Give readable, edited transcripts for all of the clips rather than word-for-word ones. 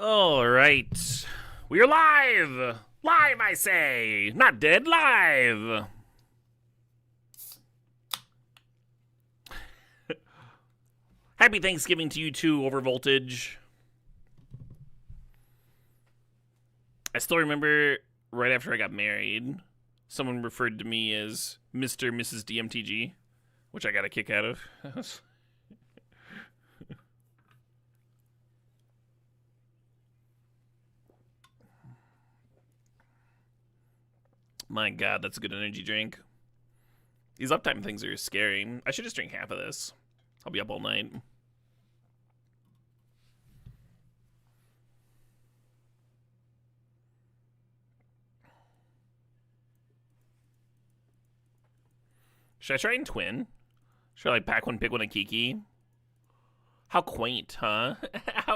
All right. We are live! Live, I say! Not dead, live! Happy Thanksgiving to you too, Overvoltage. I still remember right after I got married, someone referred to me as Mr. and Mrs. DMTG, which I got a kick out of. My god, that's a good energy drink. These uptime things are scary. I should just drink half of this. I'll be up all night. Should I try and twin? Should I like pack one, pick one, and Kiki? How quaint, huh?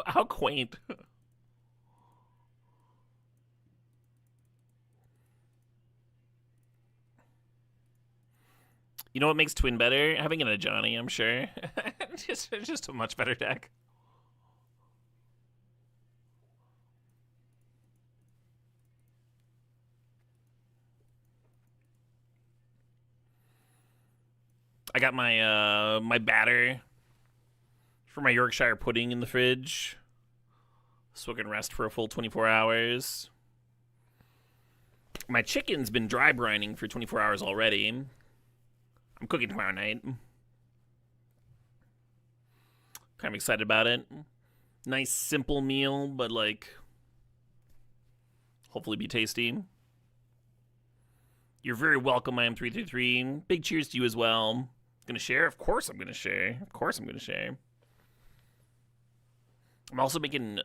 how quaint. You know what makes twin better? Having an Ajani, I'm sure. just a much better deck. I got my my batter for my Yorkshire pudding in the fridge, so I can rest for a full 24 hours. My chicken's been dry brining for 24 hours already. I'm cooking tomorrow night. Kind of excited about it. Nice, simple meal, but like, hopefully be tasty. You're very welcome, I am 333. Big cheers to you as well. Gonna share? Of course I'm gonna share. Of course I'm gonna share. I'm also making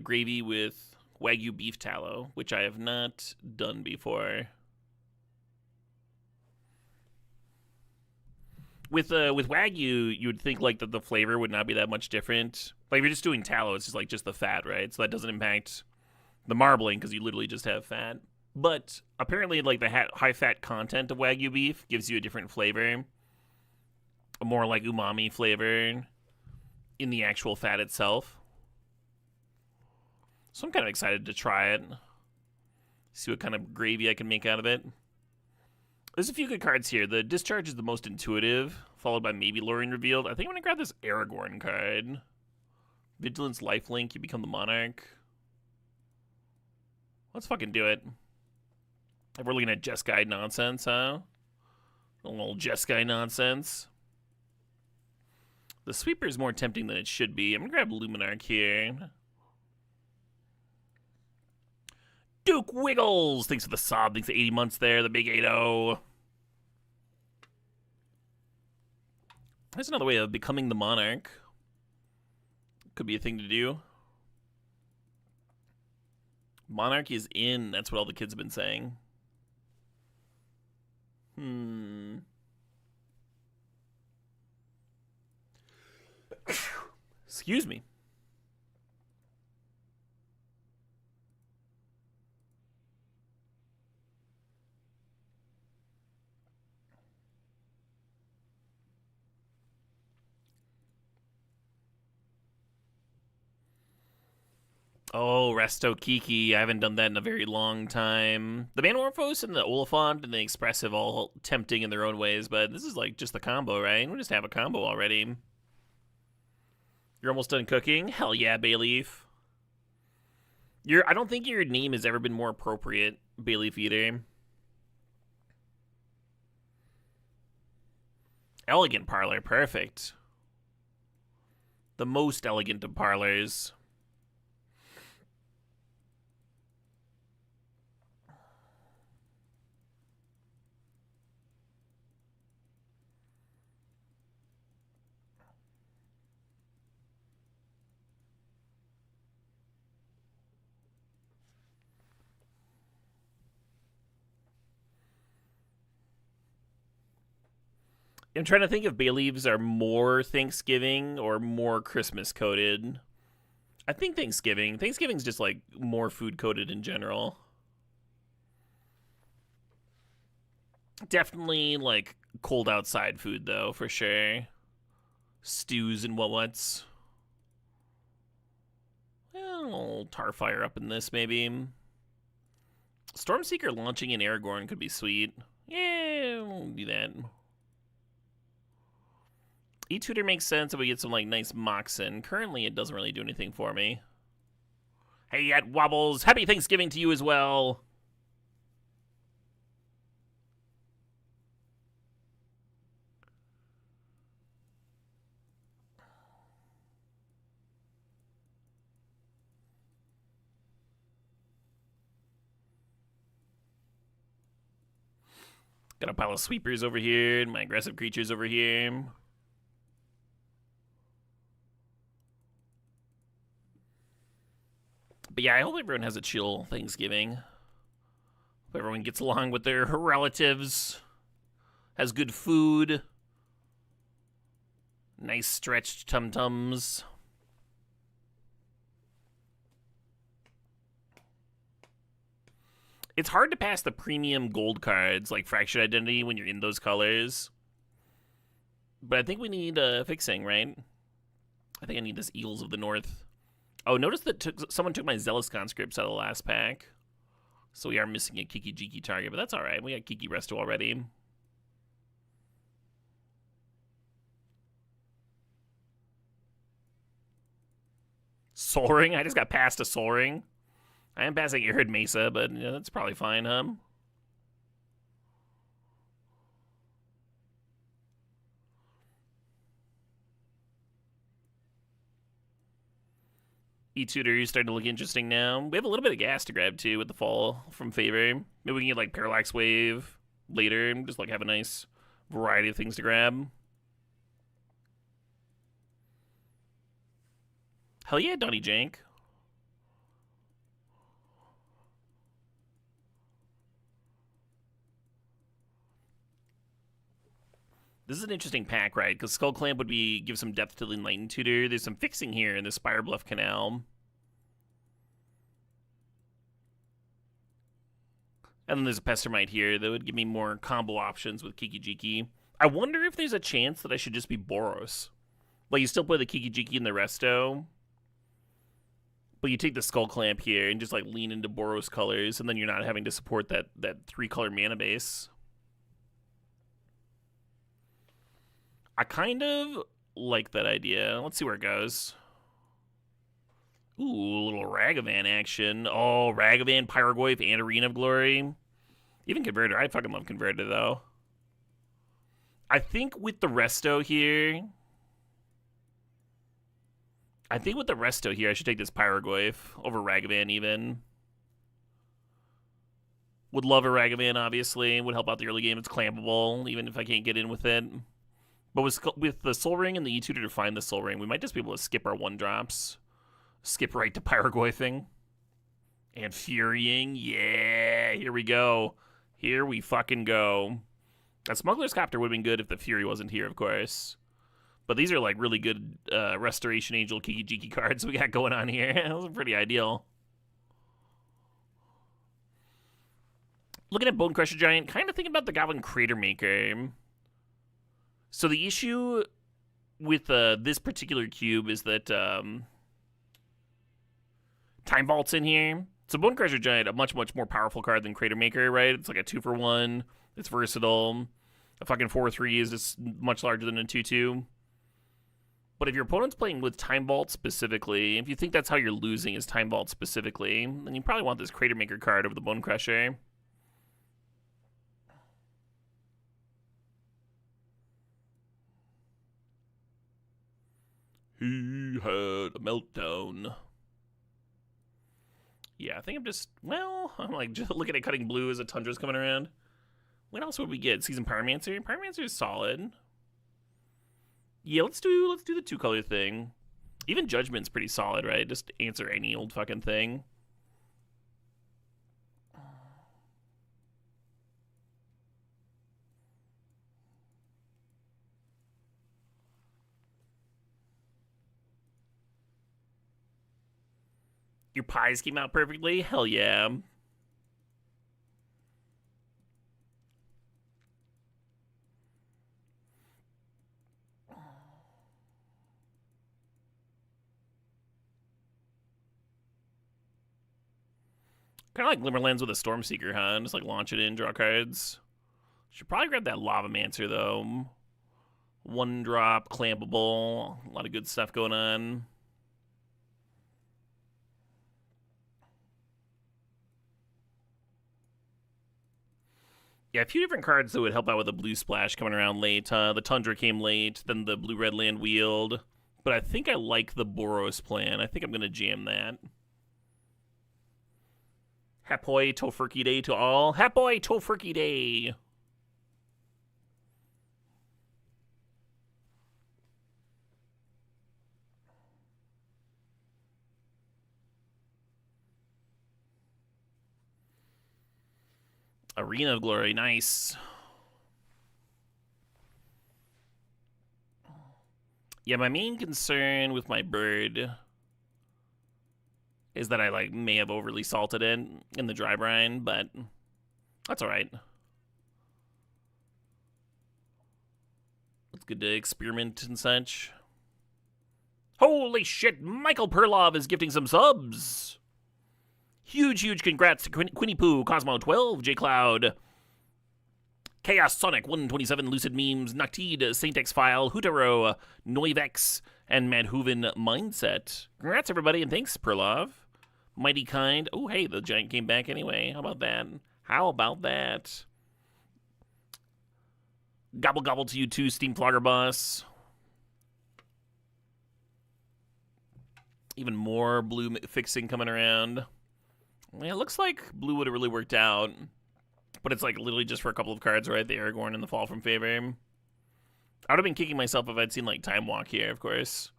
gravy with Wagyu beef tallow, which I have not done before. With Wagyu, you would think like that the flavor would not be that much different. Like if you're just doing tallow, it's just like just the fat, right? So that doesn't impact the marbling because you literally just have fat. But apparently, like the high fat content of Wagyu beef gives you a different flavor, a more like umami flavor in the actual fat itself. So I'm kind of excited to try it. See what kind of gravy I can make out of it. There's a few good cards here. The Discharge is the most intuitive, followed by maybe Lorien Revealed. I think I'm going to grab this Aragorn card. Vigilance Lifelink, you become the Monarch. Let's fucking do it. If we're looking at Jeskai nonsense, huh? A little Jeskai nonsense. The Sweeper is more tempting than it should be. I'm going to grab Luminarch here. Duke Wiggles! Thanks for the sob. Thanks for 80 months there. The big 8-0. There's another way of becoming the Monarch. Could be a thing to do. Monarch is in. That's what all the kids have been saying. Excuse me. Oh, Resto Kiki. I haven't done that in a very long time. The Manamorphose and the Oliphant and the Expressive all tempting in their own ways, but this is like just the combo, right? We just have a combo already. You're almost done cooking? Hell yeah, Bayleaf. I don't think your name has ever been more appropriate, Bayleaf Eater. Elegant Parlor, perfect. The most elegant of parlors. I'm trying to think if bay leaves are more Thanksgiving or more Christmas coated. I think Thanksgiving. Thanksgiving's just like more food coated in general. Definitely like cold outside food though, for sure. Stews and what's. Well, little Tarfire up in this, maybe. Stormseeker launching in Aragorn could be sweet. Yeah, we'll do that. E-Tutor makes sense if we get some, like, nice Moxen. Currently, it doesn't really do anything for me. Hey, at Wobbles, happy Thanksgiving to you as well. Got a pile of sweepers over here, and my aggressive creatures over here. But yeah, I hope everyone has a chill Thanksgiving. Hope everyone gets along with their relatives. Has good food. Nice stretched tum-tums. It's hard to pass the premium gold cards, like Fractured Identity, when you're in those colors. But I think we need fixing, right? I think I need this Eagles of the North. Oh, notice that someone took my Zealous Conscripts out of the last pack. So we are missing a Kiki-Jiki target, but that's alright. We got Kiki Resto already. Sol Ring? I just got past a Sol Ring. I am passing Arid Mesa, but yeah, that's probably fine, huh? E-Tutor is starting to look interesting now. We have a little bit of gas to grab, too, with the fall from Favor. Maybe we can get, like, Parallax Wave later and just, like, have a nice variety of things to grab. Hell yeah, Donnie Jank. This is an interesting pack, right? Because Skull Clamp would give some depth to the Enlightened Tutor. There's some fixing here in the Spire Bluff Canal. And then there's a Pestermite here that would give me more combo options with Kiki-Jiki. I wonder if there's a chance that I should just be Boros. Like, you still play the Kiki-Jiki and the Resto, but you take the Skull Clamp here and just, like, lean into Boros colors, and then you're not having to support that 3-color mana base. I kind of like that idea. Let's see where it goes. Ooh, a little Ragavan action. Oh, Ragavan, Pyrogoyf, and Arena of Glory. Even Converter. I fucking love Converter, though. I think with the Resto here... I should take this Pyrogoyf over Ragavan, even. Would love a Ragavan, obviously. Would help out the early game. It's clampable, even if I can't get in with it. But with the Sol Ring and the E-Tutor to find the Sol Ring, we might just be able to skip our 1-drops. Skip right to Pyrogoyfing. And Furying. Yeah, here we go. Here we fucking go. That Smuggler's Copter would have been good if the Fury wasn't here, of course. But these are, like, really good Restoration Angel Kiki-Jiki cards we got going on here. Those are pretty ideal. Looking at Bone Crusher Giant, kind of thinking about the Goblin Crater Maker. So the issue with this particular cube is that Time Vault's in here. So Bone Crusher Giant, a much, much more powerful card than Crater Maker, right? It's like a 2-for-1. It's versatile. A fucking 4-3 is just much larger than a 2-2. But if your opponent's playing with Time Vault specifically, if you think that's how you're losing is Time Vault specifically, then you probably want this Crater Maker card over the Bone Crusher. He had a meltdown. Yeah, I think I'm just, well, I'm like just looking at cutting blue as a Tundra's coming around. What else would we get? Season Pyromancer? Pyromancer is solid. Yeah, let's do the 2-color thing. Even Judgment's pretty solid, right? Just answer any old fucking thing. Your pies came out perfectly? Hell yeah. Kind of like Glimmerlands with a Stormseeker, huh? Just like launch it in, draw cards. Should probably grab that Lavamancer though. 1-drop, clampable, a lot of good stuff going on. Yeah, a few different cards that would help out with the blue splash coming around late. The Tundra came late, then the blue-red land wheeled. But I think I like the Boros plan. I think I'm going to jam that. Happy Tofurkey Day to all. Happy Tofurkey Day! Arena of Glory, nice. Yeah, my main concern with my bird is that I may have overly salted it in the dry brine, but that's all right. It's good to experiment and such. Holy shit, Michael Perlov is gifting some subs. Huge congrats to Quinny Poo, Cosmo 12, J Cloud, Chaos Sonic 127, Lucid Memes, Noctide, Saint X File, Hootaro, Noivex, and Madhooven Mindset. Congrats everybody, and thanks Perlov. Mighty Kind. Oh hey, the giant came back anyway. How about that? How about that? Gobble gobble to you too, Steam Flogger Boss. Even more blue fixing coming around. Yeah, it looks like blue would have really worked out. But it's literally just for a couple of cards, right? The Aragorn and the Fall from Favor. I would have been kicking myself if I'd seen Time Walk here, of course.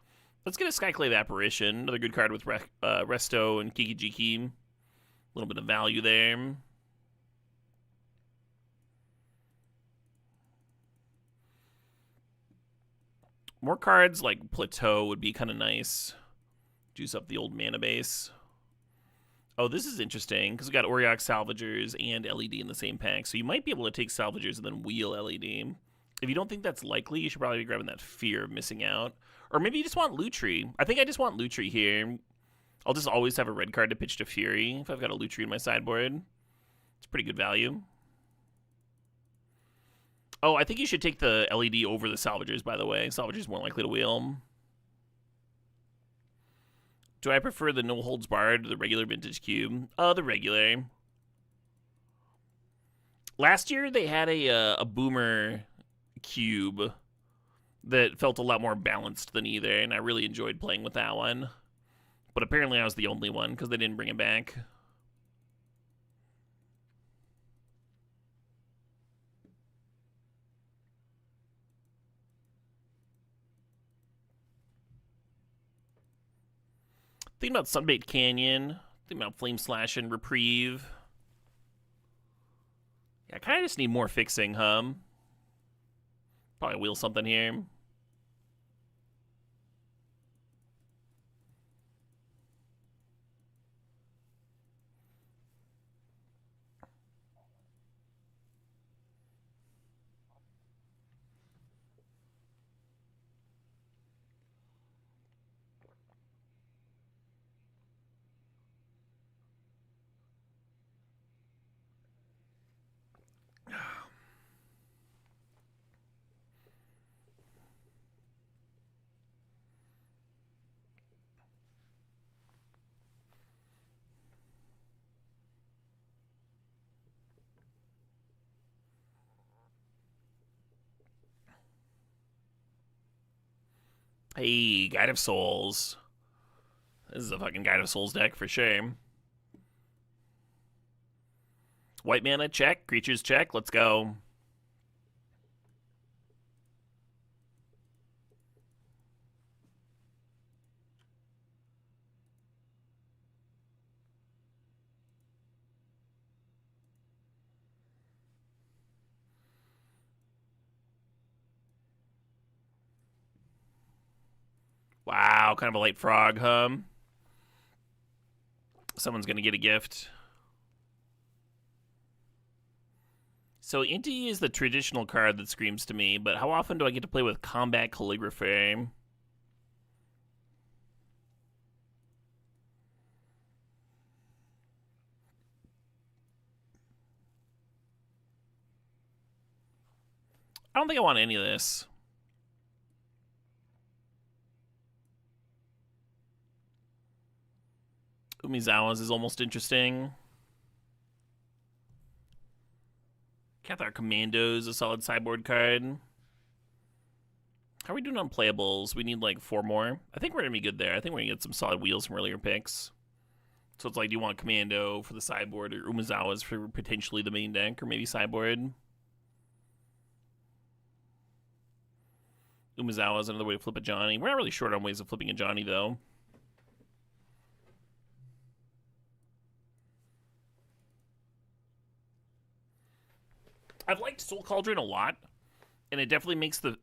Let's get a Skyclave Apparition. Another good card with Resto and Kiki Jiki. A little bit of value there. More cards like Plateau would be kind of nice. Juice up the old mana base. Oh, this is interesting, because we got Auriok Salvagers and LED in the same pack, so you might be able to take Salvagers and then wheel LED. If you don't think that's likely, you should probably be grabbing that Fear of Missing Out. Or maybe you just want Lutri. I think I just want Lutri here. I'll just always have a red card to pitch to Fury if I've got a Lutri in my sideboard. It's pretty good value. Oh, I think you should take the LED over the Salvagers, by the way. Salvagers more likely to wheel. Do I prefer the No Holds Barred or the regular Vintage Cube? The regular. Last year they had a Boomer Cube that felt a lot more balanced than either, and I really enjoyed playing with that one. But apparently I was the only one because they didn't bring it back. Thinking about Sunbait Canyon. Thinking about Flame Slash and Reprieve. Yeah, I kind of just need more fixing, huh? Probably wheel something here. Hey, Guide of Souls. This is a fucking Guide of Souls deck for sure. White mana, check. Creatures, check. Let's go. Wow, kind of a light frog, huh? Someone's gonna get a gift. So Inti is the traditional card that screams to me, but how often do I get to play with Combat Calligraphy? I don't think I want any of this. Umizawa's is almost interesting. Cathar Commando's a solid sideboard card. How are we doing on playables? We need like 4 more. I think we're gonna be good there. I think we're gonna get some solid wheels from earlier picks. So it's like, do you want Commando for the sideboard or Umezawa's for potentially the main deck or maybe sideboard? Umezawa's another way to flip a Johnny. We're not really short on ways of flipping a Johnny though. I've liked Soul Cauldron a lot, and it definitely makes the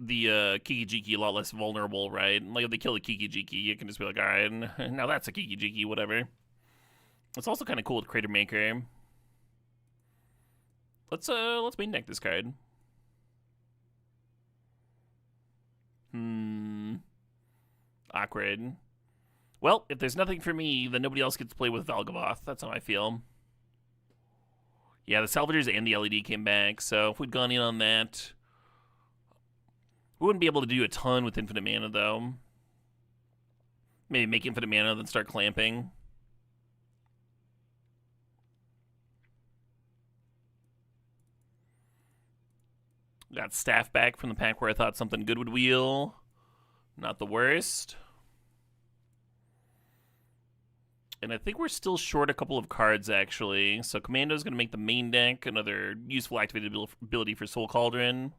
Kiki-Jiki a lot less vulnerable, right? Like if they kill the Kiki-Jiki, you can just be like, all right, now that's a Kiki-Jiki, whatever. It's also kind of cool with Crater Maker. Let's main deck this card. Awkward. Well, if there's nothing for me, then nobody else gets to play with Valgavoth. That's how I feel. Yeah, the Salvagers and the LED came back, so if we'd gone in on that, we wouldn't be able to do a ton with infinite mana, though. Maybe make infinite mana, then start clamping. Got Staff back from the pack where I thought something good would wheel. Not the worst. And I think we're still short a couple of cards, actually. So Commando's going to make the main deck another useful activated ability for Soul Cauldron.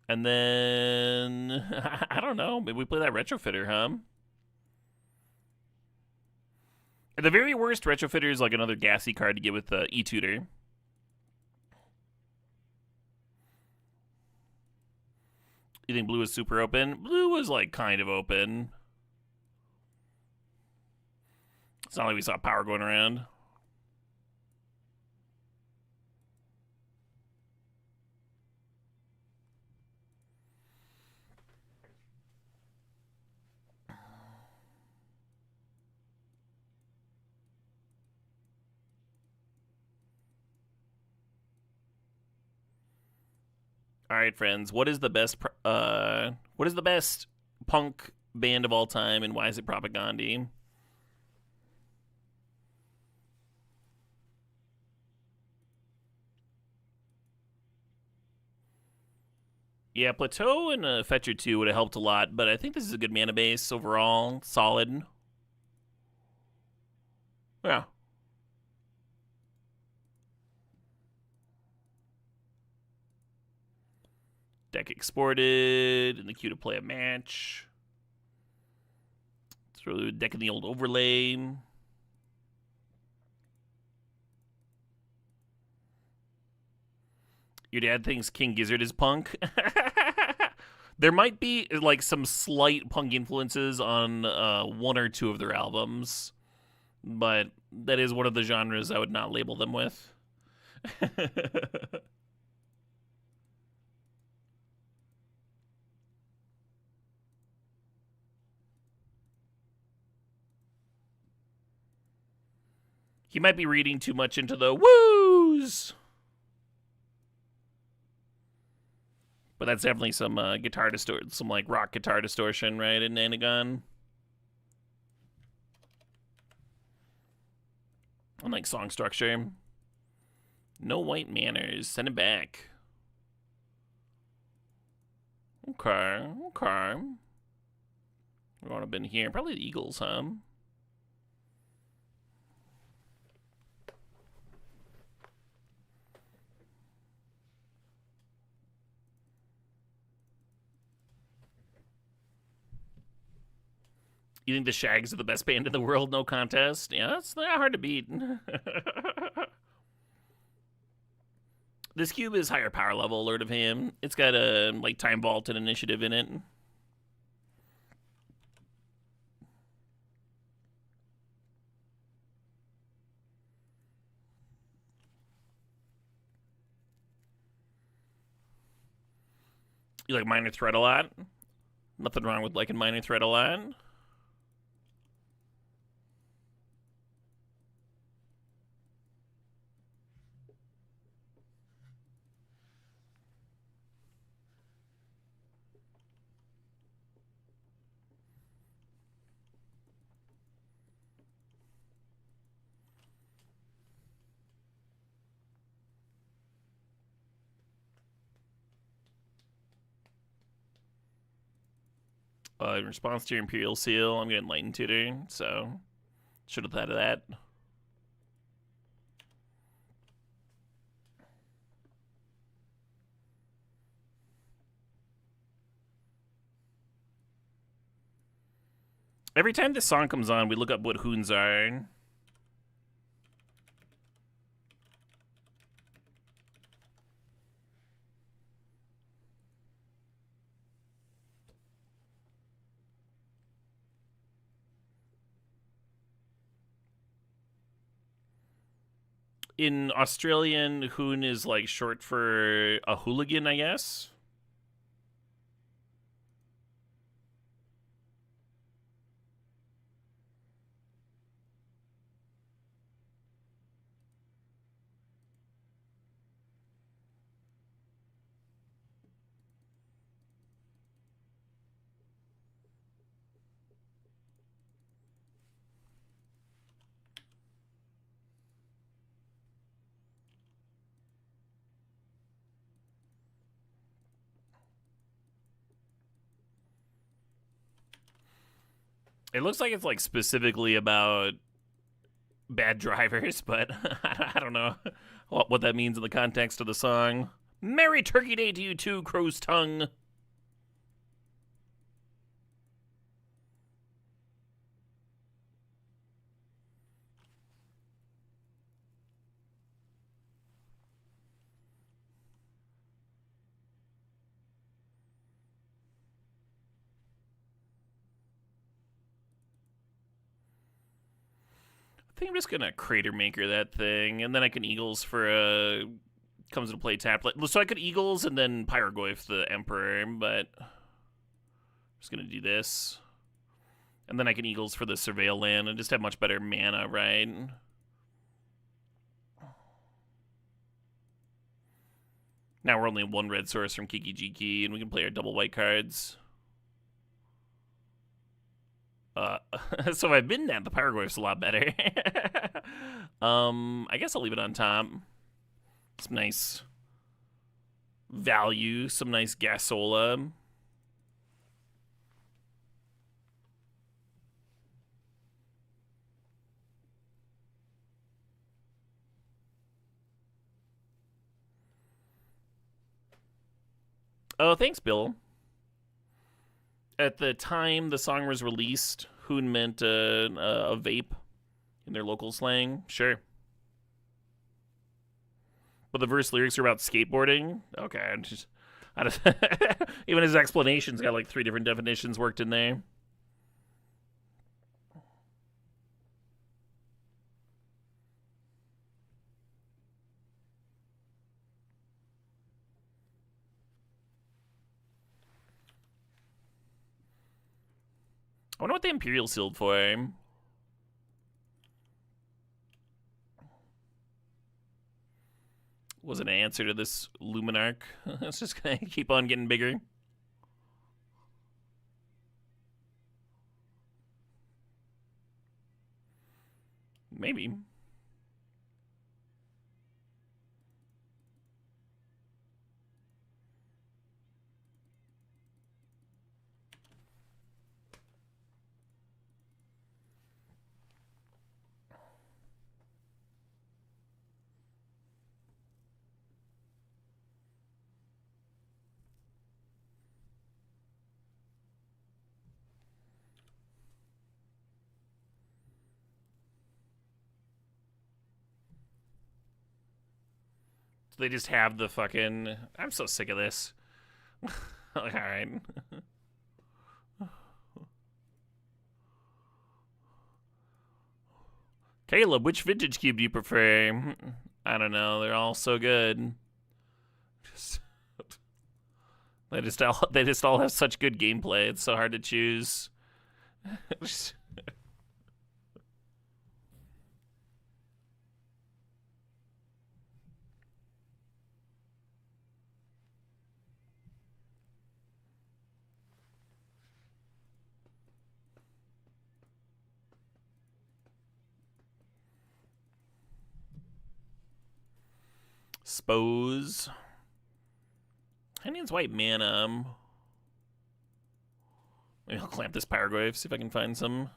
And then, I don't know, maybe we play that Retrofitter, huh? At the very worst, Retrofitter is like another gassy card to get with E-Tutor. You think blue is super open? Blue was like kind of open. It's not like we saw power going around. All right, friends. What is the best punk band of all time, and why is it Propagandhi? Yeah, Plateau and a Fetch or 2 would have helped a lot, but I think this is a good mana base overall. Solid. Yeah. Deck exported, in the queue to play a match. Throw the deck in the old overlay. Your dad thinks King Gizzard is punk. There might be like some slight punk influences on 1 or 2 of their albums, but that is one of the genres I would not label them with. He might be reading too much into the woos. But that's definitely some guitar distortion, some like rock guitar distortion, right, in Nanagon. Unlike song structure. No white manners. Send it back. Okay. We would have been here. Probably the Eagles, huh? You think the Shags are the best band in the world? No contest. Yeah, that's not hard to beat. This cube is higher power level, Alert of Him. It's got a like Time Vault and Initiative in it. You like Minor Threat a lot? Nothing wrong with liking Minor Threat a lot. In response to your Imperial Seal, I'm getting Enlightened Tutor, so should have thought of that. Every time this song comes on, we look up what Hoons are. In Australian, Hoon is like short for a hooligan, I guess. It looks like it's like specifically about bad drivers, but I don't know what that means in the context of the song. Merry Turkey Day to you too, Crow's Tongue. I think I'm just gonna Crater Maker that thing, and then I can Eagles for a comes into play tap. So I could Eagles and then Pyrogoyf the Emperor, but I'm just gonna do this, and then I can Eagles for the Surveil land and just have much better mana, right? Now we're only one red source from Kiki-Jiki, and we can play our double white cards. So if I've been that, the Pyrogoyf's a lot better. I guess I'll leave it on top. Some nice value, some nice Gasola. Oh, thanks, Bill. At the time the song was released, Hoon meant a vape in their local slang. Sure. But the verse lyrics are about skateboarding. Okay, even his explanation's got like 3 different definitions worked in there. I wonder what the Imperial sealed for. Was an answer to this Luminarch. It's just gonna keep on getting bigger. Maybe. So they just have the fucking. I'm so sick of this. Like, all right. Caleb, which vintage cube do you prefer? I don't know. They're all so good. They just all have such good gameplay. It's so hard to choose. Spose. Onions white mana. Maybe I'll clamp this Pyroglyph, see if I can find some.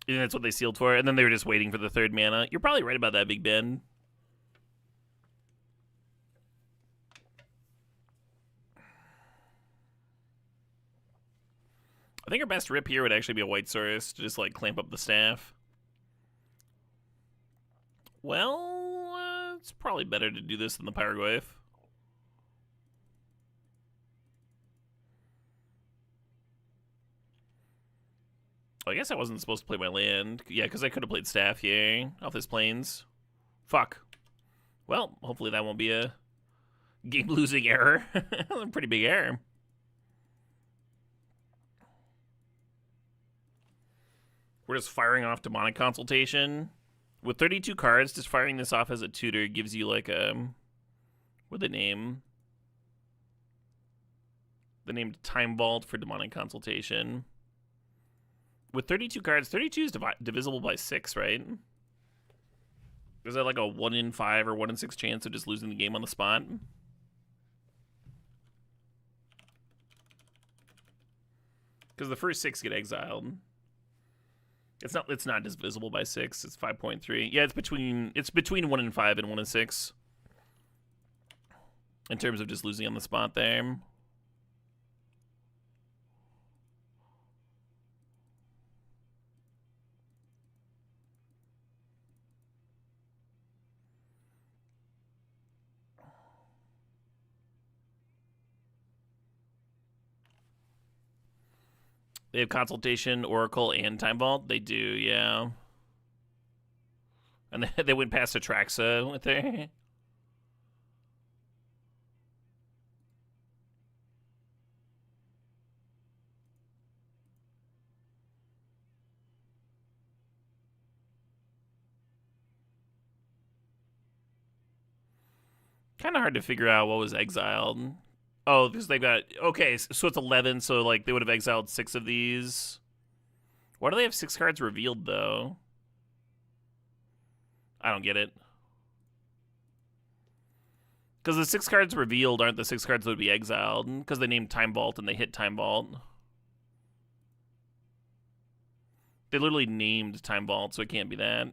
You think that's what they sealed for? And then they were just waiting for the 3rd mana. You're probably right about that, Big Ben. I think our best rip here would actually be a White Saurus to just, like, clamp up the staff. Well, it's probably better to do this than the Pyroglyph. I guess I wasn't supposed to play my land. Yeah, because I could have played staff here off this plains. Fuck. Well, hopefully that won't be a game-losing error. A pretty big error. We're just firing off Demonic Consultation. With 32 cards, just firing this off as a tutor gives you like a... What the name? The name Time Vault for Demonic Consultation. With 32 cards, 32 is divisible by 6, right? Is that like a 1 in 5 or 1 in 6 chance of just losing the game on the spot? Because the first 6 get exiled. It's not divisible by 6. It's 5.3. Yeah, it's between 1 in 5 and 1 in 6. In terms of just losing on the spot there. They have Consultation, Oracle, and Time Vault. They do, yeah. And they went past Atraxa with their... Kind of hard to figure out what was exiled. Oh, because they've got... Okay, so it's 11, so like they would have exiled 6 of these. Why do they have 6 cards revealed, though? I don't get it. Because the 6 cards revealed aren't the 6 cards that would be exiled, because they named Time Vault and they hit Time Vault. They literally named Time Vault, so it can't be that.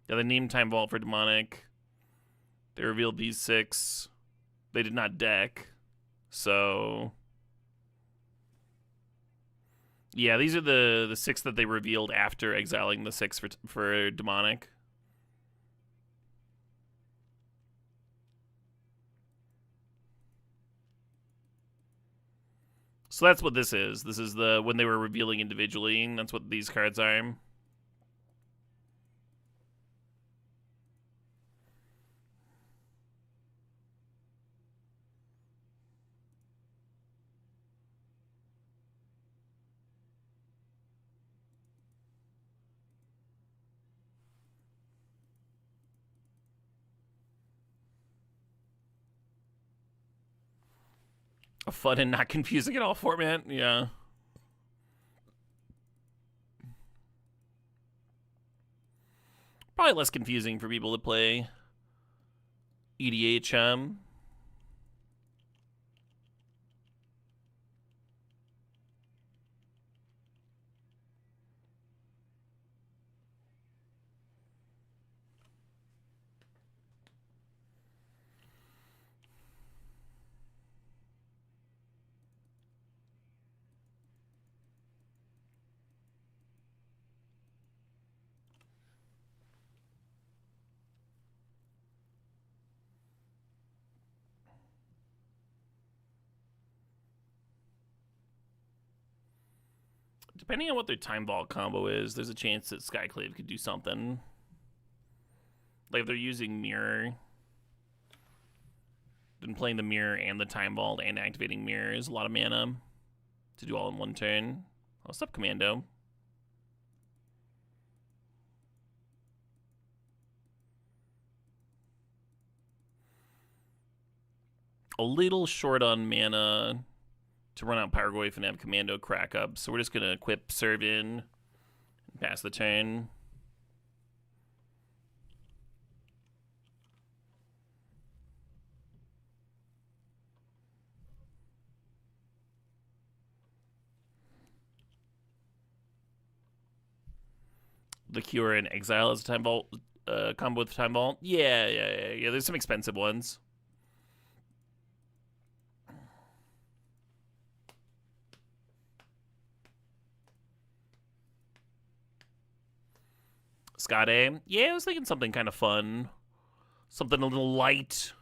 Yeah, they named Time Vault for Demonic. They revealed these 6. They did not deck, so... Yeah, these are the 6 that they revealed after exiling the 6 for Demonic. So that's what this is. This is when they were revealing individually. That's what these cards are. A fun and not confusing at all format, yeah. Probably less confusing for people to play EDH. Depending on what their Time Vault combo is, there's a chance that Skyclave could do something. Like if they're using Mirror, then playing the Mirror and the Time Vault and activating Mirror is a lot of mana to do all in one turn. I'll stop Commando. A little short on mana to run out Pyroglyph and have Commando crack up. So we're just going to equip Serve In and pass the turn. the Cure and Exile as a Time Vault combo with Time Vault. Yeah. There's some expensive ones. Skade. Yeah, I was thinking something kind of fun. Something a little light.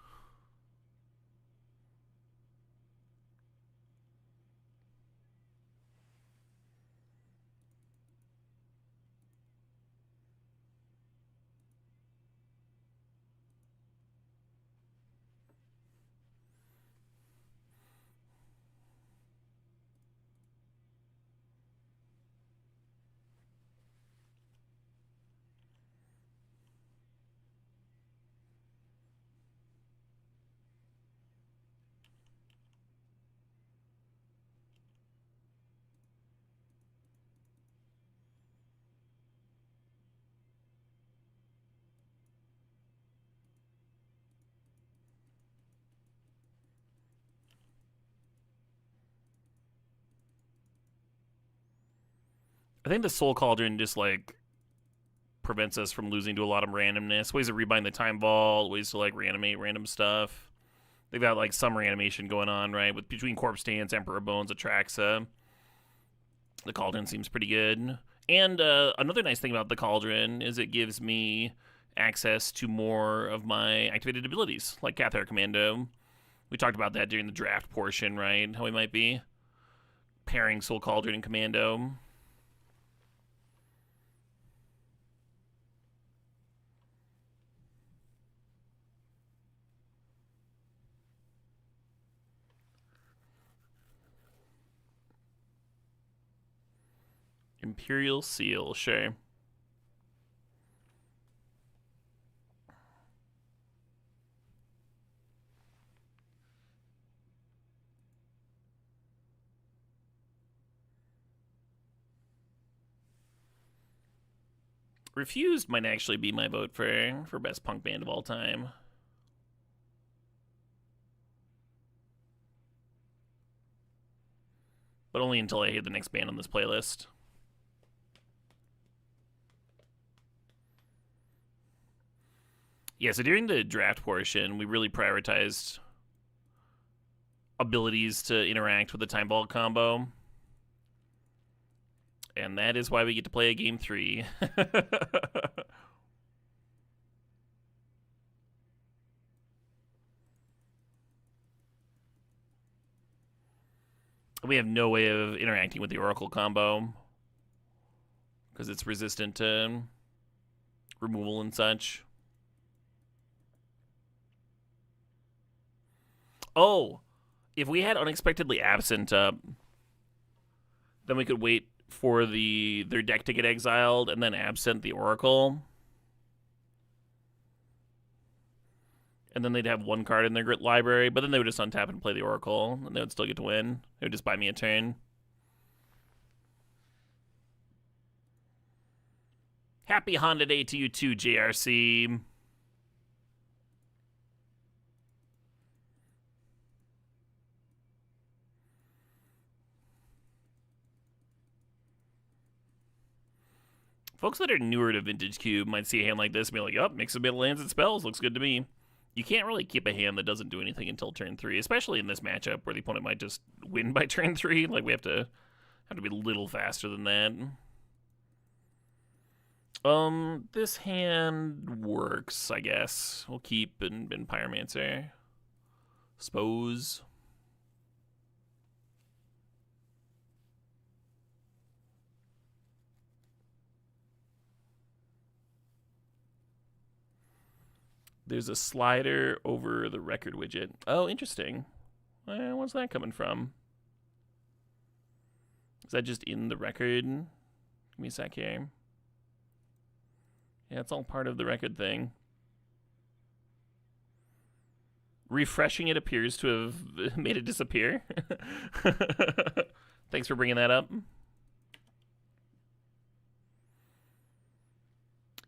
I think the Soul Cauldron just like prevents us from losing to a lot of randomness. Ways to rebind the Time Vault, ways to like reanimate random stuff. They've got like some reanimation going on, right? With between Corpse Dance, Emperor Bones, Atraxa. The Cauldron seems pretty good. And another nice thing about the Cauldron is it gives me access to more of my activated abilities, like Cathar Commando. We talked about that during the draft portion, right? How we might be pairing Soul Cauldron and Commando. Imperial Seal, sure. Refused might actually be my vote for best punk band of all time. But only until I hit the next band on this playlist. Yeah, so during the draft portion, we really prioritized abilities to interact with the Time Vault combo. And that is why we get to play a game 3. We have no way of interacting with the Oracle combo because it's resistant to removal and such. Oh, if we had Unexpectedly Absent up, then we could wait for their deck to get exiled and then absent the Oracle. And then they'd have one card in their library, but then they would just untap and play the Oracle, and they would still get to win. They would just buy me a turn. Happy Honda Day to you too, JRC. Folks that are newer to Vintage Cube might see a hand like this and be like, yup, mix a bit of lands and spells, looks good to me. You can't really keep a hand that doesn't do anything until turn 3, especially in this matchup where the opponent might just win by turn 3. Like, we have to be a little faster than that. This hand works, I guess. We'll keep and Pyromancer. Suppose. There's a slider over the record widget. Oh, interesting. Where's that coming from? Is that just in the record? Give me a sec here. Yeah, it's all part of the record thing. Refreshing it appears to have made it disappear. Thanks for bringing that up.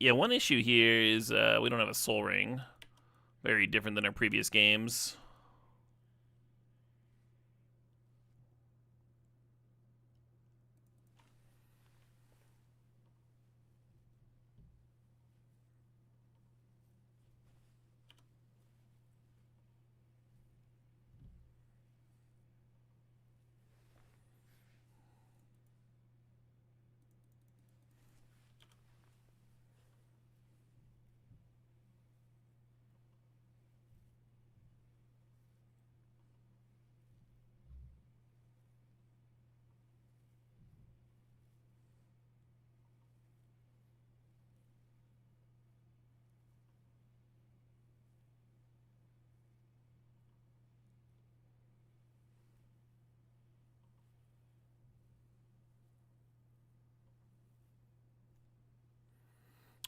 Yeah, one issue here is we don't have a Soul Ring. Very different than our previous games.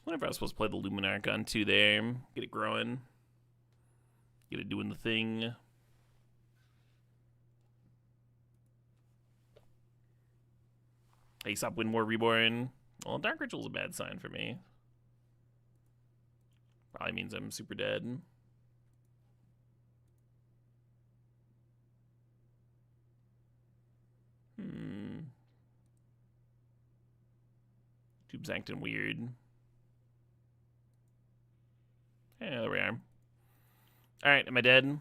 Whenever I was supposed to play the Luminarch on 2 there. Get it growing. Get it doing the thing. Aesop Windwar Reborn. Well, Dark Ritual's a bad sign for me. Probably means I'm super dead. Tube's acting weird. Yeah, there we are. Alright, am I dead?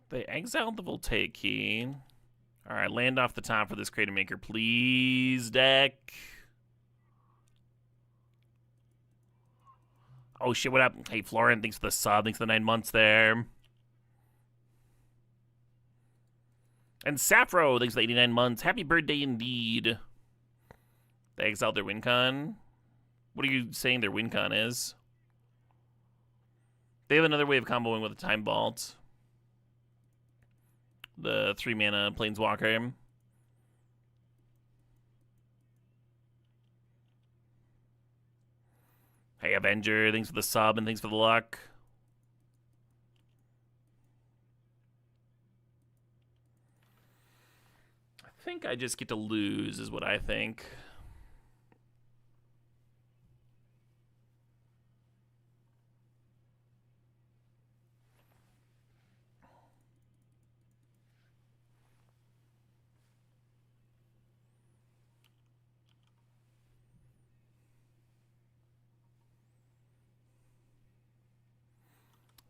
They exiled the Voltaic Key. Alright, land off the top for this Crater Maker, please, deck. Oh shit, what up? Hey, Florent, thanks for the sub. Thanks for the 9 months there. And Sappho, thanks for the 89 months. Happy birthday indeed. They exiled their WinCon. What are you saying their WinCon is? They have another way of comboing with a Time Vault. The 3-mana Planeswalker. Hey, Avenger, thanks for the sub and thanks for the luck. I think I just get to lose, is what I think.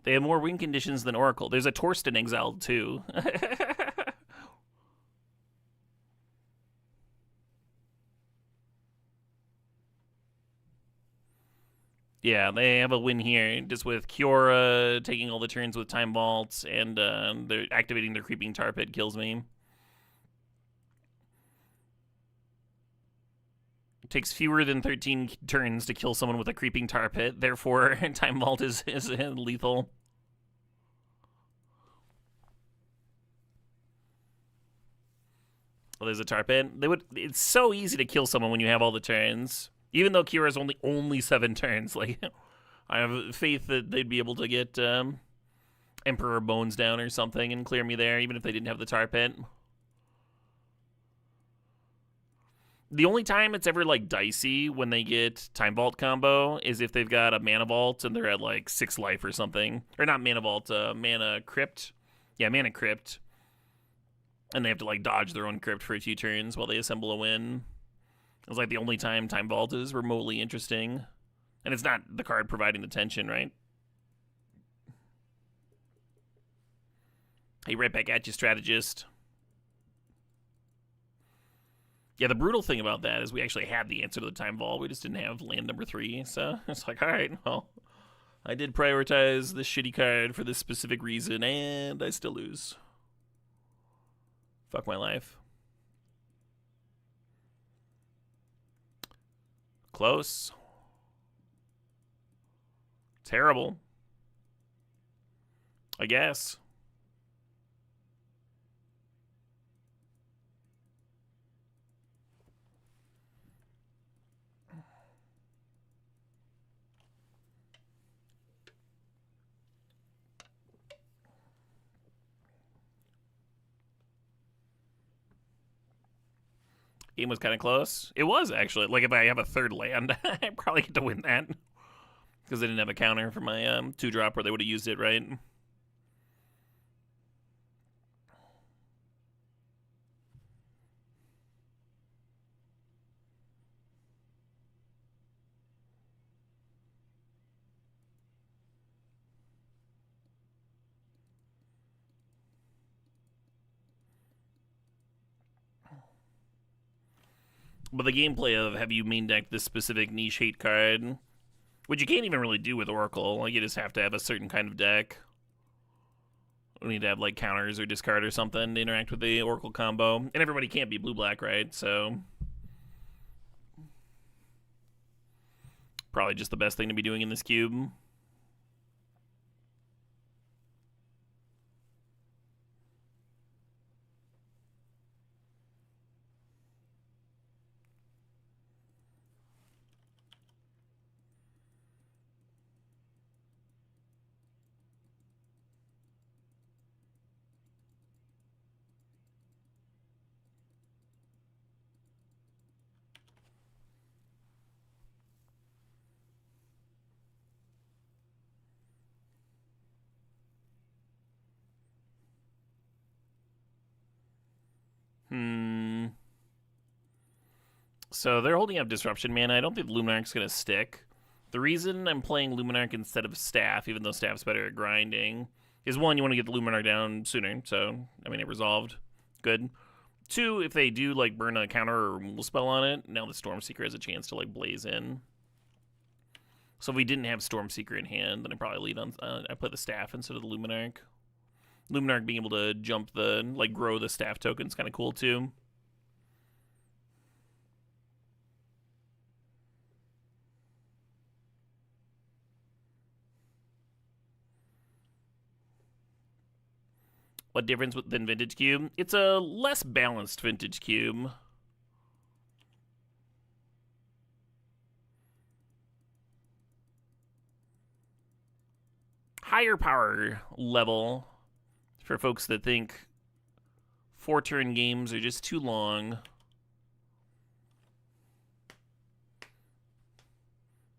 They have more win conditions than Oracle. There's a Torsten exiled, too. Yeah, they have a win here, just with Kiora taking all the turns with Time Vaults, and they're activating their Creeping Tar Pit kills me. It takes fewer than 13 turns to kill someone with a Creeping Tar Pit, therefore Time Vault is lethal. Well, there's a Tar Pit. It's so easy to kill someone when you have all the turns. Even though Kira's only 7 turns, like, I have faith that they'd be able to get Emperor Bones down or something and clear me there, even if they didn't have the Tar Pit. The only time it's ever, like, dicey when they get Time Vault combo is if they've got a Mana Vault and they're at, like, 6 life or something. Or not Mana Vault, Mana Crypt. Yeah, Mana Crypt. And they have to, like, dodge their own Crypt for a few turns while they assemble a win. It's like the only time Time Vault is remotely interesting. And it's not the card providing the tension, right? Hey, right back at you, strategist. Yeah, the brutal thing about that is we actually had the answer to the Time Vault. We just didn't have land number 3. So it's like, all right, well, I did prioritize this shitty card for this specific reason, and I still lose. Fuck my life. Close. Terrible. I guess. Game was kind of close. It was, actually. Like, if I have a third land, I probably get to win that. Because they didn't have a counter for my 2-drop where they would have used it, right? But the gameplay of have you main decked this specific niche hate card, which you can't even really do with Oracle. Like, you just have to have a certain kind of deck. You need to have, like, counters or discard or something to interact with the Oracle combo. And everybody can't be blue-black, right? So probably just the best thing to be doing in this cube. Hmm. So they're holding up Disruption Mana. I don't think Luminarch's going to stick. The reason I'm playing Luminarch instead of Staff, even though Staff's better at grinding, is one, you want to get the Luminarch down sooner. So, I mean, it resolved. Good. Two, if they do, like, burn a counter or removal spell on it, now the Stormseeker has a chance to, like, blaze in. So if we didn't have Stormseeker in hand, then I'd probably lead on... I play the Staff instead of the Luminarch. Luminarch being able to jump the... like, grow the Staff token is kind of cool, too. What difference than Vintage Cube? It's a less balanced Vintage Cube. Higher power level for folks that think 4-turn games are just too long.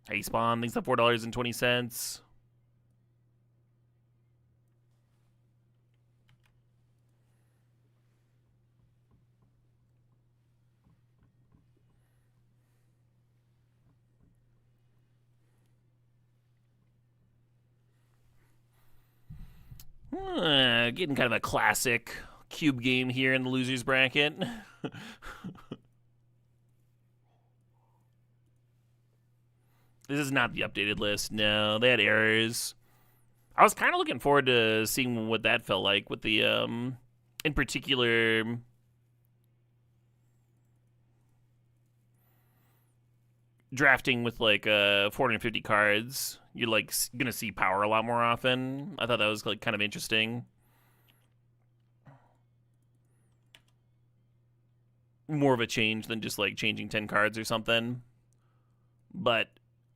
Hey, Spawn, thanks for $4.20. Getting kind of a classic cube game here in the loser's bracket. This is not the updated list. No, they had errors. I was kind of looking forward to seeing what that felt like with the, in particular, drafting with like 450 cards. You're like gonna see power a lot more often. I thought that was like kind of interesting. More of a change than just like changing 10 cards or something. But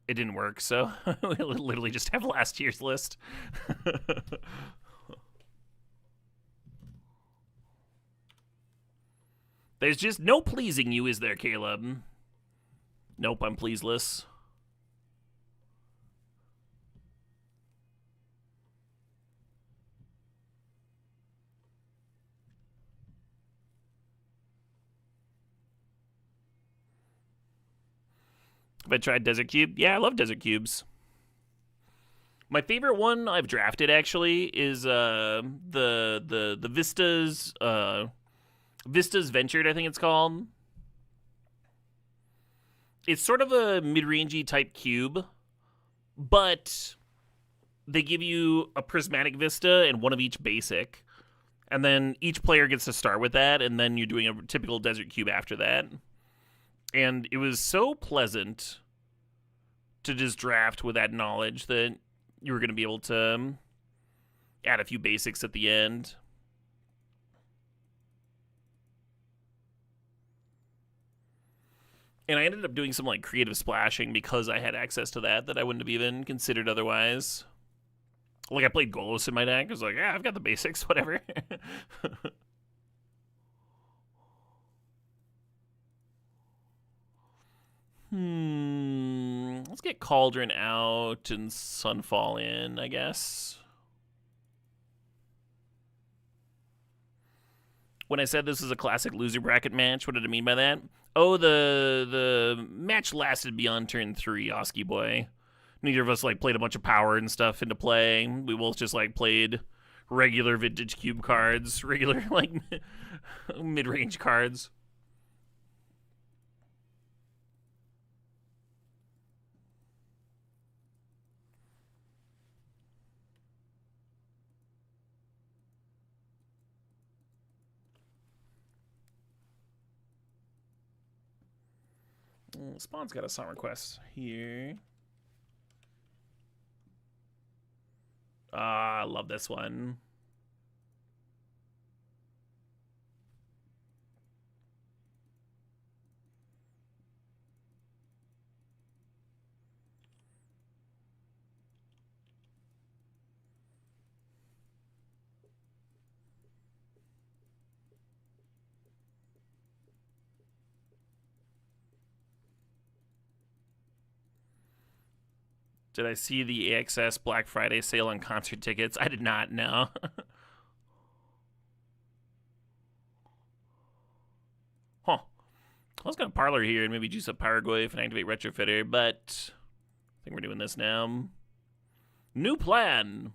it didn't work, so we literally just have last year's list. There's just no pleasing you, is there, Caleb? Nope, I'm pleaseless. Have I tried Desert Cube? Yeah, I love Desert Cubes. My favorite one I've drafted actually is the Vistas Vistas Ventured, I think it's called. It's sort of a mid-rangey type cube, but they give you a prismatic vista and one of each basic. And then each player gets to start with that, and then you're doing a typical desert cube after that. And it was so pleasant to just draft with that knowledge that you were going to be able to add a few basics at the end. And I ended up doing some like creative splashing because I had access to that I wouldn't have even considered otherwise. Like I played Golos in my deck. I was like, yeah, I've got the basics, whatever. Let's get Cauldron out and Sunfall in, I guess. When I said this is a classic loser bracket match, what did I mean by that? Oh, the match lasted beyond turn 3, Oski boy. Neither of us like played a bunch of power and stuff into play. We both just like played regular vintage cube cards, regular like mid-range cards. Spawn's got a song request here. I love this one. Did I see the AXS Black Friday sale on concert tickets? I did not, no. I was gonna parlor here and maybe juice up Paraguay and activate Retrofitter, but I think we're doing this now. New plan.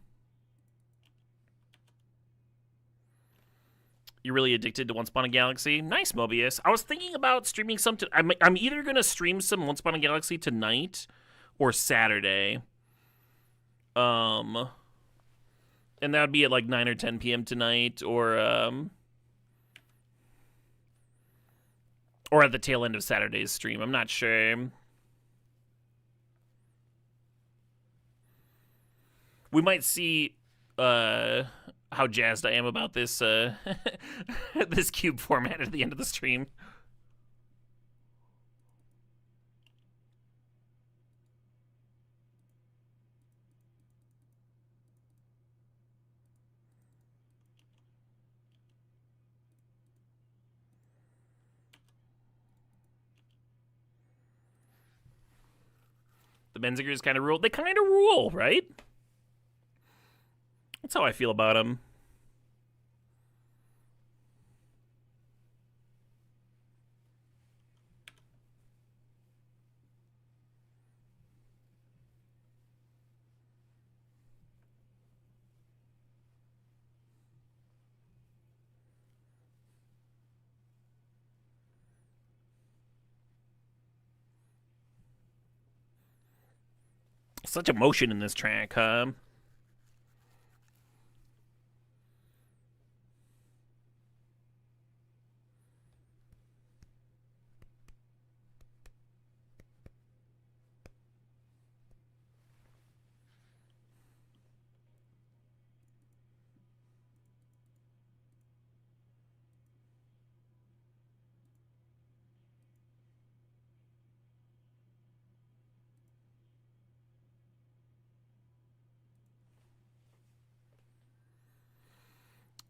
You're really addicted to Once Upon a Galaxy? Nice, Mobius. I was thinking about streaming some. I'm either gonna stream some Once Upon a Galaxy tonight or Saturday. And that would be at like 9 or 10 p.m. tonight, or at the tail end of Saturday's stream. I'm not sure. We might see how jazzed I am about this this cube format at the end of the stream. The Menzingers kind of rule. They kind of rule, right? That's how I feel about them. Such emotion in this track, huh?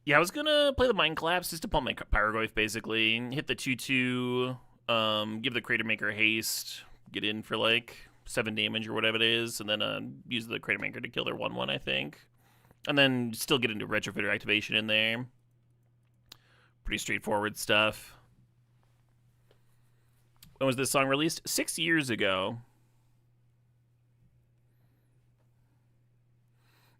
Yeah, I was gonna play the Mind Collapse just to pump my Pyrogoyf, basically. Hit the 2-2, give the Crater Maker haste, get in for like 7 damage or whatever it is, and then use the Crater Maker to kill their 1-1, I think. And then still get into Retrofitter activation in there. Pretty straightforward stuff. When was this song released? 6 years ago.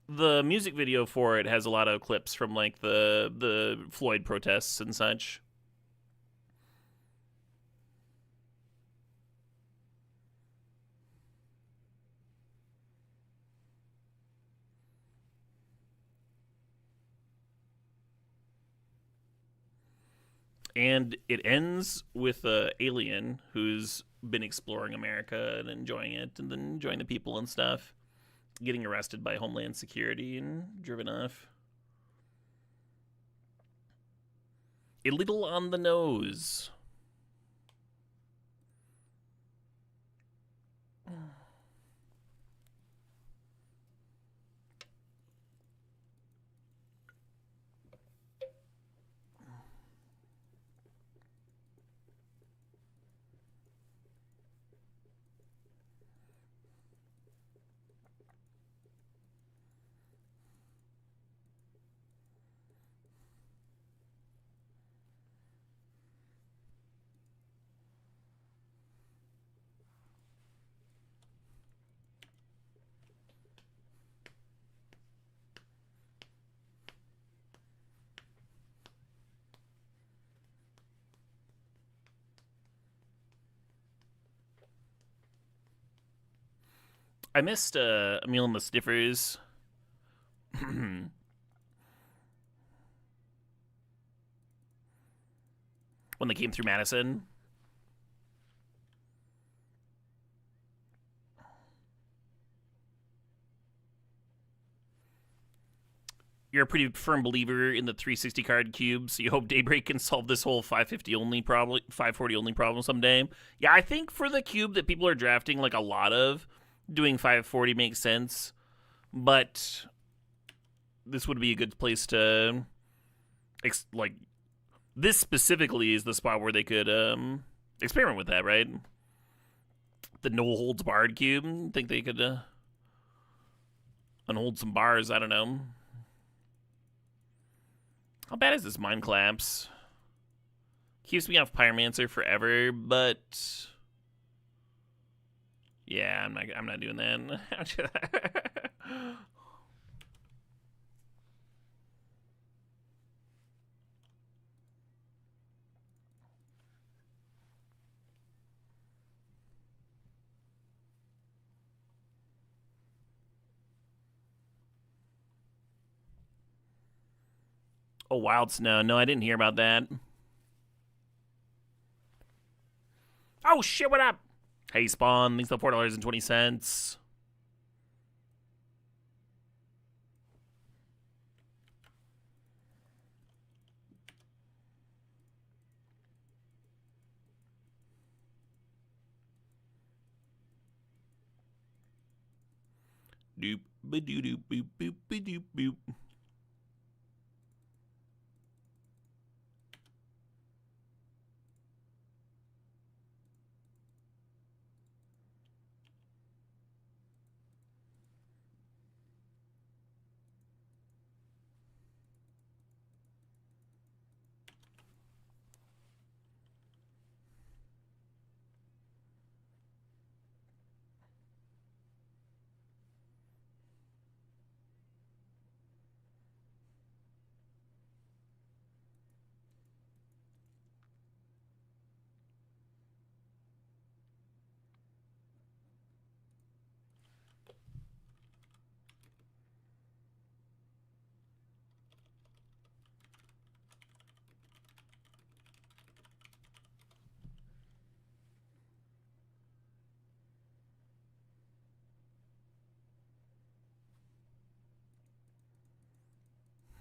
The music video for it has a lot of clips from like the Floyd protests and such. And it ends with an alien who's been exploring America and enjoying it, and then enjoying the people and stuff, getting arrested by Homeland Security and driven off. A little on the nose. I missed Emil and the Sniffers. When they came through Madison. You're a pretty firm believer in the 360 card cube, so you hope Daybreak can solve this whole 550 only problem, 540 only problem someday. Yeah, I think for the cube that people are drafting like a lot of, doing 540 makes sense, but this would be a good place to like this specifically is the spot where they could experiment with that, right? The no holds barred cube. Think they could unhold some bars. I don't know. How bad is this Mind Collapse? Keeps me off Pyromancer forever, but yeah, I'm not doing that. Oh, Wild Snow. No, I didn't hear about that. Oh shit, what up? Hey Spawn, thanks for $4.20. Doop ba doo doop boop boop ba doop boop.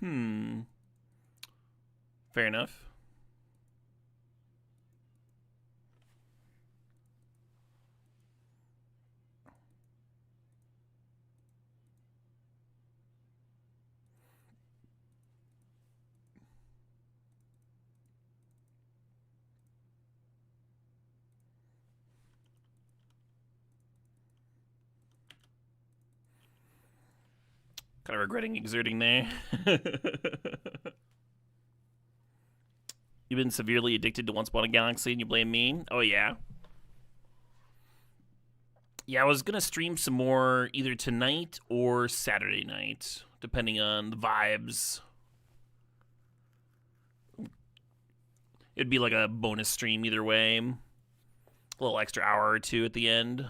Hmm. Fair enough. Kind of regretting exerting there. You've been severely addicted to Once Upon a Galaxy and you blame me? Oh, yeah. Yeah, I was going to stream some more either tonight or Saturday night, depending on the vibes. It'd be like a bonus stream either way. A little extra hour or two at the end.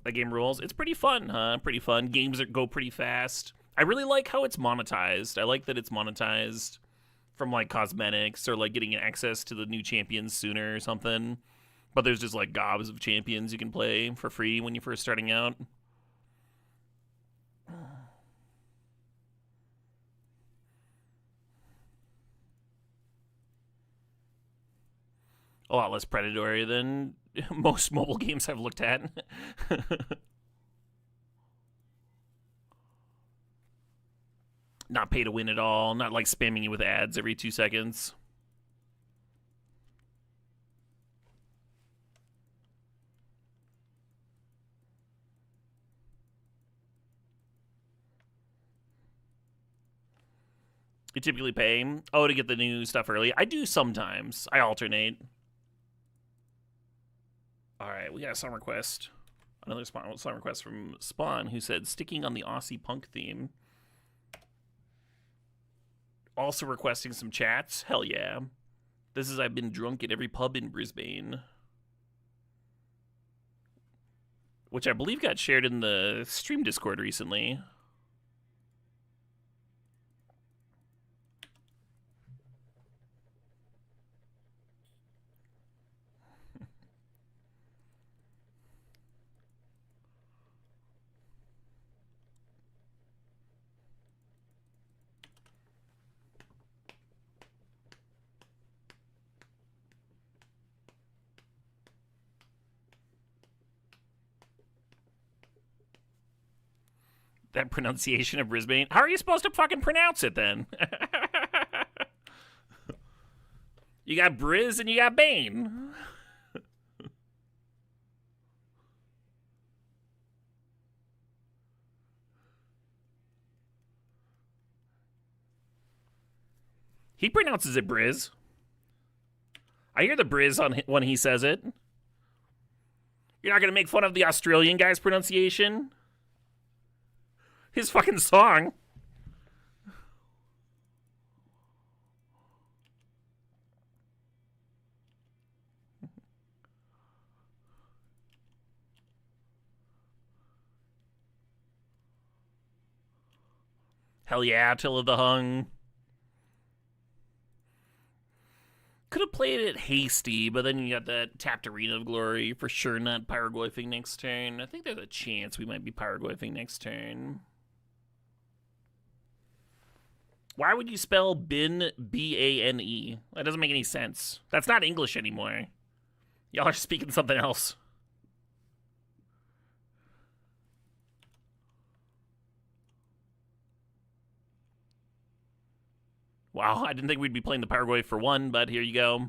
That game rules. It's pretty fun, huh? Pretty fun. Games that go pretty fast. I really like how it's monetized. I like that it's monetized from like cosmetics or like getting access to the new champions sooner or something. But there's just like gobs of champions you can play for free when you're first starting out. A lot less predatory than most mobile games I've looked at. Not pay to win at all, not like spamming you with ads every 2 seconds. You typically pay, to get the new stuff early. I do sometimes. I alternate. All right, we got a song request. Another song request from Spawn, who said, sticking on the Aussie punk theme. Also requesting some chats. Hell yeah. This is I've been drunk at every pub in Brisbane. Which I believe got shared in the stream Discord recently. That pronunciation of Brisbane. How are you supposed to fucking pronounce it then? You got Briz and you got Bane. He pronounces it Briz. I hear the Briz on when he says it. You're not gonna make fun of the Australian guy's pronunciation? His fucking song. Hell yeah, Attila the Hung. Could have played it hasty, but then you got that tapped Arena of Glory. For sure not Pyroglyphing next turn. I think there's a chance we might be Pyroglyphing next turn. Why would you spell Bin, B-A-N-E? That doesn't make any sense. That's not English anymore. Y'all are speaking something else. Wow, I didn't think we'd be playing the Pyroglyph for one, but here you go.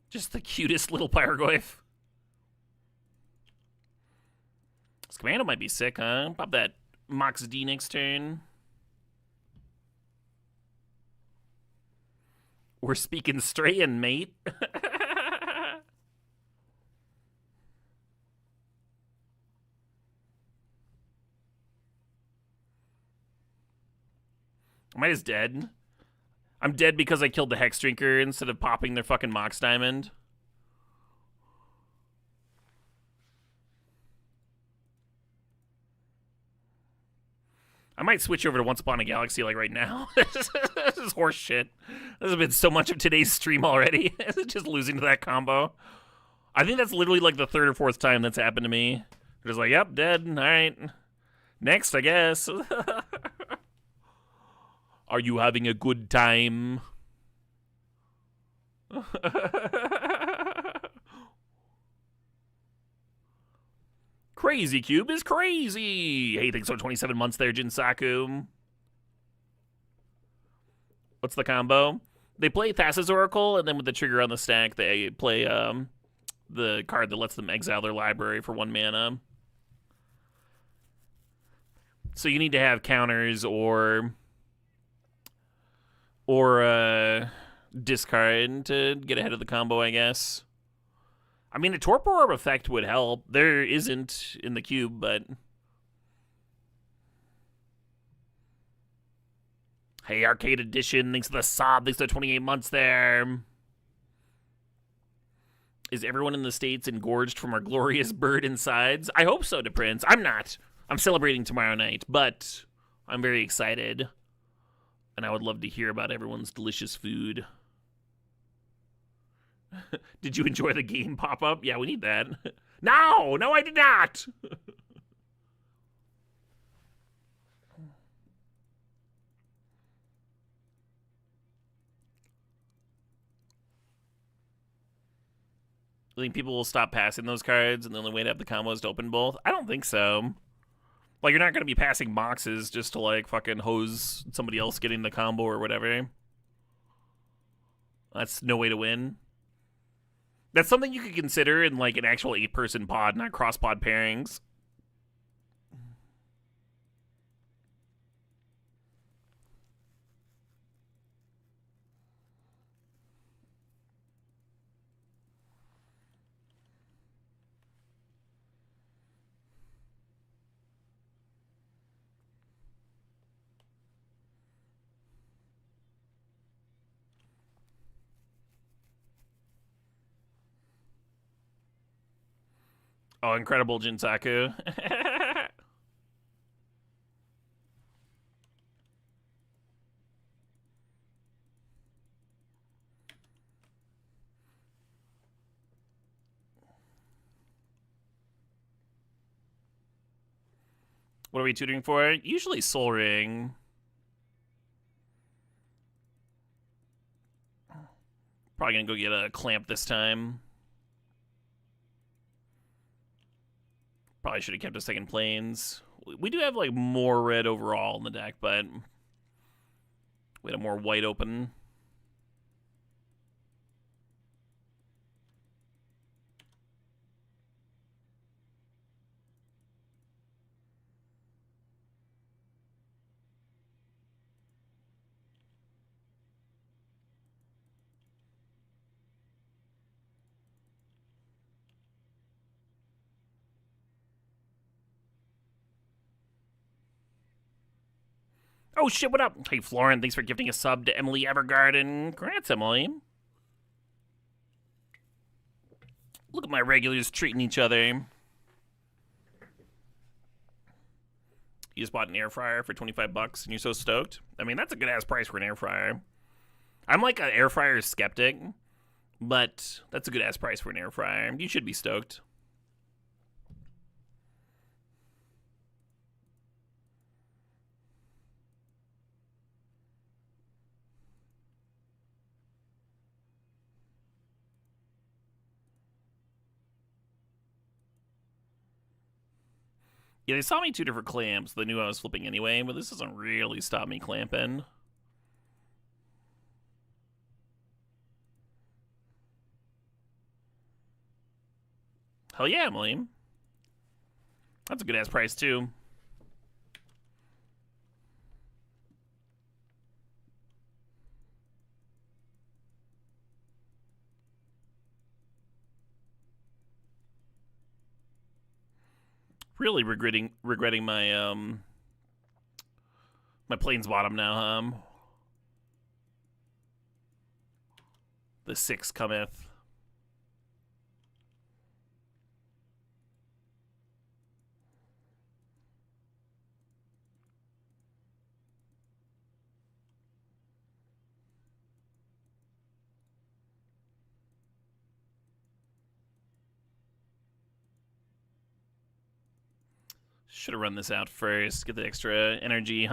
Just the cutest little Pyroglyph. This Commando might be sick, huh? Pop that Mox D next turn. We're speaking Strayan, mate. Am I just dead? I'm dead because I killed the Hex Drinker instead of popping their fucking Mox Diamond. I might switch over to Once Upon a Galaxy like right now. This is horse shit. This has been so much of today's stream already. Just losing to that combo. I think that's literally like the third or fourth time that's happened to me. Just like, yep, dead. All right. Next, I guess. Are you having a good time? Crazy Cube is crazy. Hey, thanks for 27 months there, Jinsaku. What's the combo? They play Thassa's Oracle, and then with the trigger on the stack, they play the card that lets them exile their library for 1 mana. So you need to have counters or discard to get ahead of the combo, I guess. I mean, a Torpor Orb effect would help. There isn't in the cube, but... Hey, Arcade Edition, thanks for the sob, thanks for the 28 months there. Is everyone in the States engorged from our glorious bird insides? I hope so, DePrince. I'm not. I'm celebrating tomorrow night, but I'm very excited. And I would love to hear about everyone's delicious food. Did you enjoy the game pop-up? Yeah, we need that. No, I did not. I think people will stop passing those cards and the only way to have the combos to open both? I don't think so. Like, you're not going to be passing boxes just to, like, fucking hose somebody else getting the combo or whatever. That's no way to win. That's something you could consider in, like, an actual 8-person pod, not cross-pod pairings. Oh, incredible, Jinsaku. What are we tutoring for? Usually Soul Ring. Probably gonna go get a clamp this time. Probably should have kept a second planes. We do have like more red overall in the deck, but we had a more white open. Oh shit, what up? Hey, Florin, thanks for gifting a sub to Emily Evergarden. Congrats, Emily. Look at my regulars treating each other. You just bought an air fryer for 25 bucks and you're so stoked? I mean, that's a good ass price for an air fryer. I'm like an air fryer skeptic, but that's a good ass price for an air fryer. You should be stoked. Yeah, they saw me 2 different clamps. They knew I was flipping anyway, but this doesn't really stop me clamping. Hell yeah, Emily. That's a good ass price too. Really regretting my my plane's bottom now, The 6 cometh. Should have run this out first. Get the extra energy,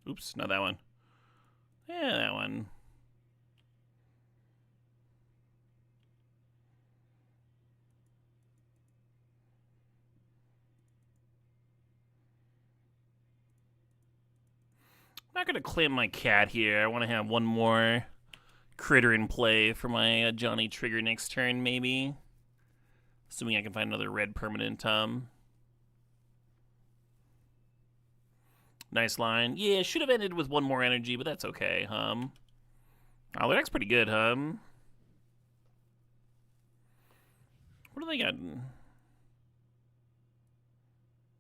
Oops, not that one. Yeah, that one. I'm not gonna claim my cat here. I want to have one more critter in play for my Johnny trigger next turn, maybe. Assuming I can find another red permanent, Nice line. Yeah, should have ended with one more energy, but that's okay, Oh, their deck's pretty good, What do they got?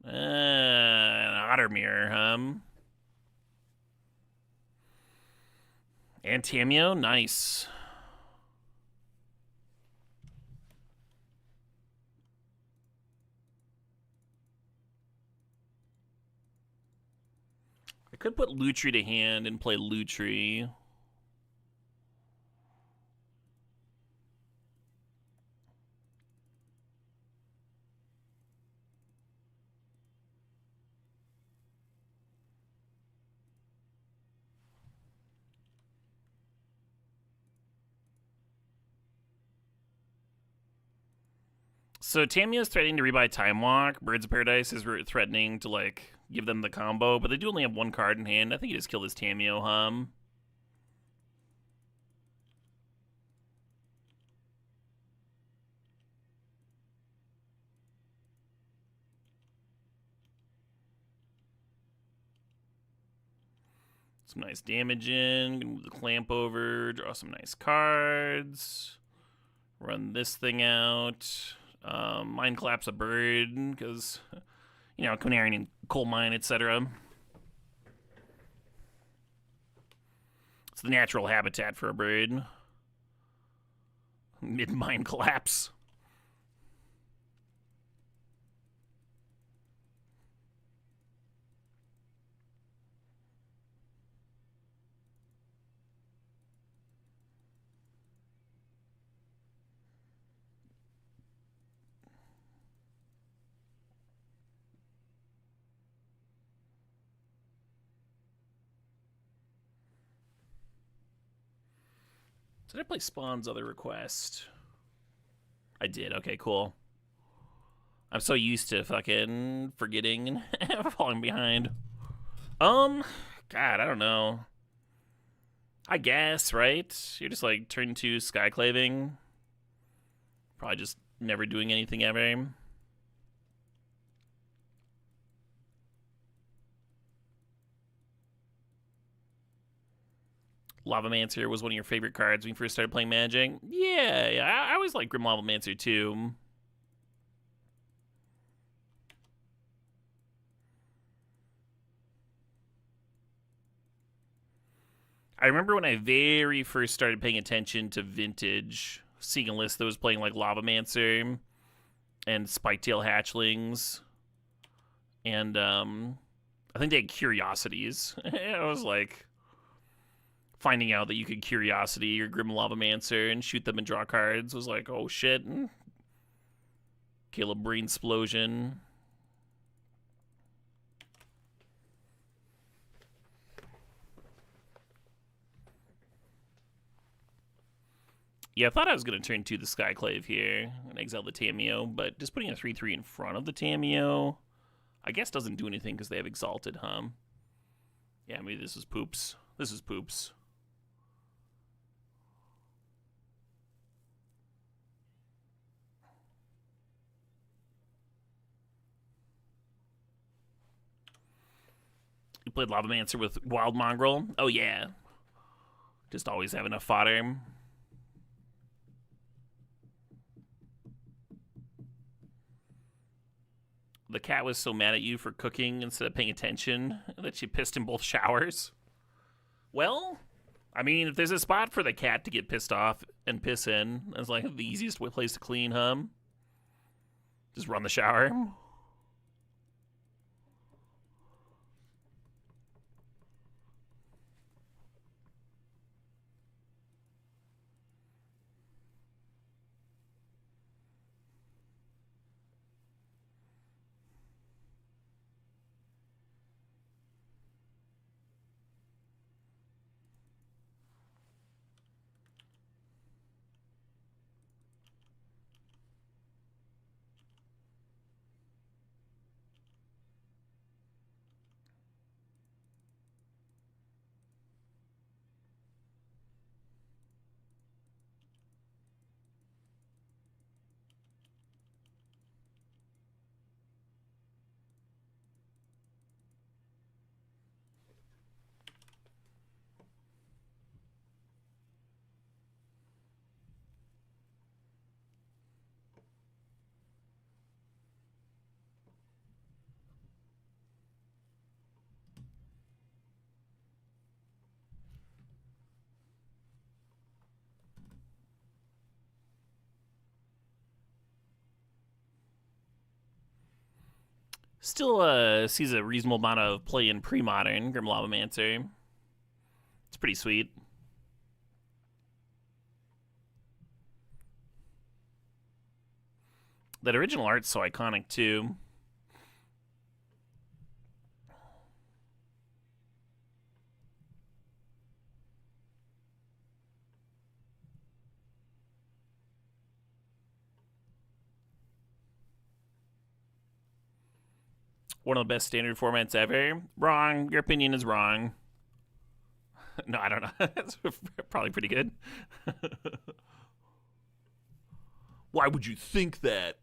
An Otter Mirror, And Tamio, nice. I could put Lutri to hand and play Lutri. So Tamio's threatening to rebuy Time Walk. Birds of Paradise is threatening to, like, give them the combo, but they do only have one card in hand. I think you just kill this Tamio, Some nice damage in. Move the clamp over. Draw some nice cards. Run this thing out. Mind collapse a bird because, you know, Conarian coal mine, etc. It's the natural habitat for a bird. Mid-mine collapse. Did I play Spawn's other request? I did. Okay, cool. I'm so used to fucking forgetting and falling behind. God, I don't know. I guess, right? You're just like turn 2 Skyclaving. Probably just never doing anything ever. Lavamancer was one of your favorite cards when you first started playing Magic. Yeah, I always liked Grim Lavamancer too. I remember when I very first started paying attention to Vintage, seeing a list that was playing like Lavamancer and Spiketail Hatchlings, and I think they had Curiosities. I was like, finding out that you could Curiosity your Grim Lavamancer and shoot them and draw cards was like, oh shit. Caleb Brain Explosion. Yeah, I thought I was going to turn to the Skyclave here and exile the Tamiyo, but just putting a 3-3 in front of the Tamiyo, I guess doesn't do anything because they have Exalted, huh? Yeah, maybe this is poops. This is poops. You played Lavamancer with Wild Mongrel? Oh, yeah. Just always have enough fodder. The cat was so mad at you for cooking instead of paying attention that she pissed in both showers. Well, I mean, if there's a spot for the cat to get pissed off and piss in, that's like the easiest place to clean, huh? Just run the shower. Still sees a reasonable amount of play in pre-modern Grim Lavamancer. It's pretty sweet. That original art's so iconic too. One of the best standard formats ever. Wrong. Your opinion is wrong. No, I don't know. That's probably pretty good. Why would you think that?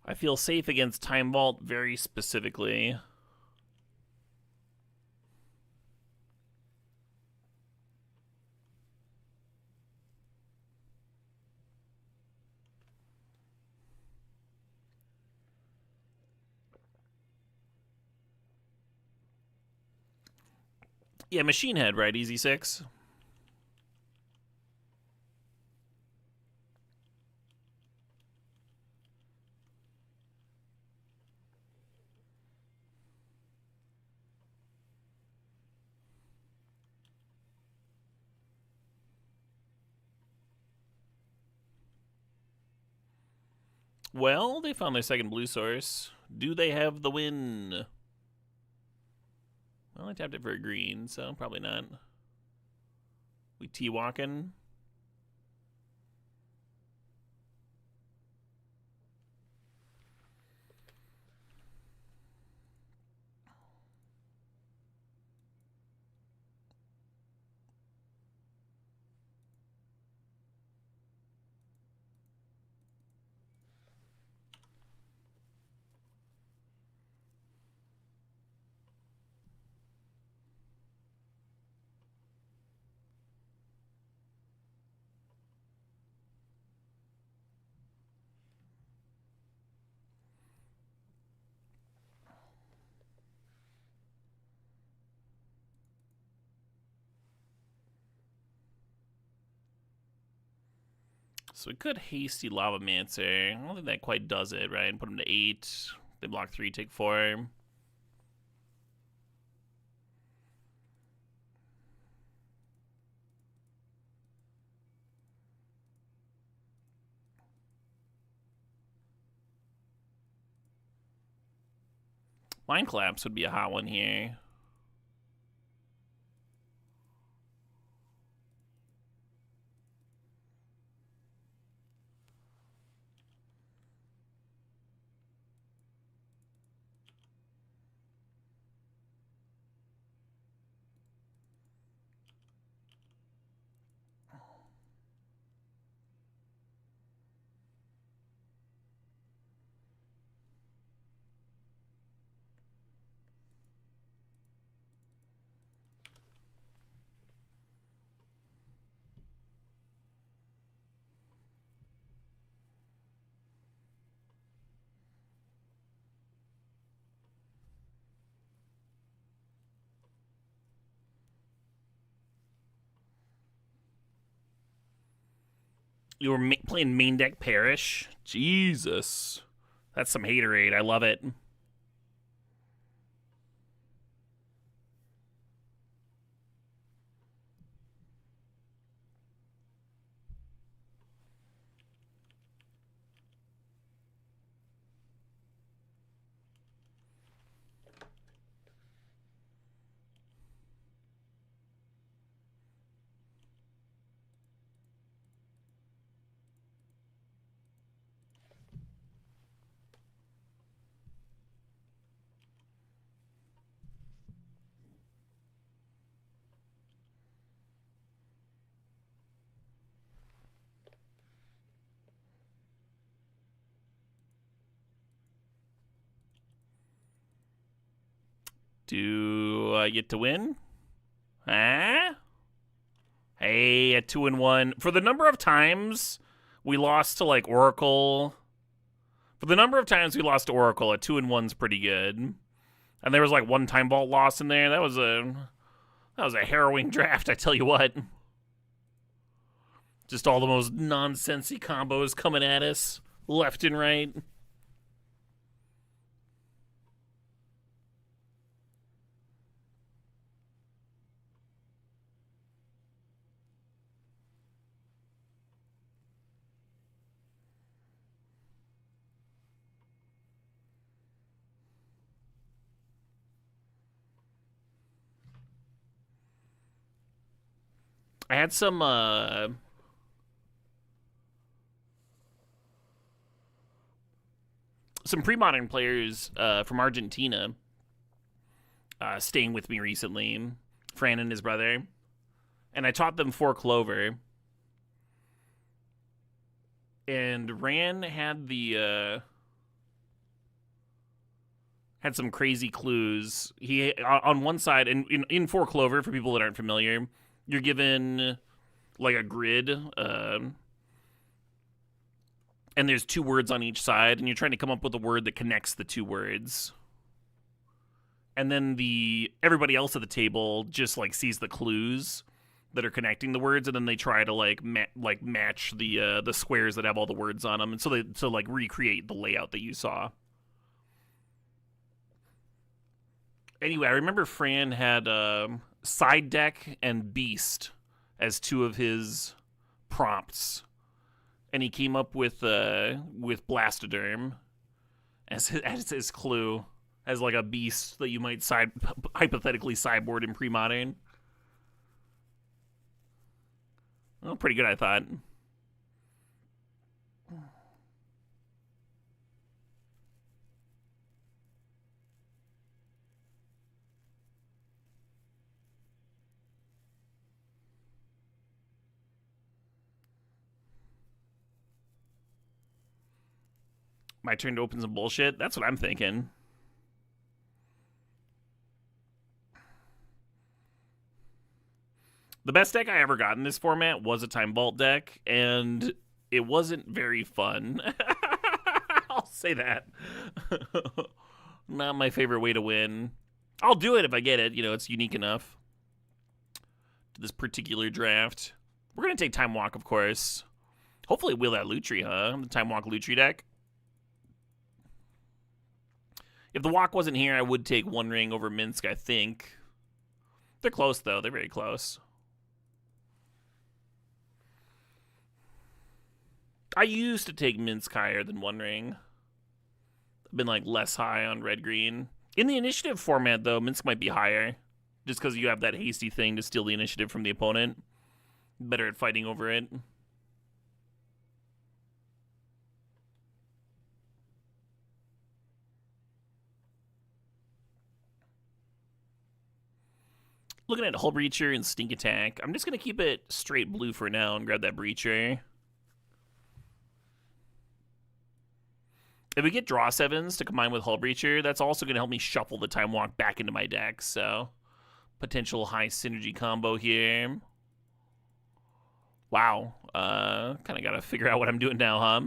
I feel safe against Time Vault very specifically. Yeah, Machine Head, right? Easy 6. Well, they found their second blue source. Do they have the win? Well, I tapped it for a green, so probably not. We T-walking. So we could hasty Lavamancer. I don't think that quite does it, right? Put him to 8. They block 3, take 4. Mind Collapse would be a hot one here. You were playing main deck Perish? Jesus. That's some haterade. I love it. Do I get to win? Huh? Hey, a 2-1. For the number of times we lost to like Oracle, for the number of times we lost to Oracle, a 2-1's pretty good. And there was like one time vault loss in there. That was a harrowing draft, I tell you what. Just all the most nonsensy combos coming at us left and right. I had some pre-modern players from Argentina staying with me recently, Fran and his brother, and I taught them 4 Clover. And Ran had the had some crazy clues. He on one side, and in 4 Clover, for people that aren't familiar, you're given like a grid, and there's 2 words on each side, and you're trying to come up with a word that connects the 2 words. And then everybody else at the table just like sees the clues that are connecting the words, and then they try to like match the squares that have all the words on them, and so like recreate the layout that you saw. Anyway, I remember Fran had Side Deck and Beast as 2 of his prompts, And he came up with Blastoderm as his clue, as like a beast that you might hypothetically cyborg in pre-modern. Well, pretty good, I thought. My turn to open some bullshit? That's what I'm thinking. The best deck I ever got in this format was a Time Vault deck, and it wasn't very fun. I'll say that. Not my favorite way to win. I'll do it if I get it. You know, it's unique enough to this particular draft. We're going to take Time Walk, of course. Hopefully wheel that Lutri, huh? The Time Walk Lutri deck. If the walk wasn't here, I would take One Ring over Minsk, I think. They're close, though. They're very close. I used to take Minsk higher than One Ring. I've been, like, less high on red-green. In the initiative format, though, Minsk might be higher. Just because you have that hasty thing to steal the initiative from the opponent. Better at fighting over it. Looking at Hull Breacher and Stink Attack. I'm just going to keep it straight blue for now and grab that Breacher. If we get Draw 7s to combine with Hull Breacher, that's also going to help me shuffle the Time Walk back into my deck. So, potential high synergy combo here. Wow. Kind of got to figure out what I'm doing now, huh?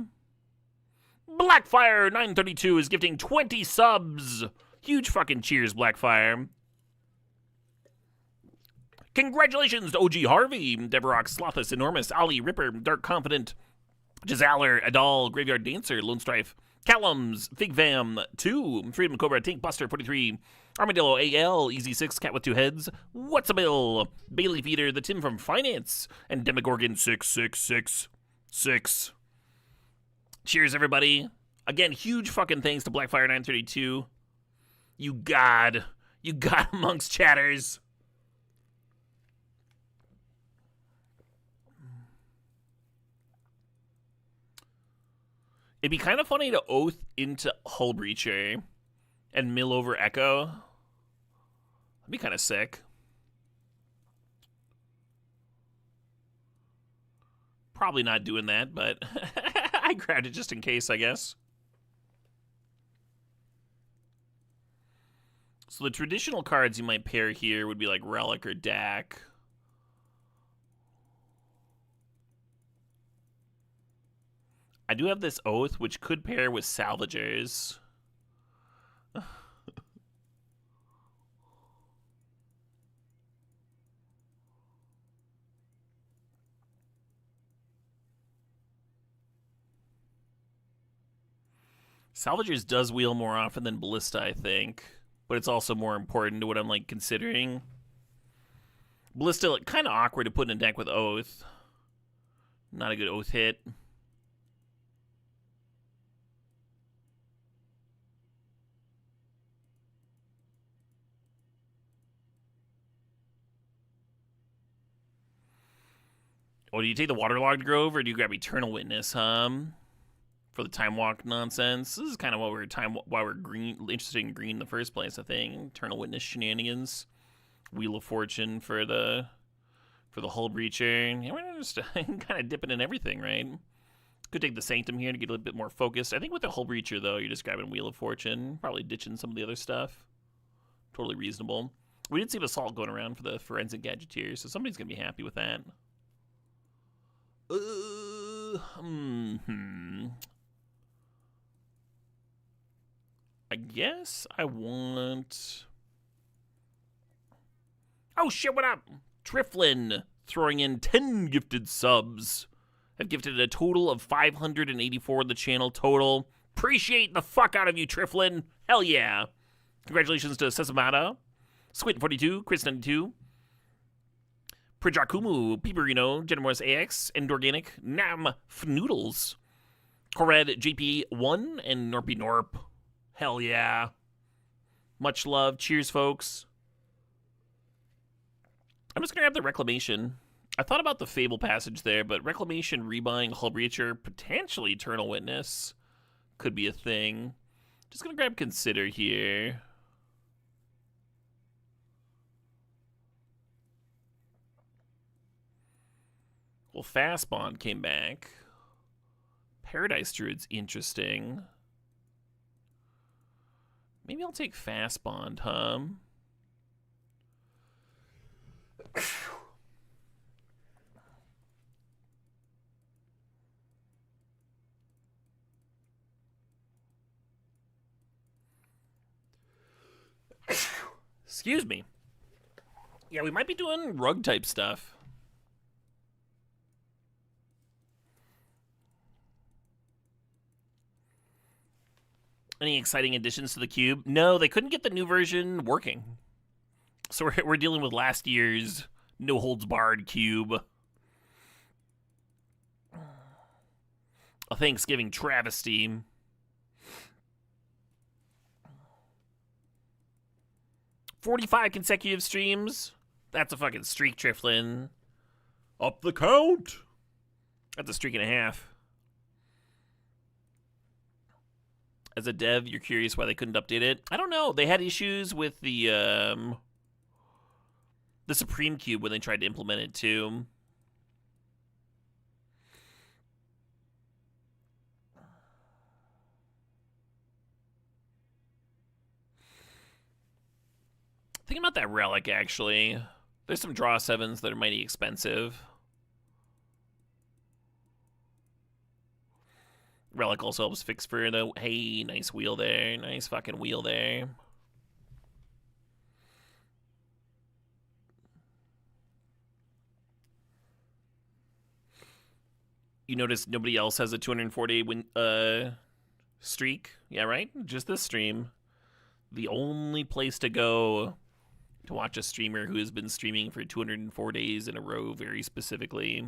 Blackfire932 is gifting 20 subs. Huge fucking cheers, Blackfire. Congratulations to OG Harvey, Deverock, Slothus, Enormous, Ali, Ripper, Dark Confident, Jazaler, Adal, Graveyard Dancer, Lone Strife, Callums, Figvam, 2, Freedom Cobra, Tank Buster, 43, Armadillo, AL, Easy 6, Cat with 2 heads, What's a Bill, Bailey Feeder, the Tim from Finance, and Demogorgon 6666. Cheers, everybody. Again, huge fucking thanks to Blackfire932. You god amongst chatters. It'd be kind of funny to Oath into Hull Breacher and mill over Echo. That'd be kind of sick. Probably not doing that, but I grabbed it just in case, I guess. So the traditional cards you might pair here would be like Relic or Dak. I do have this Oath, which could pair with Salvagers. Salvagers does wheel more often than Ballista, I think. But it's also more important to what I'm, like, considering. Ballista, like, kind of awkward to put in a deck with Oath. Not a good Oath hit. Oh, do you take the Waterlogged Grove, or do you grab Eternal Witness, for the Time Walk nonsense? This is kind of why we're interested in green in the first place, I think. Eternal Witness shenanigans. Wheel of Fortune for the Hull Breacher. Yeah, we're just kind of dipping in everything, right? Could take the Sanctum here to get a little bit more focused. I think with the Hull Breacher, though, you're just grabbing Wheel of Fortune. Probably ditching some of the other stuff. Totally reasonable. We did see the Assault going around for the Forensic Gadgeteer, so somebody's going to be happy with that. I guess I want... Oh shit, what up? Triflin throwing in 10 gifted subs. I've gifted a total of 584 in the channel total. Appreciate the fuck out of you, Triflin. Hell yeah. Congratulations to Sesamata, Squint42, Chris92, Prijakumu, Piperino, Genimorous AX, Endorganic, Nam, Fnoodles, Corred, JP1, and Norpy Norp. Hell yeah. Much love. Cheers, folks. I'm just going to grab the Reclamation. I thought about the Fable passage there, but Reclamation, rebuying Hull Breacher, potentially Eternal Witness could be a thing. Just going to grab Consider here. Well, Fast Bond came back. Paradise Druid's interesting. Maybe I'll take Fast Bond, huh? Excuse me. Yeah, we might be doing rug type stuff. Any exciting additions to the cube? No, they couldn't get the new version working. So we're dealing with last year's no holds barred cube. A Thanksgiving travesty. "45 consecutive streams? That's a fucking streak, Triflin. Up the count. That's a streak and a half. As a dev, you're curious why they couldn't update it? I don't know. They had issues with the Supreme Cube when they tried to implement it too. Thinking about that relic, actually. There's some draw 7s that are mighty expensive. Relic also helps fix for the... Hey, nice wheel there. Nice fucking wheel there. You notice nobody else has a 240 win streak? Yeah, right? Just this stream. The only place to go to watch a streamer who has been streaming for 204 days in a row very specifically.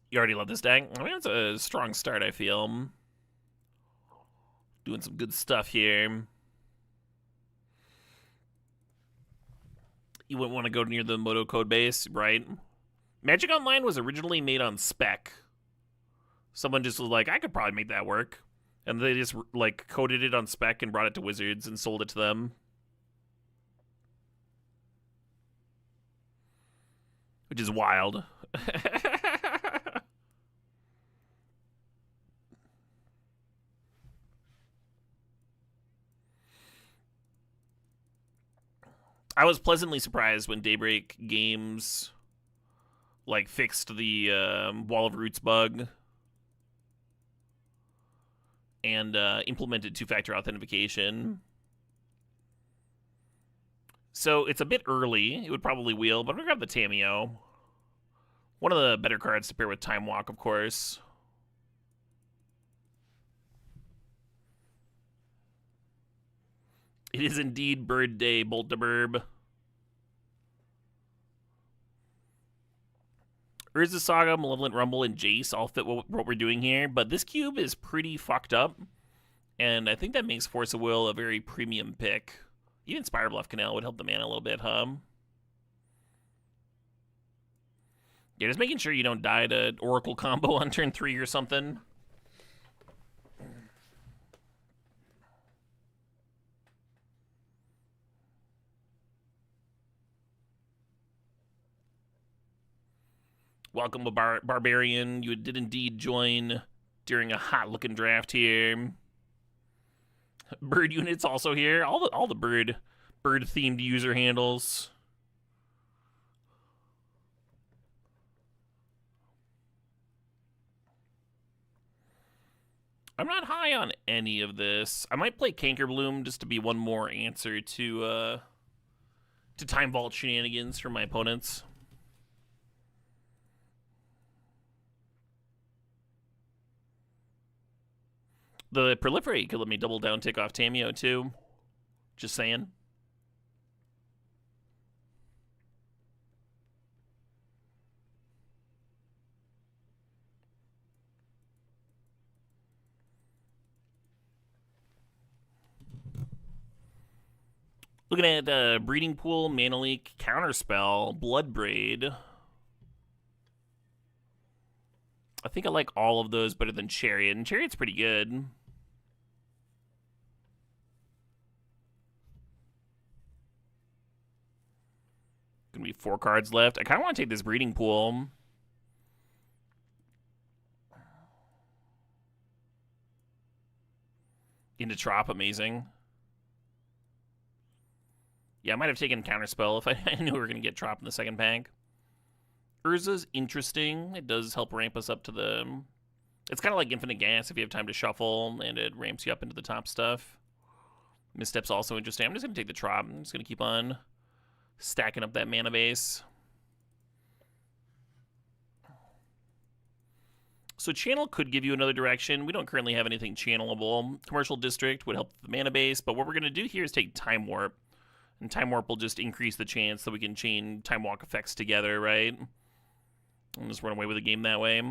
You already love this deck? I mean, it's a strong start, I feel. Doing some good stuff here. You wouldn't want to go near the Moto code base, right? Magic Online was originally made on spec. Someone just was like, I could probably make that work. And they just, like, coded it on spec and brought it to Wizards and sold it to them. Which is wild. I was pleasantly surprised when Daybreak Games, like, fixed the Wall of Roots bug and implemented two-factor authentication. So it's a bit early. It would probably wheel, but I'm going to grab the Tamiyo. One of the better cards to pair with Time Walk, of course. It is indeed Bird Day, Bolt the Burb. Urza Saga, Malevolent Rumble, and Jace all fit what we're doing here, but this cube is pretty fucked up, and I think that makes Force of Will a very premium pick. Even Spire Bluff Canal would help the mana a little bit, huh? Yeah, just making sure you don't die to Oracle combo on turn 3 or something. Welcome, Barbarian. You did indeed join during a hot-looking draft here. Bird Unit's also here. All the bird-themed user handles. I'm not high on any of this. I might play Cankerbloom just to be one more answer to Time Vault shenanigans from my opponents. The Proliferate could let me double down tick off Tamiyo, too. Just saying. Looking at Breeding Pool, Mana Leak, Counterspell, Bloodbraid. I think I like all of those better than Chariot, and Chariot's pretty good. Gonna be 4 cards left. I kind of want to take this Breeding Pool. Into Trop, amazing. Yeah, I might have taken Counterspell if I knew we were going to get Trop in the second pack. Urza's interesting. It does help ramp us up to the... It's kind of like Infinite Gas if you have time to shuffle, and it ramps you up into the top stuff. Misstep's also interesting. I'm just going to take the Trop. I'm just going to keep on stacking up that mana base. So Channel could give you another direction. We don't currently have anything channelable. Commercial District would help the mana base, but what we're going to do here is take Time Warp. And Time Warp will just increase the chance that we can chain Time Walk effects together, right? And just run away with the game that way.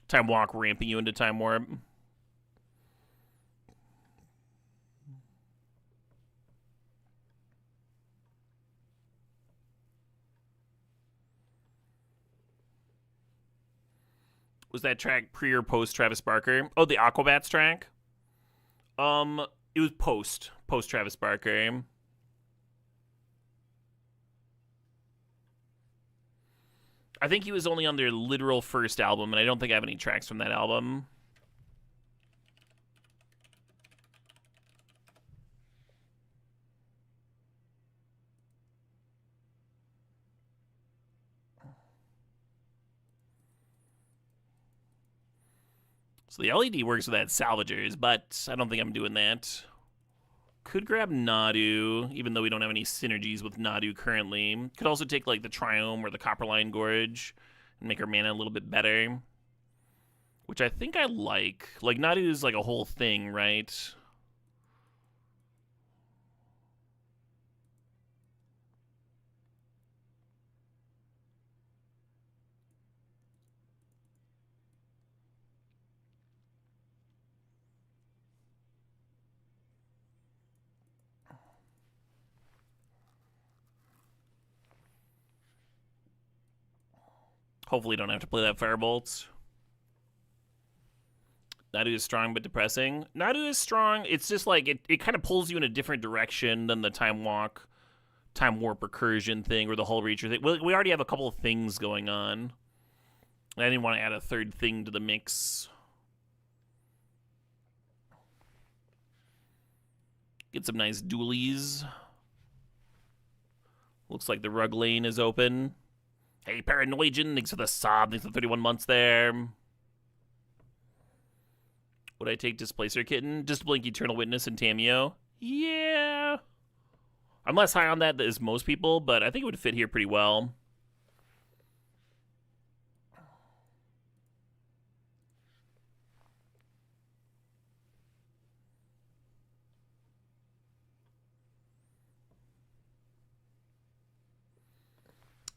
Time Walk ramping you into Time Warp. Was that track pre or post Travis Barker? Oh, the Aquabats track? It was post Travis Barker. I think he was only on their literal first album, and I don't think I have any tracks from that album. So the LED works with that Salvagers, but I don't think I'm doing that. Could grab Nadu, even though we don't have any synergies with Nadu currently. Could also take like the Triome or the Copperline Gorge and make our mana a little bit better. Which I think I like. Like, Nadu is like a whole thing, right? Hopefully don't have to play that Firebolt. Nadu is strong but depressing. Nadu is strong. It's just like it kind of pulls you in a different direction than the Time Walk, Time Warp recursion thing or the Hull Reacher thing. We already have a couple of things going on. I didn't want to add a third thing to the mix. Get some nice dualies. Looks like the rug lane is open. Hey, Paranoigen, thanks for the sub. Thanks for 31 months there. Would I take Displacer Kitten? Just Blink Eternal Witness and Tameo? Yeah. I'm less high on that as most people, but I think it would fit here pretty well.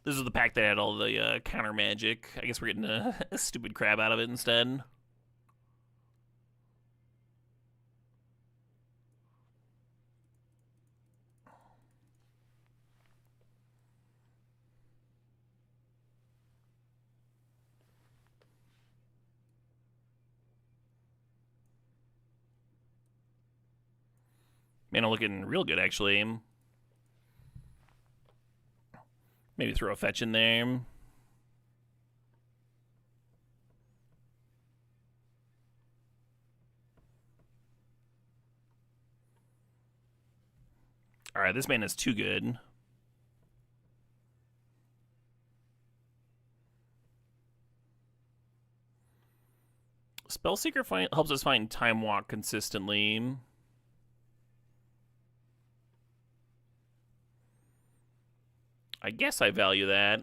This is the pack that had all the counter magic. I guess we're getting a stupid crab out of it instead. Man, I'm looking real good, actually. Maybe throw a fetch in there. Alright, this man is too good. Spellseeker helps us find Time Walk consistently. I guess I value that.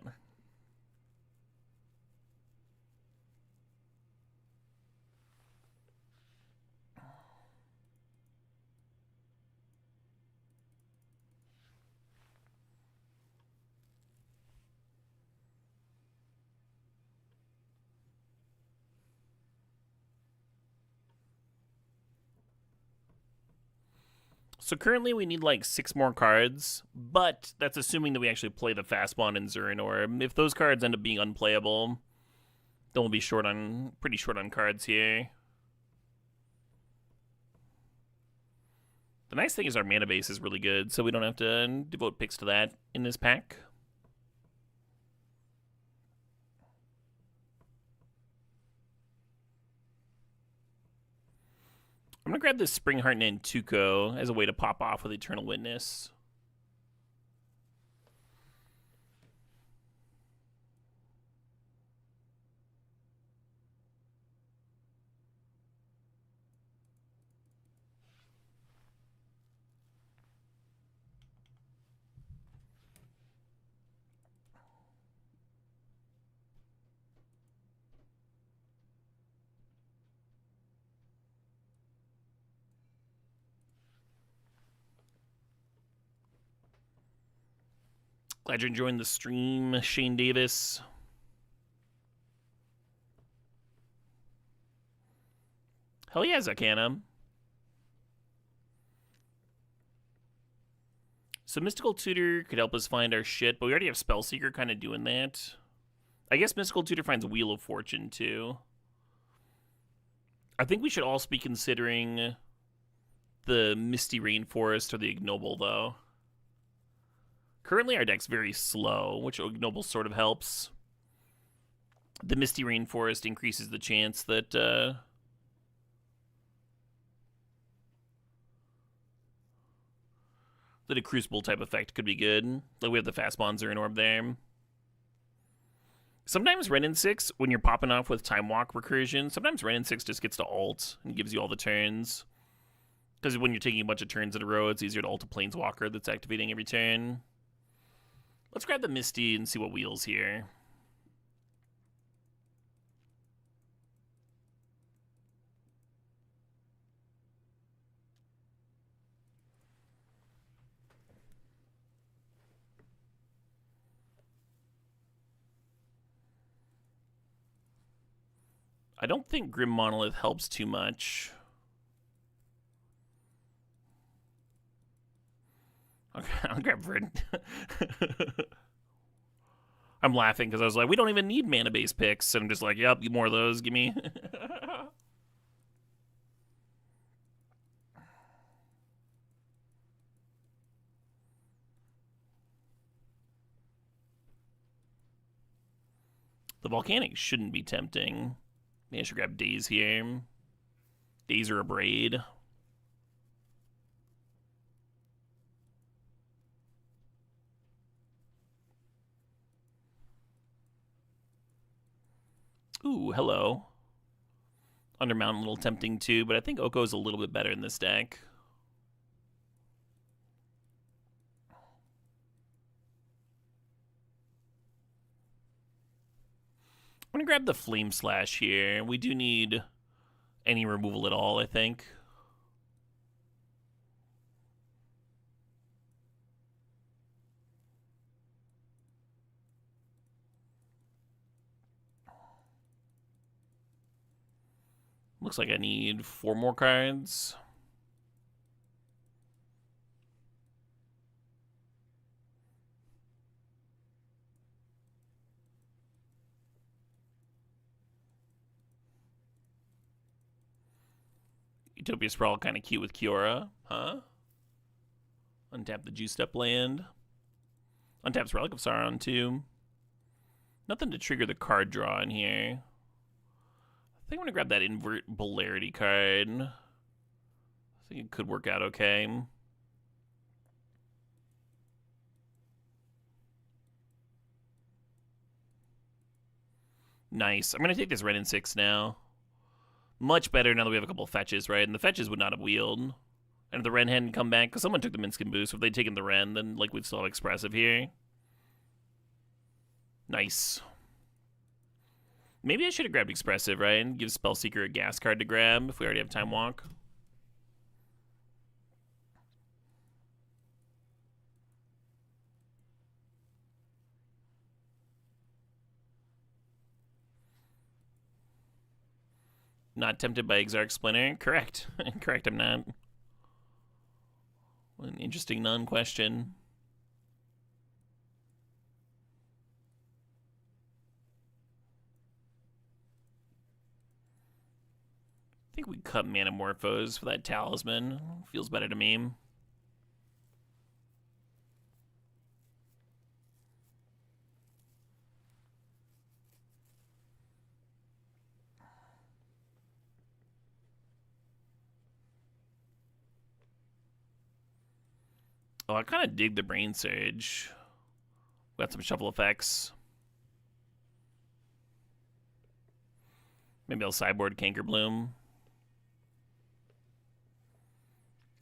So currently we need like 6 more cards, but that's assuming that we actually play the Fastbond and Zurinor. If those cards end up being unplayable, then we'll be pretty short on cards here. The nice thing is our mana base is really good, so we don't have to devote picks to that in this pack. I'm going to grab this Spring Heart Nantuko as a way to pop off with Eternal Witness. Glad you're enjoying the stream, Shane Davis. Hell yeah, Zakana. So Mystical Tutor could help us find our shit, but we already have Spellseeker kind of doing that. I guess Mystical Tutor finds Wheel of Fortune, too. I think we should also be considering the Misty Rainforest or the Ignoble, though. Currently, our deck's very slow, which Ignoble sort of helps. The Misty Rainforest increases the chance that that a Crucible type effect could be good. Like we have the Fastbond Zurinor there. Sometimes Wrenn and 6, when you're popping off with Time Walk Recursion, sometimes Wrenn and 6 just gets to ult and gives you all the turns. Because when you're taking a bunch of turns in a row, it's easier to ult a Planeswalker that's activating every turn. Let's grab the Misty and see what wheels here. I don't think Grim Monolith helps too much. Okay, I'll grab Verd. I'm laughing because I was like, we don't even need mana base picks. And I'm just like, yep, more of those, give me. The Volcanic shouldn't be tempting. Maybe I should grab Daze here. Daze or a Braid. Ooh, hello. Undermount a little tempting too, but I think Oko's a little bit better in this deck. I'm going to grab the Flame Slash here. We do need any removal at all, I think. Looks like I need 4 more cards. Utopia Sprawl kind of cute with Kiora, huh? Untap the Juiced Up land. Untaps Relic of Sauron too. Nothing to trigger the card draw in here. I think I'm going to grab that Invert Polarity card. I think it could work out okay. Nice. I'm going to take this Wrenn and 6 now. Much better now that we have a couple of fetches, right? And the fetches would not have wheeled. And if the Wrenn hadn't come back, because someone took the Minskin boost, if they'd taken the Wrenn, then like we'd still have Expressive here. Nice. Maybe I should have grabbed Expressive, right? And give Spellseeker a gas card to grab if we already have Time Walk. Not tempted by Exarch Splinter? Correct. Correct, I'm not. An interesting non-question. I think we cut Manamorphose for that Talisman. Feels better to me. Oh, I kind of dig the Brain Surge. Got some shuffle effects. Maybe I'll sideboard Cankerbloom.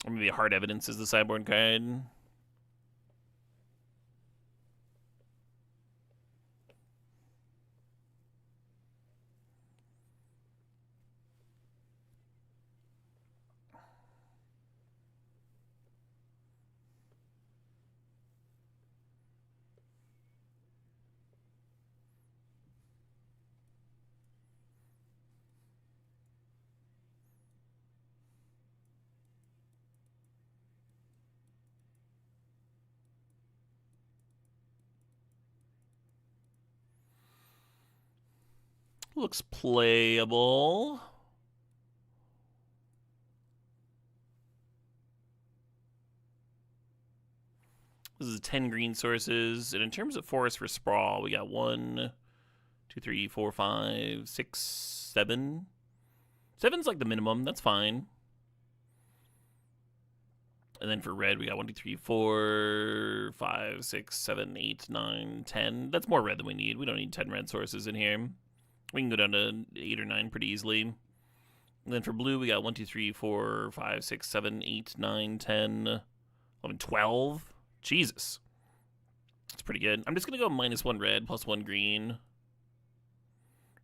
Or maybe Hard Evidence is the sideboard card. Looks playable. This is 10 green sources. And in terms of forest for Sprawl, we got 1, 2, 3, 4, 5, 6, 7. 7's like the minimum. That's fine. And then for red, we got 1, 2, 3, 4, 5, 6, 7, 8, 9, 10. That's more red than we need. We don't need 10 red sources in here. We can go down to 8 or 9 pretty easily. And then for blue, we got 1, 2, 3, 4, 5, 6, 7, 8, 9, 10, 11, 12. Jesus. That's pretty good. I'm just going to go -1 red, +1 green. And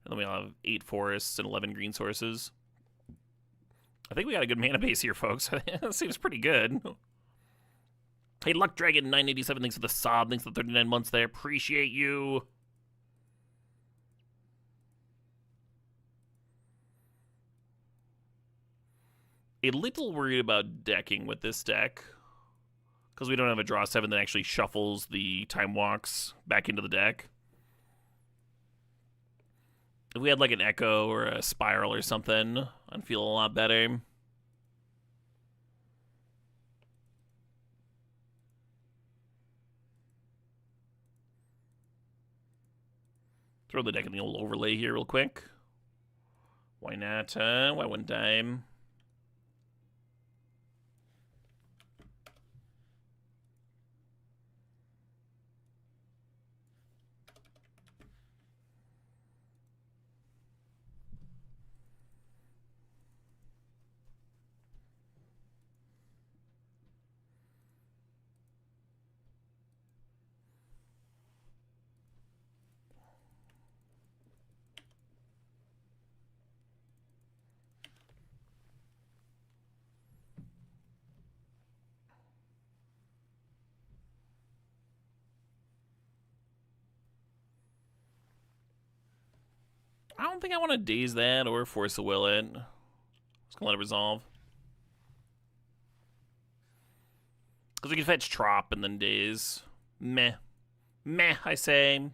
then we have 8 forests and 11 green sources. I think we got a good mana base here, folks. That seems pretty good. Hey, Luck Dragon 987, thanks for the sob. Thanks for the 39 months there. Appreciate you. A little worried about decking with this deck, because we don't have a draw 7 that actually shuffles the Time Walks back into the deck. If we had like an Echo or a Spiral or something, I'd feel a lot better. Throw the deck in the old overlay here real quick. Why not? Why wouldn't I? I don't think I want to daze that or force a will it. Just gonna let it resolve. Because we can fetch Trop and then daze. Meh. Meh, I say.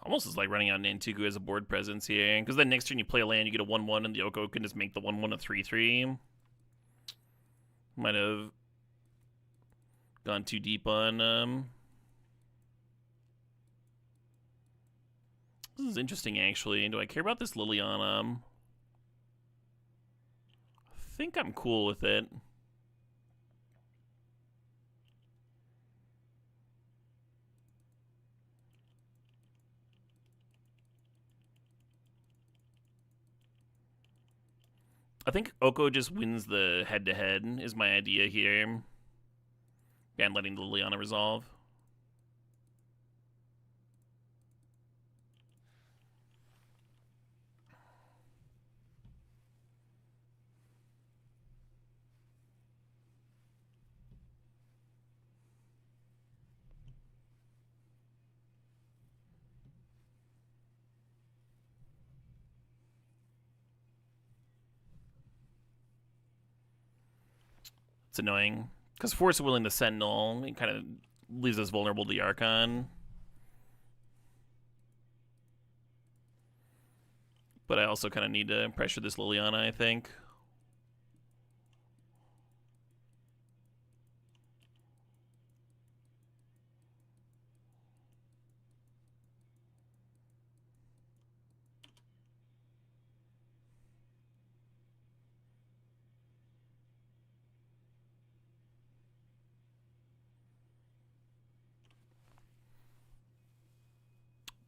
Almost is like running out Nantuku as a board presence here. Because then next turn you play a land, you get a 1-1, and the Oko can just make the 1-1 a 3-3. Might have gone too deep on... This is interesting, actually. Do I care about this Liliana? I think I'm cool with it. I think Oko just wins the head-to-head is my idea here. And letting the Liliana resolve. It's annoying. Because Force of Willing the Sentinel, it kind of leaves us vulnerable to the Archon. But I also kind of need to pressure this Liliana, I think.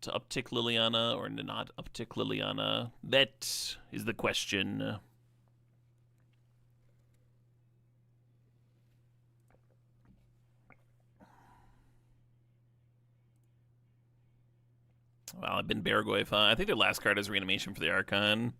To uptick Liliana or to not uptick Liliana? That is the question. Wow, I've been Baragoi. I think their last card is Reanimation for the Archon.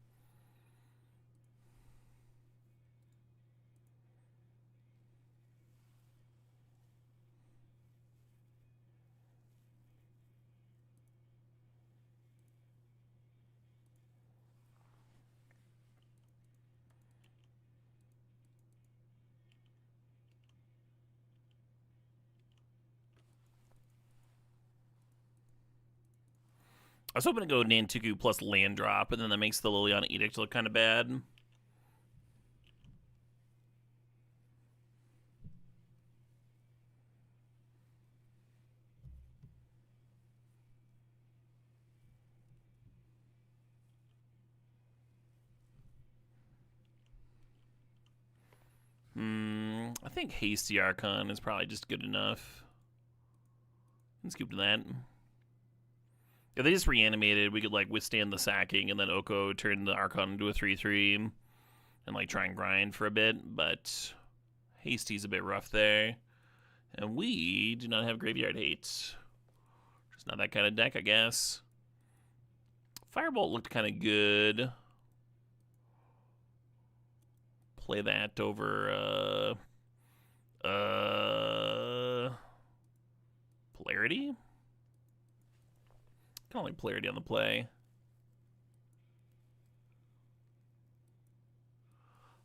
I was hoping to go Nantuku plus land drop, and then that makes the Liliana Edict look kind of bad. I think Hasty Archon is probably just good enough. Let's scoop to that. If they just reanimated, we could like withstand the sacking, and then Oko turn the Archon into a 3/3 and like try and grind for a bit. But Hasty's a bit rough there, and we do not have Graveyard Hate. Just not that kind of deck, I guess. Firebolt looked kind of good. Play that over Polarity? Kind of like Polarity on the play.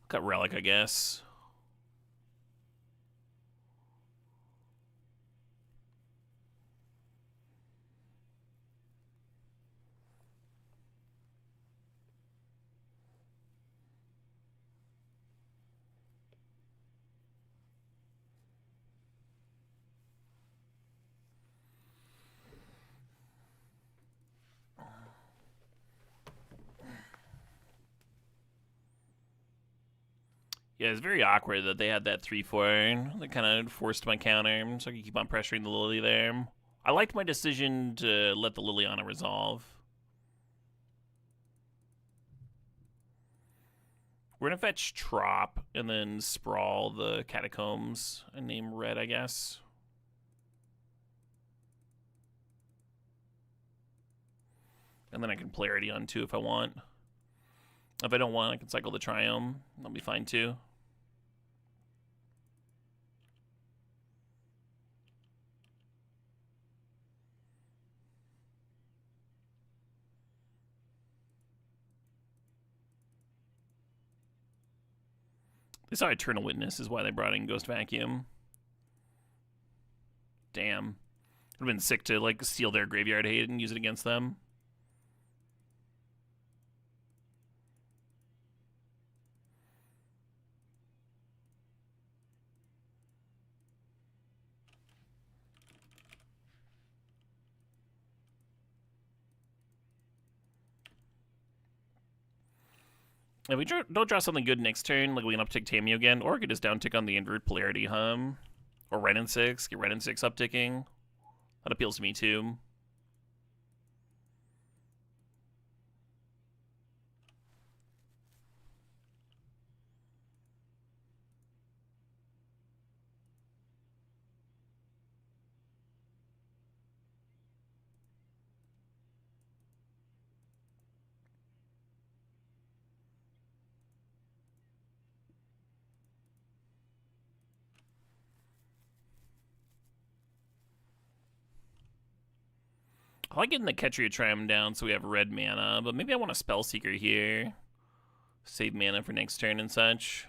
Cut Relic, I guess. Yeah, it's very awkward that they had that 3/4. That kind of forced my counter, so I could keep on pressuring the Lily there. I liked my decision to let the Liliana resolve. We're gonna fetch Trop and then sprawl the Catacombs and name Red, I guess. And then I can Polarity on 2 if I want. If I don't want, I can cycle the Triome. That'll be fine too. They saw Eternal Witness is why they brought in Ghost Vacuum. Damn. It would have been sick to like steal their Graveyard Hate and use it against them. If we don't draw something good next turn, like we can uptick Tamiyo again, or we could just downtick on the Invert Polarity Hum. Or Red and 6, get Red and 6 upticking. That appeals to me too. I like getting the Ketria Triumph down so we have red mana, but maybe I want a Spellseeker here. Save mana for next turn and such.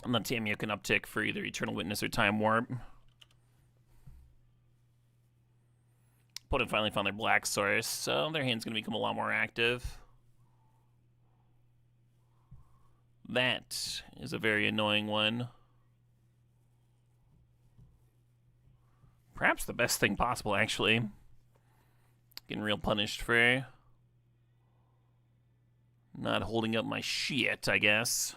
And then Tamiyo can uptick for either Eternal Witness or Time Warp. Opponent finally found their black source, so their hand's going to become a lot more active. That is a very annoying one. Perhaps the best thing possible, actually. Getting real punished for not holding up my shit, I guess.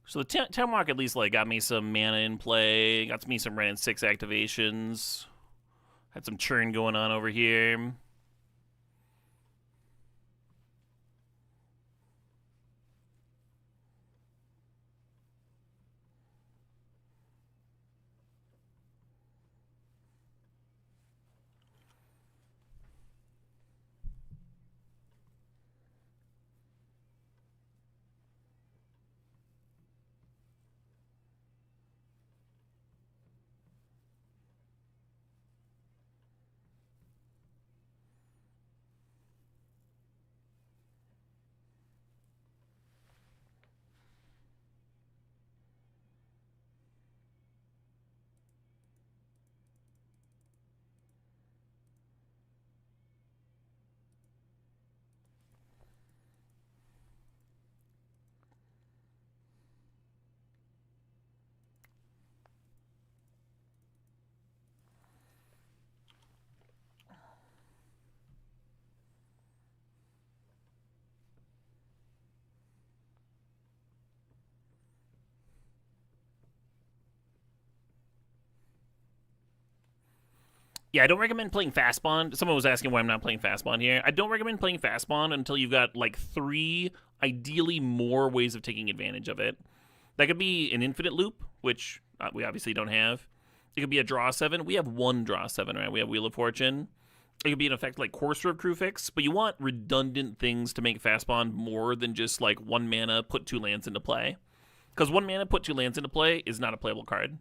So the Town Walk at least like got me some mana in play, got me some Ren and 6 activations, had some churn going on over here. Yeah, I don't recommend playing Fastbond. Someone was asking why I'm not playing Fastbond here. I don't recommend playing Fastbond until you've got like 3, ideally more ways of taking advantage of it. That could be an infinite loop, which we obviously don't have. It could be a draw 7. We have 1 draw 7, right? We have Wheel of Fortune. It could be an effect like Courser of Kruphix, but you want redundant things to make Fastbond more than just like 1 mana, put 2 lands into play. Because 1 mana, put 2 lands into play is not a playable card.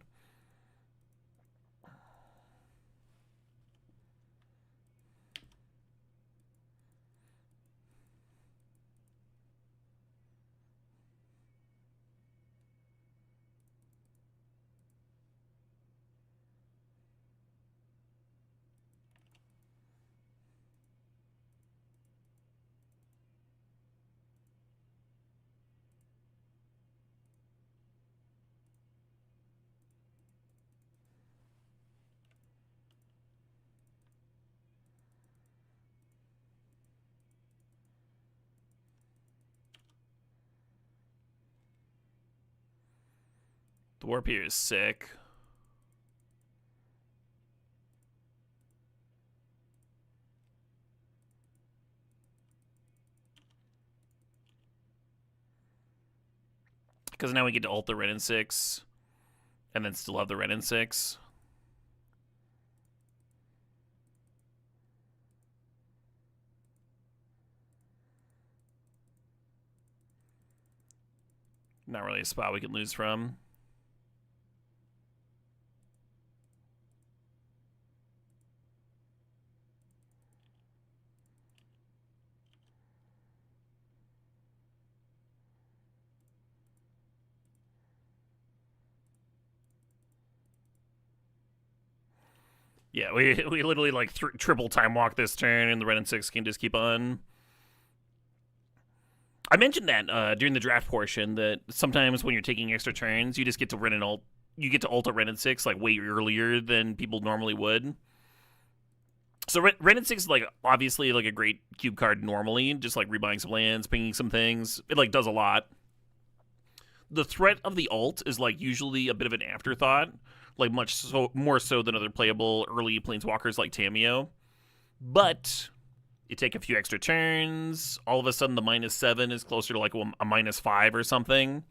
The Warp here is sick. Because now we get to ult the Ren and 6, and then still have the Ren and 6. Not really a spot we can lose from. Yeah, we literally like triple time walk this turn, and the Ren and 6 can just keep on. I mentioned that during the draft portion that sometimes when you're taking extra turns, you just get to run an ult. You get to ult a Renin 6 like way earlier than people normally would. So Renin 6 is like obviously like a great cube card normally, just like rebuying some lands, pinging some things. It like does a lot. The threat of the ult is like usually a bit of an afterthought, like much so more so than other playable early planeswalkers like Tamiyo. But you take a few extra turns, all of a sudden the -7 is closer to like a -5 or something.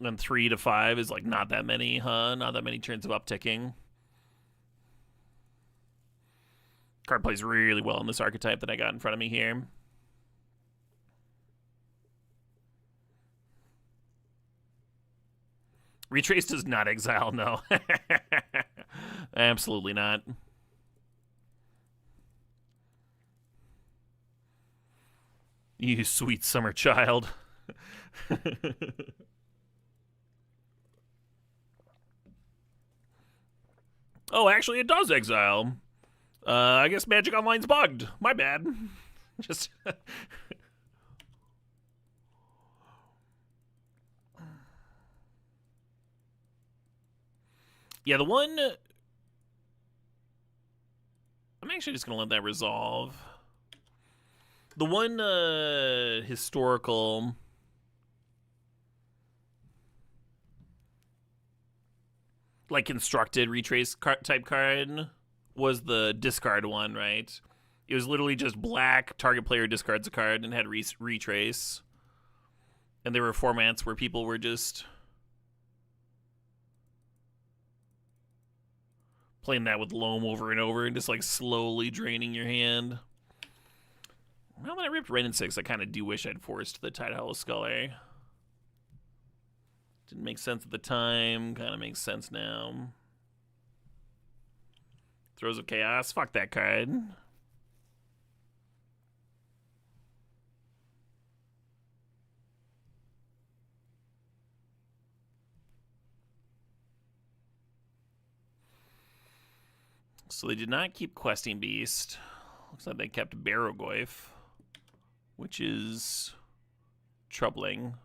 And 3 to 5 is like not that many, huh? Not that many turns of upticking. Card plays really well in this archetype that I got in front of me here. Retrace does not exile, no. Absolutely not. You sweet summer child. Oh, actually, it does exile. I guess Magic Online's bugged. My bad. Just. Yeah, the one. I'm actually just gonna let that resolve. The one historical. Like constructed retrace type card was the discard one, right? It was literally just black, target player discards a card and had retrace. And there were formats where people were just playing that with Loam over and over and just like slowly draining your hand. Well, when I ripped Renin 6, I kind of do wish I'd forced the Tidehollow Scholar. Didn't make sense at the time, kind of makes sense now. Throes of Chaos, fuck that card. So they did not keep Questing Beast. Looks like they kept Barrogoyf, which is troubling.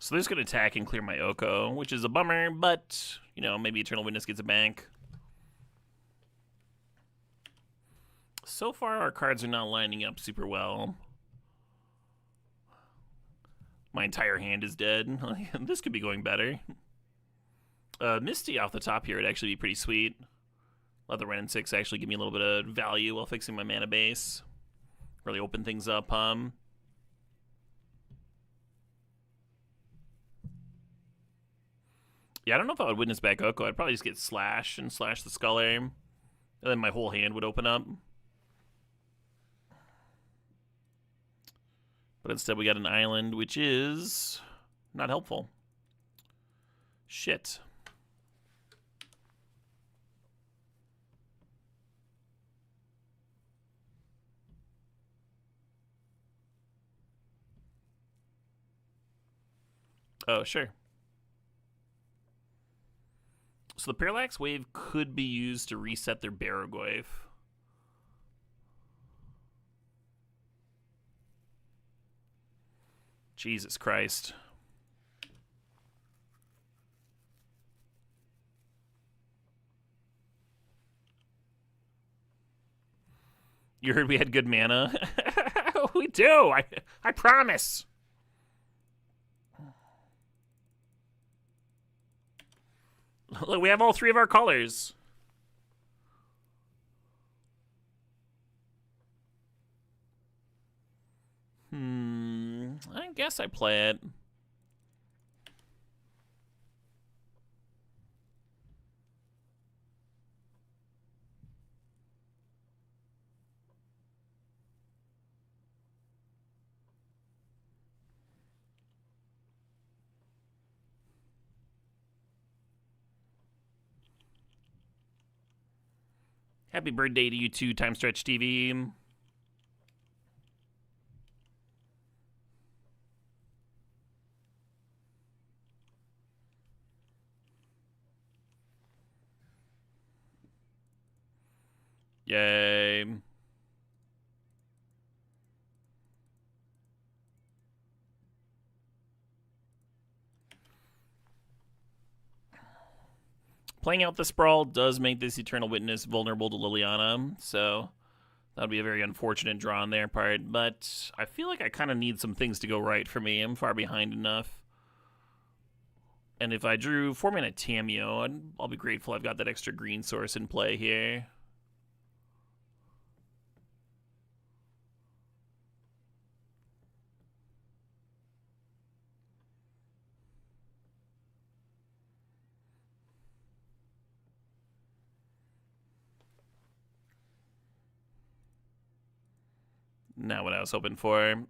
So they're just going to attack and clear my Oko, which is a bummer, but, you know, maybe Eternal Witness gets a bank. So far, our cards are not lining up super well. My entire hand is dead. This could be going better. Misty off the top here would actually be pretty sweet. Let the Renin 6 actually give me a little bit of value while fixing my mana base. Really open things up, Yeah, I don't know if I would Witness back Oko. I'd probably just get Slash and slash the Skull Aim. And then my whole hand would open up. But instead we got an island, which is not helpful. Shit. Oh, sure. So the Parallax Wave could be used to reset their Barrogoyf. Jesus Christ. You heard we had good mana? We do. I promise. Look, we have all three of our colors. I guess I play it. Happy birthday to you too, Time Stretch TV. Yay. Playing out the Sprawl does make this Eternal Witness vulnerable to Liliana, so that would be a very unfortunate draw on their part, but I feel like I kind of need some things to go right for me. I'm far behind enough. And if I drew 4-mana Tamiyo, I'll be grateful I've got that extra green source in play here. Not what I was hoping for.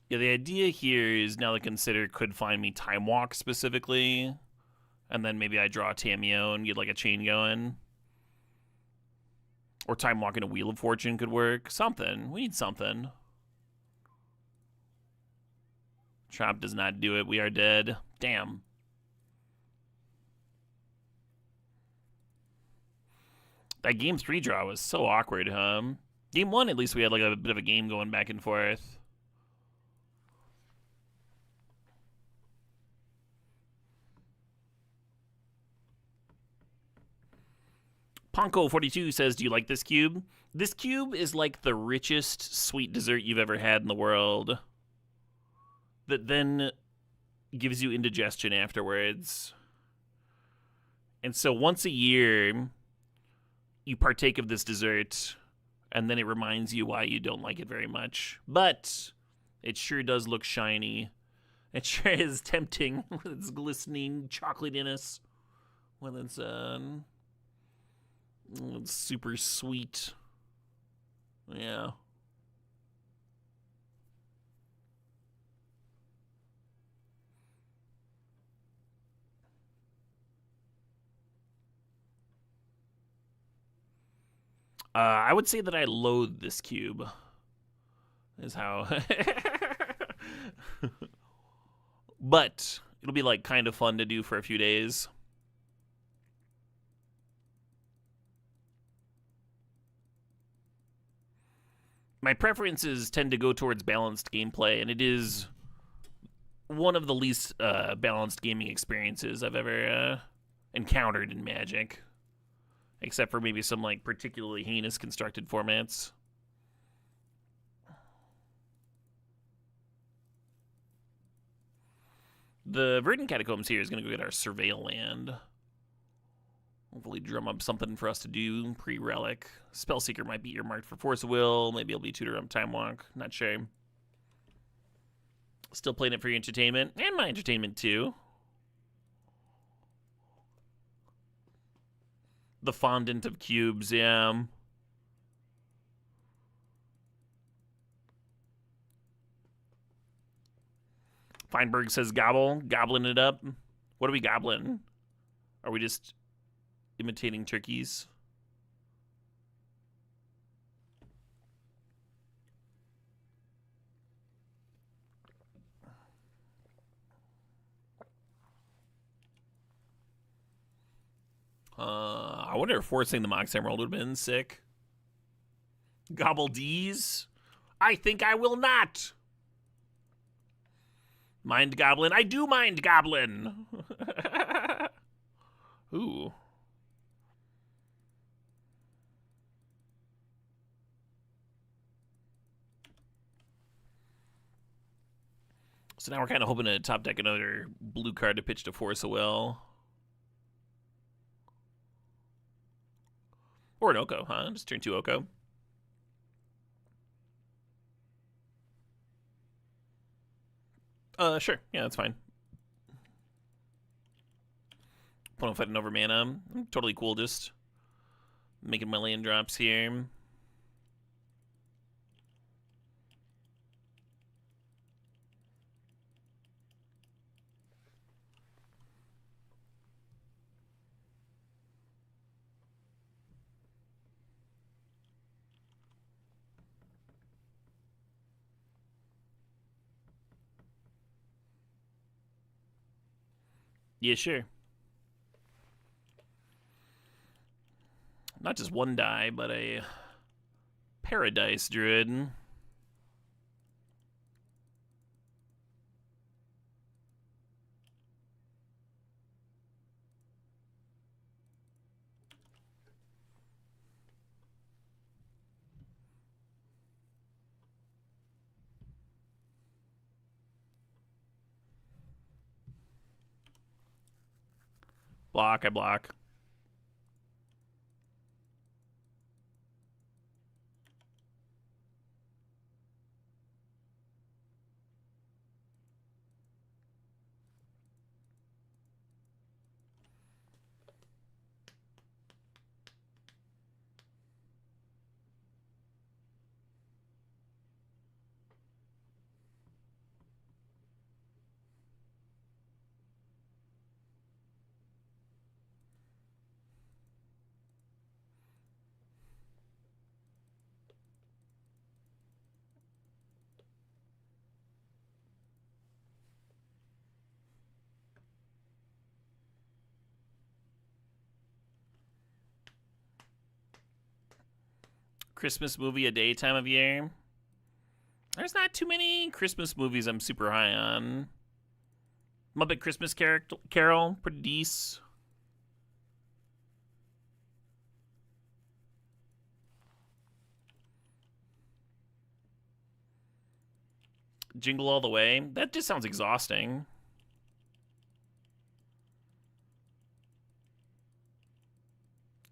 Yeah, the idea here is now to consider could find me Time Walk specifically, and then maybe I draw a Tamiyo and get like a chain going. Or Time Walk and a Wheel of Fortune could work. Something. We need something. Trap does not do it. We are dead. Damn. That game 3 draw was so awkward, huh? Game 1, at least we had like a bit of a game going back and forth. Ponko42 says, do you like this cube? This cube is like the richest sweet dessert you've ever had in the world. That then gives you indigestion afterwards. And so once a year, you partake of this dessert, and then it reminds you why you don't like it very much. But it sure does look shiny. It sure is tempting with its glistening chocolatiness. When it's super sweet. Yeah. I would say that I loathe this cube. Is how. But it'll be like kind of fun to do for a few days. My preferences tend to go towards balanced gameplay, and it is one of the least balanced gaming experiences I've ever encountered in Magic. Except for maybe some like particularly heinous constructed formats. The Verdant Catacombs here is going to go get our Surveil land. Hopefully drum up something for us to do pre-Relic. Spellseeker might be earmarked for Force of Will. Maybe it'll be Tutor Up Time Walk. Not sure. Still playing it for your entertainment. And my entertainment, too. The fondant of cubes, yeah. Feinberg says gobble. Gobbling it up. What are we gobbling? Are we just imitating turkeys? I wonder if forcing the Mox Emerald would have been sick. Gobble D's? I think I will not. Mind Goblin? I do Mind Goblin. Ooh. So now we're kind of hoping to top deck another blue card to pitch to Force of Will. Or an Oko, huh? Just turn 2 Oko. Sure. Yeah, that's fine. Opponent fighting over mana. Totally cool, just making my land drops here. Yeah, sure. Not just one die, but a Paradise Druid. Block, I block. Christmas movie a day time of year. There's not too many Christmas movies I'm super high on. Muppet Christmas Carol, pretty decent. Jingle All the Way. That just sounds exhausting.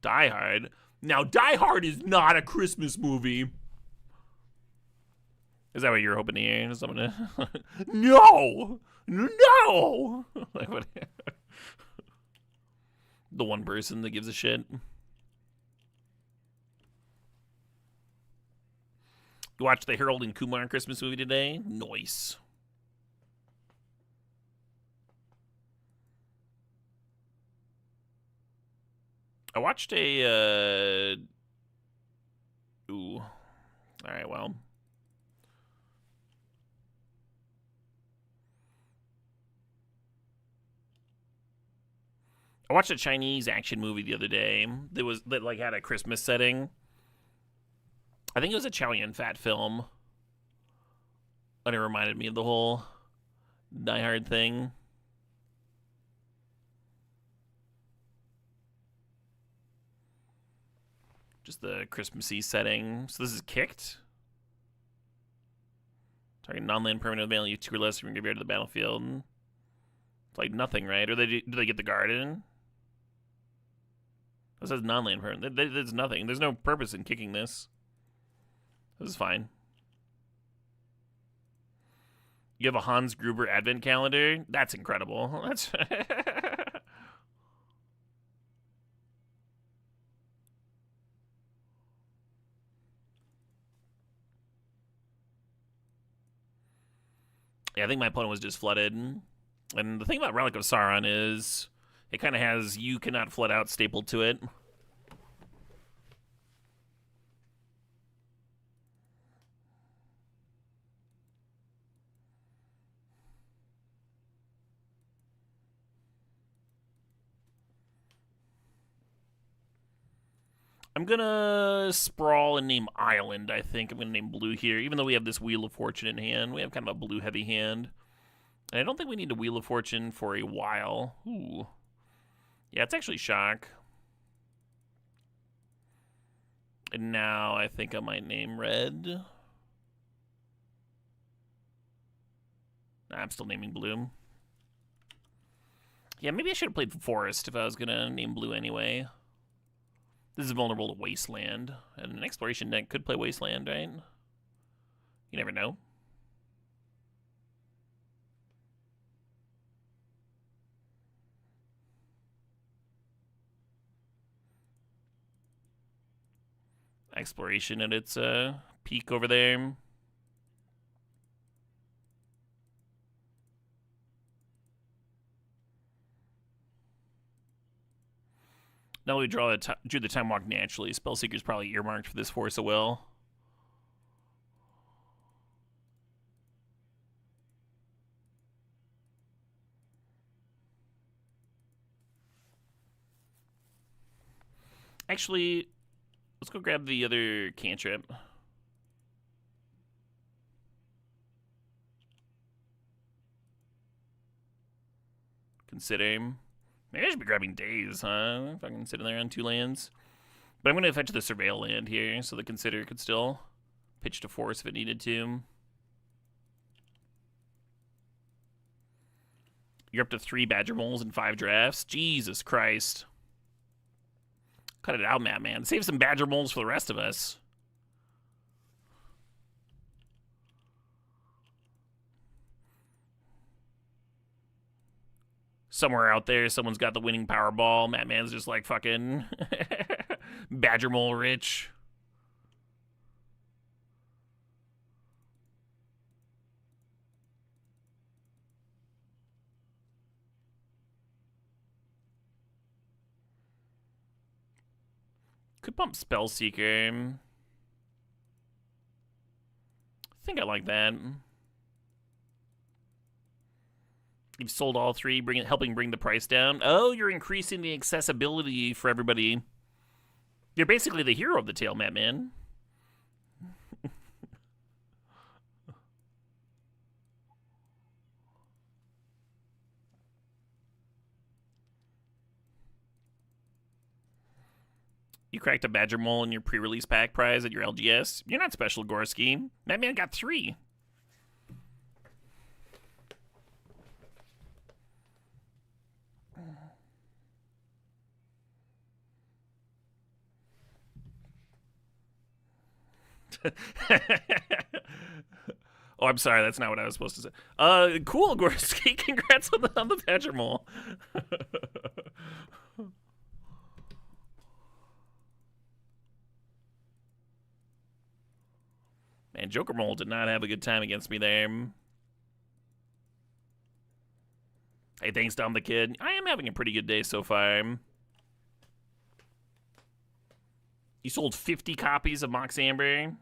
Die Hard. Now, Die Hard is not a Christmas movie. Is that what you're hoping to hear? Someone to... No! No! Like what? The one person that gives a shit. You watched the Harold and Kumar Christmas movie today? Nice. I watched a, Ooh. Alright, well. I watched a Chinese action movie the other day that like had a Christmas setting. I think it was a Chow Yun Fat film. And it reminded me of the whole Die Hard thing. Just the Christmassy setting. So this is kicked. Target non-land permanent value 2 or less from your graveyard to the battlefield. It's like nothing, right? Or do they get the garden? This says non-land permanent. There's nothing. There's no purpose in kicking this. This is fine. You have a Hans Gruber advent calendar? That's incredible. That's... Yeah, I think my opponent was just flooded. And the thing about Relic of Sauron is it kind of has you cannot flood out stapled to it. I'm gonna sprawl and name Island, I think. I'm gonna name blue here, even though we have this Wheel of Fortune in hand. We have kind of a blue-heavy hand. And I don't think we need a Wheel of Fortune for a while. Ooh. Yeah, it's actually Shock. And now I think I might name red. Nah, I'm still naming blue. Yeah, maybe I should have played Forest if I was gonna name blue anyway. This is vulnerable to Wasteland. And an Exploration deck could play Wasteland, right? You never know. Exploration at its peak over there. Now we drew the Time Walk naturally. Spellseeker's probably earmarked for this Force of Will. Actually, let's go grab the other cantrip. Consider. Maybe I should be grabbing Daze, huh? If I can sit in there on 2 lands. But I'm going to fetch the Surveil land here, so the Consider could still pitch to Force if it needed to. You're up to 3 Badger Moles in 5 drafts. Jesus Christ. Cut it out, man. Save some Badger Moles for the rest of us. Somewhere out there, someone's got the winning Powerball. Man's just like fucking Badger Mole rich. Could pump Spellseeker. I think I like that. You've sold all 3, helping bring the price down. Oh, you're increasing the accessibility for everybody. You're basically the hero of the tale, man. You cracked a Badger Mole in your pre-release pack prize at your LGS. You're not special, Gorski. Man got 3. Oh, I'm sorry. That's not what I was supposed to say. Cool, Gorski. Congrats on the Badger Mole. Man, Joker Mole did not have a good time against me there. Hey, thanks, Dom the Kid. I am having a pretty good day so far. You sold 50 copies of Mox Amber?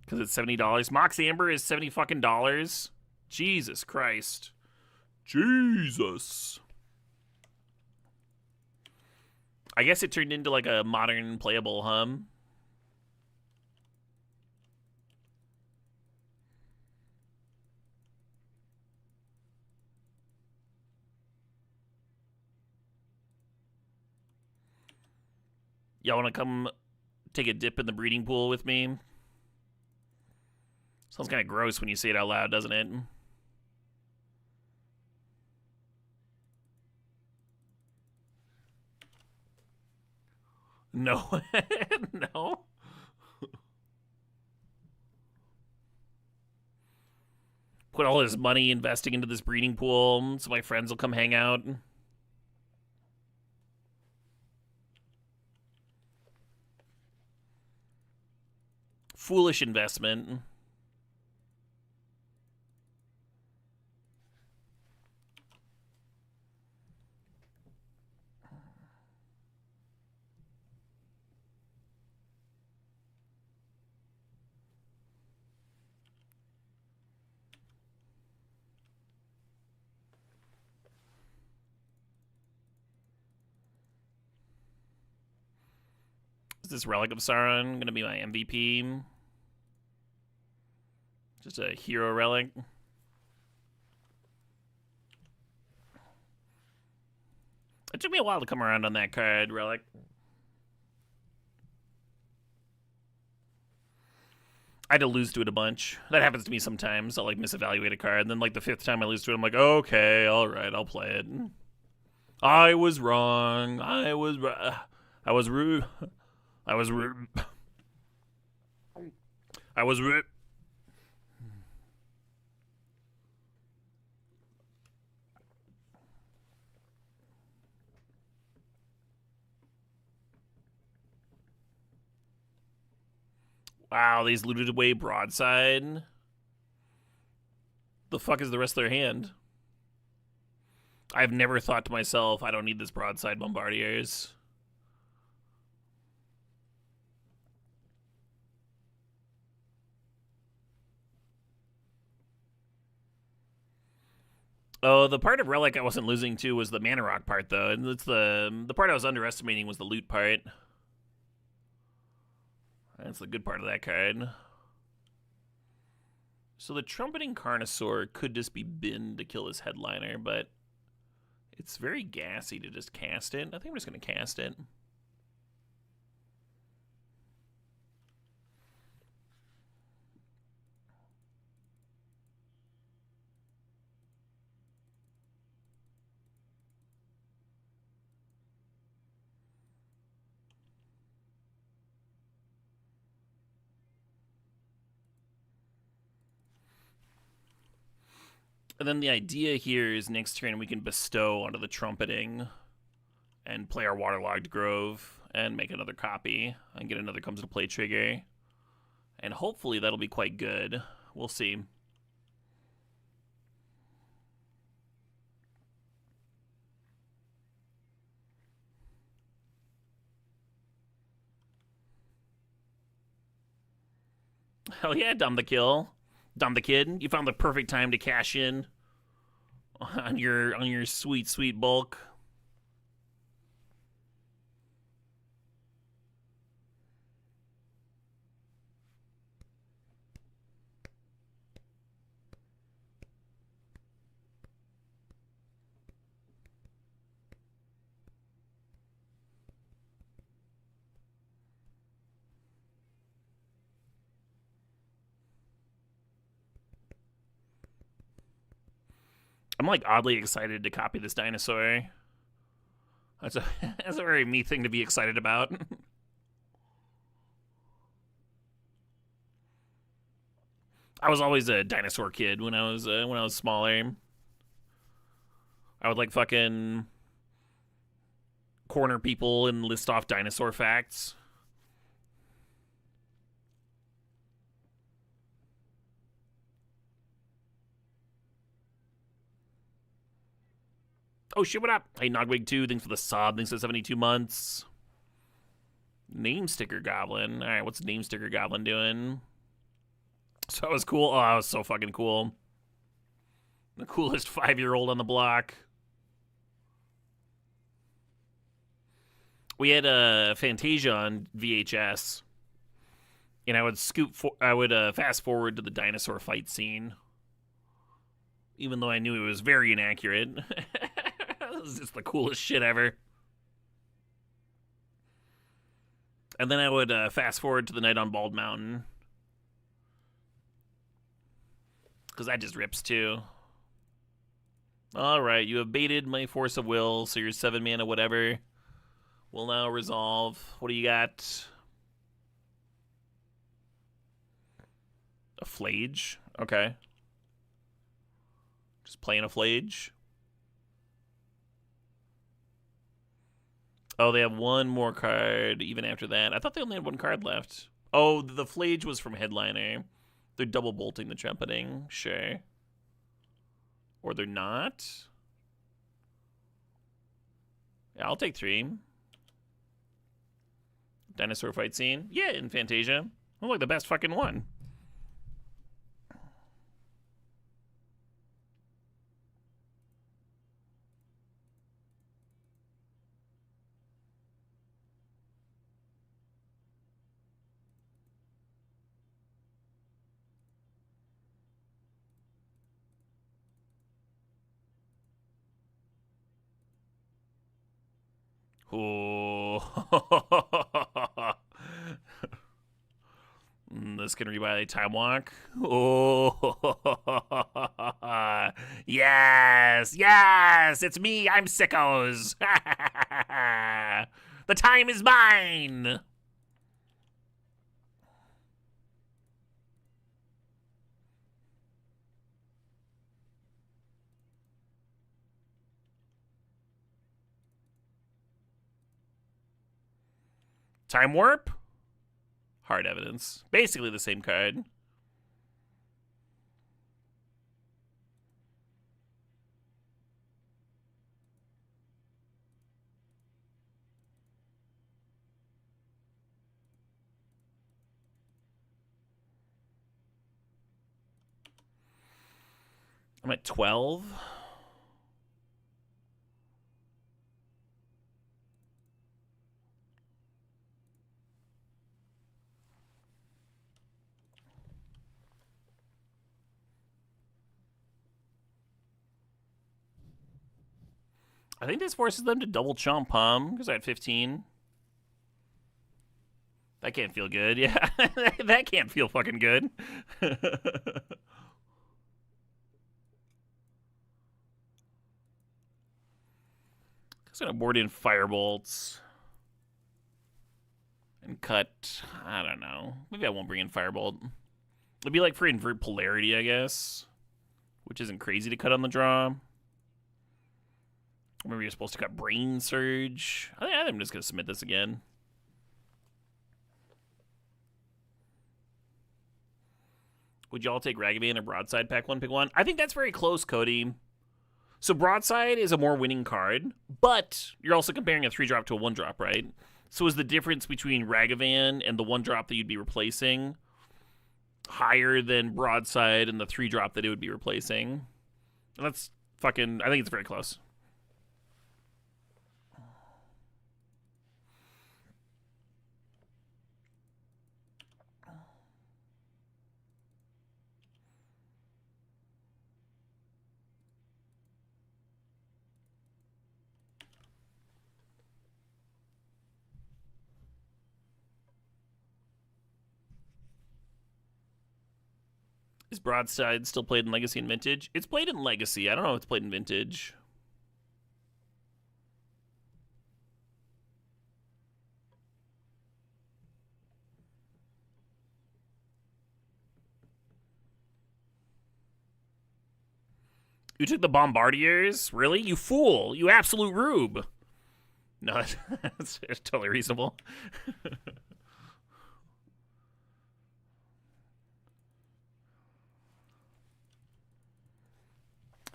Because it's $70. Mox Amber is $70 fucking dollars. Jesus Christ. Jesus. I guess it turned into like a modern playable hum. Y'all want to come take a dip in the breeding pool with me? Sounds kind of gross when you say it out loud, doesn't it? No. No. Put all his money investing into this breeding pool so my friends will come hang out. Foolish investment. Is this Relic of Sauron gonna be my MVP? Just a hero relic. It took me a while to come around on that card, Relic. I had to lose to it a bunch. That happens to me sometimes. I'll like misevaluate a card, and then like the 5th time I lose to it, I'm like, okay, all right, I'll play it. I was wrong. I was rude. I was rude. I was rude. Wow, these looted away broadside. The fuck is the rest of their hand? I've never thought to myself, I don't need this broadside bombardiers. Oh, the part of Relic I wasn't losing to was the Mana Rock part, though. And it's the part I was underestimating was the loot part. That's the good part of that card. So the Trumpeting Carnosaur could just be bin to kill his headliner, but it's very gassy to just cast it. I think I'm just going to cast it. And then the idea here is next turn we can bestow onto the Trumpeting and play our Waterlogged Grove and make another copy and get another comes to play trigger. And hopefully that'll be quite good. We'll see. Hell yeah, Dumb the Kill. Dumb the Kid, you found the perfect time to cash in on your sweet, sweet bulk. I'm like oddly excited to copy this dinosaur. That's a that's a very me thing to be excited about. I was always a dinosaur kid when I was smaller. I would like fucking corner people and list off dinosaur facts. Oh shit, what up? Hey, Nogwig2, thanks for the sub, thanks for the 72 months. Name Sticker Goblin. Alright, what's Name Sticker Goblin doing? So that was cool. Oh, that was so fucking cool. The coolest 5-year-old on the block. We had a Fantasia on VHS, and I would fast forward to the dinosaur fight scene, even though I knew it was very inaccurate. This is just the coolest shit ever. And then I would fast forward to the night on Bald Mountain, because that just rips too. Alright, you have baited my Force of Will, so your 7 mana whatever will now resolve. What do you got? A Flage? Okay. Just playing a Flage. Oh, they have one more card even after that. I thought they only had one card left. Oh, the Flage was from Headliner. They're double bolting the Trumpeting. Sure. Or they're not. Yeah, I'll take 3. Dinosaur fight scene. Yeah, in Fantasia. Oh, look, the best fucking one. Oh. This can rebuy Time Walk. Oh. Yes. Yes. It's me. I'm Sickos. The time is mine. Time Warp? Hard Evidence. Basically the same card. I'm at 12. I think this forces them to double chomp Palm because I had 15. That can't feel good. Yeah, that can't feel fucking good. Just gonna board in Firebolts and cut. I don't know. Maybe I won't bring in Firebolt. It'd be like for Invert Polarity, I guess, which isn't crazy to cut on the draw. Maybe you're supposed to cut Brain Surge. I think I'm just gonna submit this again. Would y'all take Ragavan or Broadside pack 1, pick 1? I think that's very close, Cody. So Broadside is a more winning card, but you're also comparing a 3-drop to a 1-drop, right? So is the difference between Ragavan and the 1-drop that you'd be replacing higher than Broadside and the 3-drop that it would be replacing? And that's fucking... I think it's very close. Is Broadside still played in Legacy and Vintage? It's played in Legacy. I don't know if it's played in Vintage. You took the Bombardiers? Really? You fool. You absolute rube. No, that's totally reasonable.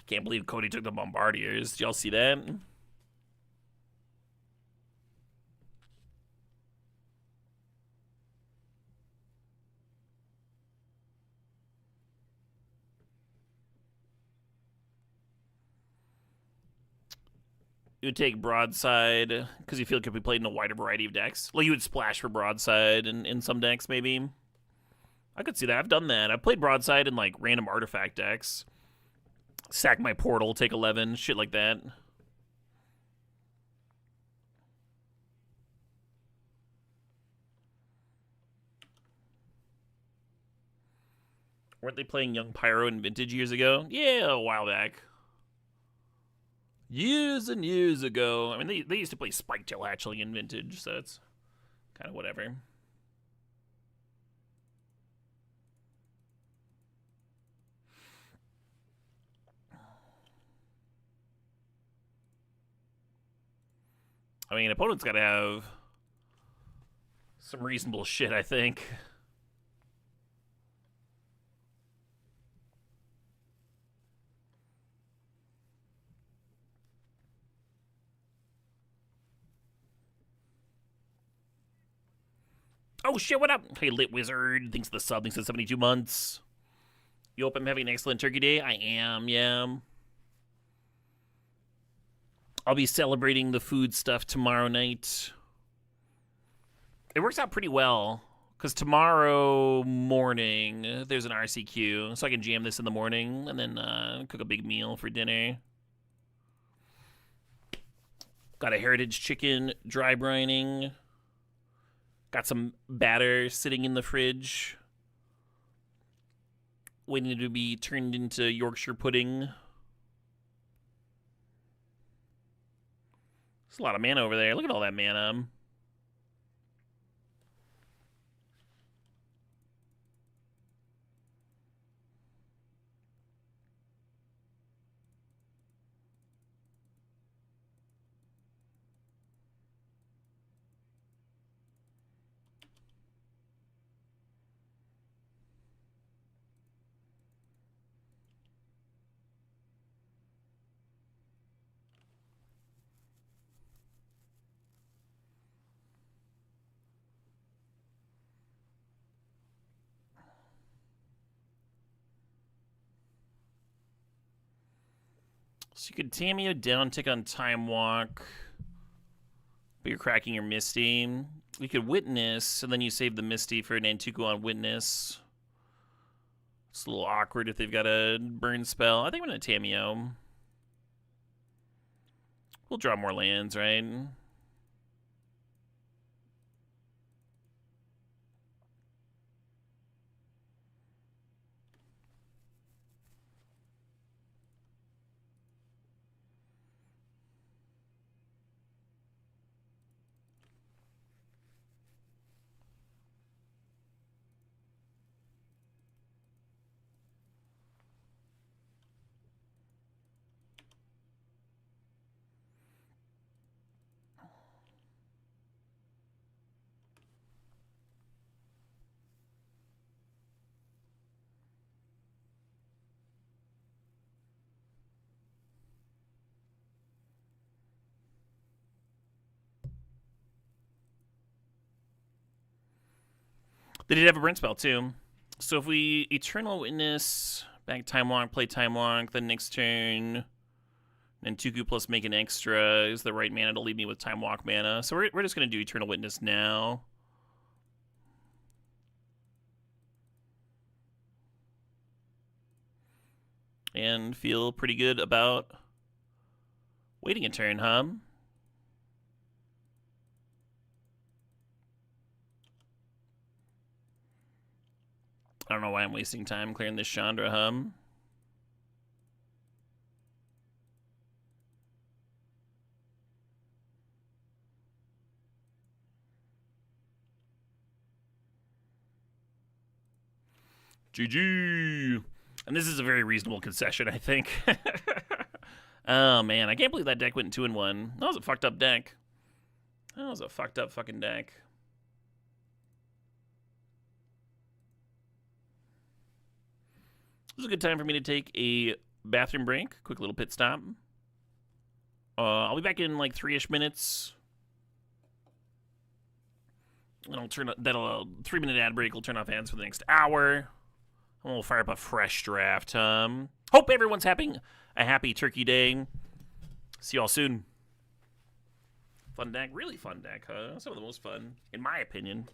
Can't believe Cody took the Bombardiers. Did y'all see that? You would take Broadside because you feel it could be played in a wider variety of decks. Like you would splash for Broadside in some decks, maybe. I could see that. I've done that. I've played Broadside in like random artifact decks. Sack my portal, take 11, shit like that. Weren't they playing Young Pyro in Vintage years ago? Yeah, a while back. Years and years ago. I mean, they used to play Spiketail Hatchling in Vintage, so it's kind of whatever. I mean, opponent's got to have some reasonable shit, I think. Oh shit, what up? Hey, Lit Wizard. Thanks for the sub. Thanks for 72 months. You hope I'm having an excellent turkey day? I am, yeah. I'll be celebrating the food stuff tomorrow night. It works out pretty well, because tomorrow morning there's an RCQ, so I can jam this in the morning and then cook a big meal for dinner. Got a heritage chicken dry brining. Got some batter sitting in the fridge, waiting to be turned into Yorkshire pudding. There's a lot of mana over there. Look at all that mana. So you could Tamiyo down, tick on Time Walk, but you're cracking your Misty. You could Witness, and then you save the Misty for an Nantuko on Witness. It's a little awkward if they've got a burn spell. I think I'm going to Tamiyo. We'll draw more lands, right? They did have a burn spell too. So if we Eternal Witness, back Time Walk, play Time Walk, then next turn, and Tuku plus make an extra is the right mana to leave me with Time Walk mana. So we're just going to do Eternal Witness now. And feel pretty good about waiting a turn, huh? I don't know why I'm wasting time clearing this Chandra, huh? GG. And this is a very reasonable concession, I think. Oh, man. I can't believe that deck went 2-1. That was a fucked up deck. That was a fucked up fucking deck. This is a good time for me to take a bathroom break. Quick little pit stop. I'll be back in like 3-ish minutes. And I'll turn that'll 3-minute ad break. We'll turn off ads for the next hour. And we'll fire up a fresh draft. Hope everyone's having a happy Turkey Day. See y'all soon. Fun deck, really fun deck, huh? Some of the most fun, in my opinion.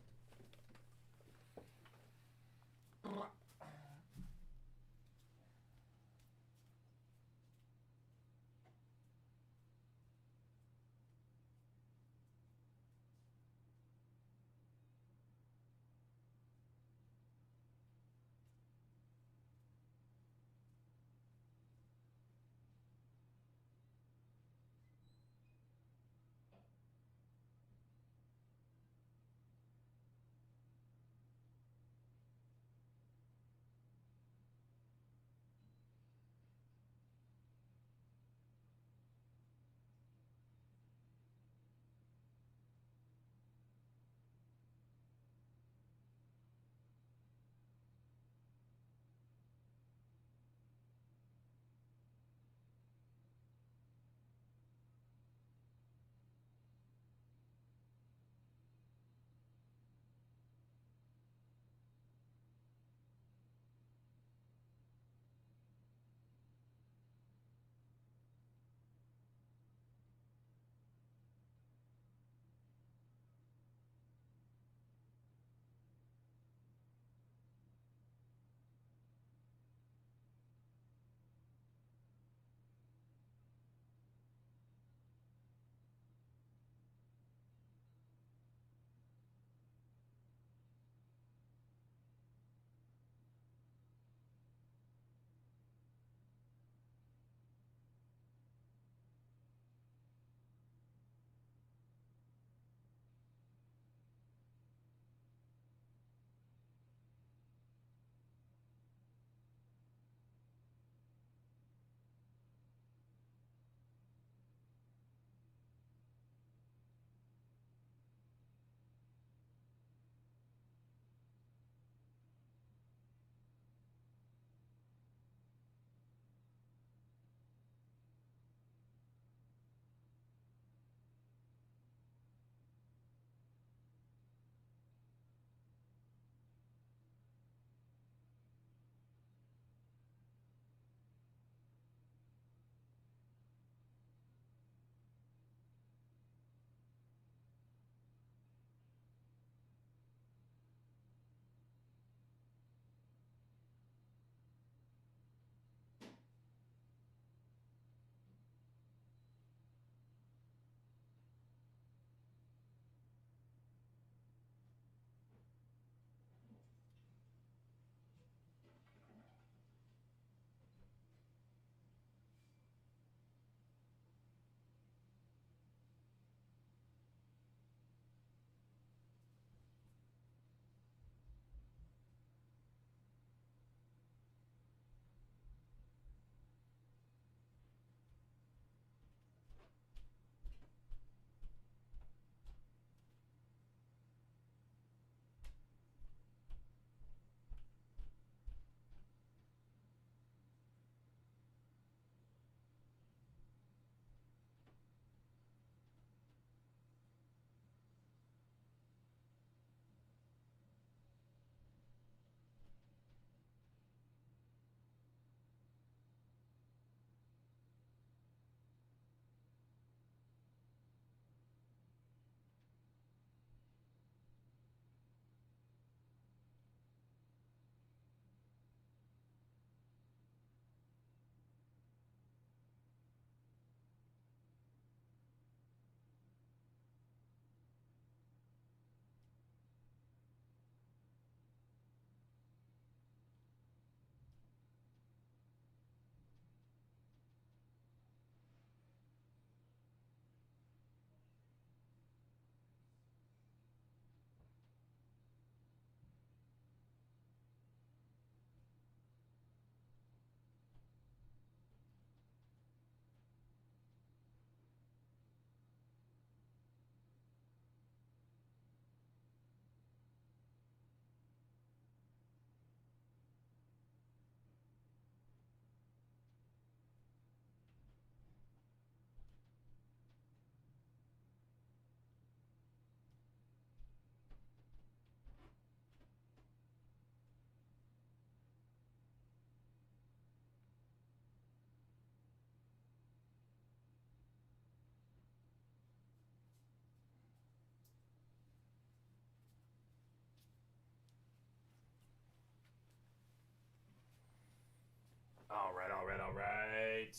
All right, all right, all right.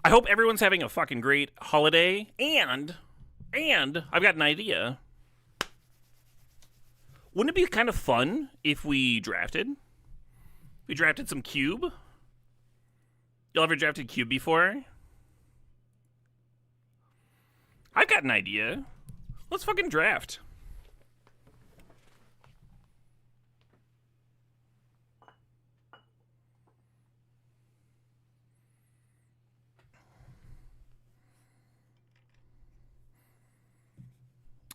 I hope everyone's having a fucking great holiday, and I've got an idea. Wouldn't it be kind of fun if we drafted? We drafted some Cube. Y'all ever drafted Cube before? I've got an idea. Let's fucking draft.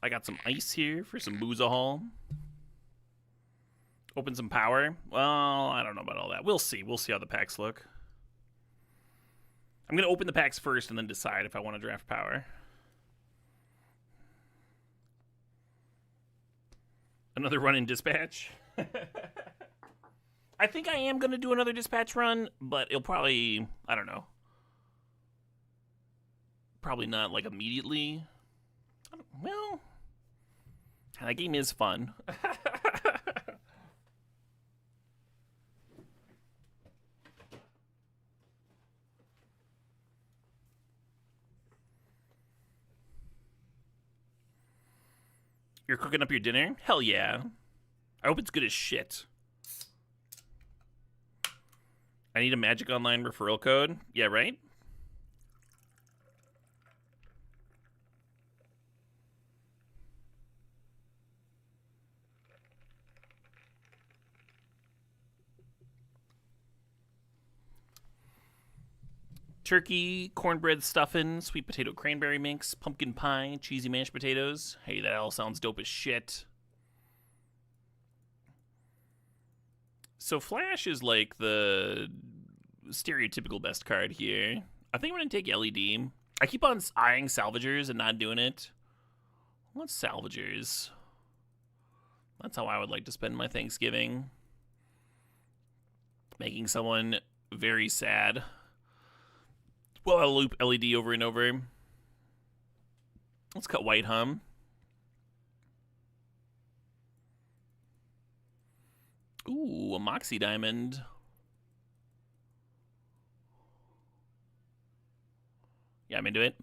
I got some ice here for some boozahol. Open some power. Well, I don't know about all that. We'll see. We'll see how the packs look. I'm going to open the packs first and then decide if I want to draft power. Another run in dispatch. I think I am going to do another dispatch run, but it'll probably, I don't know. Probably not like immediately. Well, that game is fun. You're cooking up your dinner? Hell yeah. I hope it's good as shit. I need a Magic Online referral code. Yeah, right? Turkey, cornbread stuffing, sweet potato cranberry mix, pumpkin pie, cheesy mashed potatoes. Hey, that all sounds dope as shit. So Flash is like the stereotypical best card here. I think I'm going to take LED. I keep on eyeing Salvagers and not doing it. What's Salvagers? That's how I would like to spend my Thanksgiving. Making someone very sad. Well, I'll loop LED over and over. Let's cut White Hum. Ooh, a Moxie Diamond. Yeah, I'm into it.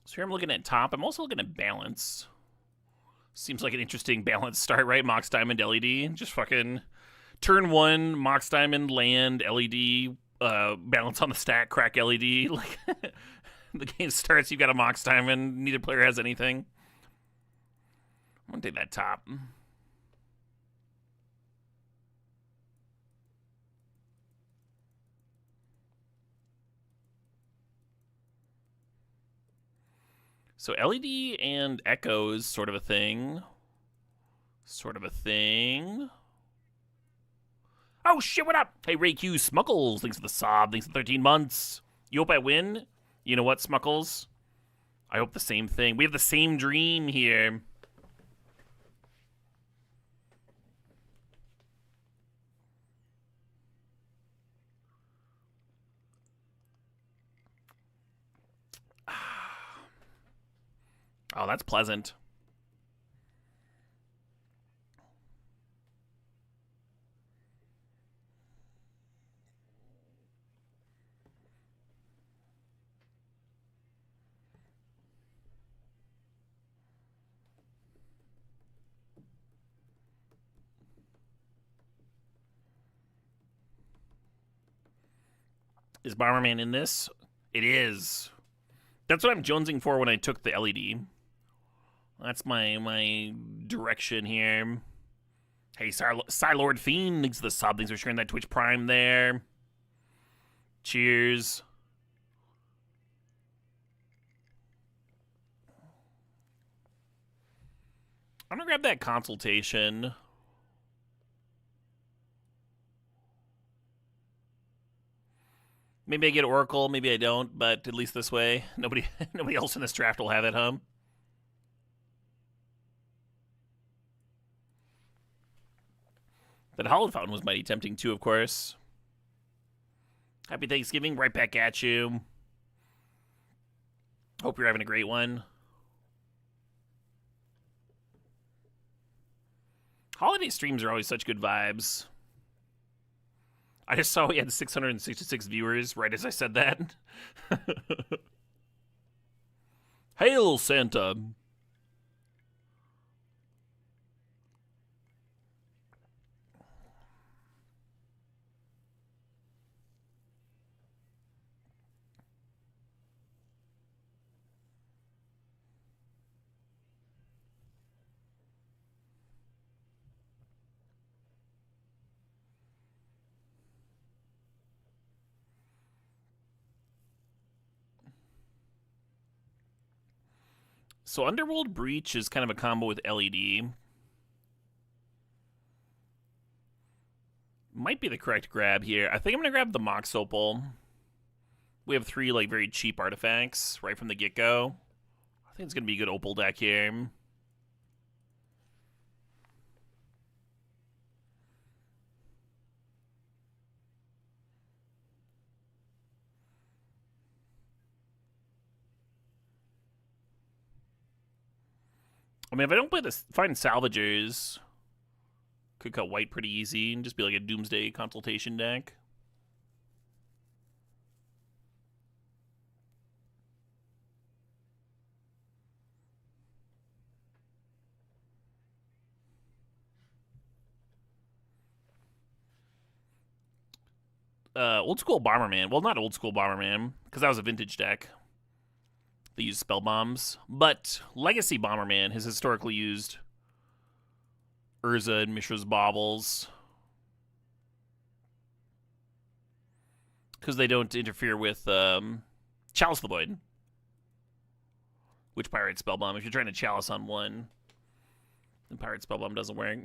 So here I'm looking at top. I'm also looking at balance. Seems like an interesting balance start, right? Mox Diamond, LED. Just fucking turn one, Mox Diamond, land, LED, balance on the stack, crack LED. Like the game starts, you've got a Mox Diamond. Neither player has anything. I'm gonna take that top. So LED and Echo is sort of a thing. Sort of a thing. Oh shit, what up? Hey, Ray Q, Smuckles. Thanks for the sob. Thanks for 13 months. You hope I win? You know what, Smuckles? I hope the same thing. We have the same dream here. Oh, that's pleasant. Is Bomberman in this? It is. That's what I'm jonesing for when I took the LED. That's my direction here. Hey, Psylord Fiend, thanks for the sub. Thanks for sharing that Twitch Prime there. Cheers. I'm gonna grab that consultation. Maybe I get Oracle, maybe I don't, but at least this way, nobody else in this draft will have it, huh? That Hollow Fountain was mighty tempting too, of course. Happy Thanksgiving, right back at you. Hope you're having a great one. Holiday streams are always such good vibes. I just saw we had 666 viewers right as I said that. Hail, Santa! So Underworld Breach is kind of a combo with LED. Might be the correct grab here. I think I'm going to grab the Mox Opal. We have 3 like very cheap artifacts right from the get-go. I think it's going to be a good Opal deck here. I mean, if I don't play this, find Salvagers, could cut white pretty easy and just be like a Doomsday Consultation deck. Old School Bomberman. Well, not Old School Bomberman, because that was a vintage deck. They used spell bombs. But Legacy Bomberman has historically used Urza and Mishra's Baubles, because they don't interfere with Chalice the Void, which Pirate Spellbomb. If you're trying to Chalice on one, then Pirate Spellbomb doesn't work.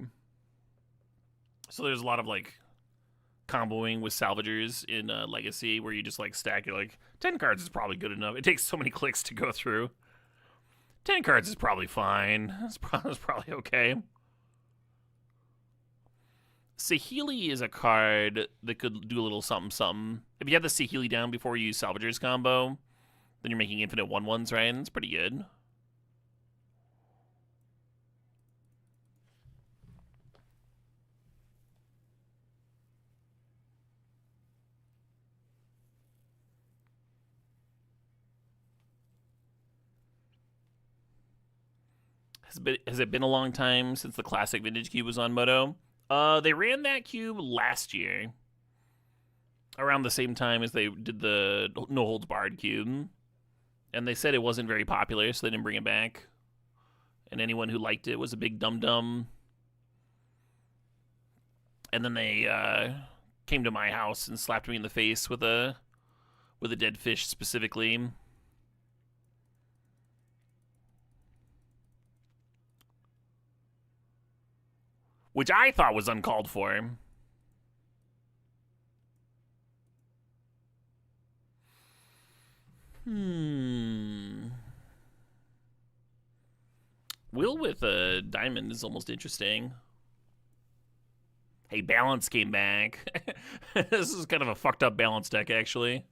So there's a lot of like comboing with Salvagers in Legacy, where you just like stack it like 10 cards is probably good enough. It takes so many clicks to go through. 10 cards is probably fine. It's probably okay. Saheeli is a card that could do a little something something. If you have the Saheeli down before you use Salvagers combo, then you're making infinite 1/1s, right? And it's pretty good. Has it been a long time since the classic Vintage Cube was on Moto? They ran that cube last year, around the same time as they did the No Holds Barred cube, and they said it wasn't very popular, so they didn't bring it back. And anyone who liked it was a big dum-dum. And then they came to my house and slapped me in the face with a dead fish specifically. Which I thought was uncalled for. Will with a diamond is almost interesting. Hey, Balance came back. This is kind of a fucked up Balance deck, actually.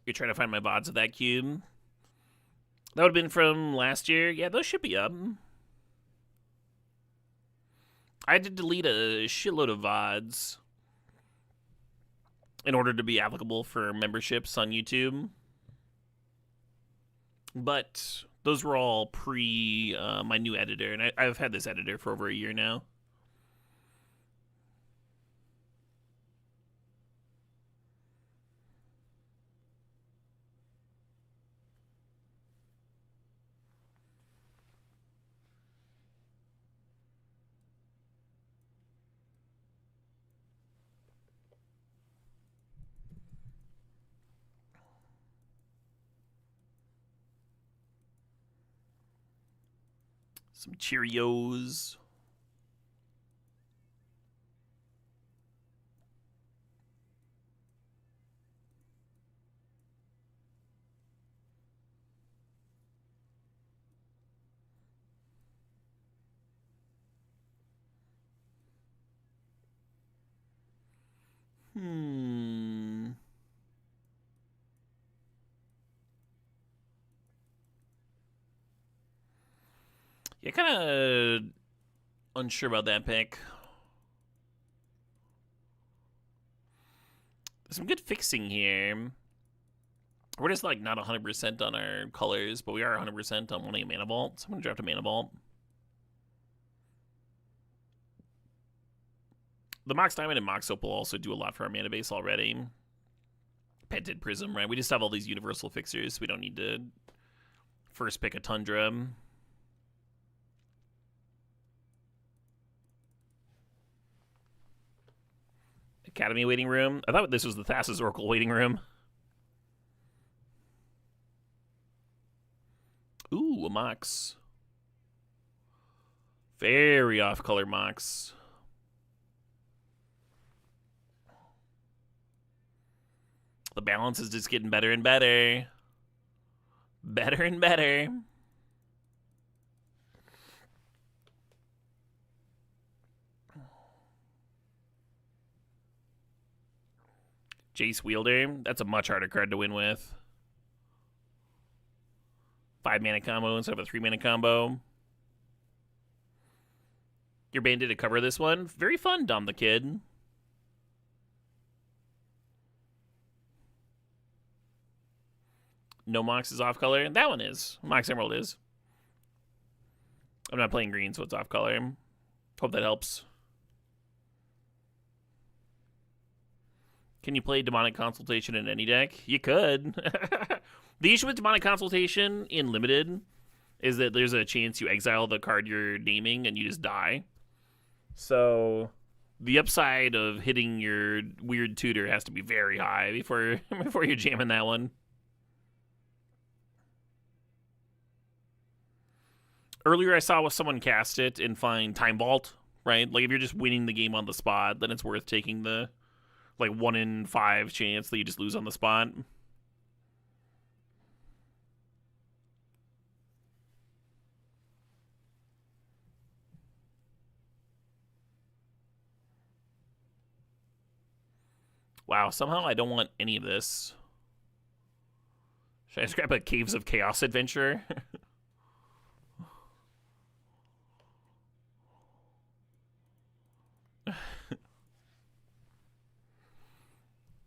You're trying to find my VODs of that cube. That would have been from last year. Yeah, those should be up. I had to delete a shitload of VODs in order to be applicable for memberships on YouTube. But those were all pre my new editor, and I've had this editor for over a year now. Some Cheerios. Yeah, kind of unsure about that pick. There's some good fixing here. We're just like not 100% on our colors, but we are 100% on wanting a Mana Vault. So I'm going to draft a Mana Vault. The Mox Diamond and Mox Opal also do a lot for our mana base already. Pented Prism, right? We just have all these universal fixers. So we don't need to first pick a Tundra. Academy waiting room. I thought this was the Thassa's Oracle waiting room. Ooh, a Mox. Very off-color Mox. The balance is just getting better and better. Better and better. Jace Wielder. That's a much harder card to win with. 5-mana combo instead of a 3-mana combo. Your bandit to cover this one. Very fun, Dom the Kid. No Mox is off color. That one is. Mox Emerald is. I'm not playing green, so it's off color. Hope that helps. Can you play Demonic Consultation in any deck? You could. The issue with Demonic Consultation in Limited is that there's a chance you exile the card you're naming and you just die. So the upside of hitting your weird tutor has to be very high before you're jamming that one. Earlier I saw someone cast it and find Time Vault, right? Like if you're just winning the game on the spot, then it's worth taking the like 1 in 5 chance that you just lose on the spot. Wow, somehow I don't want any of this. Should I just grab a Caves of Chaos adventure?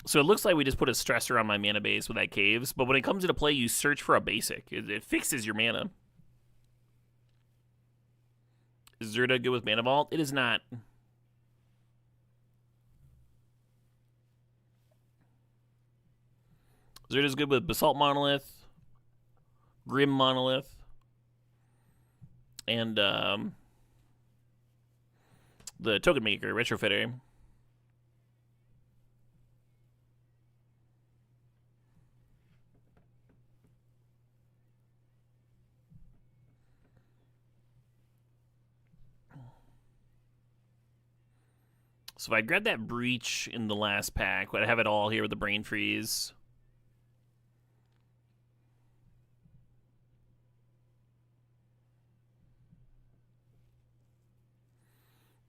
So it looks like we just put a stressor on my mana base with that Caves, but when it comes into play, you search for a basic. It fixes your mana. Is Zerda good with Mana Vault? It is not. Zerda's good with Basalt Monolith, Grim Monolith, and the Token Maker, Retrofitter. So if I grab that Breach in the last pack, would I have it all here with the Brain Freeze?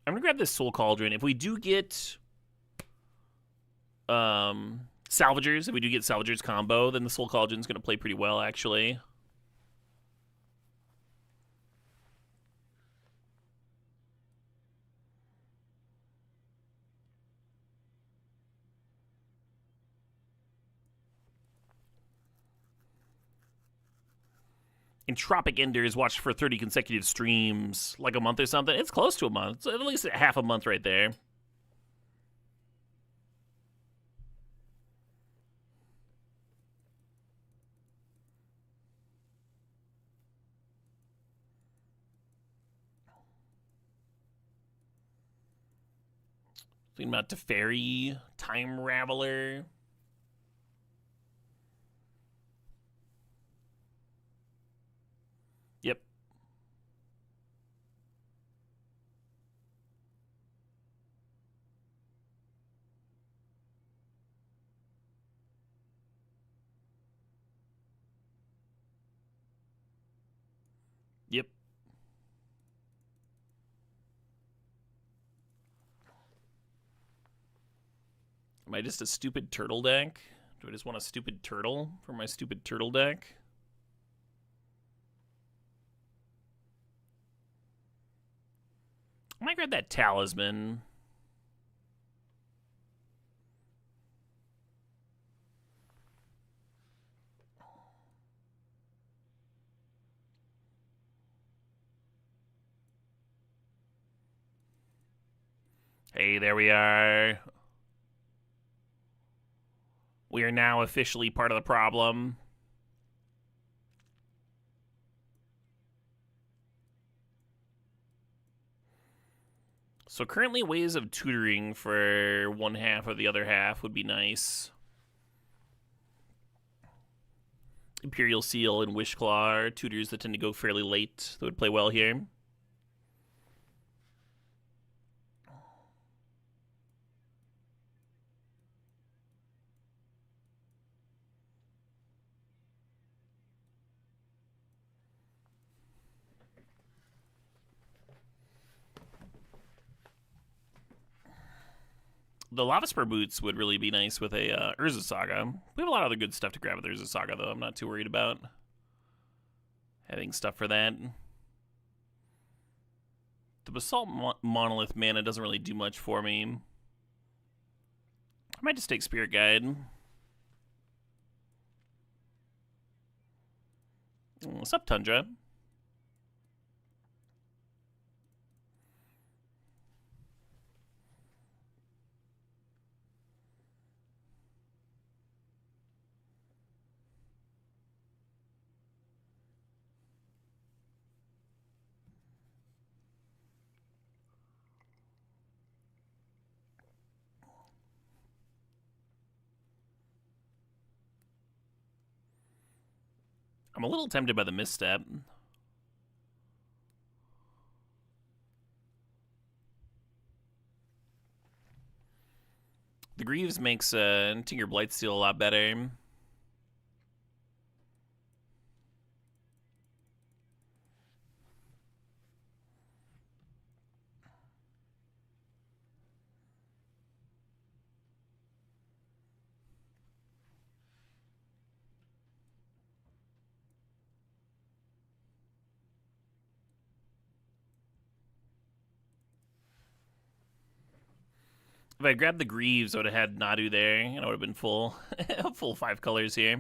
I'm going to grab this Soul Cauldron. If we do get Salvagers, if we do get Salvagers combo, then the Soul Cauldron's going to play pretty well, actually. Entropic Enders watched for 30 consecutive streams, like a month or something. It's close to a month. It's at least half a month right there. Thinking about Teferi, Time Raveler. Yep. Yep. Am I just a stupid turtle deck? Do I just want a stupid turtle for my stupid turtle deck? I might grab that talisman. Hey, there we are. We are now officially part of the problem. So currently ways of tutoring for one half or the other half would be nice. Imperial Seal and Wishclaw are tutors that tend to go fairly late that would play well here. The Lava Spur Boots would really be nice with a Urza Saga. We have a lot of other good stuff to grab with Urza Saga, though. I'm not too worried about having stuff for that. The Basalt Monolith mana doesn't really do much for me. I might just take Spirit Guide. What's up, Tundra? I'm a little tempted by the Misstep. The Greaves makes Tinker Blightsteel a lot better. If I grabbed the Greaves, I would have had Nadu there, and I would have been full, full 5 colors here.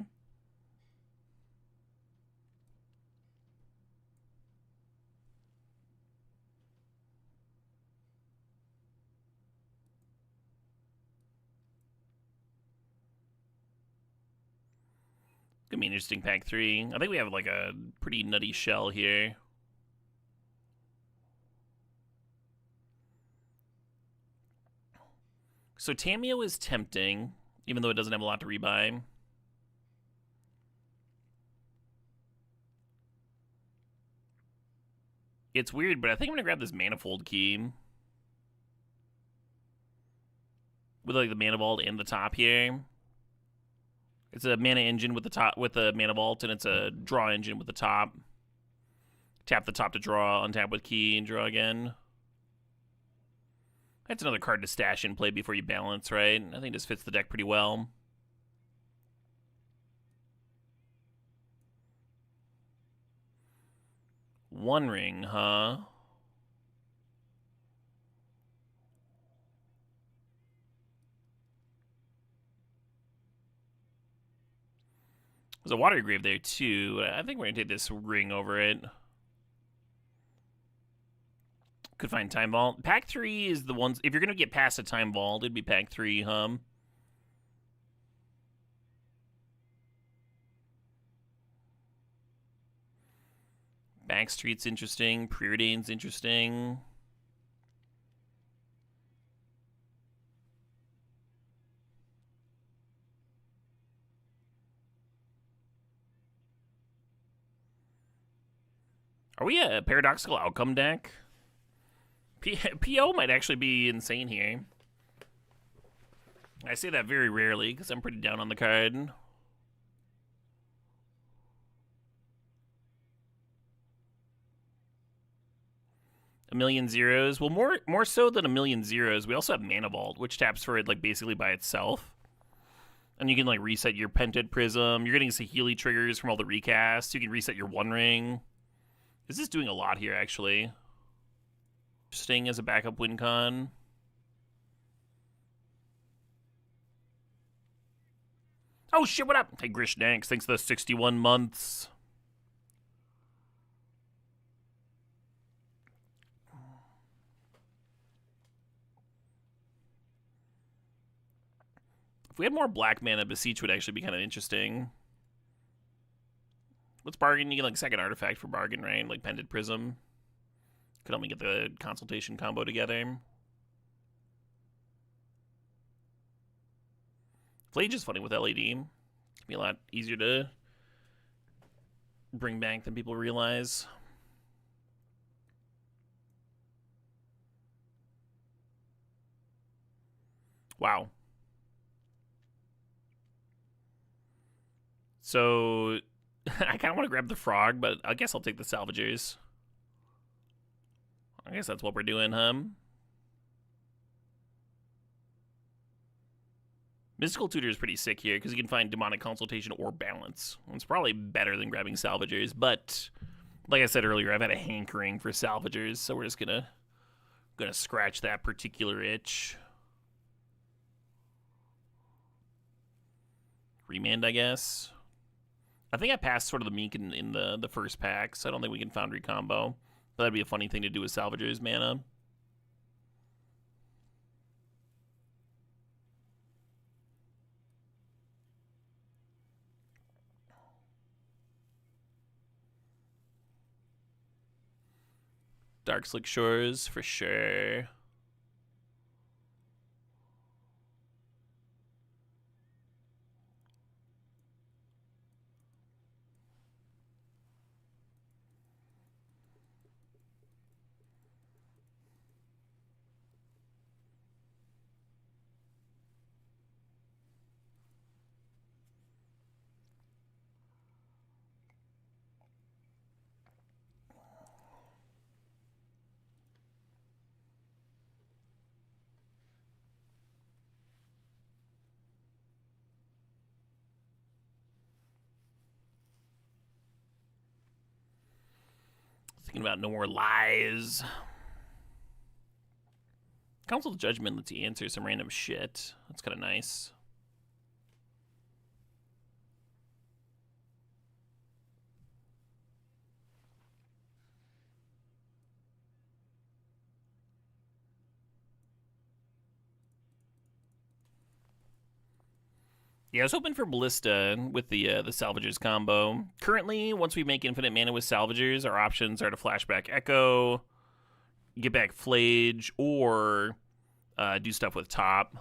Gonna be an interesting pack 3. I think we have like a pretty nutty shell here. So Tamiyo is tempting, even though it doesn't have a lot to rebuy. It's weird, but I think I'm gonna grab this Manifold Key. With like the Mana Vault and the top here. It's a mana engine with the top with the Mana Vault, and it's a draw engine with the top. Tap the top to draw, untap with key, and draw again. That's another card to stash and play before you balance, right? I think this fits the deck pretty well. One Ring, huh? There's a Water Grave there, too. I think we're going to take this Ring over it. Could find Time Vault. Pack 3 is the ones... If you're going to get past a Time Vault, it'd be Pack 3, huh? Backstreet's interesting. Preordain's interesting. Are we a Paradoxical Outcome deck? PO might actually be insane here. I say that very rarely because I'm pretty down on the card. A million zeros. Well, more so than a million zeros, we also have Mana Vault, which taps for it like basically by itself. And you can like reset your Pented Prism. You're getting Saheeli triggers from all the recasts. You can reset your One Ring. This is doing a lot here, actually. Interesting as a backup win con. Oh shit, what up? Hey, Grish Nanks, thanks for the 61 months. If we had more black mana, Beseech would actually be kind of interesting. Let's bargain. You get like a second artifact for bargain, right? Like Pendant Prism. Could help me get the Consultation combo together. Flage is funny with LED. It'd be a lot easier to bring back than people realize. Wow. So, I kind of want to grab the frog, but I guess I'll take the salvagers. I guess that's what we're doing, huh? Mystical Tutor is pretty sick here because you can find Demonic Consultation or Balance. It's probably better than grabbing salvagers, but like I said earlier, I've had a hankering for salvagers, so we're just gonna scratch that particular itch. Remand, I guess. I think I passed sort of the meek in the first pack, so I don't think we can Foundry combo. But that'd be a funny thing to do with salvagers mana. Dark Slick Shores, for sure. Thinking about No More Lies. Council of Judgment lets you answer some random shit. That's kind of nice. Yeah, I was hoping for Ballista with the Salvagers combo. Currently, once we make infinite mana with Salvagers, our options are to flashback Echo, get back Flage, or do stuff with Top.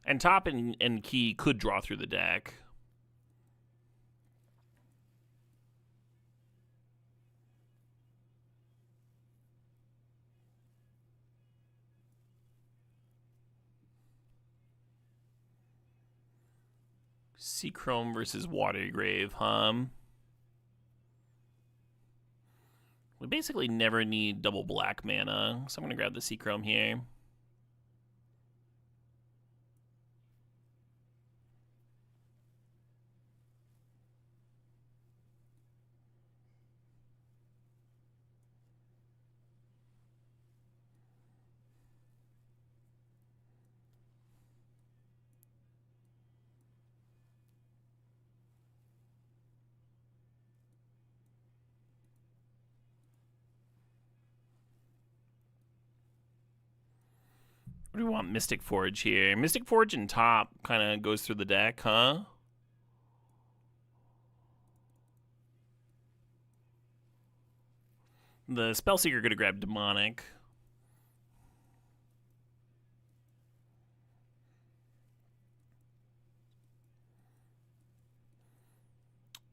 And Top and Key could draw through the deck. Seachrome versus Watergrave, huh? We basically never need double black mana, so I'm going to grab the Seachrome here. What do we want? Mystic Forge here. Mystic Forge and Top kind of goes through the deck, huh? The Spellseeker could have grabbed Demonic.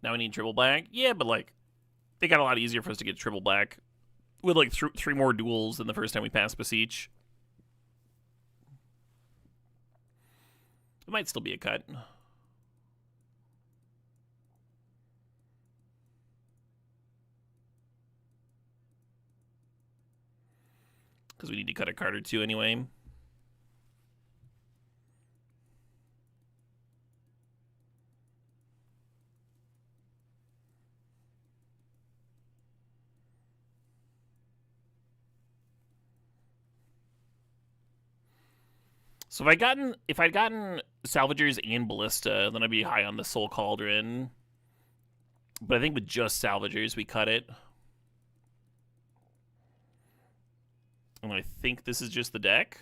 Now we need triple black. Yeah, but like, they got a lot easier for us to get triple black with like three more duels than the first time we passed Beseech. It might still be a cut. because we need to cut a card or two anyway. So if I'd gotten Salvagers and Ballista, then I'd be high on the Soul Cauldron. But I think with just Salvagers, we cut it. And I think this is just the deck.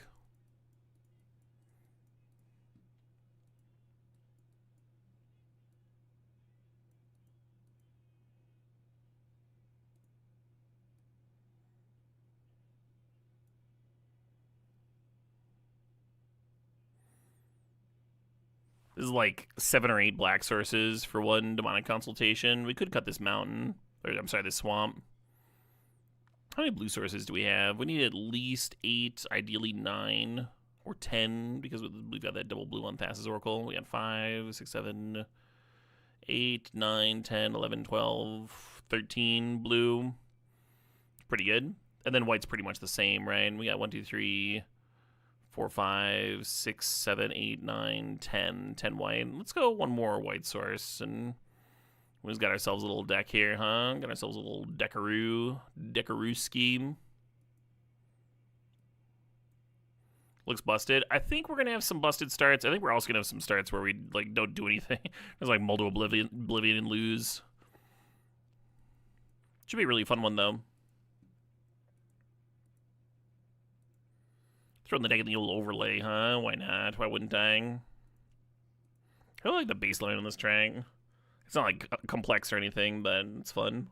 This is like 7 or 8 black sources for 1 demonic consultation. We could cut this mountain. Or, I'm sorry, this swamp. How many blue sources do we have? We need at least 8, ideally 9 or 10, because we've got that double blue on Thassa's Oracle. We got 5, 6, 7, 8, 9, 10, 11, 12, 13 blue. Pretty good. And then white's pretty much the same, right? We got 1, 2, 3, 4, 5, 6, 7, 8, 9, 10. 10 white. Let's go 1 more white source, and we just got ourselves a little deck here, huh? Got ourselves a little Deckaroo scheme. Looks busted. I think we're gonna have some busted starts. I think we're also gonna have some starts where we like don't do anything. There's like multiple Oblivion and lose. Should be a really fun one though. Throw in the deck in the old overlay, huh? Why not? Why wouldn't I? I like the baseline on this track. It's not like complex or anything, but it's fun.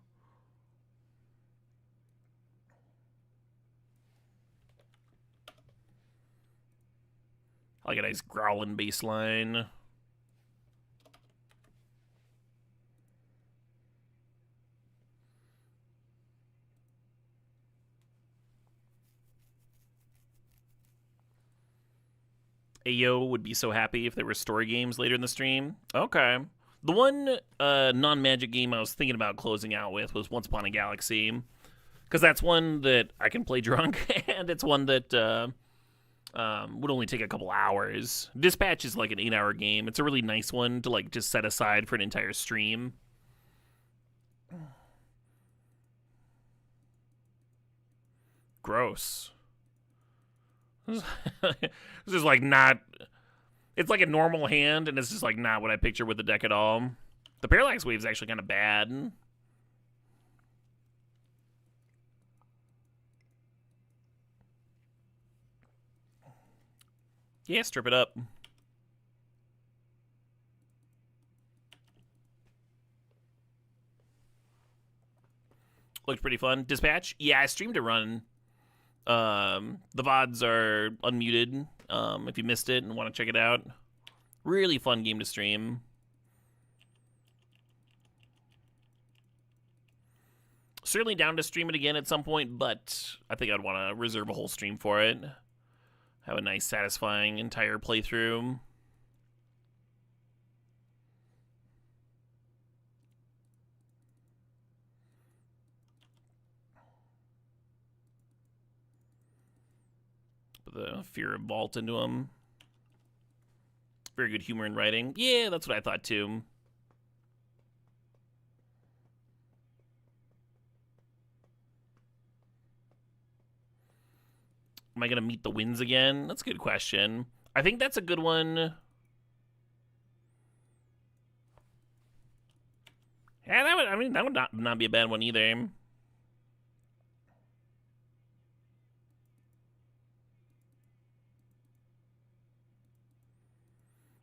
I like a nice growling baseline. Ayo would be so happy if there were story games later in the stream. Okay. The one non-Magic game I was thinking about closing out with was Once Upon a Galaxy. Because that's one that I can play drunk, and it's one that would only take a couple hours. Dispatch is like an 8-hour game. It's a really nice one to like just set aside for an entire stream. Gross. This is like not... It's like a normal hand, and it's just like not what I picture with the deck at all. The Parallax Wave is actually kind of bad. Yeah, strip it up. Looked pretty fun. Dispatch? Yeah, I streamed a run. The VODs are unmuted if you missed it and want to check it out. Really fun game to stream. Certainly down to stream it again at some point, but I think I'd want to reserve a whole stream for it. Have a nice, satisfying entire playthrough. Put the Fear of Vault into him. Very good humor in writing. Yeah, that's what I thought too. Am I going to meet the winds again? That's a good question. I think that's a good one. Yeah, that would not be a bad one either.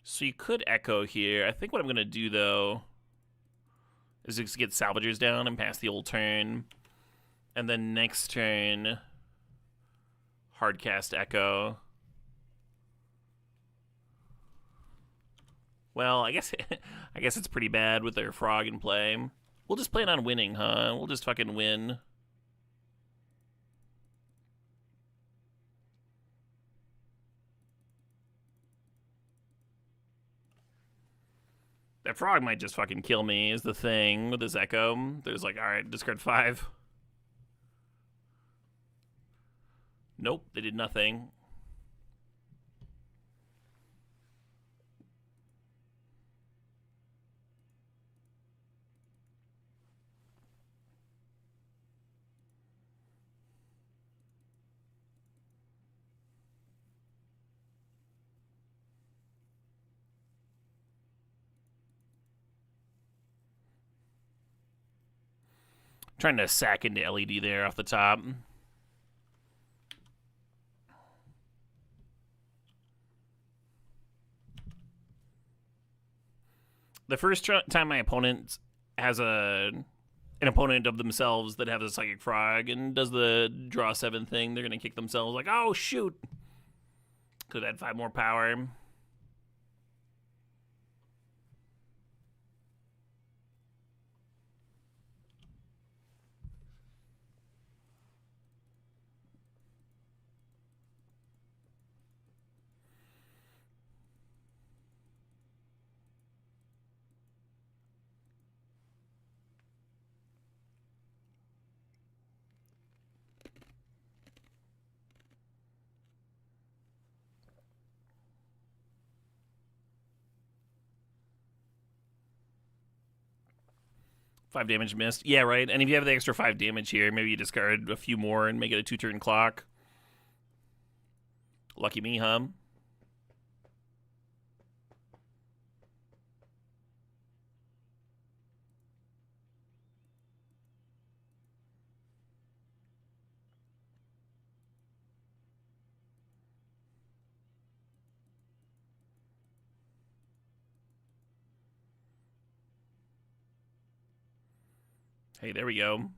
So you could Echo here. I think what I'm going to do, though, is just get Salvagers down and pass the old turn. And then next turn, hardcast Echo. Well, I guess it's pretty bad with their Frog in play. We'll just plan on winning, huh? We'll just fucking win. That Frog might just fucking kill me is the thing with this Echo. There's like, alright, discard 5. Nope, they did nothing. Trying to sack into LED there off the top. The first time my opponent has an opponent of themselves that has a Psychic Frog and does the draw 7 thing, they're going to kick themselves like, oh, shoot. Could have had 5 more power. Five damage missed. Yeah, right. And if you have the extra 5 damage here, maybe you discard a few more and make it a 2-turn clock. Lucky me, huh? Hey, there we go.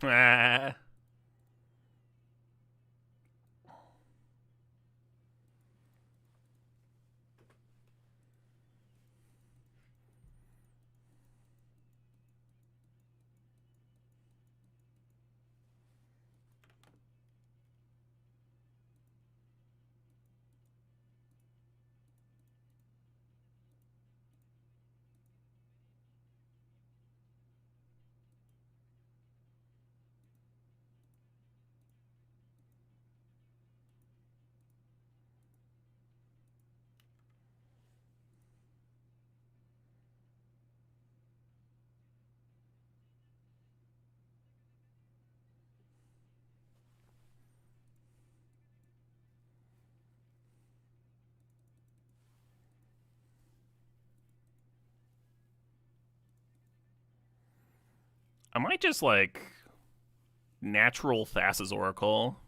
Ah. I might just, like, natural Thassa's Oracle.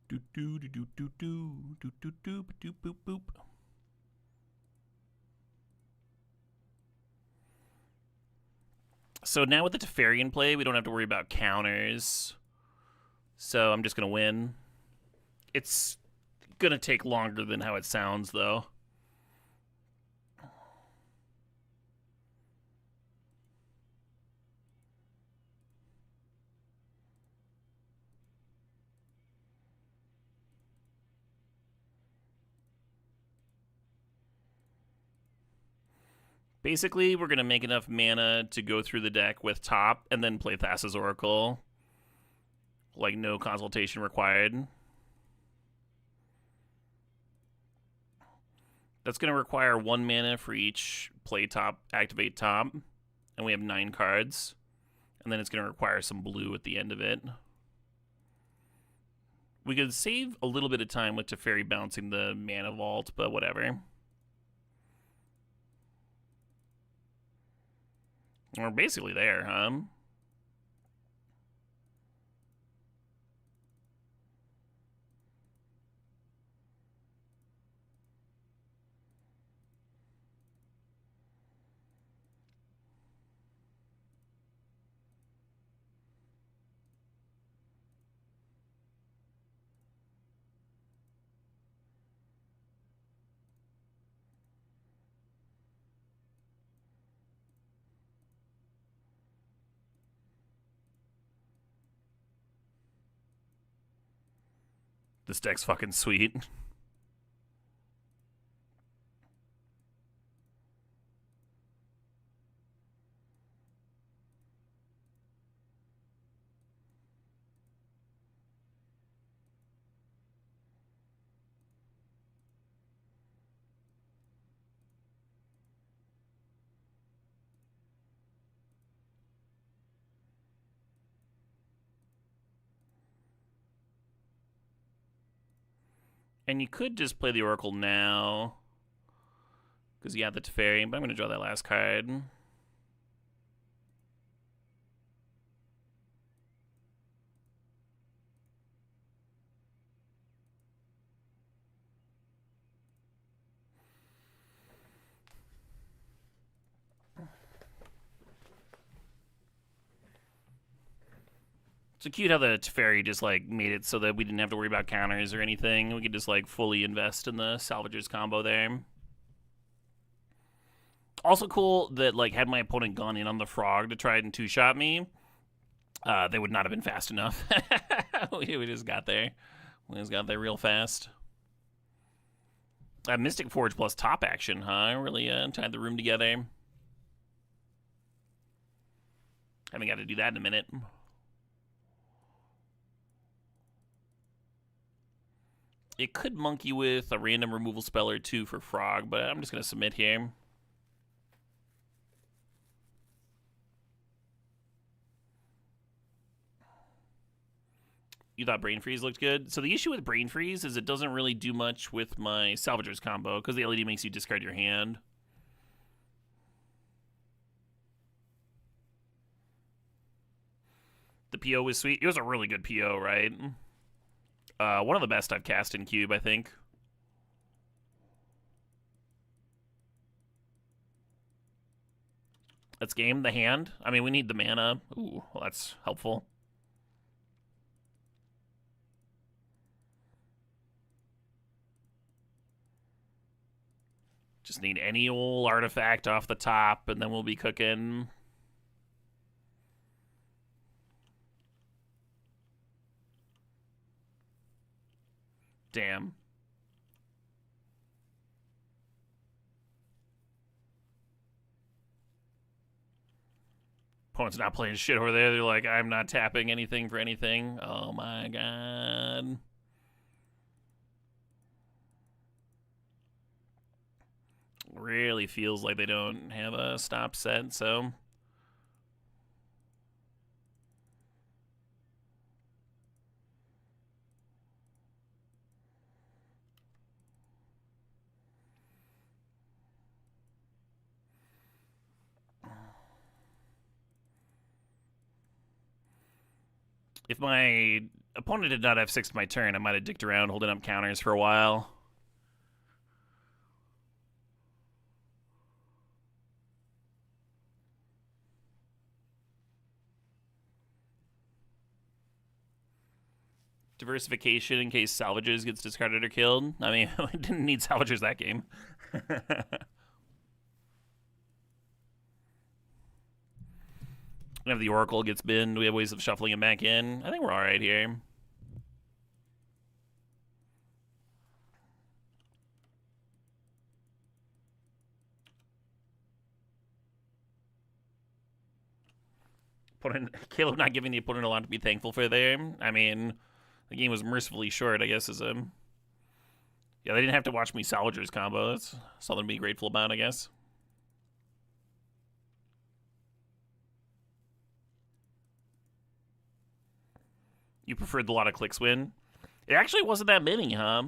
Do do do do do do do do do do boop boop. So now with the Teferi in play, we don't have to worry about counters. So I'm just going to win. It's going to take longer than how it sounds, though. Basically, we're going to make enough mana to go through the deck with top and then play Thassa's Oracle. Like, no consultation required. That's going to require 1 mana for each play top, activate top. And we have 9 cards. And then it's going to require some blue at the end of it. We could save a little bit of time with Teferi bouncing the Mana Vault, but whatever. We're basically there, huh? This deck's fucking sweet. And you could just play the Oracle now. Because you have the Teferi, but I'm going to draw that last card. So cute how the Teferi just like made it so that we didn't have to worry about counters or anything. We could just like fully invest in the Salvagers combo there. Also cool that like had my opponent gone in on the Frog to try and two-shot me, they would not have been fast enough. we just got there. We just got there real fast. Mystic Forge plus top action, huh? Really tied the room together. Haven't got to do that in a minute. It could monkey with a random removal spell or 2 for Frog, but I'm just going to submit here. You thought Brain Freeze looked good? So the issue with Brain Freeze is it doesn't really do much with my Salvagers combo, because the LED makes you discard your hand. The PO was sweet. It was a really good PO, right? One of the best I've cast in Cube, I think. Let's game the hand. I mean, we need the mana. Ooh, well, that's helpful. Just need any old artifact off the top, and then we'll be cooking. Damn. Opponent's not playing shit over there. They're like, I'm not tapping anything for anything. Oh my god. Really feels like they don't have a stop set, so... If my opponent did not have 6 my turn, I might have dicked around holding up counters for a while. Diversification in case salvages gets discarded or killed. I mean, we didn't need salvagers that game. If the Oracle gets binned, we have ways of shuffling him back in. I think we're alright here. Caleb not giving the opponent a lot to be thankful for there. I mean, the game was mercifully short, I guess, is a... Yeah, they didn't have to watch me Salvagers combo. That's something to be grateful about, I guess. You preferred the lot of clicks win? It actually wasn't that many, huh?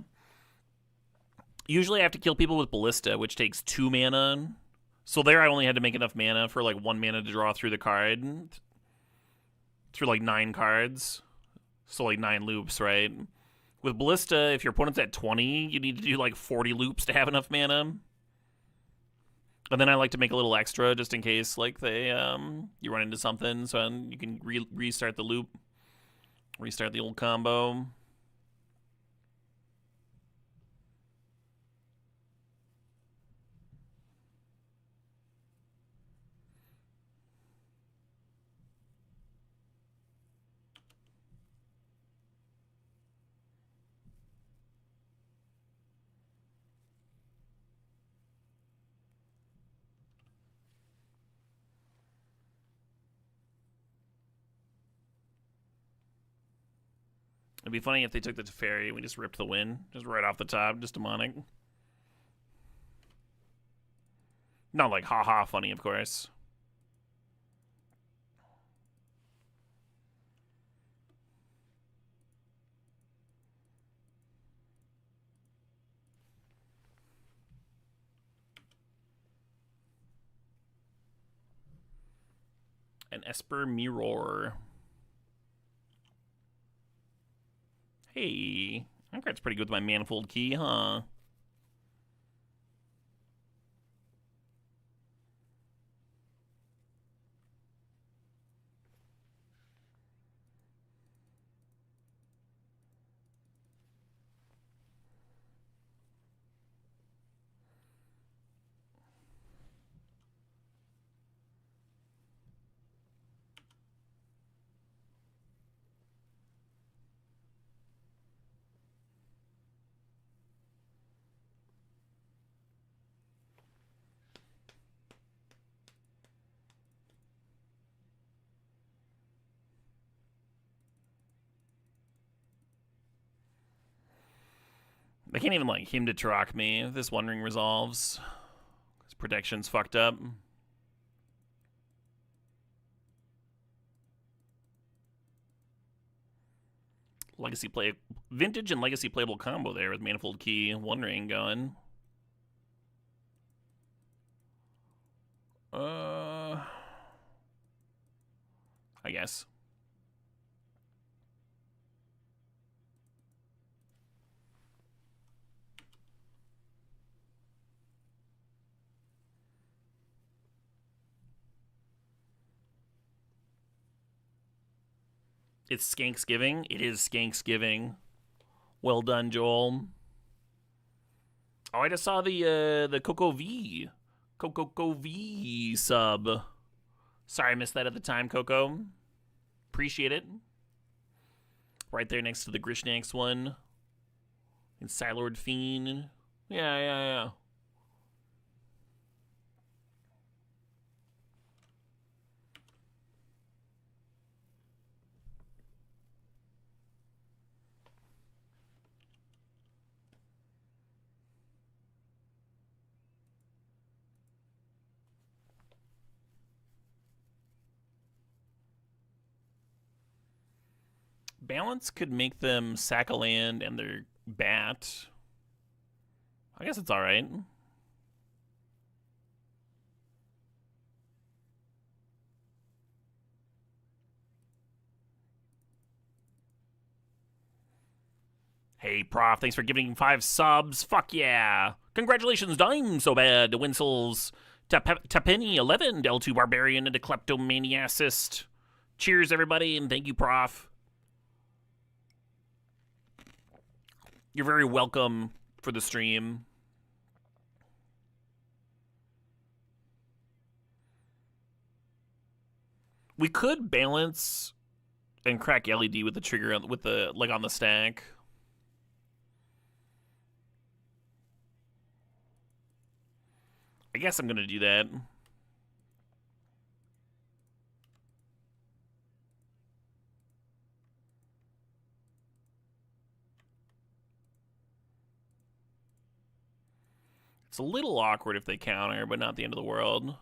Usually I have to kill people with Ballista, which takes 2 mana. So there I only had to make enough mana for like 1 mana to draw through the card. Through like 9 cards. So like 9 loops, right? With Ballista, if your opponent's at 20, you need to do like 40 loops to have enough mana. And then I like to make a little extra just in case like they you run into something, so you can restart the loop. Restart the old combo. It'd be funny if they took the Teferi and we just ripped the win. Just right off the top, just demonic. Not like haha funny, of course. An Esper Mirror. Hey, that card's pretty good with my Manifold Key, huh? They can't even like him to Turok me if this One Ring resolves. His protection's fucked up. Legacy play, vintage and legacy playable combo there with Manifold Key, One Ring going. I guess. It's Skanksgiving. It is Skanksgiving. Well done, Joel. Oh, I just saw the Coco V. Coco V sub. Sorry I missed that at the time, Coco. Appreciate it. Right there next to the Grishnax one. And Silord Fiend. Yeah. Balance could make them sack a land and their bat. I guess it's alright. Hey, Prof, thanks for giving 5 subs. Fuck yeah. Congratulations, Dime So Bad, to Winsel's, to Tapeni11, L2 Barbarian, and to Kleptomaniacist. Cheers, everybody, and thank you, Prof. You're very welcome for the stream. We could balance and crack LED with the trigger with the like on the stack. I guess I'm gonna do that. It's a little awkward if they counter, but not the end of the world.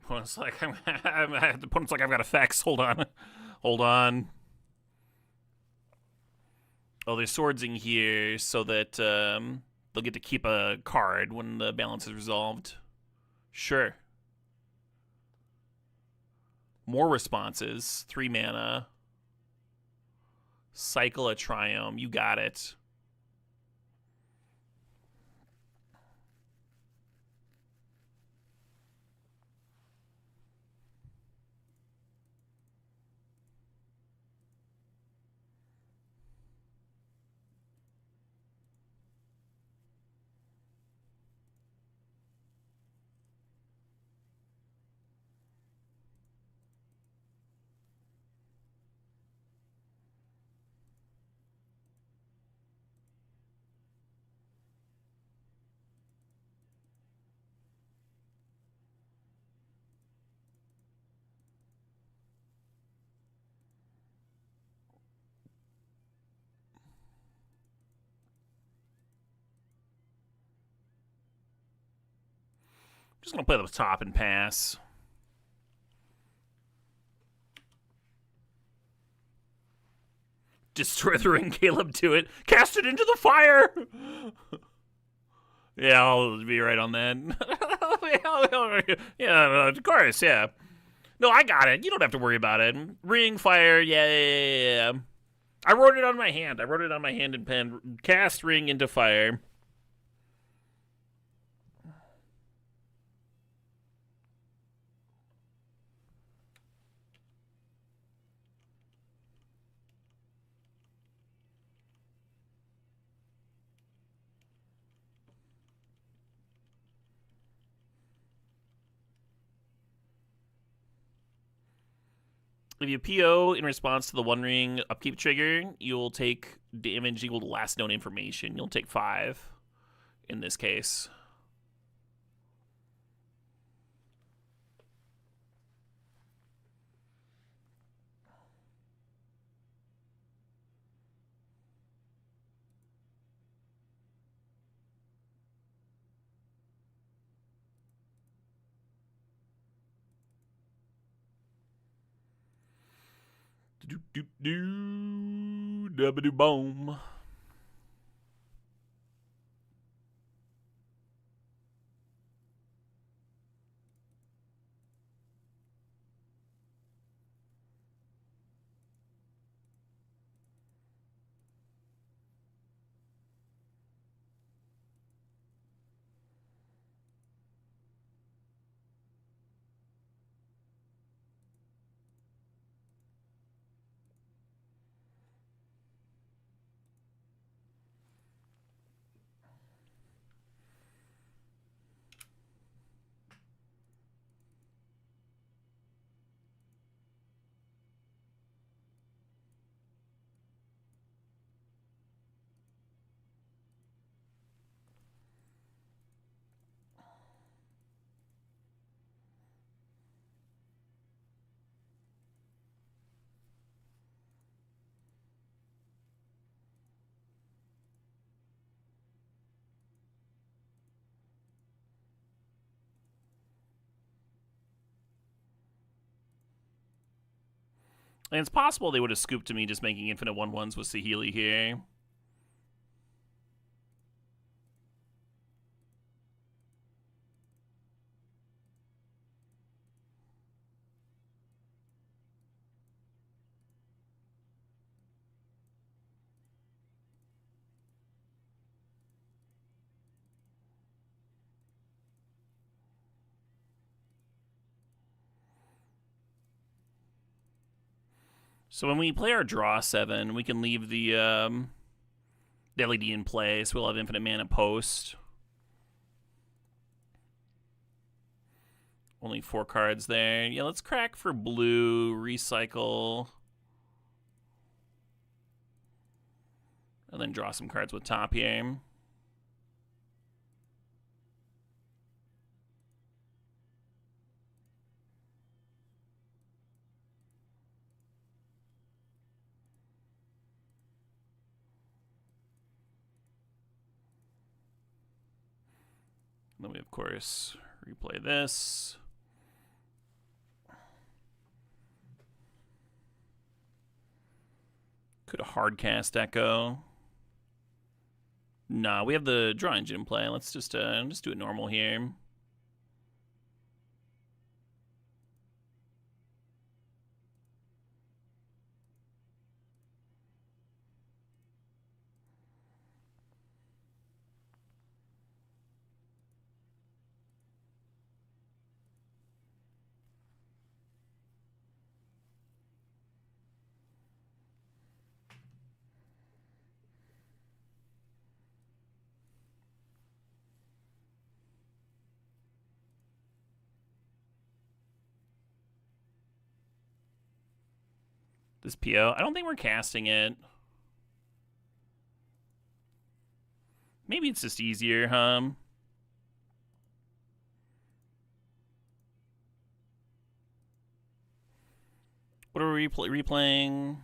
Opponent's like, the opponent's like, I've got effects. Hold on. Hold on. Oh, there's swords in here so that they'll get to keep a card when the balance is resolved. Sure. More responses. 3 mana. Cycle a Triome. You got it. Just gonna play the top and pass. Destroy the ring, Caleb. Do it. Cast it into the fire. Yeah, I'll be right on that. Yeah, of course. Yeah. No, I got it. You don't have to worry about it. Ring, fire. Yeah. I wrote it on my hand. I wrote it on my hand and pen. Cast ring into fire. If you PO in response to the One Ring upkeep trigger, you'll take damage equal to last known information. You'll take 5 in this case. Boom. And it's possible they would have scooped to me just making infinite 1/1s with Saheeli here. So when we play our draw 7, we can leave the LED in play, so we'll have infinite mana post. Only 4 cards there. Yeah, let's crack for blue, recycle. And then draw some cards with top here. Then we, of course, replay this. Could hard cast Echo. Nah, we have the draw engine in play. Let's just do it normal here. This PO, I don't think we're casting it. Maybe it's just easier, huh? What are we replaying?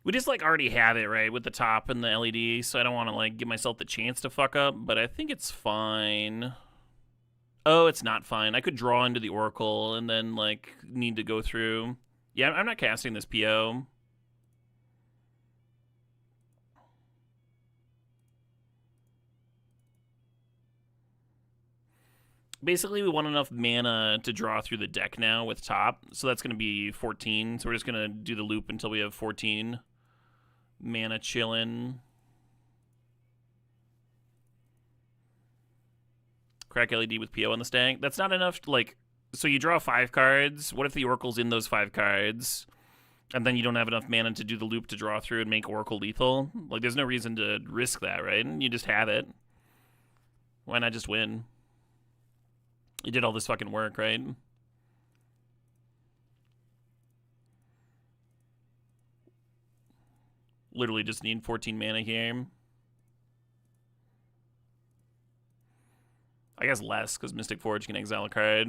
We just like already have it, right, with the top and the LED, so I don't want to like give myself the chance to fuck up, but I think it's fine. Oh, it's not fine. I could draw into the Oracle and then like need to go through. Yeah, I'm not casting this PO. Basically, we want enough mana to draw through the deck now with top, so that's going to be 14. So we're just going to do the loop until we have 14 mana chillin'. Crack LED with PO on the stack. That's not enough, like, so you draw 5 cards. What if the Oracle's in those 5 cards? And then you don't have enough mana to do the loop to draw through and make Oracle lethal? Like, there's no reason to risk that, right? You just have it. Why not just win? You did all this fucking work, right? Literally just need 14 mana here. I guess less, because Mystic Forge can exile a card.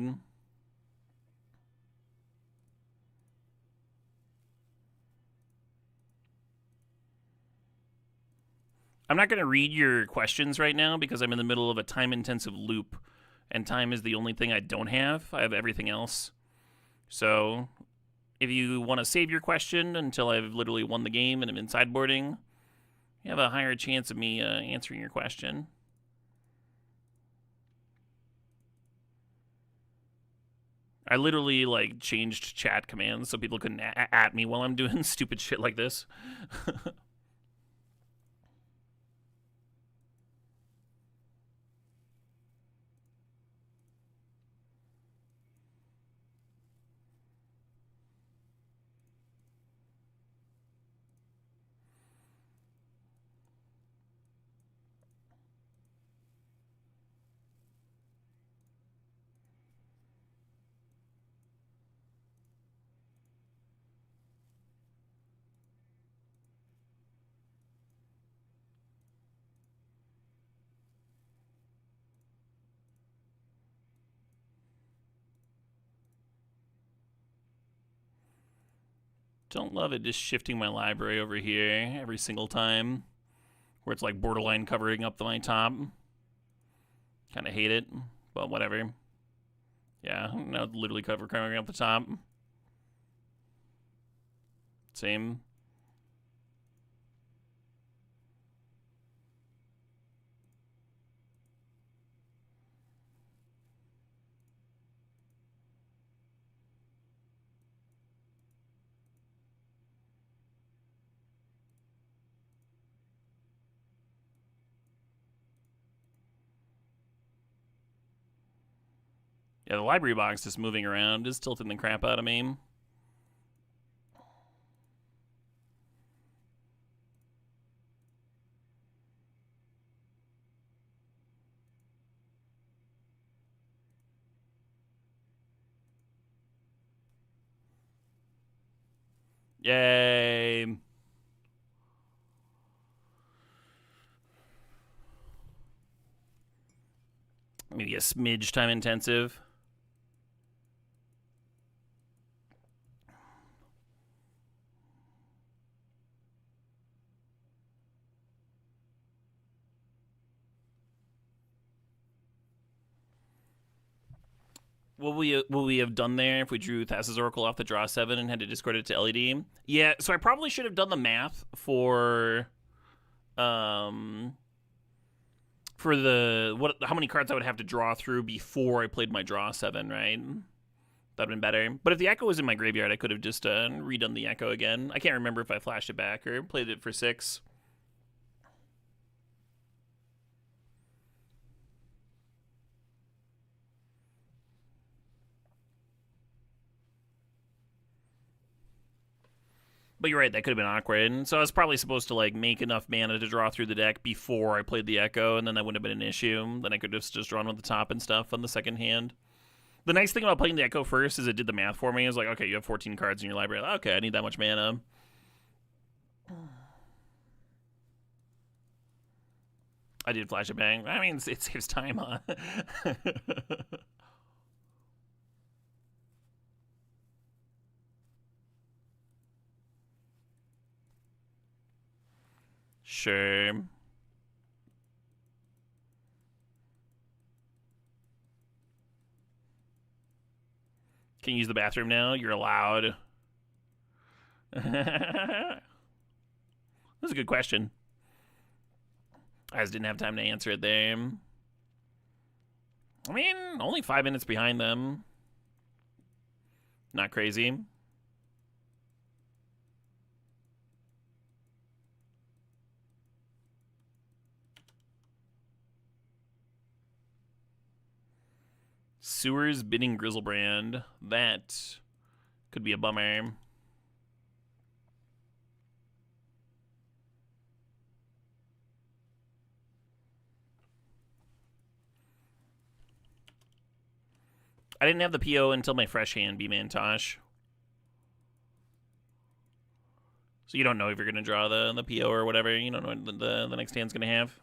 I'm not going to read your questions right now because I'm in the middle of a time-intensive loop, and time is the only thing I don't have. I have everything else. So if you want to save your question until I've literally won the game and I'm in sideboarding, you have a higher chance of me answering your question. I literally like changed chat commands so people couldn't at me while I'm doing stupid shit like this. Don't love it just shifting my library over here every single time, where it's like borderline covering up my top. Kind of hate it, but whatever. Yeah, now it's literally covering up the top. Same. Yeah, the library box just moving around is tilting the crap out of me. Yay. Maybe a smidge time intensive. What will we have done there if we drew Thassa's Oracle off the draw 7 and had to discard it to LED? Yeah, so I probably should have done the math for how many cards I would have to draw through before I played my draw 7, right? That'd been better. But if the Echo was in my graveyard, I could have just redone the Echo again. I can't remember if I flashed it back or played it for 6. But you're right, that could have been awkward. And so I was probably supposed to like make enough mana to draw through the deck before I played the Echo, and then that wouldn't have been an issue. Then I could have just drawn with the top and stuff on the second hand. The nice thing about playing the Echo first is it did the math for me. It was like, okay, you have 14 cards in your library. Okay, I need that much mana. I did flash it bang. I mean, it saves time, huh? Sure. Can you use the bathroom now? You're allowed. That's a good question. I just didn't have time to answer it there. I mean, only 5 minutes behind them. Not crazy. Sewers bidding Griselbrand. That could be a bummer. I didn't have the PO until my fresh hand, B-Mantosh. So you don't know if you're going to draw the PO or whatever. You don't know what the next hand's going to have.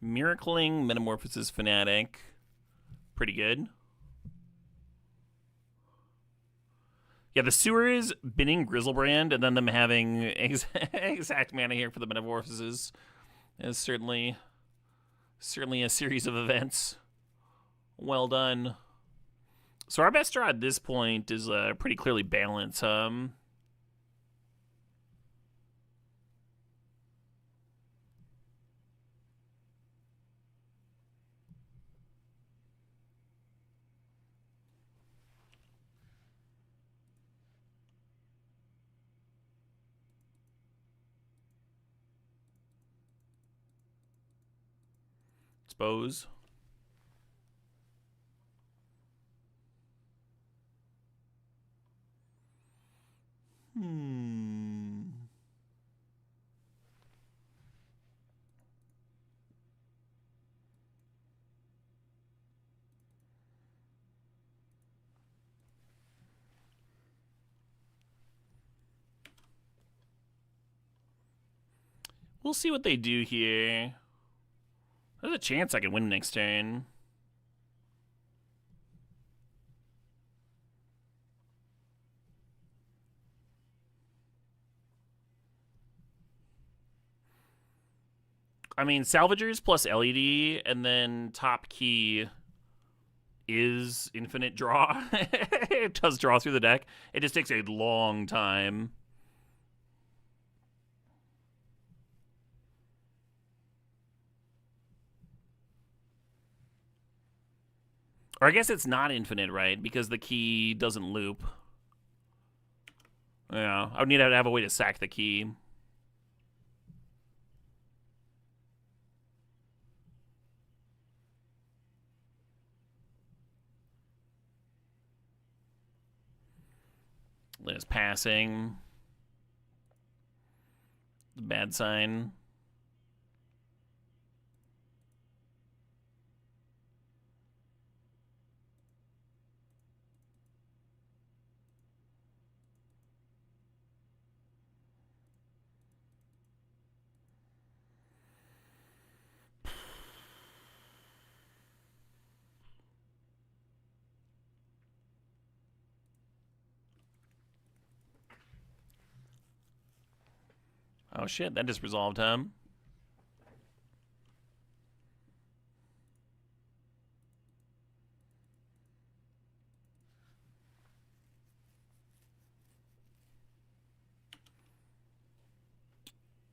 Miracling Metamorphosis Fanatic. Pretty good. Yeah, the Sewers binning Griselbrand and then them having exact mana here for the Metamorphoses is certainly a series of events. Well done. So our best draw at this point is pretty clearly Balance. Suppose. We'll see what they do here. There's a chance I can win next turn. I mean, Salvagers plus LED, and then top key is infinite draw. It does draw through the deck. It just takes a long time. Or I guess it's not infinite, right? Because the key doesn't loop. Yeah, I would need to have a way to sack the key. Liz passing. Bad sign. Oh shit, that just resolved, huh?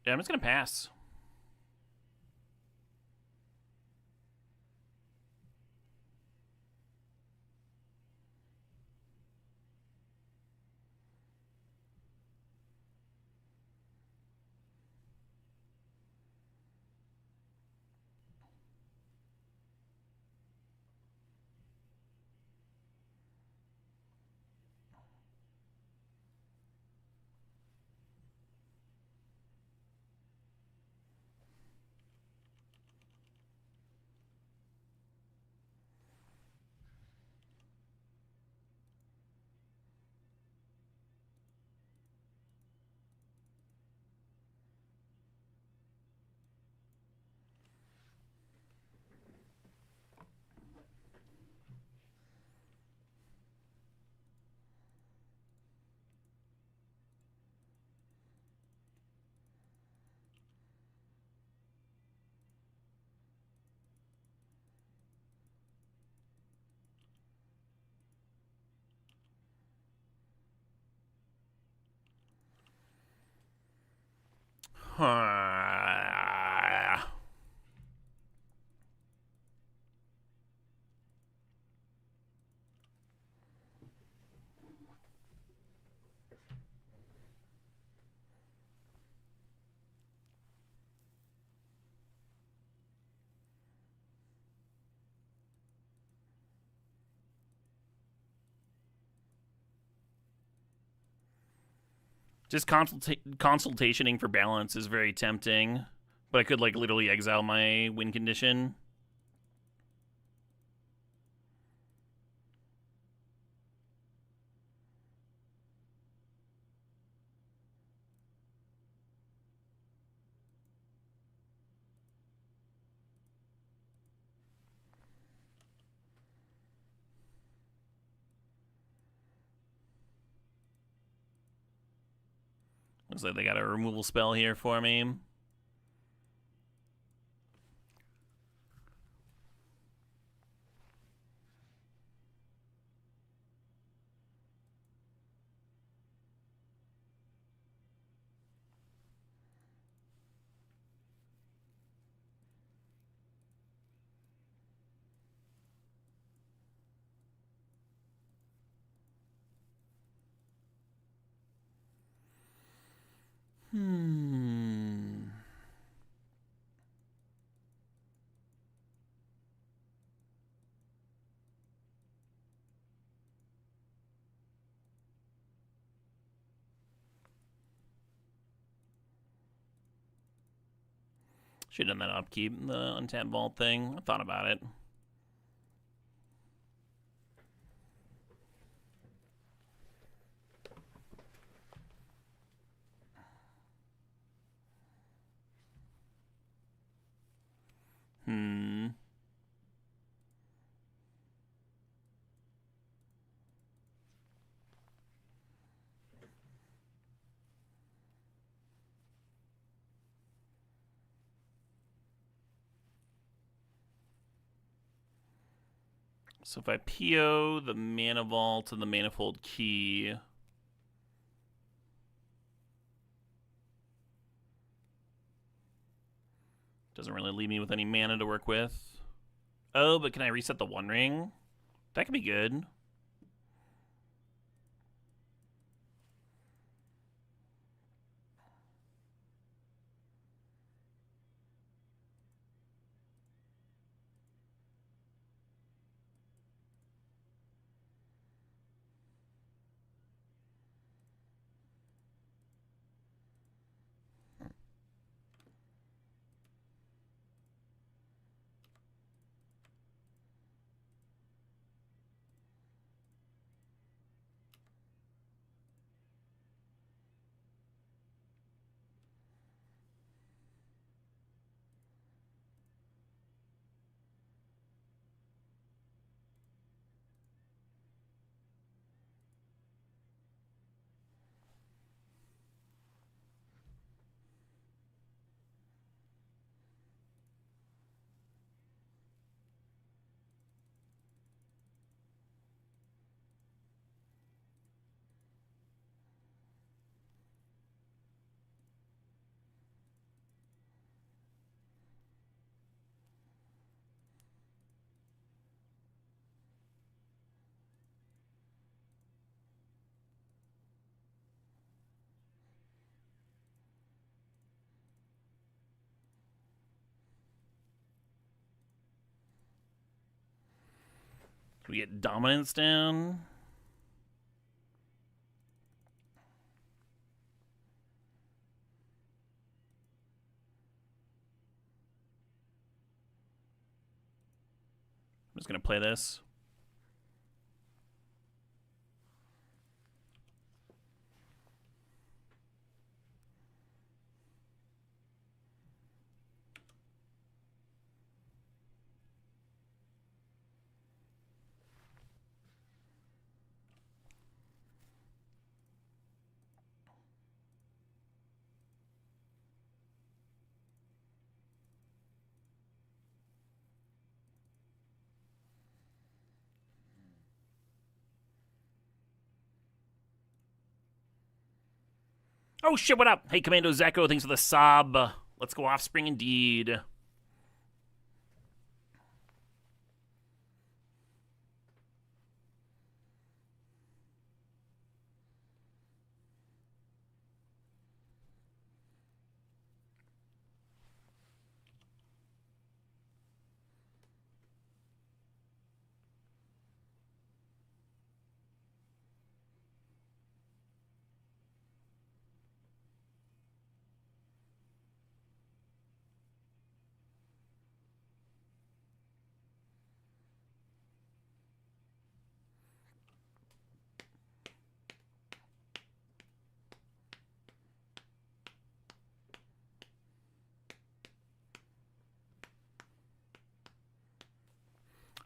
Yeah, I'm just gonna pass. Just consultationing for balance is very tempting, but I could like literally exile my win condition. Looks like they got a removal spell here for me. Should have done that upkeep, the untap vault thing. I thought about it. So if I PO the Mana Vault and the Manifold Key, doesn't really leave me with any mana to work with. Oh, but can I reset the One Ring? That could be good. We get dominance down. I'm just going to play this. Oh shit, what up? Hey, Commando Zeko, thanks for the sub. Let's go Offspring indeed.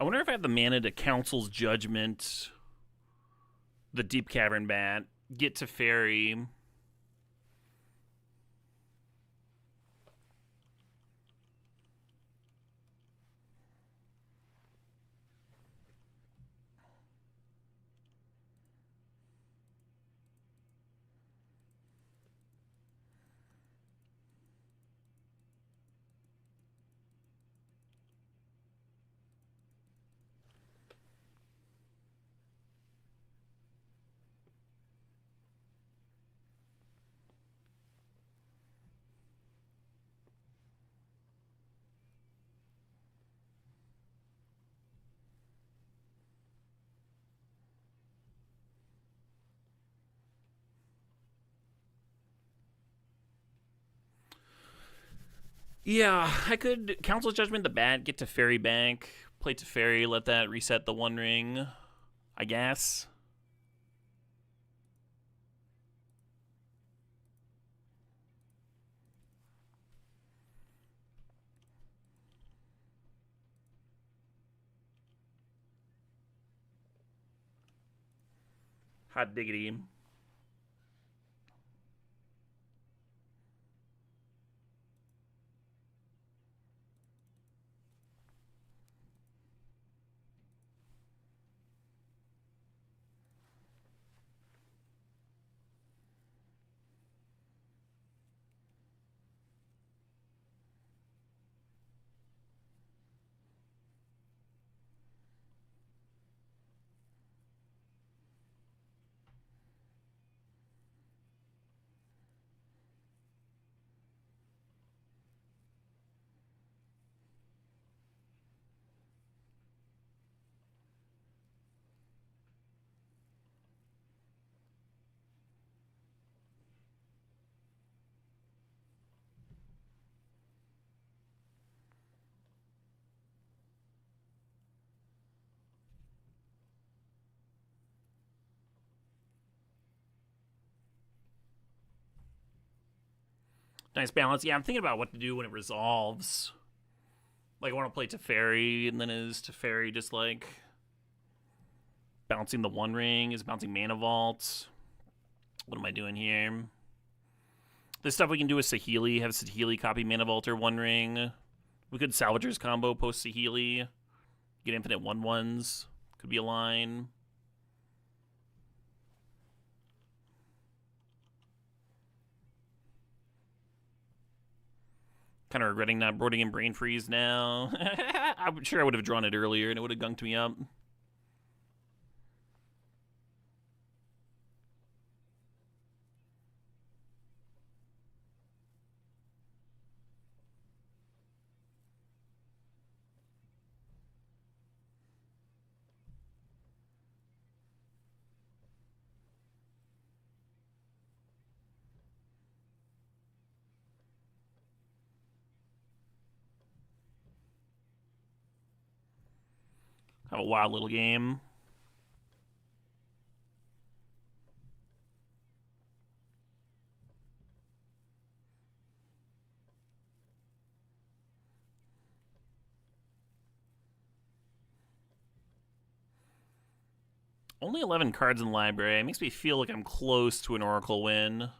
I wonder if I have the mana to Council's Judgment, the Deep Cavern Bat, get to Fairy. Yeah, I could Council's Judgment, the Bat, get to Fairy Bank, play to Fairy, let that reset the One Ring, I guess. Hot diggity. Nice balance. Yeah, I'm thinking about what to do when it resolves. Like, I want to play Teferi, and then is Teferi just like bouncing the One Ring? Is bouncing Mana Vault? What am I doing here? This stuff we can do with Saheeli. Have Saheeli copy Mana Vault or One Ring. We could Salvagers combo post Saheeli. Get infinite 1/1s. Could be a line. Kind of regretting not boarding in Brain Freeze now. I'm sure I would have drawn it earlier and it would have gunked me up. Have a wild little game. Only 11 cards in the library. It makes me feel like I'm close to an Oracle win.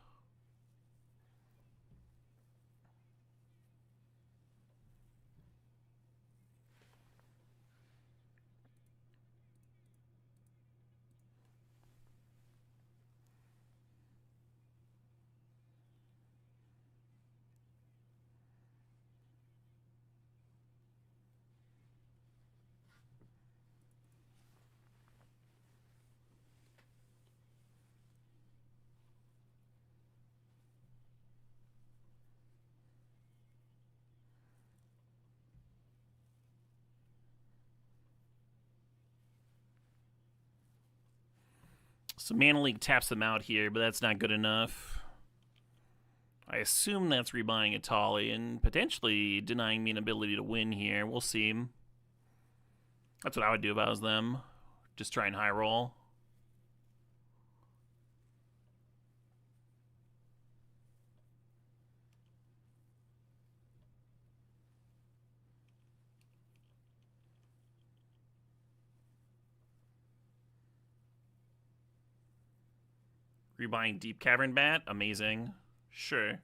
So Mana Leak taps them out here, but that's not good enough. I assume that's rebuying Atali and potentially denying me an ability to win here. We'll see. That's what I would do if I was them. Just try and high roll. Rebuying Deep Cavern Bat? Amazing. Sure.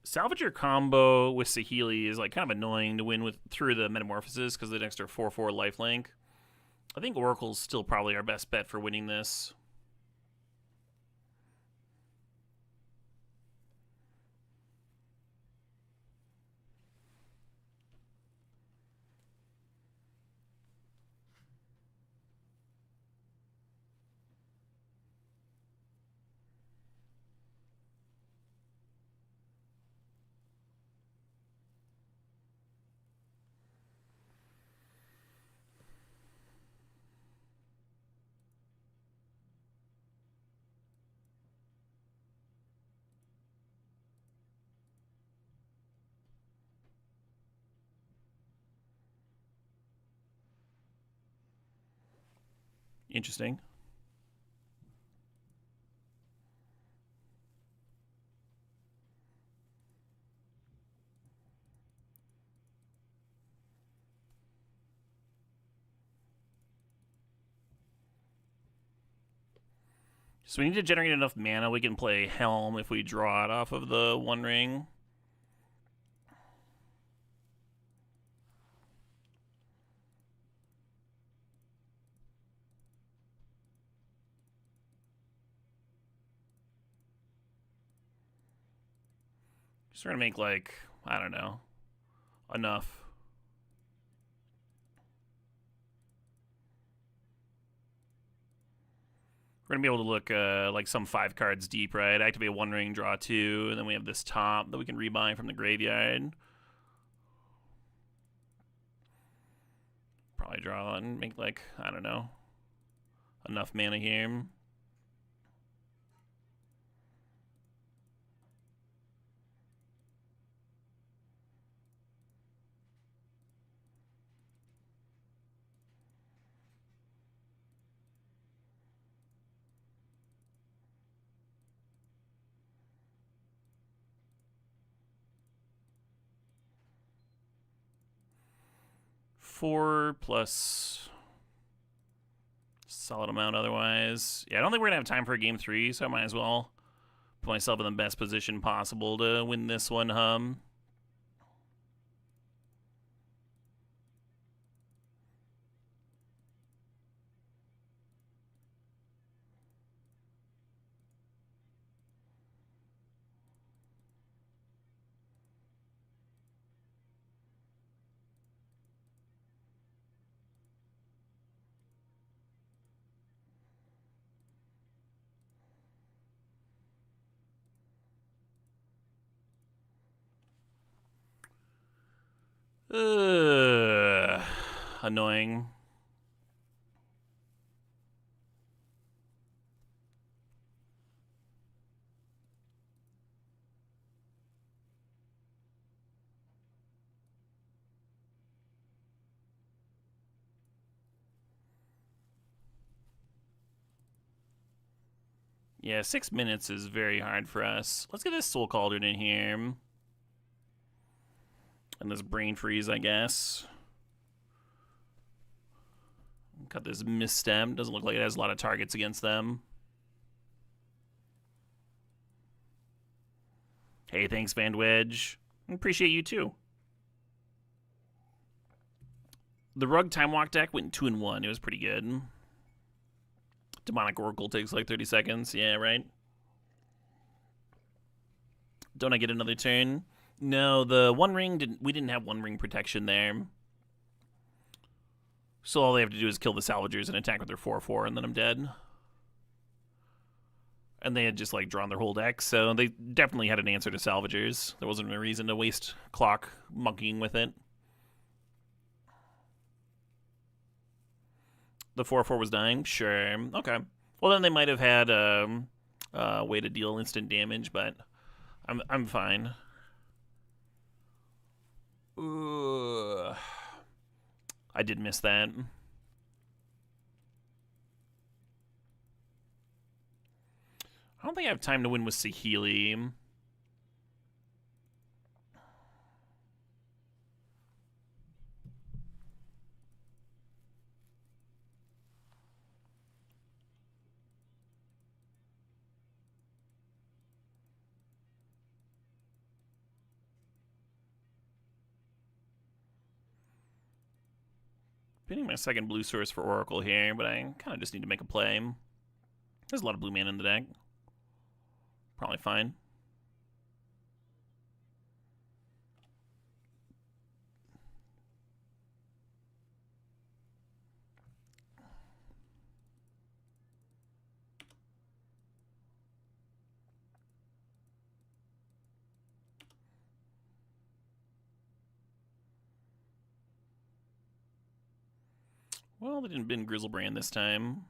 Salvager combo with Saheeli is like kind of annoying to win with through the Metamorphosis because of the extra 4/4 lifelink. I think Oracle's still probably our best bet for winning this. Interesting. So we need to generate enough mana. We can play Helm if we draw it off of the One Ring. Just trying to make like, I don't know, enough. We're gonna be able to look like some 5 cards deep, right? Activate 1 ring, draw 2, and then we have this top that we can rebind from the graveyard. Probably draw and make like, I don't know, enough mana here. Four plus solid amount otherwise. Yeah, I don't think we're gonna have time for a game 3, so I might as well put myself in the best position possible to win this one, hum. Annoying. Yeah, 6 minutes is very hard for us. Let's get this Soul Cauldron in here. And this Brain Freeze, I guess. Got this Misstep. Doesn't look like it has a lot of targets against them. Hey, thanks, Van Wedge. Appreciate you, too. The Rug Time Walk deck went 2-1. It was pretty good. Demonic Oracle takes like 30 seconds. Yeah, right? Don't I get another turn? No, the One Ring, we didn't have One Ring protection there. So all they have to do is kill the Salvagers and attack with their 4/4, and then I'm dead. And they had just like drawn their whole deck, so they definitely had an answer to Salvagers. There wasn't a reason to waste clock monkeying with it. The 4/4 was dying? Sure. Okay. Well, then they might have had a way to deal instant damage, but I'm fine. Ugh. I did miss that. I don't think I have time to win with Saheeli. Pinning my second blue source for Oracle here, but I kind of just need to make a play. There's a lot of blue mana in the deck. Probably fine. Well, they didn't bin Grizzlebrand this time.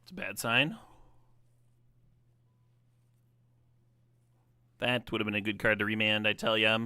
It's a bad sign. That would have been a good card to remand, I tell ya.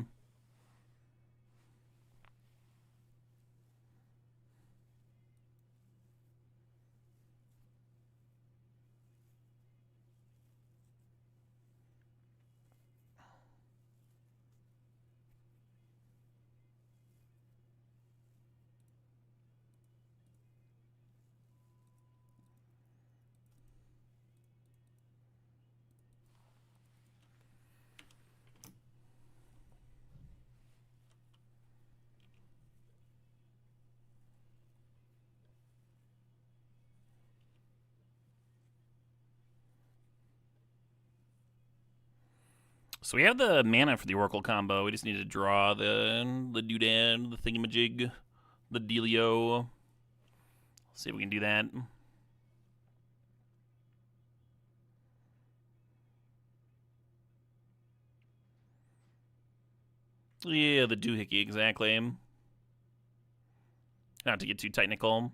So we have the mana for the Oracle combo. We just need to draw the doodad, the thingamajig, the dealio. Let's see if we can do that. Yeah, the doohickey, exactly. Not to get too technical.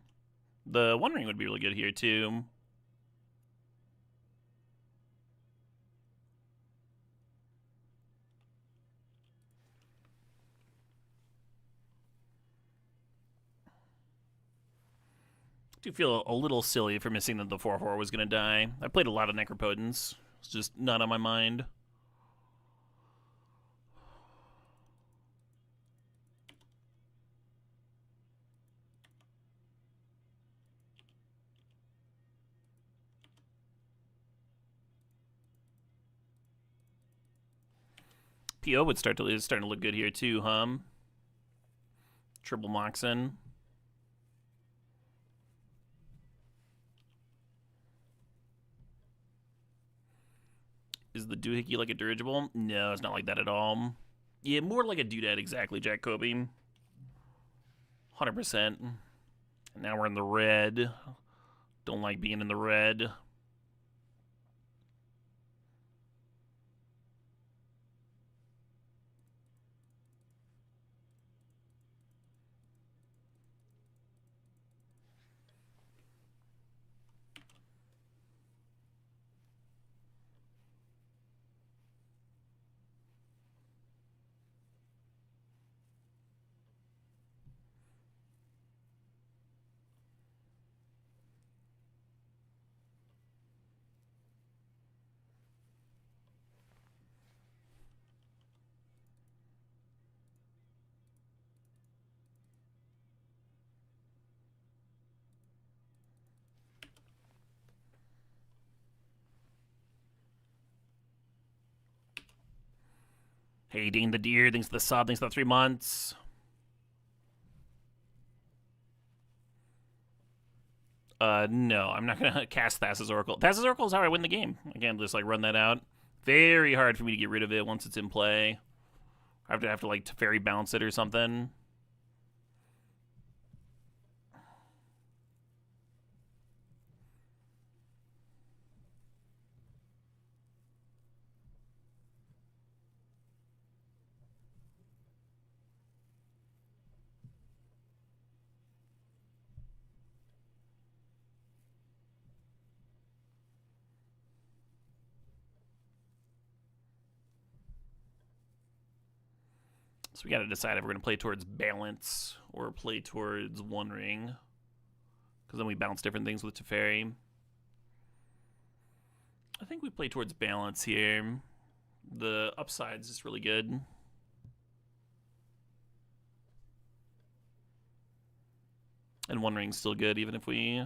The One Ring would be really good here, too. I do feel a little silly for missing that the 4/4 was going to die. I played a lot of Necropotence. It's just not on my mind. PO would is starting to look good here too, huh? Triple Moxen. Is the doohickey like a dirigible? No, it's not like that at all. Yeah, more like a doodad, exactly, Jack Kobe. 100%. Now we're in the red. Don't like being in the red. Hey, Dean the Deer, thanks for the sub, thanks for the 3 months. No, I'm not gonna cast Thassa's Oracle. Thassa's Oracle is how I win the game. Again, just like run that out. Very hard for me to get rid of it once it's in play. I have to like fairy bounce it or something. So we got to decide if we're going to play towards balance or play towards One Ring. Because then we bounce different things with Teferi. I think we play towards balance here. The upside's just really good. And One Ring's still good, even if we...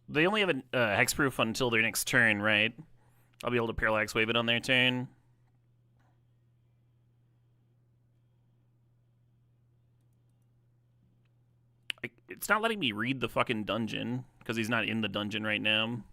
They only have a hexproof until their next turn, right? I'll be able to Parallax Wave it on their turn. It's not letting me read the fucking dungeon because he's not in the dungeon right now.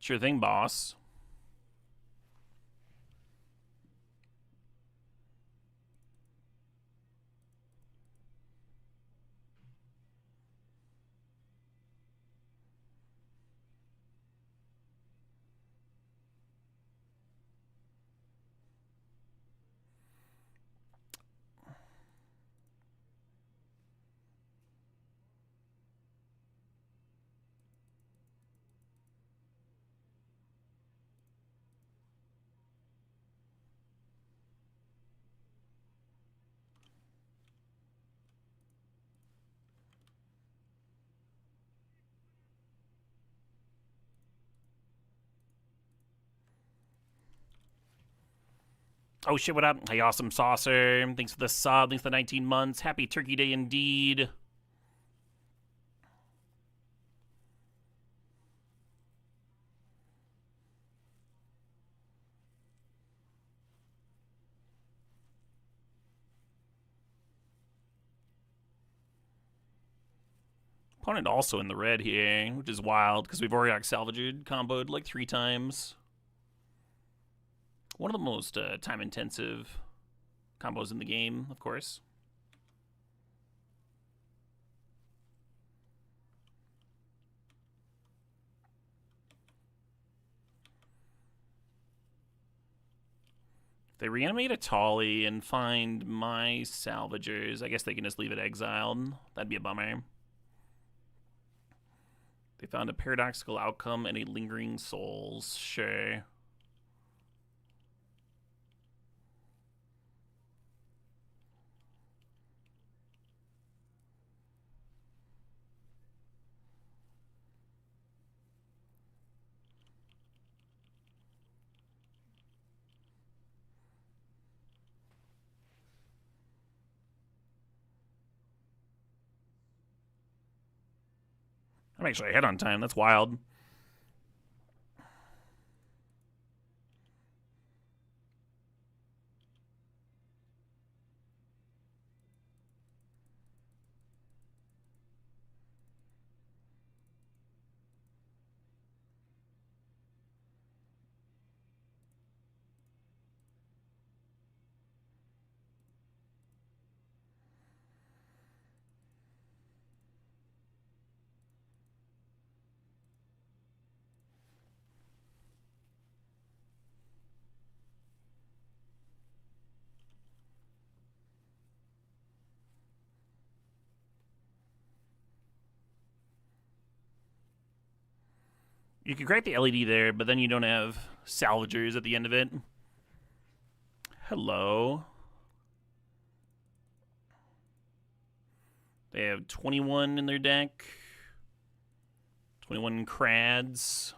Sure thing, boss. Oh shit, what up? Hey, awesome saucer. Thanks for the sub. Thanks for the 19 months. Happy Turkey Day indeed. Opponent also in the red here, which is wild because we've Auriok salvaged comboed like 3 times. One of the most time-intensive combos in the game, of course. If they reanimate a Tolly and find my salvagers, I guess they can just leave it exiled. That'd be a bummer. They found a paradoxical outcome and a lingering souls. Sure. I'm actually ahead on time. That's wild. You can crack the LED there, but then you don't have salvagers at the end of it. Hello. They have 21 in their deck. 21 Crads.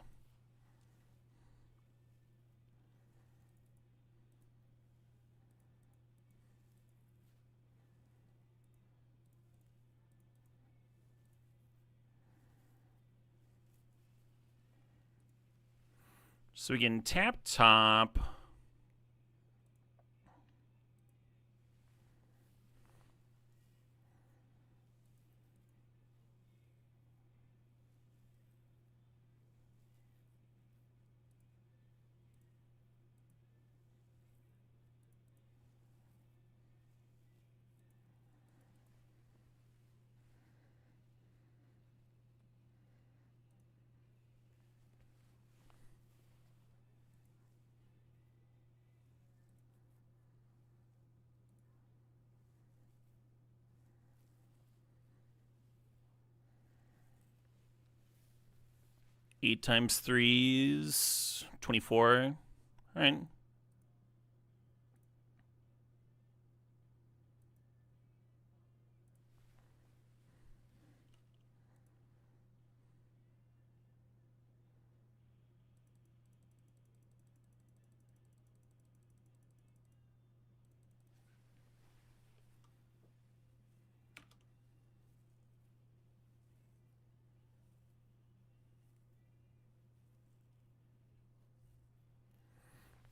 So we can tap top. Eight times 3s 24. All right.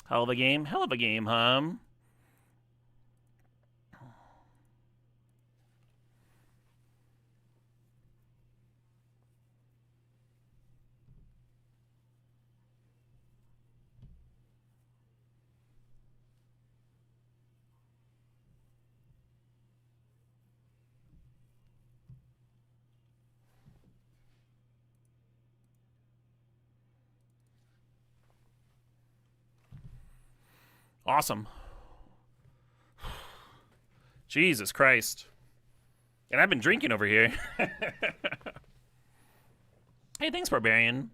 Hell of a game. Hell of a game, huh? Awesome. Jesus Christ. And I've been drinking over here. Hey, thanks, Barbarian.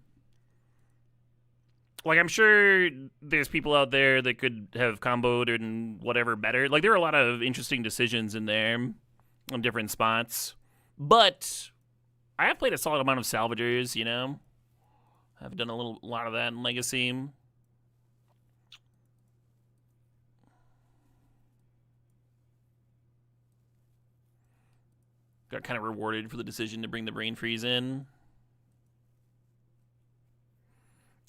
Like, I'm sure there's people out there that could have comboed and whatever better. Like, there are a lot of interesting decisions in there on different spots. But I have played a solid amount of salvagers, you know? I've done a lot of that in Legacy. Got kind of rewarded for the decision to bring the Brain Freeze in.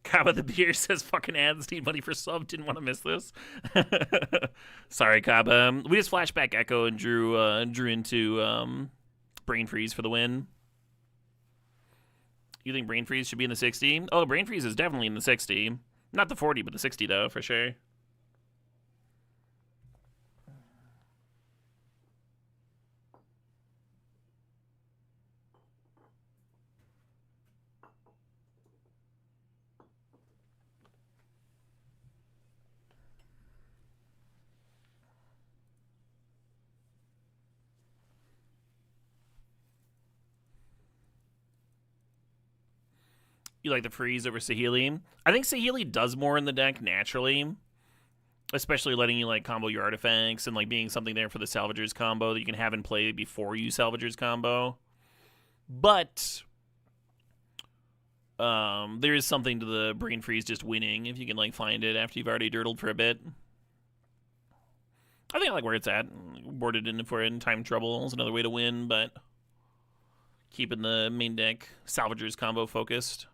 Kaba the Beer says fucking ads need money for sub. Didn't want to miss this. Sorry, Kaba. We just flashback Echo and drew into Brain Freeze for the win. You think Brain Freeze should be in the 60? Oh, Brain Freeze is definitely in the 60. Not the 40, but the 60 though, for sure. You like the freeze over Saheeli? I think Saheeli does more in the deck naturally, especially letting you like combo your artifacts and like being something there for the Salvagers combo that you can have in play before you Salvagers combo. But there is something to the Brain Freeze just winning if you can like find it after you've already dirtled for a bit. I think I like where it's at. Boarded in if we're in time trouble is another way to win, but keeping the main deck Salvagers combo focused.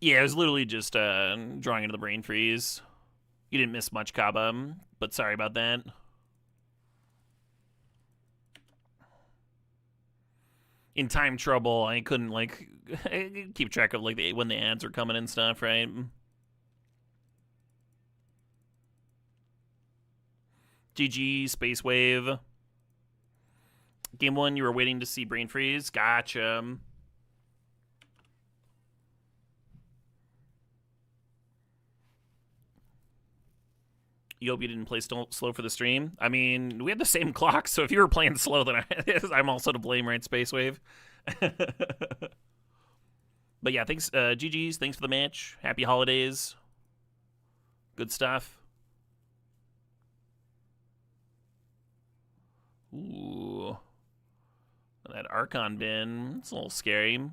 Yeah, it was literally just drawing into the Brain Freeze. You didn't miss much, Kaba, but sorry about that. In time trouble, I couldn't like keep track of like when the ads were coming and stuff, right? GG, Space Wave. Game 1, you were waiting to see Brain Freeze. Gotcha. You hope you didn't play slow for the stream. I mean, we had the same clock, so if you were playing slow, then I'm also to blame, right, Space Wave? But yeah, thanks, GG's. Thanks for the match. Happy holidays. Good stuff. Ooh. That Archon bin. It's a little scary.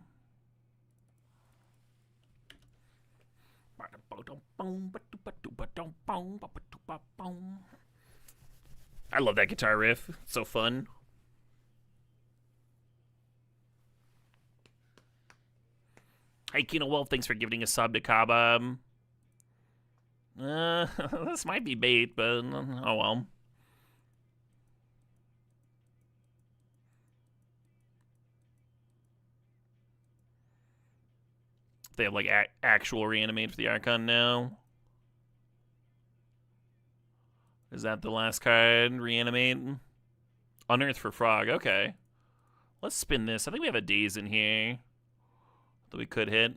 I love that guitar riff. It's so fun. Hey, Kino Wolf, thanks for giving a sub to Kaba. This might be bait, but oh well. They have like actual reanimate for the Archon now. Is that the last card? Reanimate? Unearth for Frog. Okay. Let's spin this. I think we have a Daze in here that we could hit.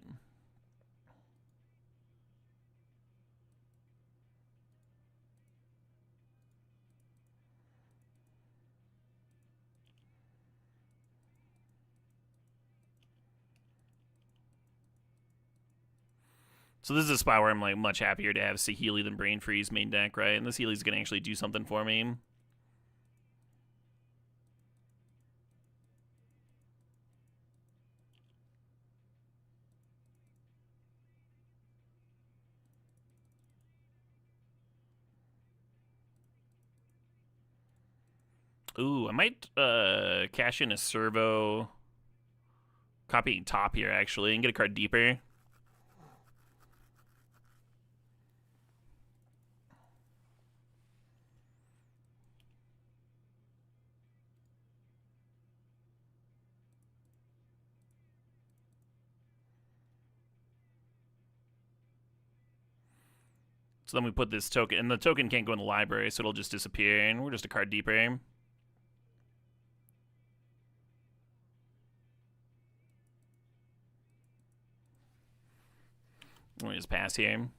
So this is a spot where I'm like much happier to have Saheeli than Brain Freeze main deck, right? And the Saheeli's gonna actually do something for me. Ooh, I might cash in a servo, copying top here actually, and get a card deeper. So then we put this token, and the token can't go in the library, so it'll just disappear, and we're just a card deeper. Let me just pass here.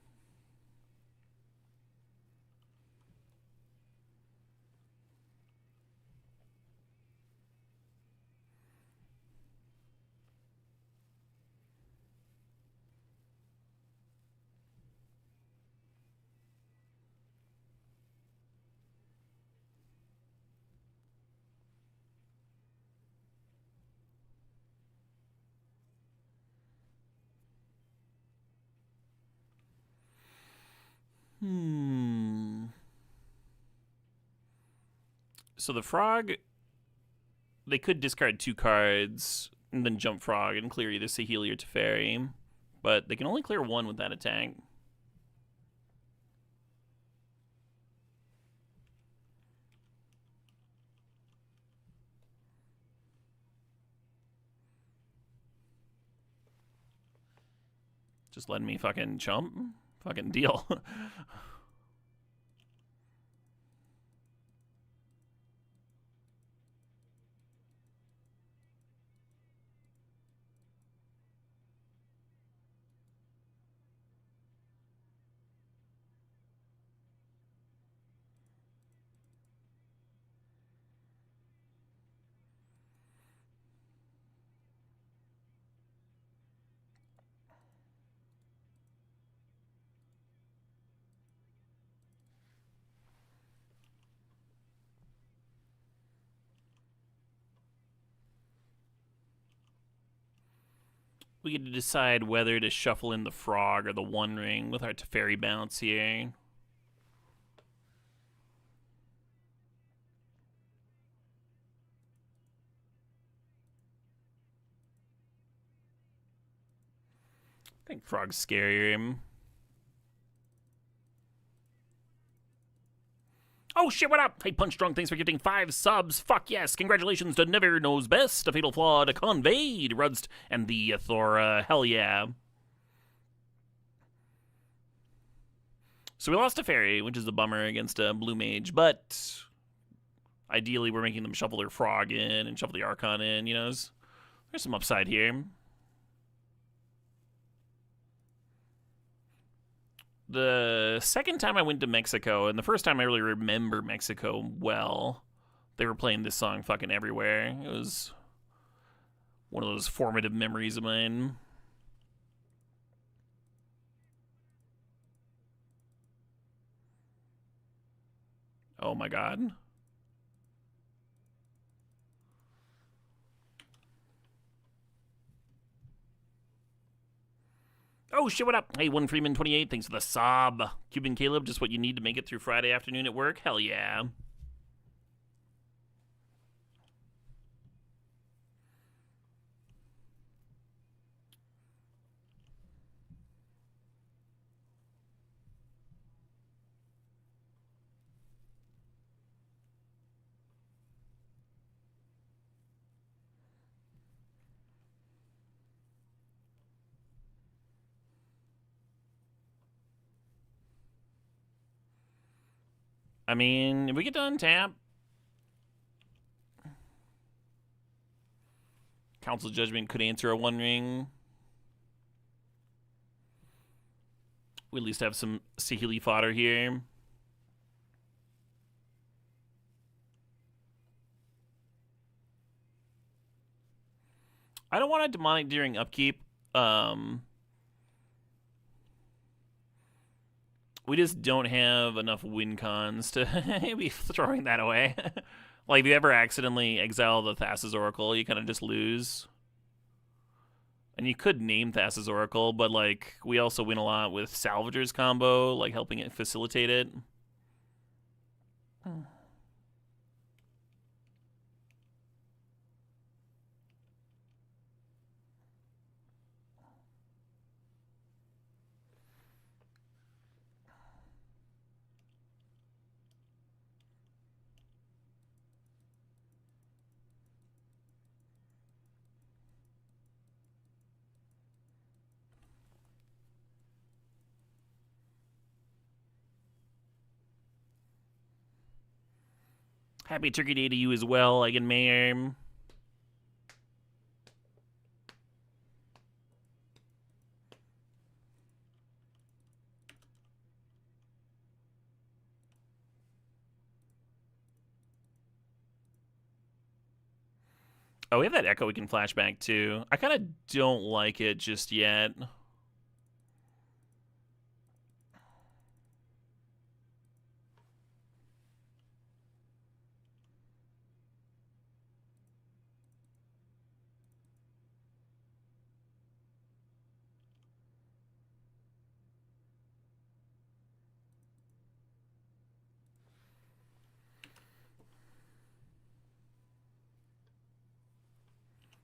So the frog, they could discard 2 cards and then jump frog and clear either Saheeli or Teferi, but they can only clear 1 with that attack. Just letting me fucking chump? Fucking deal. We get to decide whether to shuffle in the frog or the One Ring with our Teferi bounce here. I think frog's scarier. Oh shit, what up? Hey, Punch Drunk, thanks for gifting 5 subs. Fuck yes, congratulations to Never Knows Best, a Fatal Flaw, to Conveyed, Rudst, and the Athora. Hell yeah. So we lost a fairy, which is a bummer against a blue mage, but ideally we're making them shuffle their frog in and shuffle the Archon in, you know. There's some upside here. The second time I went to Mexico, and the first time I really remember Mexico well, they were playing this song fucking everywhere. It was one of those formative memories of mine. Oh my god. Oh shit, what up? Hey, One Freeman 28, thanks for the sub. Cuban Caleb, just what you need to make it through Friday afternoon at work? Hell yeah. I mean, if we get to untap, Council Judgment could answer a One Ring. We at least have some Saheeli fodder here. I don't want a Demonic during upkeep. We just don't have enough win cons to be throwing that away. Like, if you ever accidentally exile the Thassa's Oracle, you kind of just lose. And you could name Thassa's Oracle, but, like, we also win a lot with Salvager's combo, like, helping it facilitate it. Happy Turkey Day to you as well, Egan Mayer. Oh, we have that Echo we can flashback to. I kind of don't like it just yet.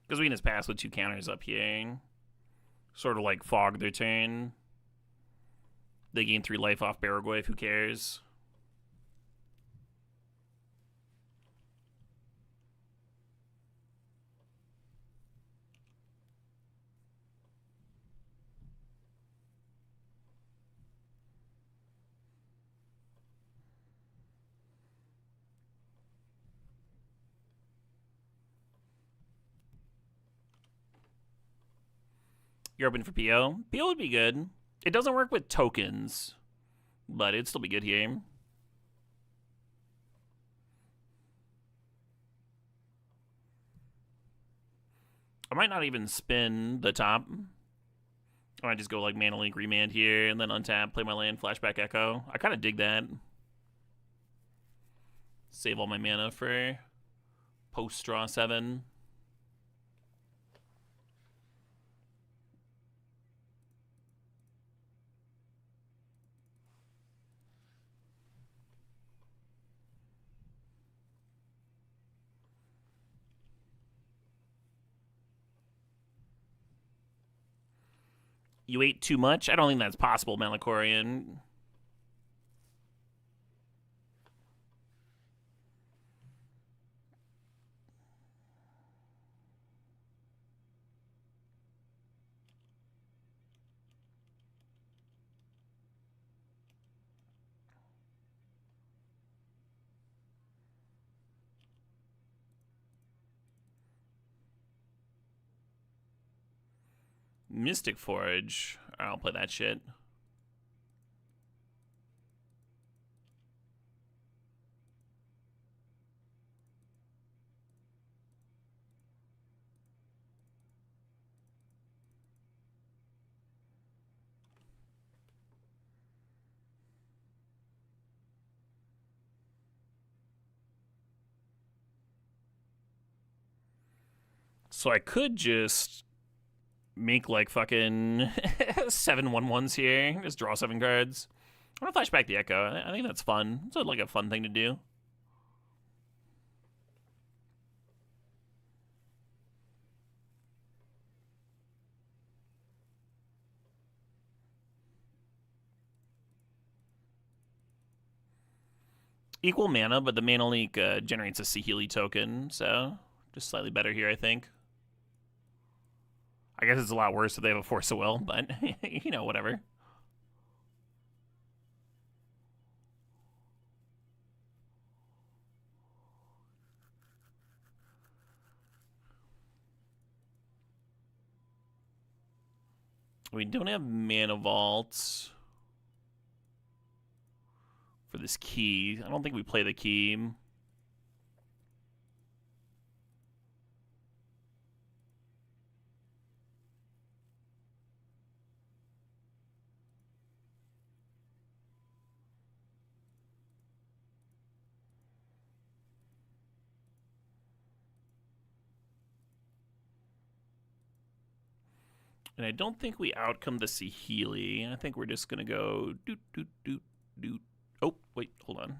Because we can just pass with 2 counters up here. Sort of like fog their turn. They gain 3 life off Baragway, who cares? You're open for PO? PO would be good. It doesn't work with tokens, but it'd still be good here. I might not even spin the top. I might just go like Mana Link Remand here and then untap, play my land, flashback Echo. I kind of dig that. Save all my mana for post draw 7. You ate too much? I don't think that's possible, Malakorian. Mystic Forge. I'll play that shit. So I could just make like fucking 7/1/1s here. Just draw 7 cards. I'm gonna flashback the Echo. I think that's fun. It's like a fun thing to do. Equal mana, but the Mana Link generates a Saheeli token, so just slightly better here, I think. I guess it's a lot worse if they have a Force of Will, but, you know, whatever. We don't have Mana Vault for this key. I don't think we play the key. And I don't think we outcome the Saheeli. I think we're just going to go doot, doot, doot, doot. Oh, wait, hold on.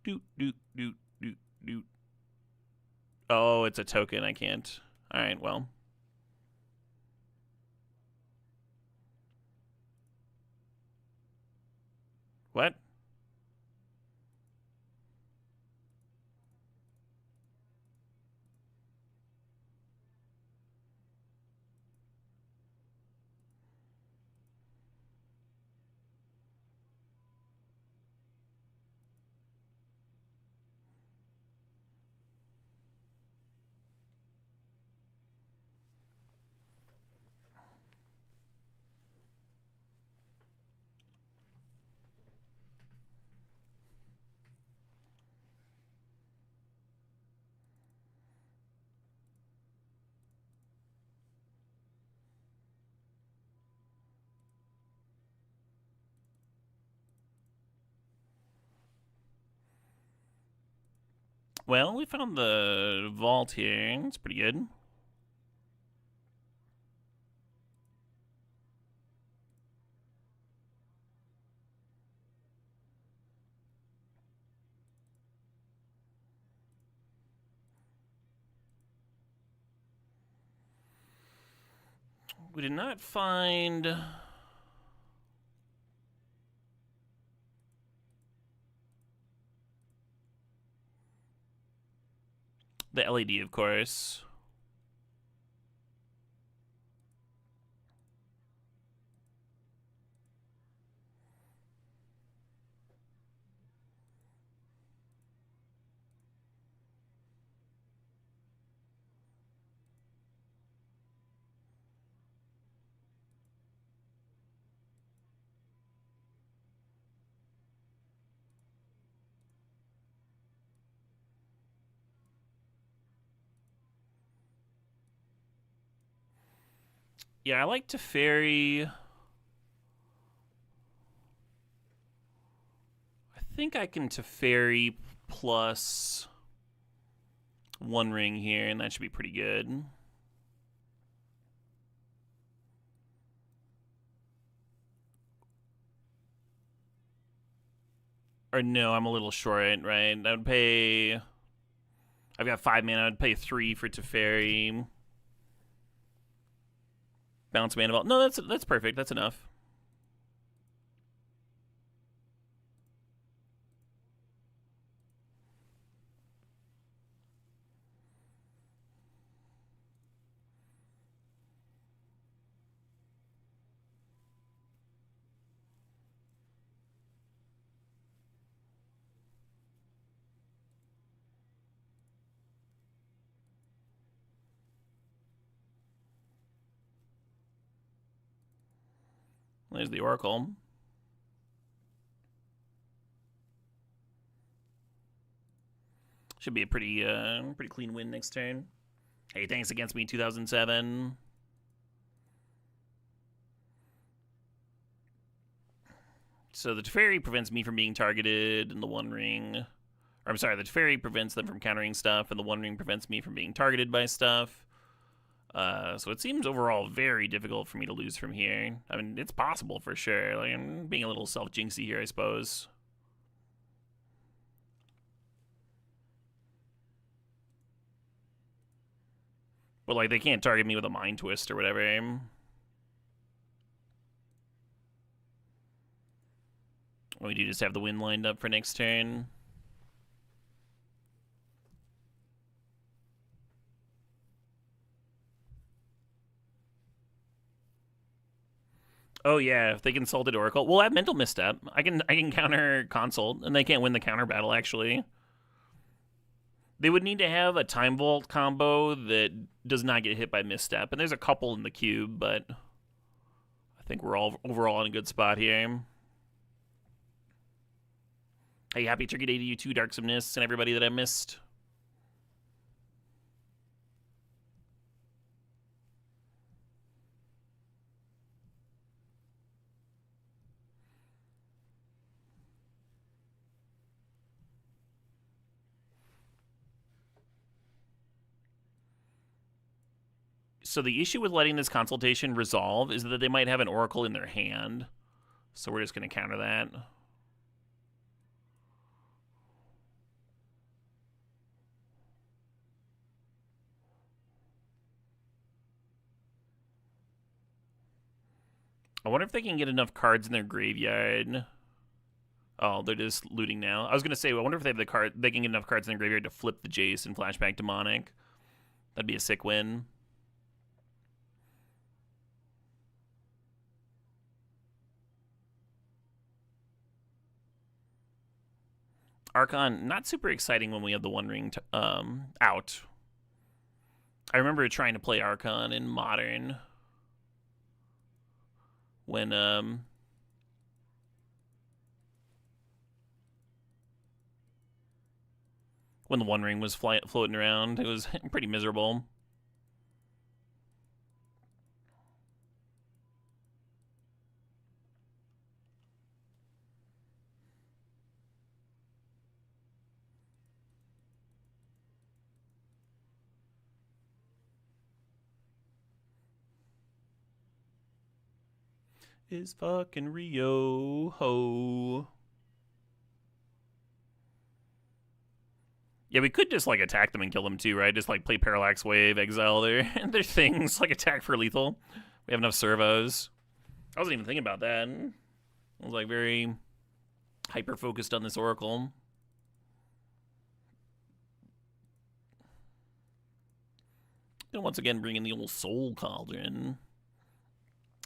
Doot, doot, doot, doot, doot. Oh, it's a token. I can't. All right, well. What? Well, we found the vault here. It's pretty good. We did not find the LED, of course. Yeah, I like Teferi. I think I can Teferi plus one ring here, and that should be pretty good. Or no, I'm a little short, right? I would pay... I've got 5 mana. I would pay 3 for Teferi. Bounce mana ball. No, that's perfect. That's enough. There's the Oracle. Should be a pretty clean win next turn. Hey, thanks against me 2007. So the Teferi prevents me from being targeted, and the One Ring... Or I'm sorry, the Teferi prevents them from countering stuff, and the One Ring prevents me from being targeted by stuff. So it seems overall very difficult for me to lose from here. I mean, it's possible for sure. Like, I'm being a little self-jinxy here, I suppose. But, like, they can't target me with a Mind Twist or whatever. We do just have the win lined up for next turn. Oh yeah, if they consulted Oracle, we'll have Mental Misstep. I can counter Consult, and they can't win the counter battle. Actually, they would need to have a Time Vault combo that does not get hit by Misstep, and there's a couple in the cube, but I think we're all overall in a good spot here. Hey, happy Turkey Day to you too, Darksomness, and everybody that I missed. So the issue with letting this consultation resolve is that they might have an Oracle in their hand. So we're just going to counter that. I wonder if they can get enough cards in their graveyard. Oh, they're just looting now. I was going to say, I wonder if they have the card. They can get enough cards in their graveyard to flip the Jace and flashback Demonic. That'd be a sick win. Archon, not super exciting when we have the One Ring out. I remember trying to play Archon in Modern when the One Ring was floating around. It was pretty miserable. is fucking Rio ho. Yeah, we could just like attack them and kill them too, right? Just like play Parallax Wave, exile their things, like attack for lethal. We have enough servos. I wasn't even thinking about that. I was like very hyper focused on this Oracle. Then once again bring in the old Soul Cauldron.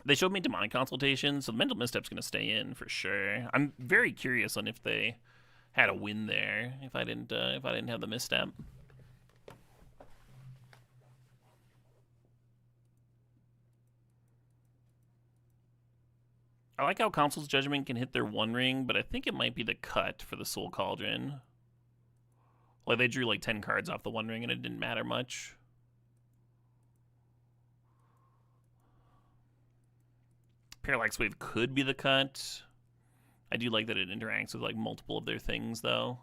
They showed me Demonic Consultation, so the Mental Misstep's going to stay in for sure. I'm very curious on if they had a win there. If I didn't have the Misstep. I like how Council's Judgment can hit their One Ring, but I think it might be the cut for the Soul Cauldron. Like they drew like 10 cards off the One Ring and it didn't matter much. Parallax Wave could be the cut. I do like that it interacts with like multiple of their things though.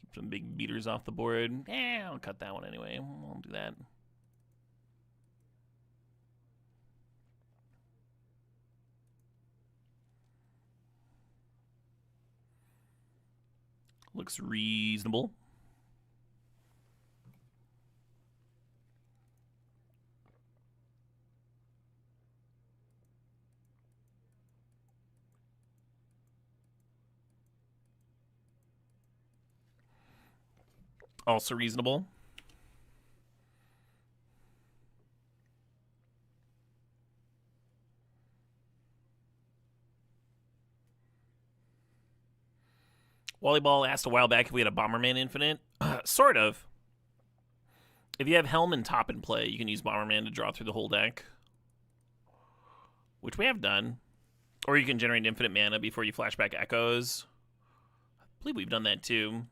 Keep some big beaters off the board. I'll cut that one anyway. Won't do that. Looks reasonable. Also reasonable. Wallyball asked a while back if we had a Bomberman Infinite. Sort of. If you have Helm and Top in play, you can use Bomberman to draw through the whole deck. Which we have done. Or you can generate infinite mana before you flashback Echoes. I believe we've done that too.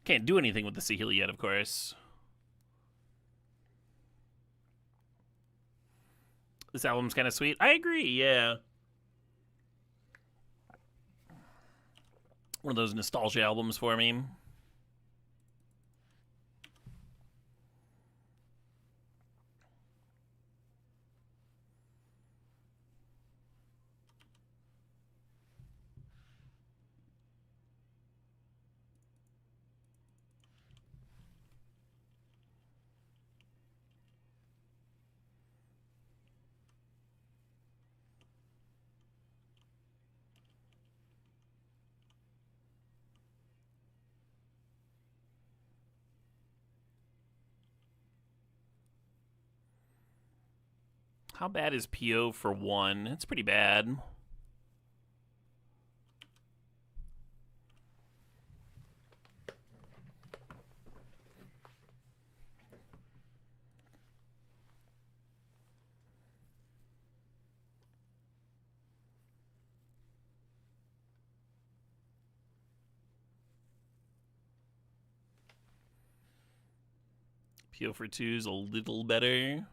Can't do anything with the Saheeli yet, of course. This album's kind of sweet. I agree, yeah. One of those nostalgia albums for me. How bad is PO for 1? It's pretty bad. PO for 2 is a little better.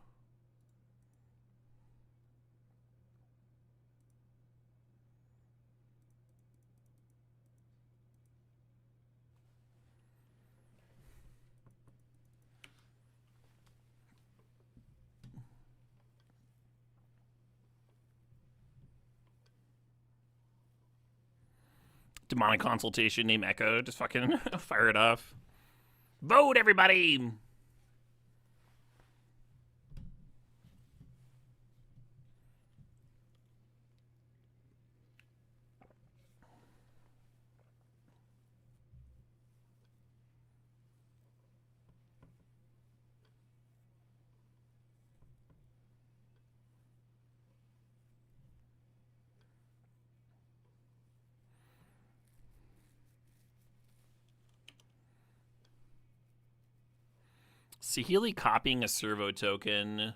Demonic consultation named Echo. Just fucking fire it off. Vote, everybody! Saheeli copying a servo token,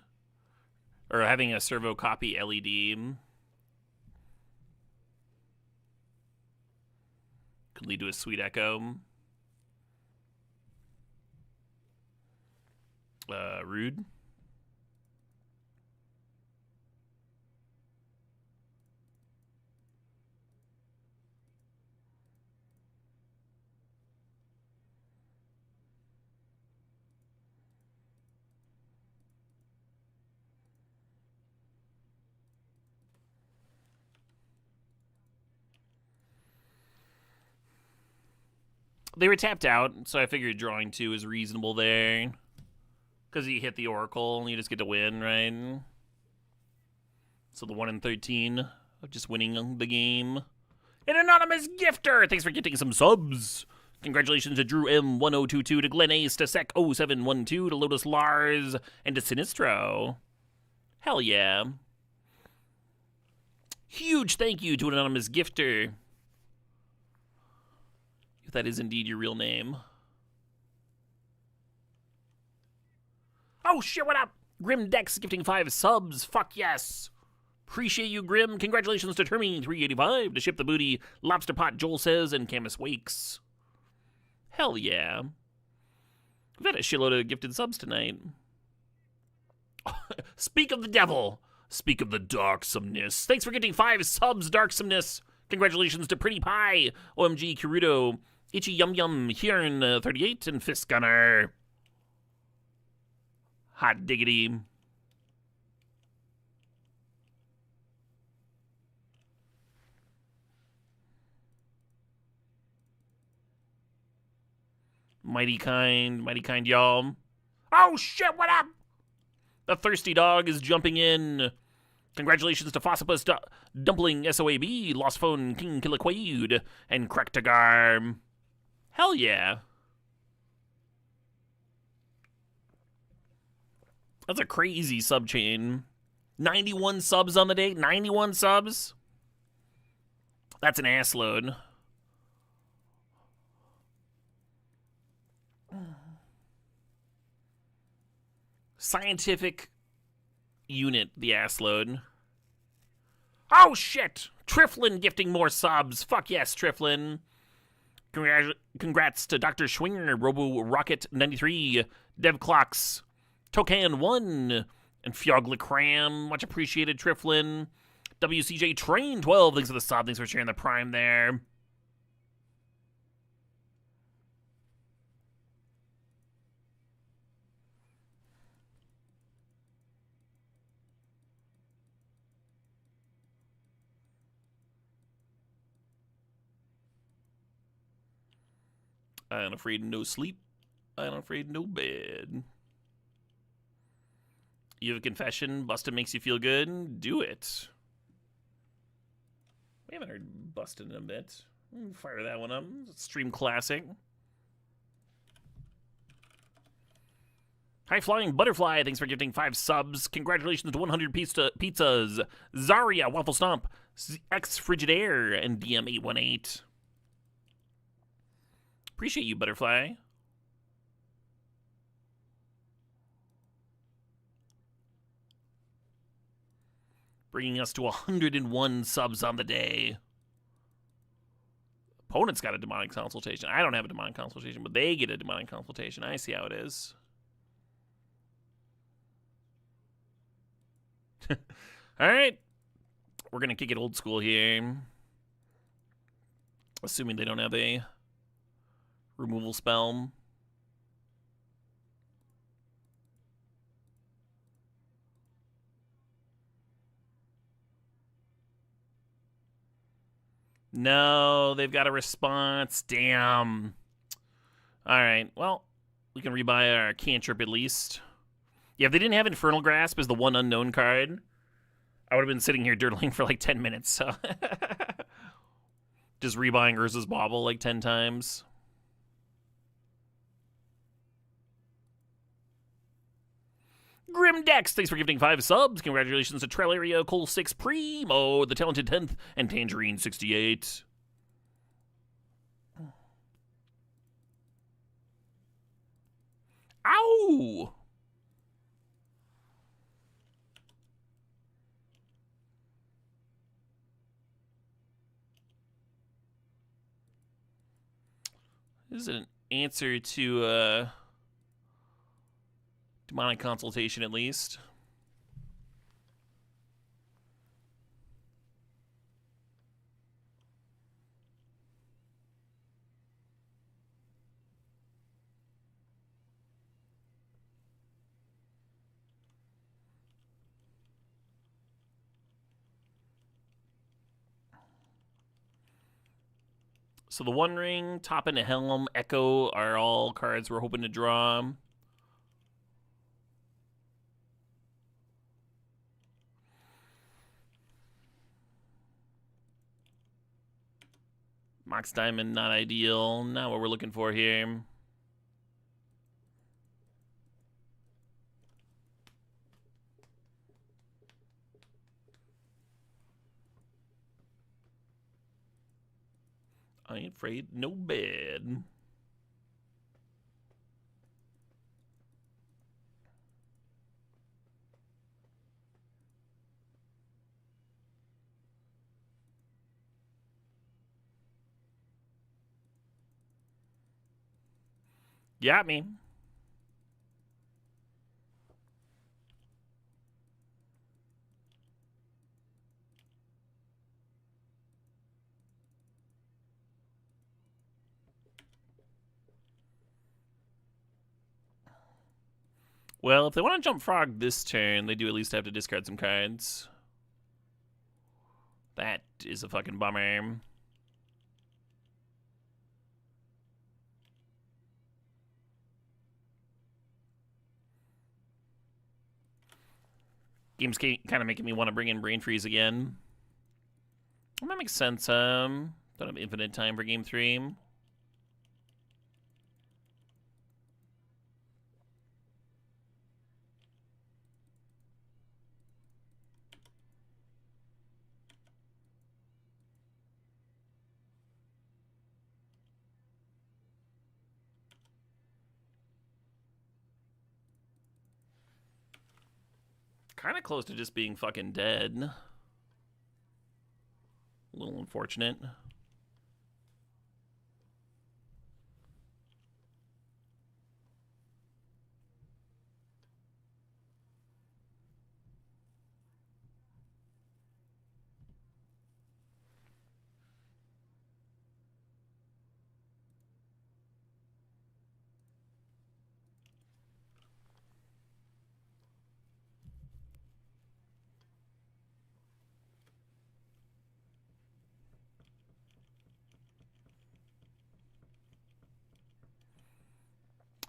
or having a servo copy LED, could lead to a sweet echo. Rude. They were tapped out, so I figured drawing 2 is reasonable there. Because you hit the Oracle, and you just get to win, right? So the 1 in 13 of just winning the game. An anonymous gifter! Thanks for getting some subs! Congratulations to Drew M1022, to Glenn Ace, to Sec0712, to Lotus Lars, and to Sinistro. Hell yeah. Huge thank you to an anonymous gifter. If that is indeed your real name. Oh shit, what up? Grim Dex gifting 5 subs. Fuck yes. Appreciate you, Grim. Congratulations to Termy385, to Ship the Booty, Lobster Pot Joel Says, and Camus Wakes. Hell yeah. We've had a shitload of gifted subs tonight. Speak of the devil. Speak of the darksomeness. Thanks for getting 5 subs, darksomeness. Congratulations to Pretty Pie, OMG Kirudo, Itchy Yum Yum, Hiern 38, and Fist Gunner. Hot diggity. Mighty kind y'all. Oh shit, what up? The Thirsty Dog is jumping in. Congratulations to Fossipus Dumpling SOAB, Lost Phone King Killaquade, and Krektagar. Hell yeah. That's a crazy sub chain. 91 subs on the day. 91 subs. That's an ass load. Scientific unit, the ass load. Oh shit! Triflin gifting more subs. Fuck yes, Triflin. Congrats to Dr. Schwinger, Robo Rocket 93, Dev Clocks, Tokan 1, and Fjogla Cram. Much appreciated, Triflin. WCJ Train 12. Thanks for the sub. Thanks for sharing the prime there. I ain't afraid of no sleep. I ain't afraid of no bed. You have a confession? Bustin' makes you feel good? Do it. We haven't heard Bustin' in a bit. Fire that one up. Stream classic. High Flying Butterfly, thanks for gifting 5 subs. Congratulations to 100 pizzas. Zarya, Waffle Stomp, X Frigidaire, and DM818. Appreciate you, Butterfly. Bringing us to 101 subs on the day. Opponent's got a demonic consultation. I don't have a demonic consultation, but they get a demonic consultation. I see how it is. All right. We're going to kick it old school here. Assuming they don't have a removal spell. No, they've got a response. Damn. All right, well, we can rebuy our cantrip at least. Yeah, if they didn't have Infernal Grasp as the one unknown card, I would have been sitting here dirtling for like 10 minutes, so. Just rebuying Urza's Bauble like 10 times. Grim Dex, thanks for gifting 5 subs. Congratulations to Trelario, Cole 6 Primo, the Talented 10th, and Tangerine 68. Ow! This is an answer to demonic consultation, at least. So the One Ring, Top and Helm, Echo are all cards we're hoping to draw. Mox Diamond, not ideal. Not what we're looking for here. I ain't afraid no bed. Got me. Well, if they want to jump Frog this turn, they do at least have to discard some cards. That is a fucking bummer. Game's kind of making me want to bring in Brain Freeze again. Well, that makes sense. Don't have infinite time for game 3. Kind of close to just being fucking dead. A little unfortunate.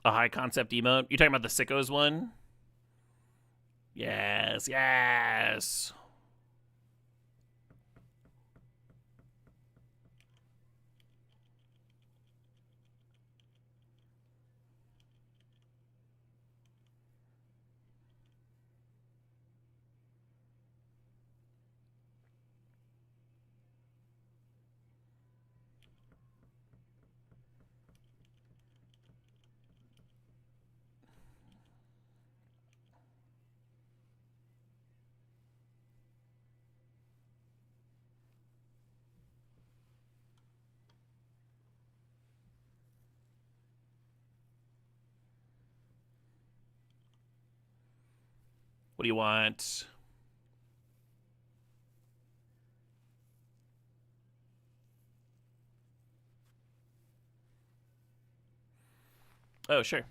A high concept emote? You talking about the Sickos one? Yes, yes. What do you want? Oh, sure. I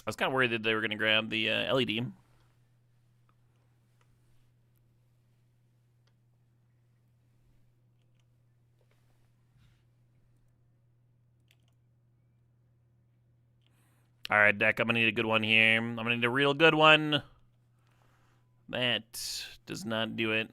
was kind of worried that they were going to grab the LED. All right, deck, I'm going to need a good one here. I'm going to need a real good one. That does not do it.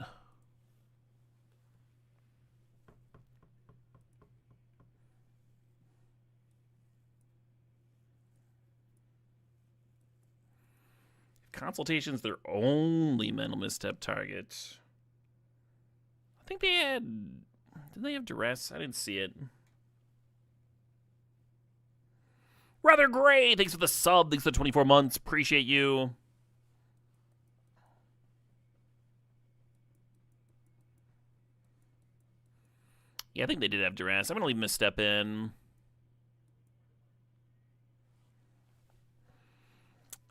Consultation's their only mental misstep target. I think they had... Didn't they have duress? I didn't see it. Rather Gray, thanks for the sub. Thanks for the 24 months. Appreciate you. Yeah, I think they did have duress. I'm going to leave misstep in.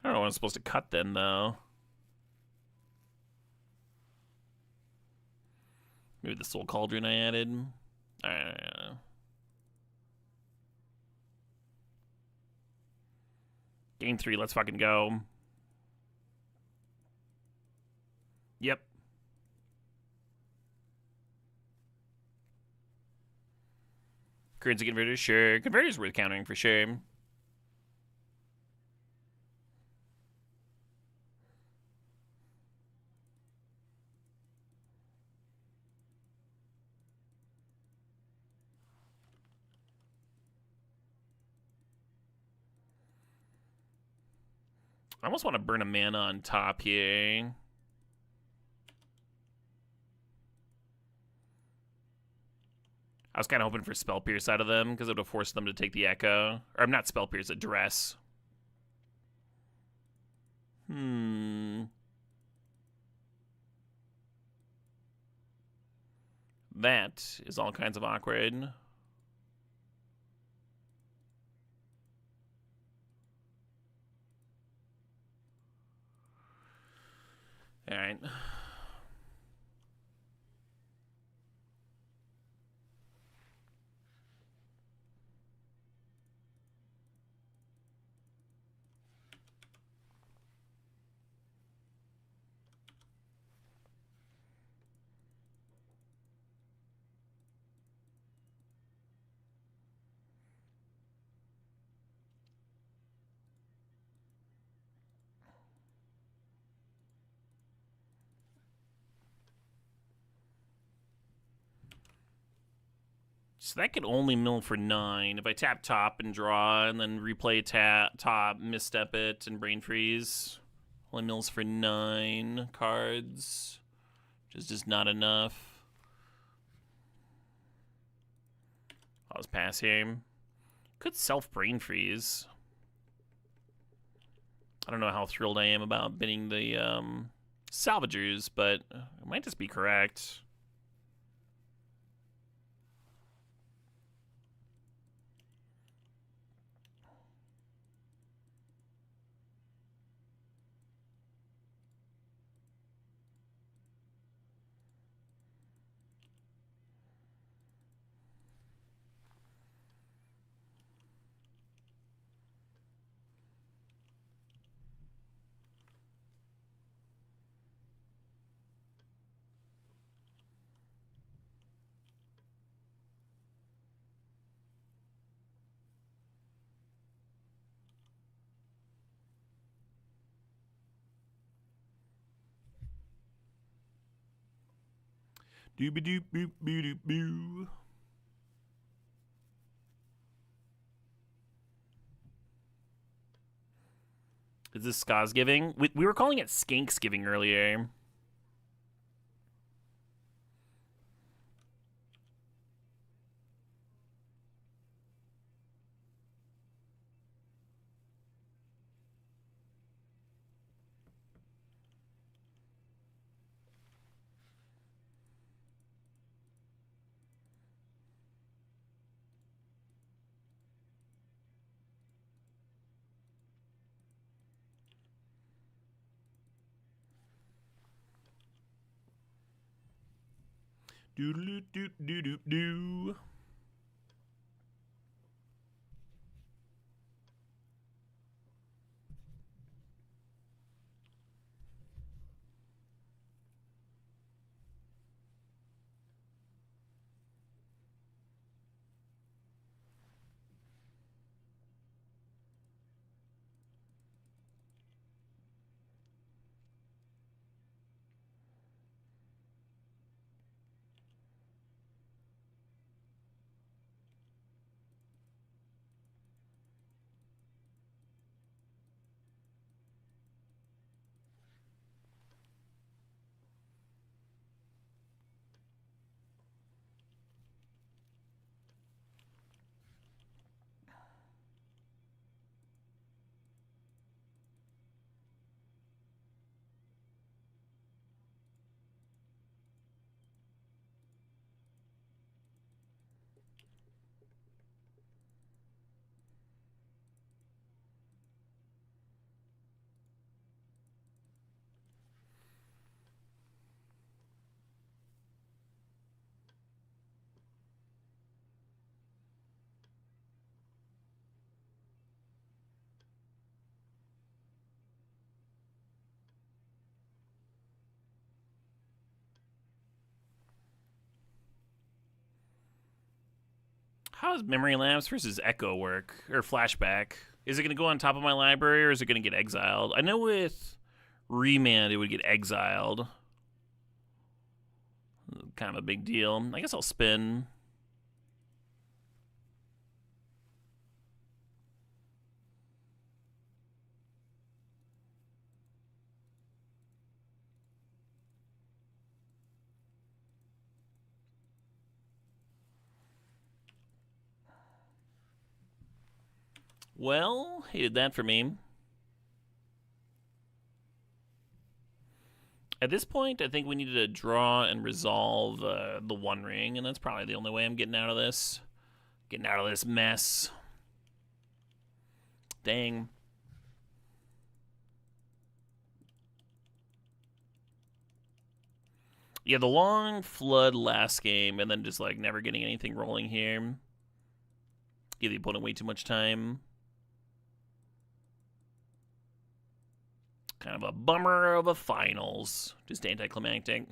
I don't know what I'm supposed to cut then, though. Maybe the Soul Cauldron I added. Game 3, let's fucking go. Yep. Currency converter, sure. Converter's worth countering for sure. I almost want to burn a mana on top here. I was kind of hoping for Spell Pierce out of them because it would have forced them to take the Echo. Or not Spell Pierce, a Duress. That is all kinds of awkward. All right. So that could only mill for 9. If I tap top and draw and then replay top, misstep it, and brain freeze, only mills for 9 cards, which is just not enough. I'll just pass here. Could self brain freeze. I don't know how thrilled I am about bidding the salvagers, but it might just be correct. Doobie-doop-boop-boo-doop-boo. Is this Skazgiving? We were calling it Skanksgiving earlier. Doodle-doo-doo-doo-doo. How does memory lapse versus echo work or flashback? Is it going to go on top of my library or is it going to get exiled? I know with remand it would get exiled. Kind of a big deal. I guess I'll spin. Well, he did that for me. At this point, I think we need to draw and resolve the One Ring, and that's probably the only way I'm getting out of this. Getting out of this mess. Dang. Yeah, the long flood last game, and then just like never getting anything rolling here. Give the opponent way too much time. Kind of a bummer of a finals. Just anticlimactic.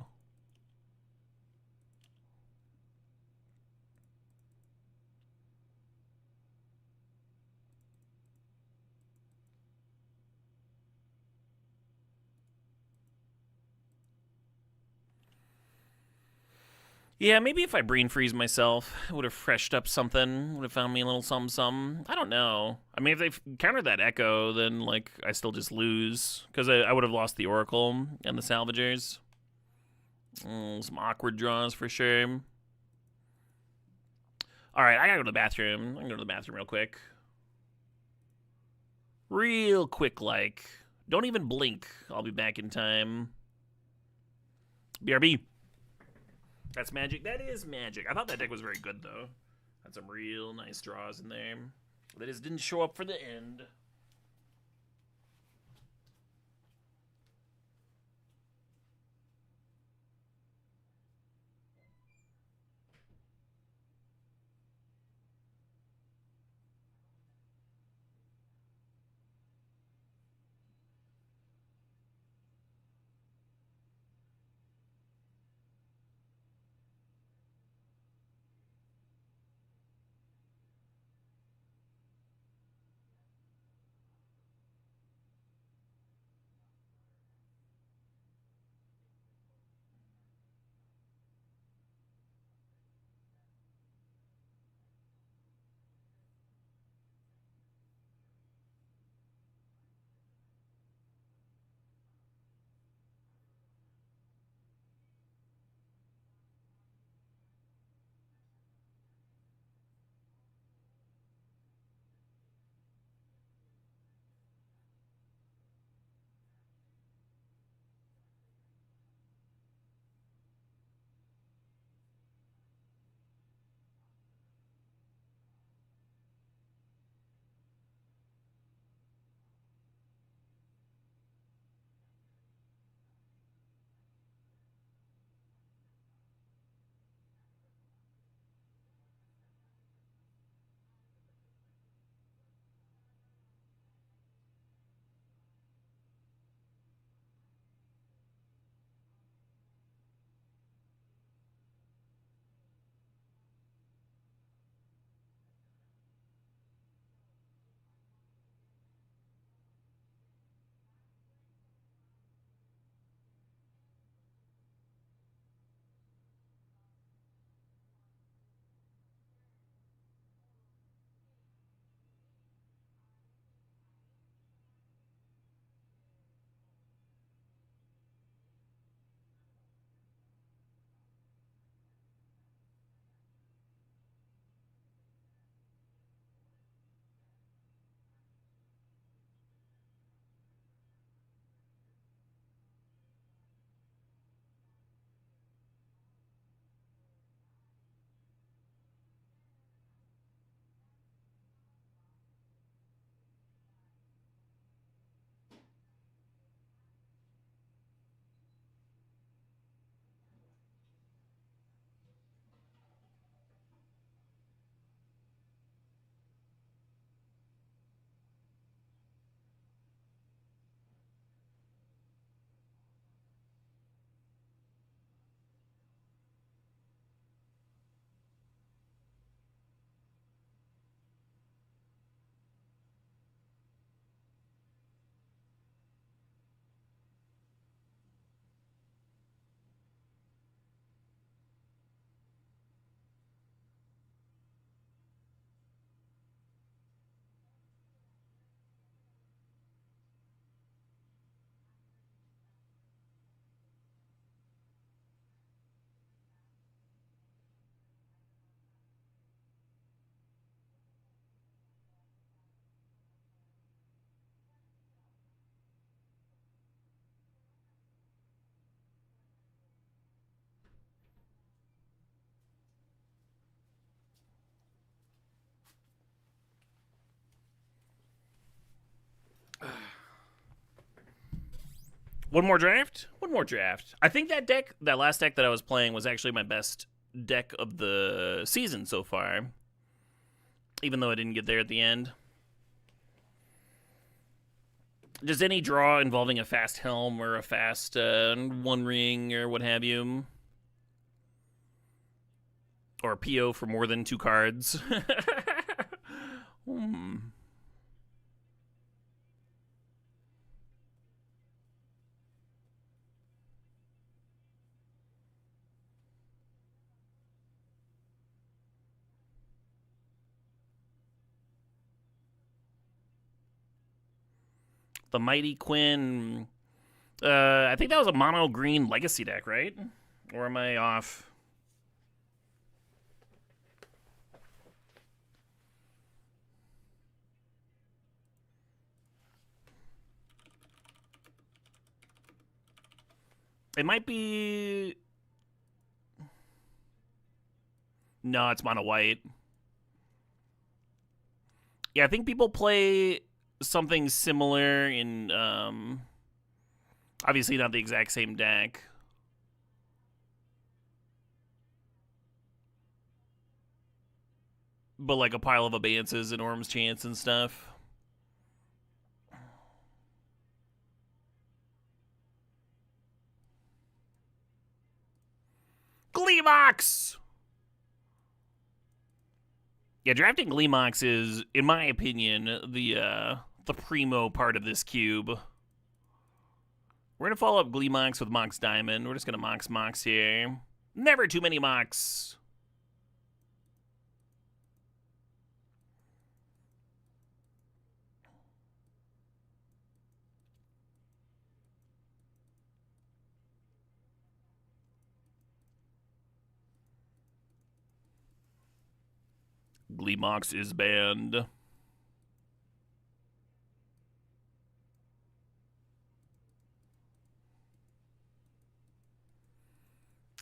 Yeah, maybe if I brain freeze myself, it would have freshed up something. Would have found me a little something. I don't know. I mean, if they countered that Echo, then like I still just lose because I would have lost the Oracle and the Salvagers. Some awkward draws for sure. All right, I gotta go to the bathroom. I'm gonna go to the bathroom real quick. Real quick, like. Don't even blink. I'll be back in time. BRB. That's magic. That is magic. I thought that deck was very good, though. Had some real nice draws in there. They just didn't show up for the end. One more draft? One more draft. I think that last deck that I was playing was actually my best deck of the season so far. Even though I didn't get there at the end. Just any draw involving a fast helm or a fast one ring or what have you. Or a PO for more than 2 cards. The Mighty Quinn. I think that was a mono green legacy deck, right? Or am I off? It might be. No, it's mono white. Yeah, I think people play something similar in obviously not the exact same deck. But like a pile of Abayances and Orm's Chance and stuff. Gleemox! Yeah, drafting Gleemox is, in my opinion, the primo part of this cube. We're going to follow up Gleemox with Mox Diamond. We're just going to Mox here. Never too many Mox. Gleemox is banned.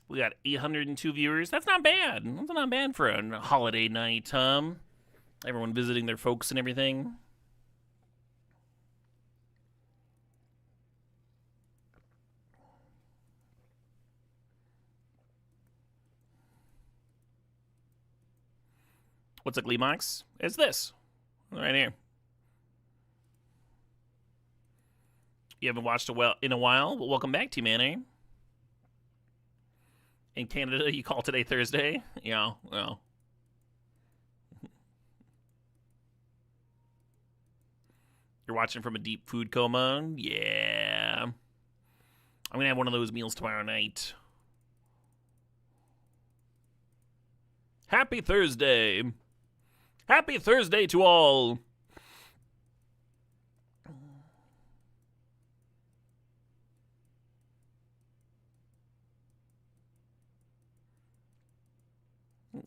We got 802 viewers. That's not bad. That's not bad for a holiday night. Everyone visiting their folks and everything. What's a Gleemox? It's this. Right here. You haven't watched in a while? Well, welcome back, T-Man. In Canada, you call today Thursday? Yeah, well. You're watching from a deep food coma? Yeah. I'm going to have one of those meals tomorrow night. Happy Thursday. Happy Thursday to all.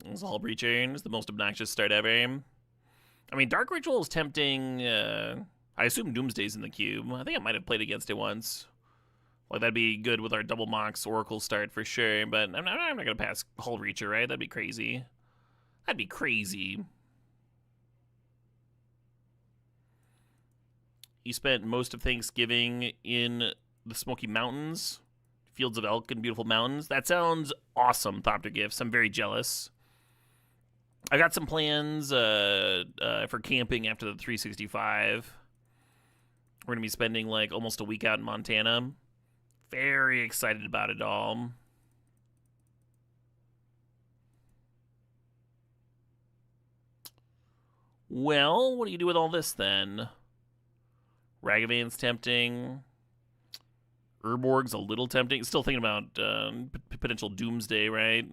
This Hull Breacher is the most obnoxious start ever. I mean, Dark Ritual is tempting. I assume Doomsday's in the cube. I think I might have played against it once. Like, that'd be good with our double Mox Oracle start for sure, but I'm not going to pass Hull Breacher, right? That'd be crazy. That'd be crazy. You spent most of Thanksgiving in the Smoky Mountains, Fields of Elk and Beautiful Mountains. That sounds awesome, Thopter Gifts. I'm very jealous. I got some plans for camping after the 365. We're going to be spending like almost a week out in Montana. Very excited about it all. Well, what do you do with all this then? Ragavan's tempting. Urborg's a little tempting. Still thinking about potential Doomsday, right?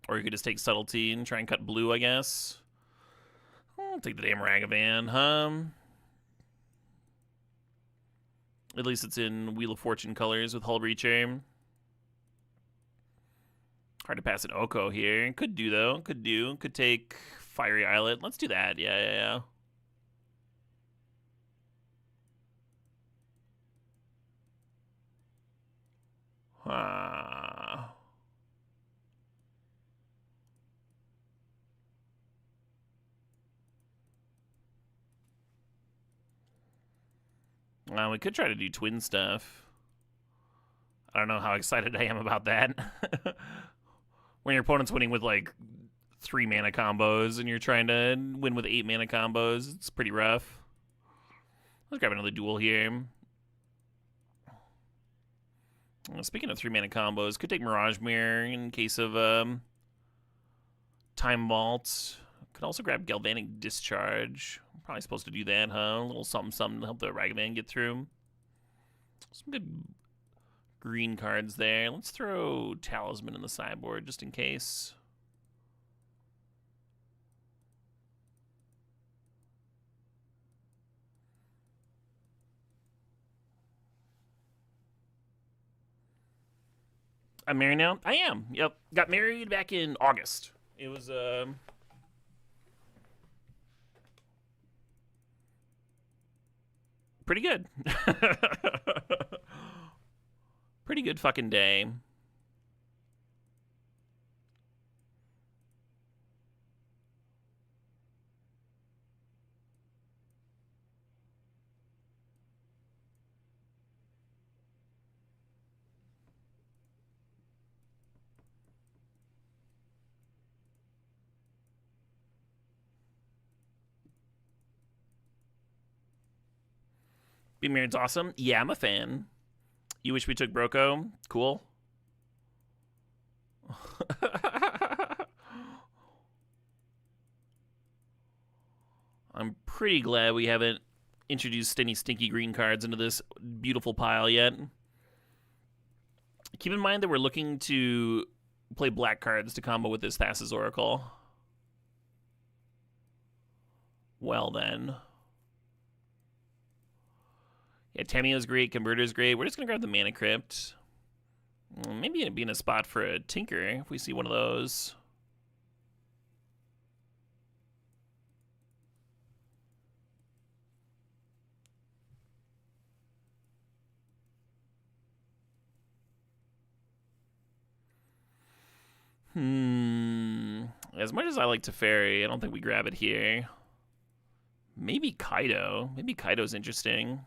Or you could just take Subtlety and try and cut blue, I guess. I'll take the damn Ragavan, huh? At least it's in Wheel of Fortune colors with Hull Breacher. Hard to pass an Oko here. Could do, though. Could do. Could take Fiery Islet. Let's do that. Yeah. We could try to do twin stuff. I don't know how excited I am about that. When your opponent's winning with like 3 mana combos and you're trying to win with 8 mana combos, it's pretty rough. Let's grab another duel here. Speaking of 3 mana combos, could take Mirage Mirror in case of Time Vault. Could also grab Galvanic Discharge. I'm probably supposed to do that, huh? A little something something to help the Ragavan get through. Some good green cards there. Let's throw Talisman in the sideboard just in case. I'm married now? I am. Yep. Got married back in August. It was pretty good. Pretty good fucking day. Being married's awesome. Yeah, I'm a fan. You wish we took Broco? Cool. I'm pretty glad we haven't introduced any stinky green cards into this beautiful pile yet. Keep in mind that we're looking to play black cards to combo with this Thassa's Oracle. Well then. Yeah, Tamiyo's great, Converter's great. We're just going to grab the Mana Crypt. Maybe it'd be in a spot for a Tinker if we see one of those. As much as I like Teferi, I don't think we grab it here. Maybe Kaido. Maybe Kaido's interesting.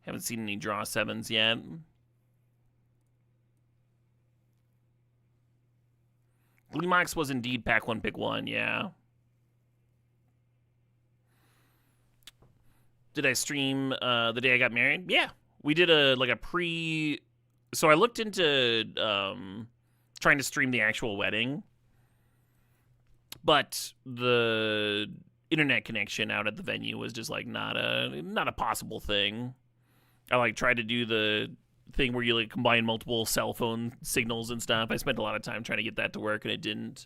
Haven't seen any draw 7s yet. Gleemox was indeed pack 1, pick 1, yeah. Did I stream the day I got married? Yeah. We did a pre... So I looked into trying to stream the actual wedding. But the internet connection out at the venue was just like not a possible thing. I like tried to do the thing where you like combine multiple cell phone signals and stuff. I spent a lot of time trying to get that to work and it didn't.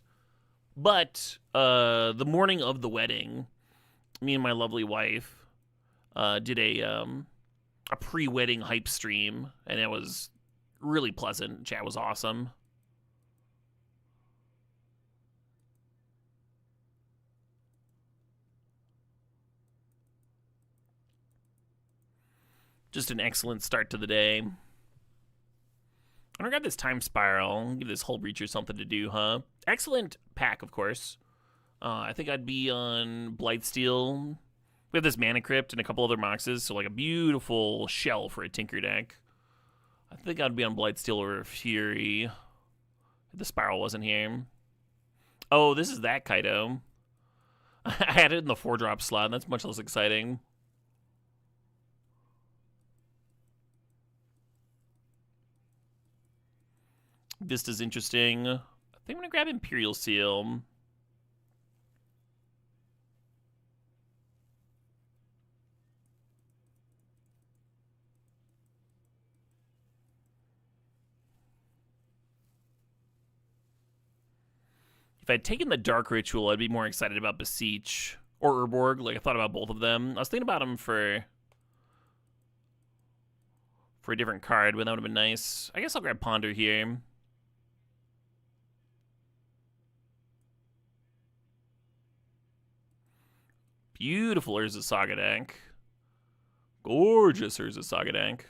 But the morning of the wedding, me and my lovely wife did a pre-wedding hype stream, and it was really pleasant. Chat was awesome. Just an excellent start to the day. I'm gonna grab this Time Spiral. Give this Hull Breacher something to do, huh? Excellent pack, of course. I think I'd be on Blightsteel. We have this Mana Crypt and a couple other Moxes, so like a beautiful shell for a Tinker deck. I think I'd be on Blightsteel or Fury. If the Spiral wasn't here. Oh, this is that Kaido. I had it in the 4-drop slot. That's much less exciting. Vista's interesting. I think I'm going to grab Imperial Seal. If I'd taken the Dark Ritual, I'd be more excited about Beseech or Urborg. Like, I thought about both of them. I was thinking about them for a different card, but that would have been nice. I guess I'll grab Ponder here. Beautiful Urza Saga deck. Gorgeous Urza Saga deck.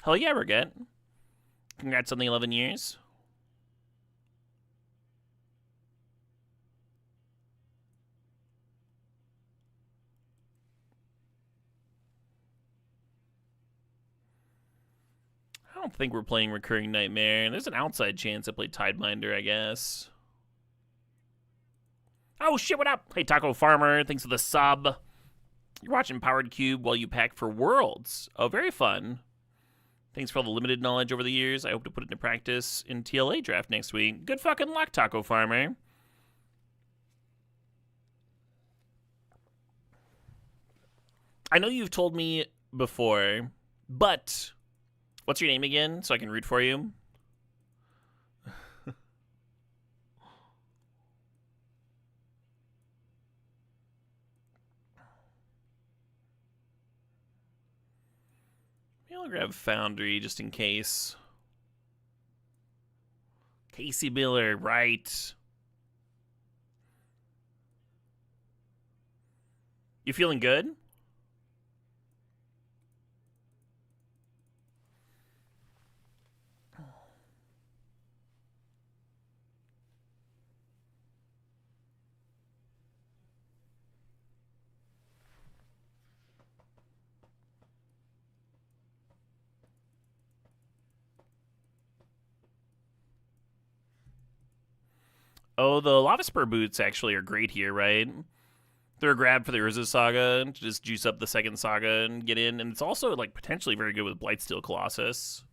Hell yeah, Roget. Congrats on the 11 years. I don't think we're playing Recurring Nightmare. There's an outside chance I play Tideminder, I guess. Oh shit, what up? Hey, Taco Farmer, thanks for the sub. You're watching Powered Cube while you pack for Worlds. Oh, very fun. Thanks for all the limited knowledge over the years. I hope to put it into practice in TLA draft next week. Good fucking luck, Taco Farmer. I know you've told me before, but what's your name again so I can root for you? Maybe I'll grab Foundry just in case. Casey Miller, right. You feeling good? Oh, the Lava Spur boots actually are great here, right? They're a grab for the Urza Saga to just juice up the second saga and get in, and it's also like potentially very good with Blightsteel Colossus.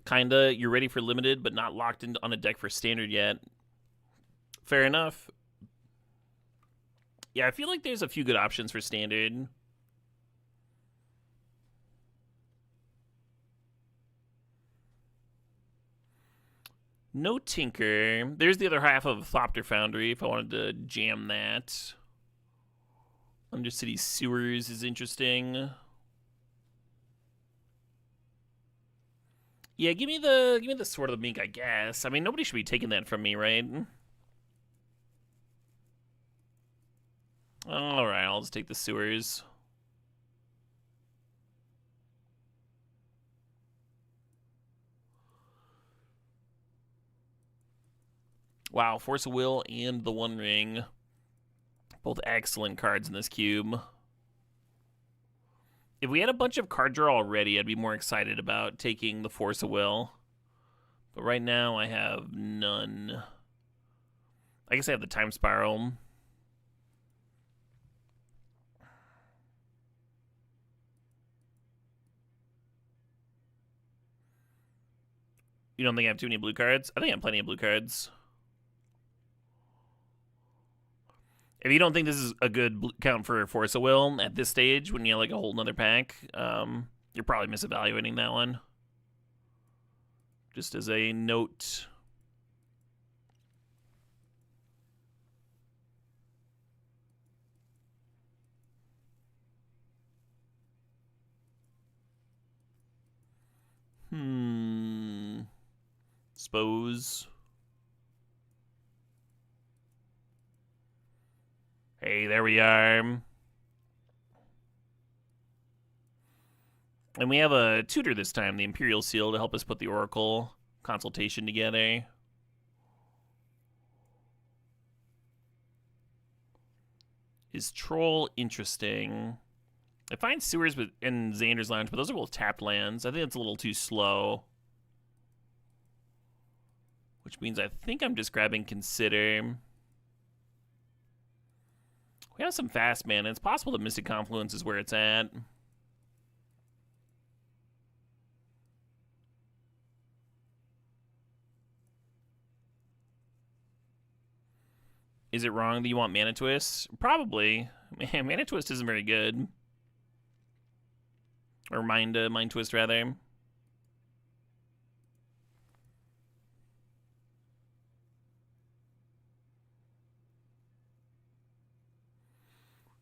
Kinda, you're ready for limited, but not locked in on a deck for standard yet. Fair enough. Yeah, I feel like there's a few good options for standard. No Tinker. There's the other half of Thopter Foundry if I wanted to jam that. Undercity Sewers is interesting. Yeah, give me the Sword of the Mink, I guess. I mean, nobody should be taking that from me, right? Alright, I'll just take the Sewers. Wow, Force of Will and the One Ring. Both excellent cards in this cube. If we had a bunch of card draw already, I'd be more excited about taking the Force of Will. But right now, I have none. I guess I have the Time Spiral. You don't think I have too many blue cards? I think I have plenty of blue cards. If you don't think this is a good count for Force of Will at this stage, when you have like a whole nother pack, you're probably misevaluating that one. Just as a note. Suppose. Hey, there we are. And we have a tutor this time, the Imperial Seal, to help us put the Oracle consultation together. Is Troll interesting? I find Sewers in Xander's Lounge, but those are both tapped lands. I think it's a little too slow. Which means I think I'm just grabbing Consider. We have some fast mana. It's possible that Mystic Confluence is where it's at. Is it wrong that you want Mana Twist? Probably. Man, Mana Twist isn't very good. Or Mind Twist, rather.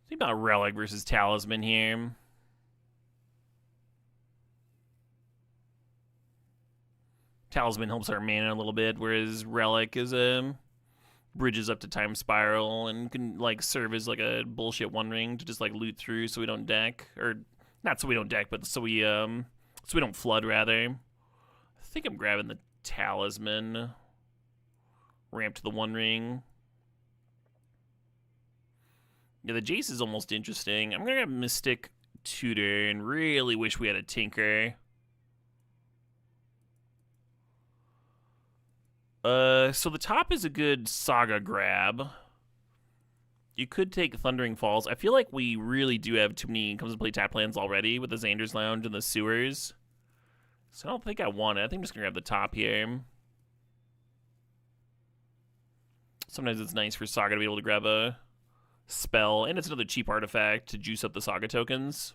Think about Relic versus Talisman here. Talisman helps our mana a little bit, whereas Relic is bridges up to Time Spiral and can like serve as like a bullshit One Ring to just like loot through so we don't deck, or not so we don't deck, but so we don't flood rather. I think I'm grabbing the Talisman. Ramp to the One Ring. Yeah, the Jace is almost interesting. I'm gonna grab Mystic Tutor and really wish we had a Tinker. So the top is a good Saga grab. You could take Thundering Falls. I feel like we really do have too many comes and play tap lands already with the Xander's Lounge and the Sewers. So I don't think I want it. I think I'm just gonna grab the top here. Sometimes it's nice for Saga to be able to grab a spell, and it's another cheap artifact to juice up the Saga tokens.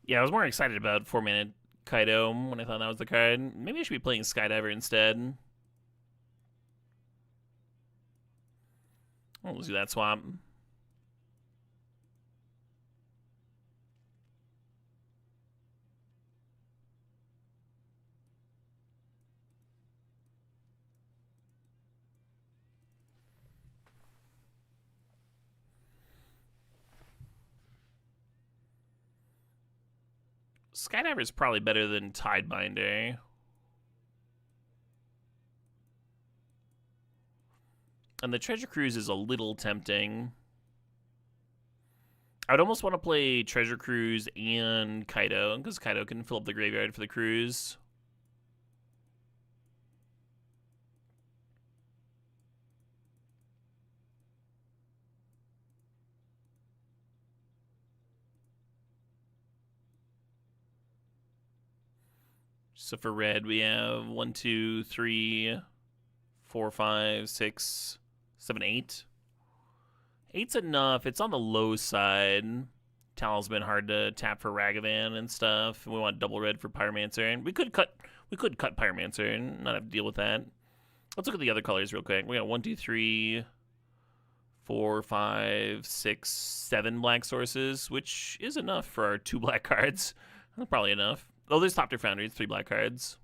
Yeah, I was more excited about 4-mana Kaido when I thought that was the card. Maybe I should be playing Skydiver instead. We'll do that swap. Skydiver is probably better than Tidebinder. And the Treasure Cruise is a little tempting. I'd almost want to play Treasure Cruise and Kaido, because Kaido can fill up the graveyard for the cruise. So for red, we have 1, 2, 3, 4, 5, 6, 7, 8. 8's enough. It's on the low side. Talisman hard to tap for Ragavan and stuff. We want double red for Pyromancer, and we could cut Pyromancer and not have to deal with that. Let's look at the other colors real quick. We got 1, 2, 3, 4, 5, 6, 7 black sources, which is enough for our 2 black cards. Probably enough. Oh, there's Top Tier Foundry. It's 3 black cards.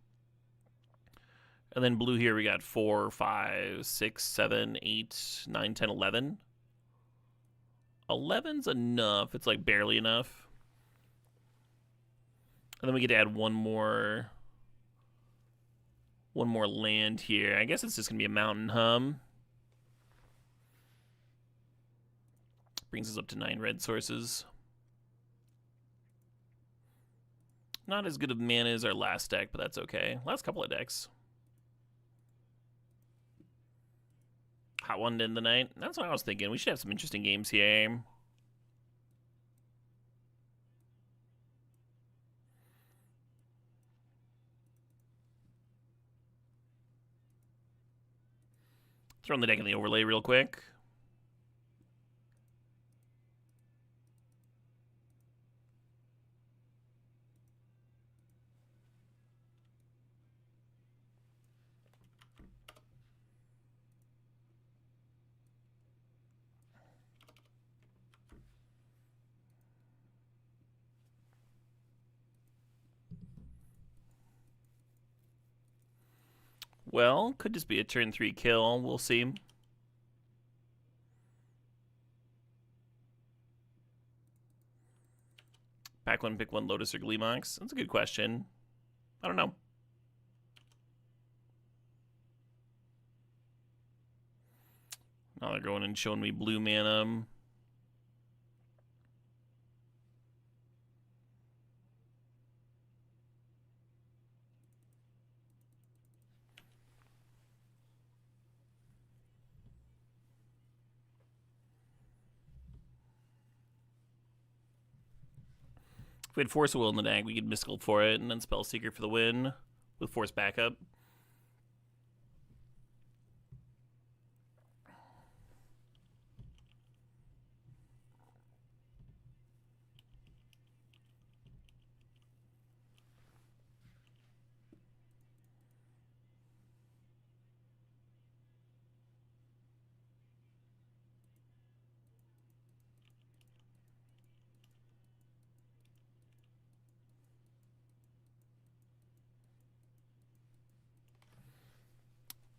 And then blue here, we got 4, 5, 6, 7, 8, 9, 10, 11. 11's enough. It's like barely enough. And then we get to add one more land here. I guess it's just going to be a Mountain Hum. Brings us up to 9 red sources. Not as good of mana as our last deck, but that's okay. Last couple of decks. Hot one to end the night. That's what I was thinking. We should have some interesting games here. Throwing the deck in the overlay real quick. Well, could just be a turn 3 kill. We'll see. Pack one, pick one Lotus or Gleemox. That's a good question. I don't know. Now they're going and showing me blue mana. If we had Force of Will in the deck, we could Mystical for it and then Spell Seeker for the win with Force backup.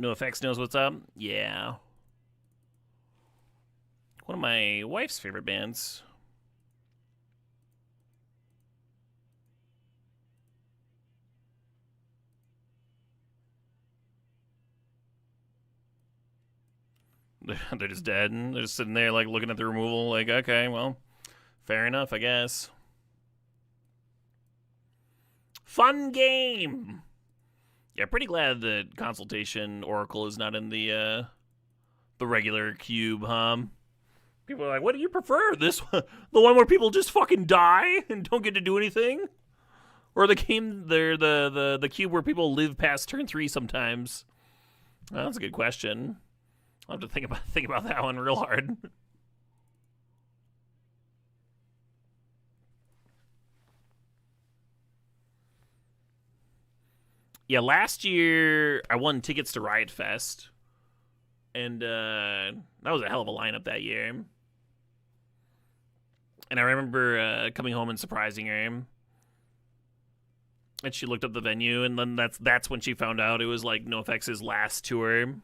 NoFX knows what's up? Yeah. One of my wife's favorite bands. They're just dead, and they're just sitting there, like, looking at the removal, like, okay, well, fair enough, I guess. Fun game! Yeah, pretty glad that Consultation Oracle is not in the regular cube, huh? People are like, what do you prefer? This one, the one where people just fucking die and don't get to do anything? Or the game, the cube where people live past turn 3 sometimes? Well, that's a good question. I'll have to think about that one real hard. Yeah, last year I won tickets to Riot Fest, and that was a hell of a lineup that year. And I remember coming home and surprising her, and she looked up the venue, and then that's when she found out it was like NoFX's last tour.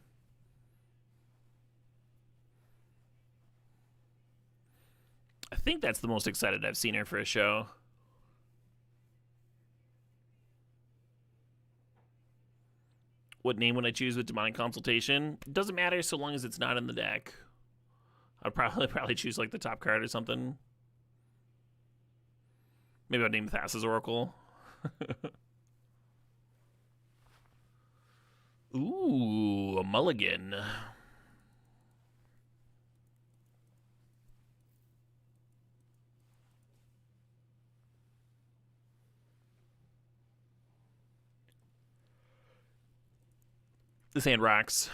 I think that's the most excited I've seen her for a show. What name would I choose with Demonic Consultation? It doesn't matter so long as it's not in the deck. I'd probably choose like the top card or something. Maybe I'd name Thassa's Oracle. Ooh, a mulligan. This hand rocks.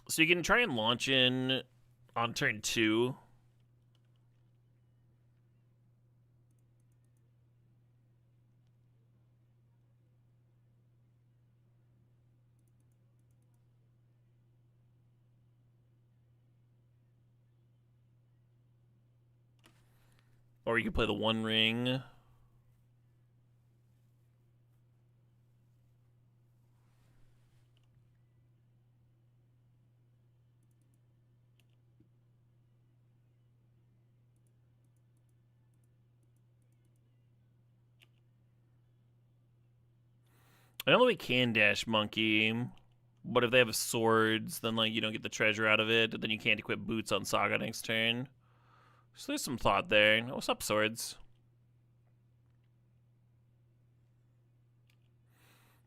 So you can try and launch in on turn 2. Or you can play the One Ring. I know we can dash Monkey, but if they have swords, then like you don't get the treasure out of it, and then you can't equip boots on Saga next turn. So there's some thought there. What's up, swords?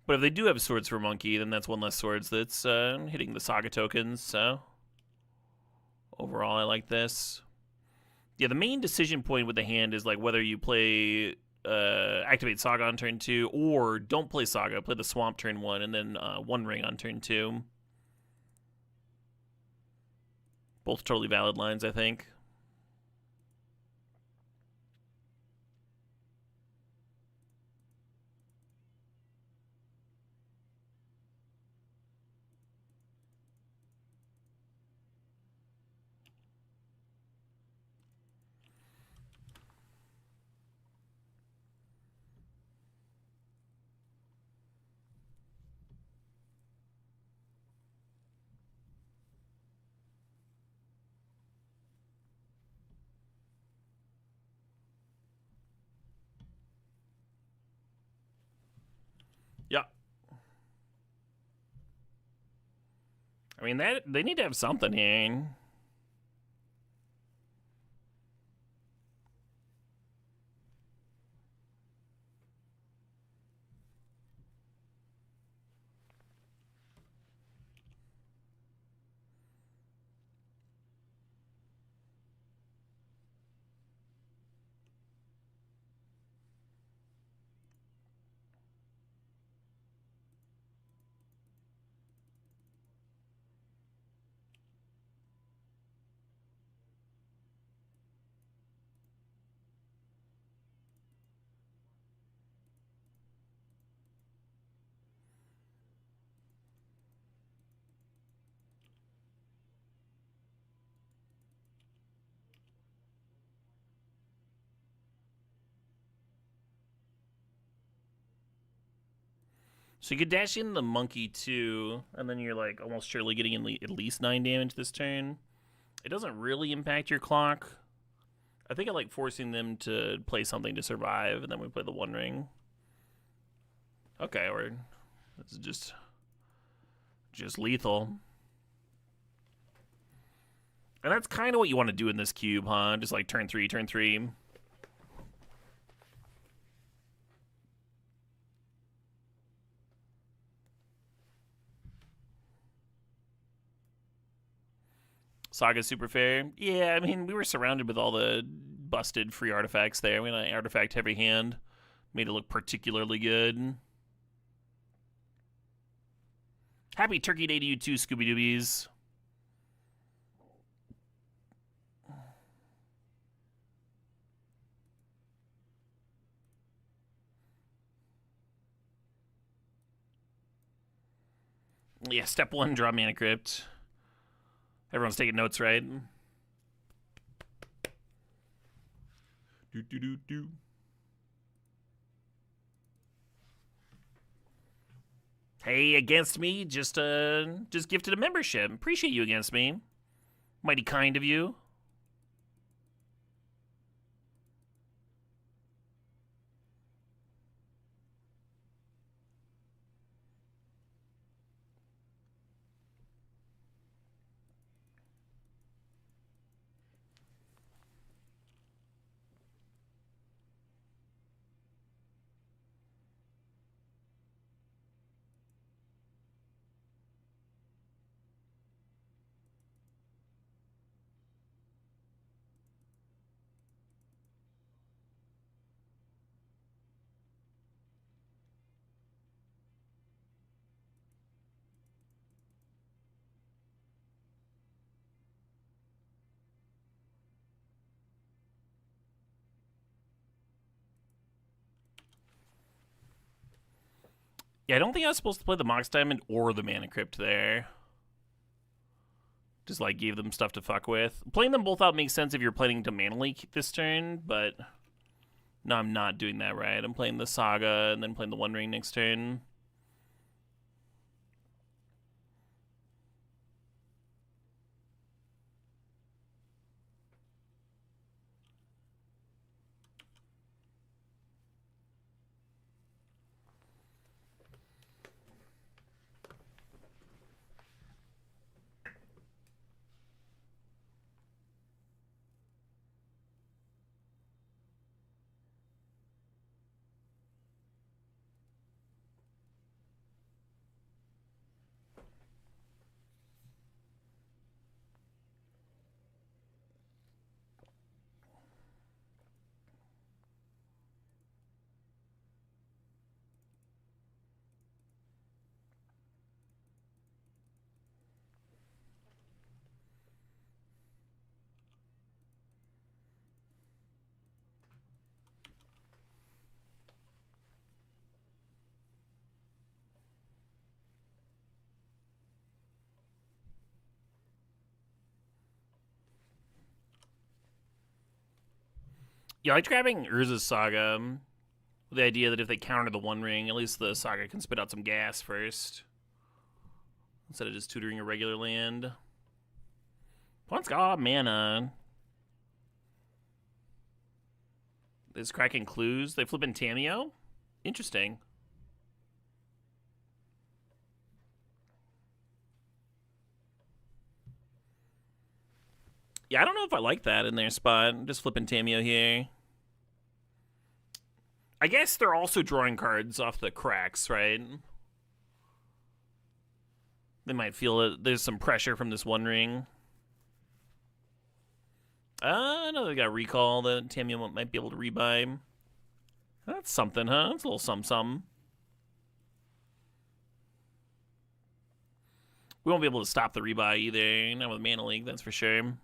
But if they do have swords for Monkey, then that's one less swords that's hitting the Saga tokens, so overall I like this. Yeah, the main decision point with the hand is like whether you play activate Saga on turn 2 or don't play Saga, play the Swamp turn 1 and then One Ring on turn 2. Both totally valid lines, I think. Yeah. I mean, that they need to have something here. So you could dash in the monkey too, and then you're like almost surely getting in at least 9 damage this turn. It doesn't really impact your clock. I think I like forcing them to play something to survive, and then we play the One Ring. Okay, or this is just lethal. And that's kind of what you want to do in this cube, huh? Just like turn 3, turn 3. Saga's super fair. Yeah, I mean, we were surrounded with all the busted free artifacts there. We had an artifact heavy hand. Made it look particularly good. Happy Turkey Day to you too, Scooby Doobies. Yeah, step 1, draw Mana Crypt. Everyone's taking notes, right? Do. Hey, against me, just gifted a membership. Appreciate you, against me. Mighty kind of you. Yeah, I don't think I was supposed to play the Mox Diamond or the Mana Crypt there. Just like gave them stuff to fuck with. Playing them both out makes sense if you're planning to Mana Leak this turn, but no, I'm not doing that right. I'm playing the Saga and then playing the One Ring next turn. Yeah, I like grabbing Urza's Saga with the idea that if they counter the One Ring, at least the Saga can spit out some gas first. Instead of just tutoring a regular land. Opponent's got mana. Is cracking clues. They flip in Tameo? Interesting. Yeah, I don't know if I like that in their spot. Just flipping Tameo here. I guess they're also drawing cards off the cracks, right? They might feel it. There's some pressure from this One Ring. No, they got recall that Tameo might be able to rebuy. That's something, huh? That's a little some. We won't be able to stop the rebuy either. Not with Mana Leak, that's for sure.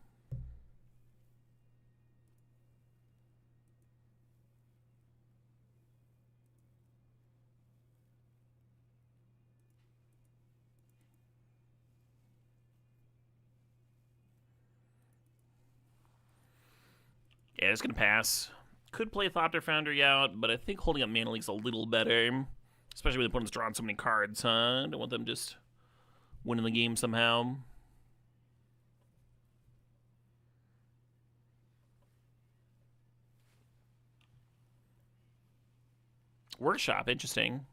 Yeah, it's gonna pass. Could play Thopter Foundry out, but I think holding up Mana Leak's a little better. Especially when the opponent's drawing so many cards, huh? I don't want them just winning the game somehow. Workshop, interesting.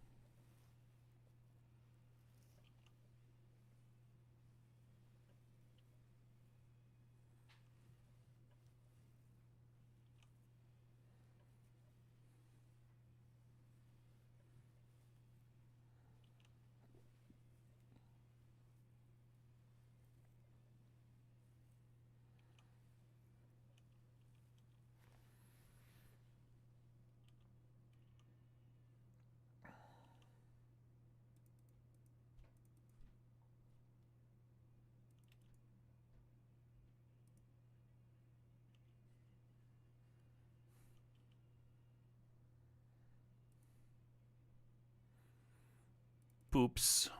Poops.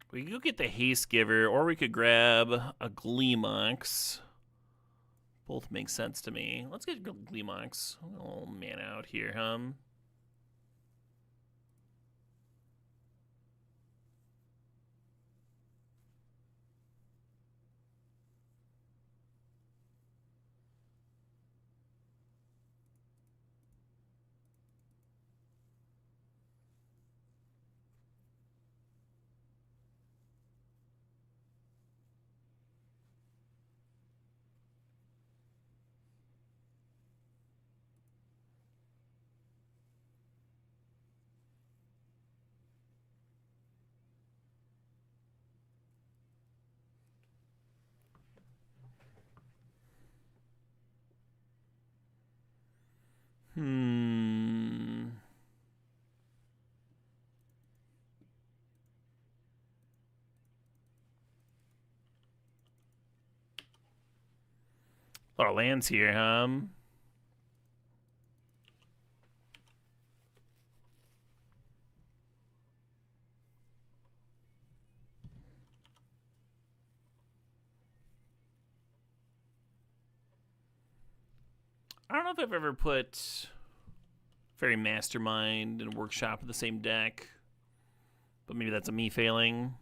We could go get the Haste Giver, or we could grab a Gleemox. Both make sense to me. Let's get Gleemox. Oh, man out here, huh? A lot of lands here, huh? I don't know if I've ever put Fairy Mastermind and Workshop in the same deck, but maybe that's a me failing.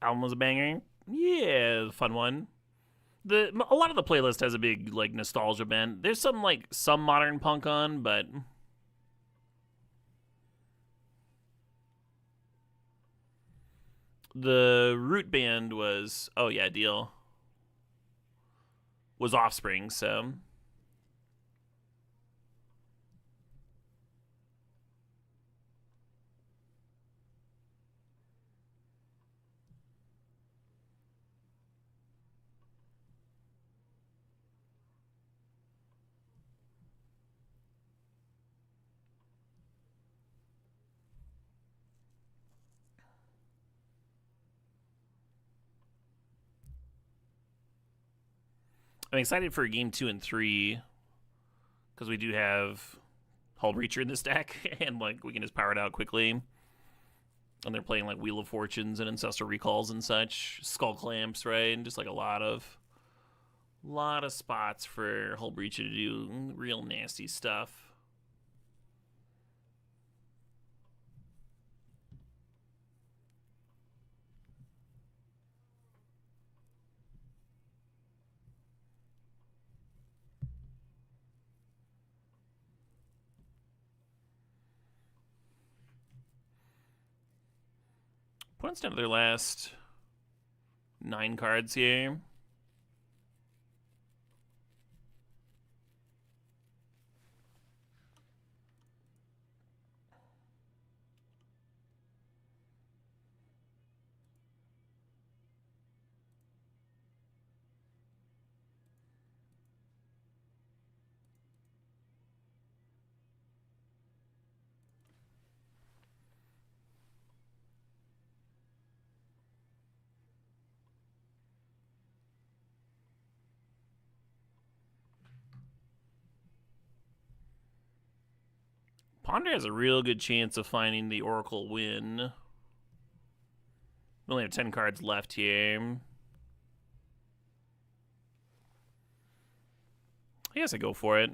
Album was a banger. Yeah, fun one. A lot of the playlist has a big like nostalgia bent. There's some modern punk on, but the root band was deal was Offspring, so I'm excited for game 2 and 3 because we do have Hull Breacher in this deck, and like we can just power it out quickly. And they're playing like Wheel of Fortunes and Ancestral Recalls and such, Skull Clamps, right? And just like a lot of spots for Hull Breacher to do real nasty stuff. Opponents down to their last 9 cards here. Ponder has a real good chance of finding the Oracle win. We only have 10 cards left here. I guess I go for it.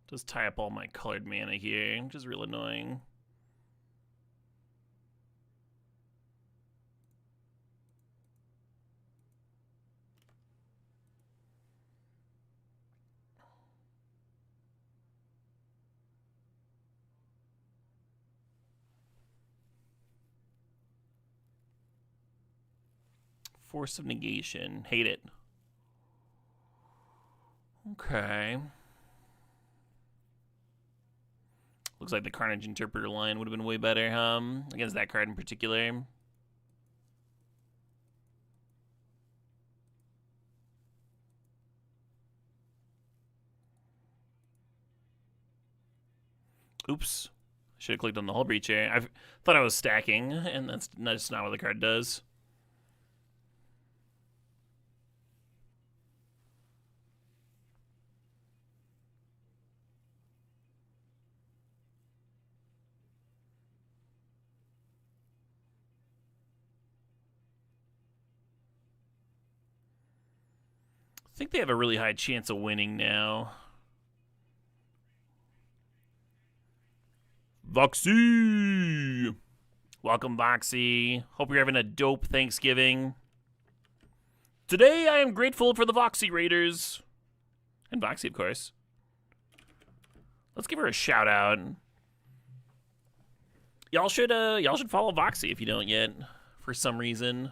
Just tie up all my colored mana here, which is real annoying. Force of Negation. Hate it. Okay. Looks like the Carnage Interpreter line would have been way better, against that card in particular. Oops. Should have clicked on the Hull Breach here. I thought I was stacking, and that's not what the card does. I think they have a really high chance of winning now. Voxy! Welcome, Voxy. Hope you're having a dope Thanksgiving. Today, I am grateful for the Voxy Raiders. And Voxy, of course. Let's give her a shout out. Y'all should follow Voxy if you don't yet, for some reason.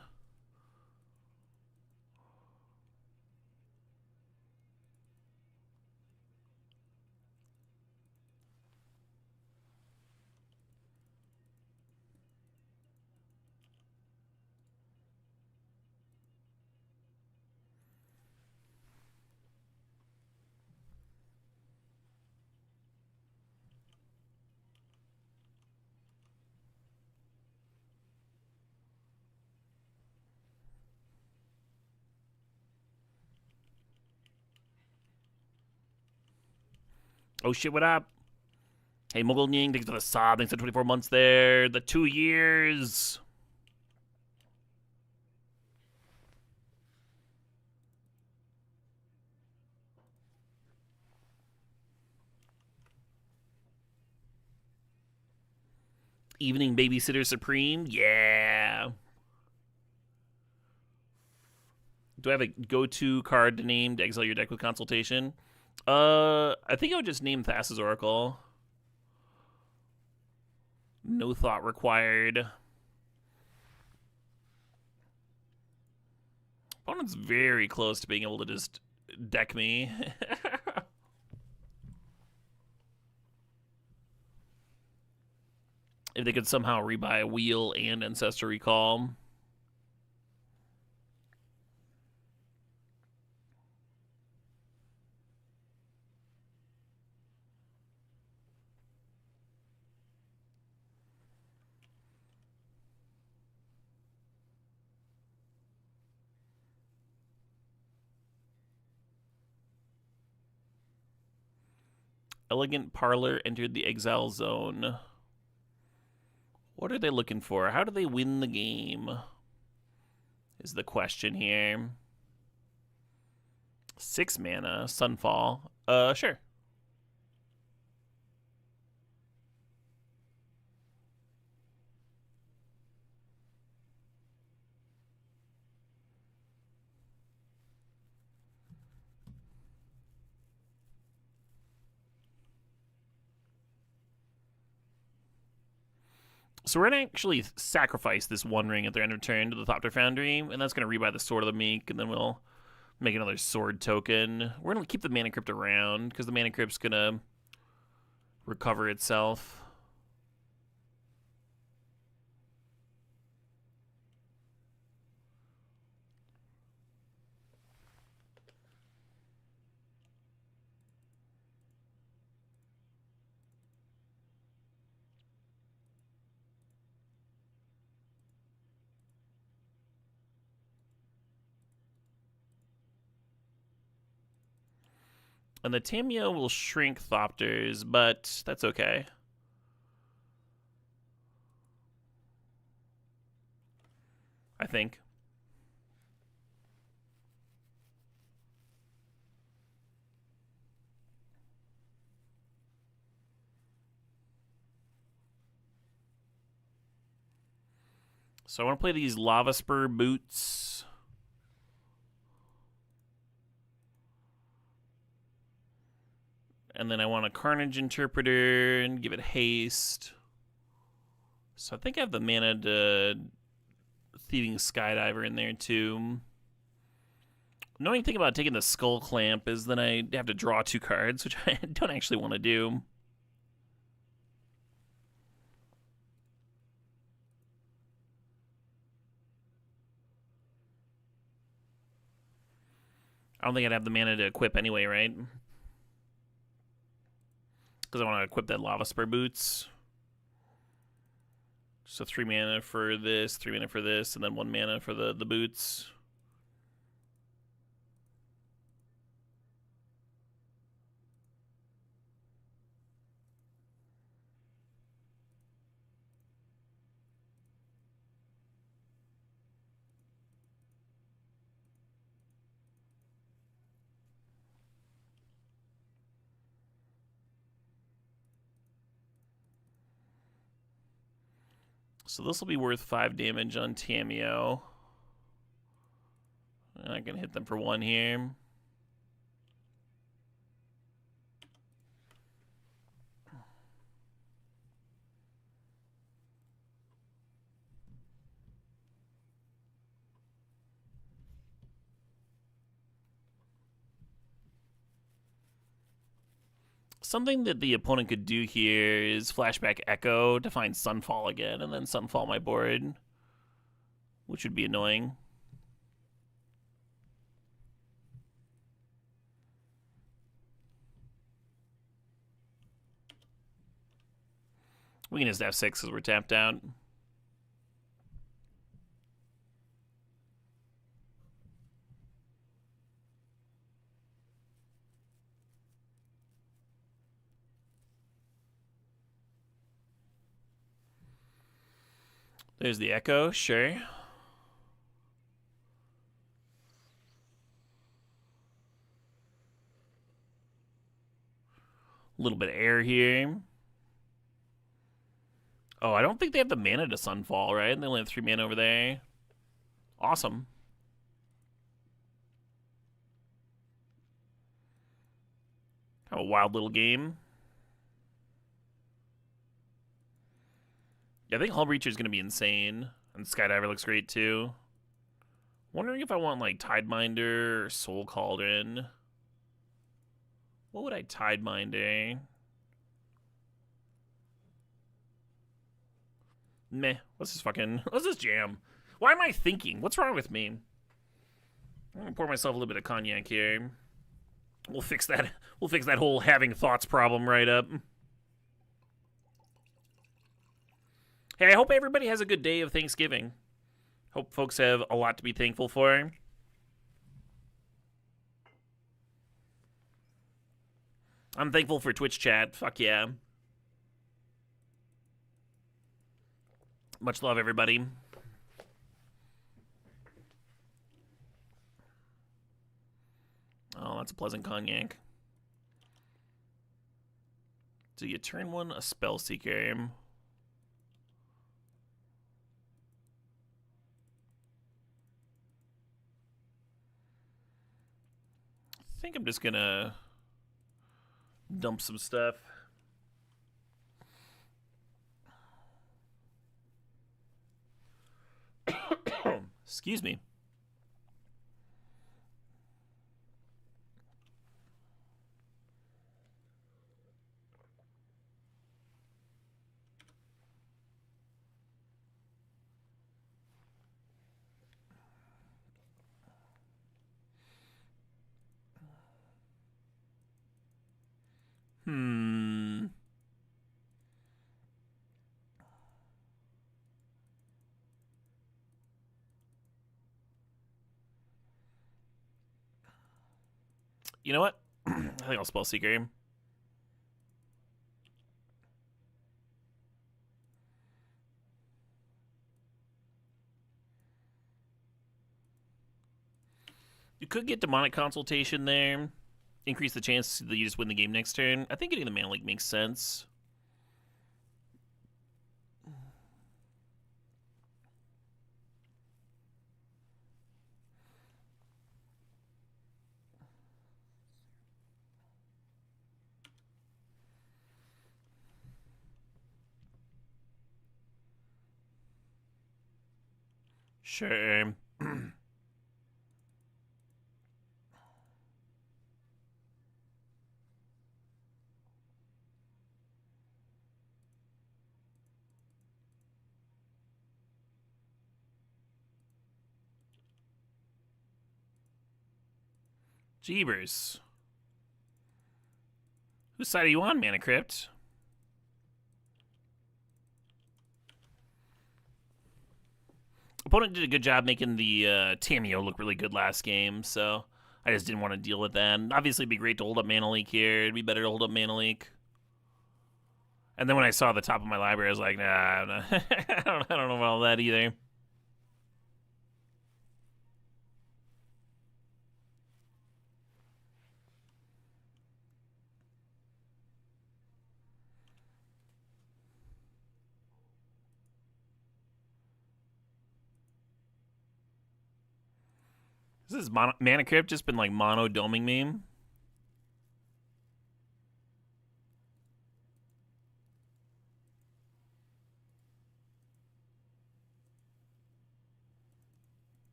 Oh shit, what up? Hey, Mogul Ying, thanks for the sub. Thanks for 24 months there. The 2 years. Evening Babysitter Supreme. Yeah. Do I have a go-to card to name to exile your deck with Consultation? I think I would just name Thassa's Oracle. No thought required. Opponent's very close to being able to just deck me. If they could somehow rebuy Wheel and Ancestor Recall. Elegant Parlor entered the exile zone. What are they looking for? How do they win the game? Is the question here. 6 mana, Sunfall. Sure. So we're going to actually sacrifice this One Ring at their end of turn to the Thopter Foundry, and that's going to rebuy the Sword of the Meek, and then we'll make another Sword token. We're going to keep the Mana Crypt around, because the Mana Crypt's going to recover itself. And the Tameo will shrink Thopters, but that's okay. I think. So I want to play these Lava Spur boots. And then I want a Carnage Interpreter and give it haste. So I think I have the mana to Thieving Skydiver in there too. Annoying thing about taking the Skull Clamp is then I have to draw 2 cards, which I don't actually want to do. I don't think I'd have the mana to equip anyway, right? Because I want to equip that Lava Spur Boots. So 3 mana for this, 3 mana for this, and then 1 mana for the boots. So this will be worth 5 damage on Tameo. I can hit them for 1 here. Something that the opponent could do here is Flashback Echo to find Sunfall again, and then Sunfall my board, which would be annoying. We can just F6 because we're tapped out. There's the Echo, sure. A little bit of air here. Oh, I don't think they have the mana to Sunfall, right? And they only have 3 mana over there. Awesome. Have a wild little game. Yeah, I think Hull Breacher is going to be insane. And Skydiver looks great, too. Wondering if I want, like, Tideminder or Soul Cauldron. What would I Tideminder? Meh. Let's this jam? Why am I thinking? What's wrong with me? I'm going to pour myself a little bit of cognac here. We'll fix that. We'll fix that whole having thoughts problem right up. Hey, I hope everybody has a good day of Thanksgiving. Hope folks have a lot to be thankful for. I'm thankful for Twitch chat. Fuck yeah. Much love, everybody. Oh, that's a pleasant cognac. So you turn 1 a Spellseeker. I think I'm just gonna dump some stuff. Excuse me. You know what? I think I'll spell Seeker. You could get Demonic Consultation there. Increase the chance that you just win the game next turn. I think getting the Mana Leak makes sense. Sure. Jeebers. Whose side are you on, Mana Crypt? Opponent did a good job making the Tamiyo look really good last game, so I just didn't want to deal with that. And obviously, it'd be great to hold up Mana Leak here. It'd be better to hold up Mana Leak. And then when I saw the top of my library, I was like, nah, I don't know about all that either. This is Mana Crypt just been like mono-doming me.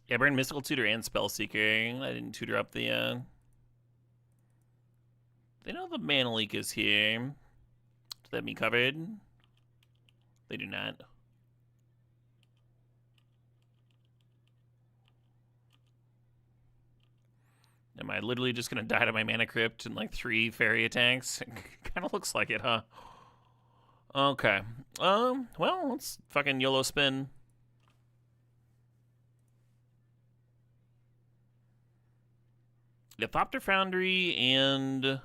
Yeah, burn Mystical Tutor and Spellseeker. I didn't tutor up the, They know the Mana Leak is here. Do they have me covered? They do not. Am I literally just gonna die to my Mana Crypt and like 3 fairy attacks? Kind of looks like it, huh? Okay. Well, let's fucking YOLO spin. Yeah, Thopter Foundry and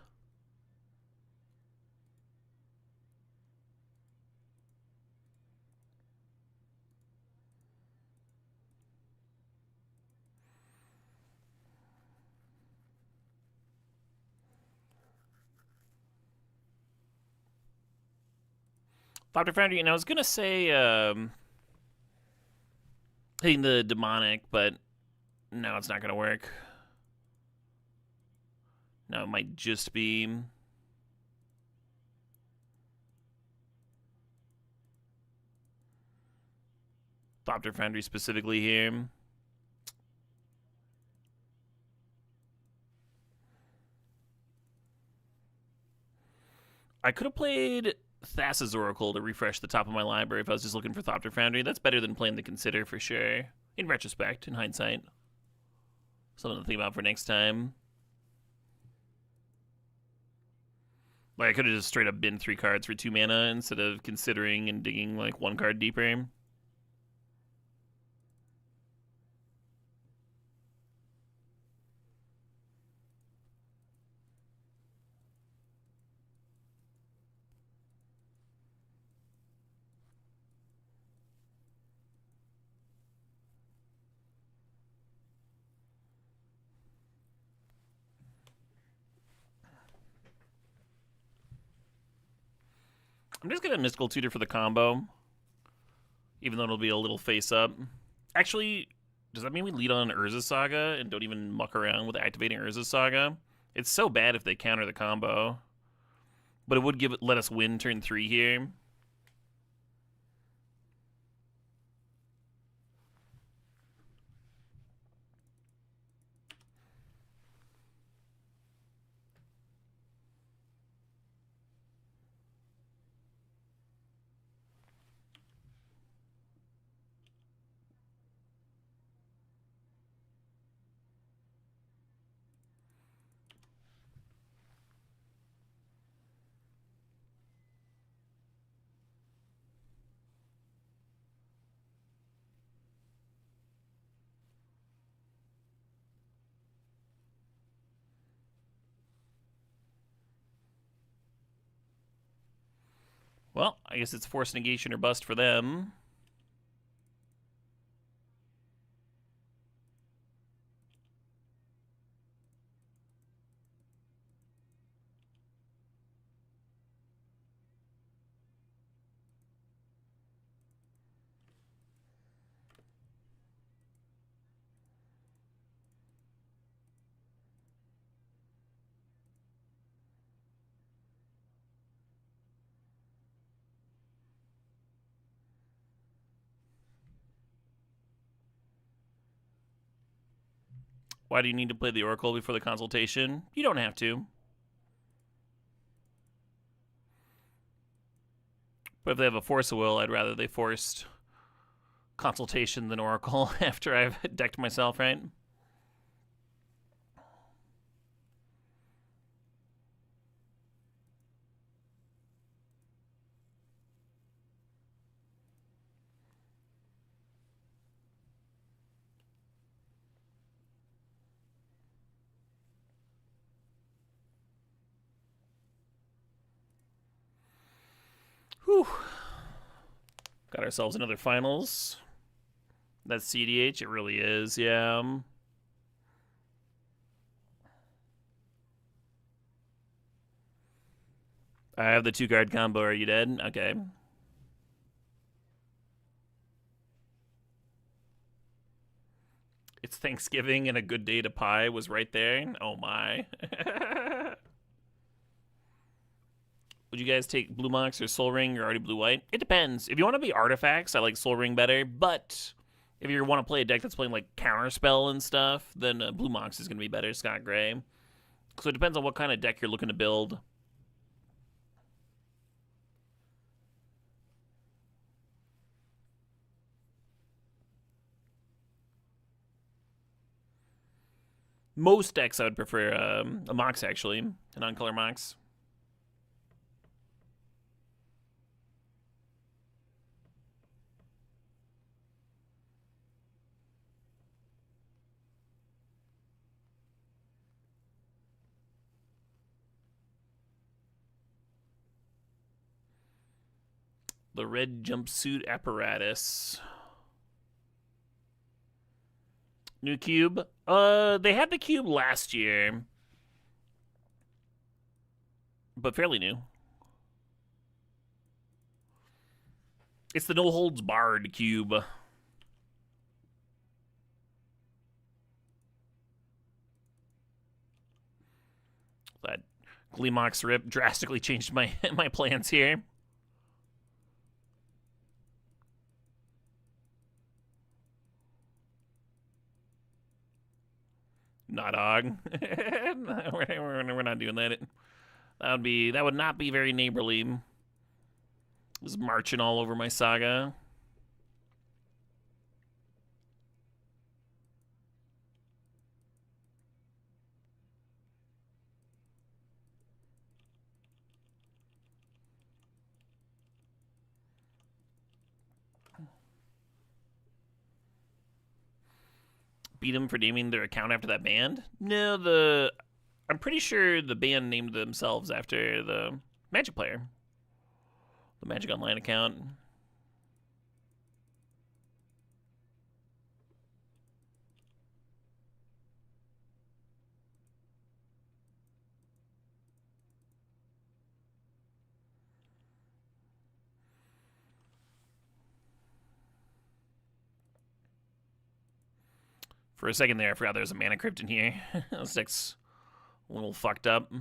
Thopter Foundry, and I was gonna say hitting the demonic, but no, it's not gonna work. No, it might just be Thopter Foundry specifically here. I could have played Thassa's Oracle to refresh the top of my library if I was just looking for Thopter Foundry. That's better than playing the Consider for sure. In retrospect, in hindsight. Something to think about for next time. Like, I could have just straight up been 3 cards for 2 mana instead of considering and digging like 1 card deeper. I'm just gonna Mystical Tutor for the combo, even though it'll be a little face up. Actually, does that mean we lead on Urza Saga and don't even muck around with activating Urza Saga? It's so bad if they counter the combo, but it would let us win turn 3 here. Well, I guess it's force negation or bust for them. Why do you need to play the Oracle before the consultation? You don't have to. But if they have a Force of Will, I'd rather they forced consultation than Oracle after I've decked myself, right? Whew. Got ourselves another finals. That's CDH, it really is, yeah. I have the 2-card combo. Are you dead? Okay. It's Thanksgiving and a good day to pie was right there. Oh my. Would you guys take Blue Mox or Soul Ring or already Blue White? It depends. If you want to be artifacts, I like Soul Ring better. But if you want to play a deck that's playing like Counterspell and stuff, then Blue Mox is going to be better. Scott Gray. So it depends on what kind of deck you're looking to build. Most decks I would prefer a Mox, actually. A non-color Mox. The red jumpsuit apparatus. New cube. They had the cube last year, but fairly new. It's the no holds barred cube. That Gleemox rip drastically changed my my plans here. Not Og. We're not doing that. That would not be very neighborly. Just marching all over my Saga. Beat them for naming their account after that band? No, I'm pretty sure the band named themselves after the Magic player. The Magic Online account. For a second there, I forgot there was a Mana Crypt in here. This deck's a little fucked up.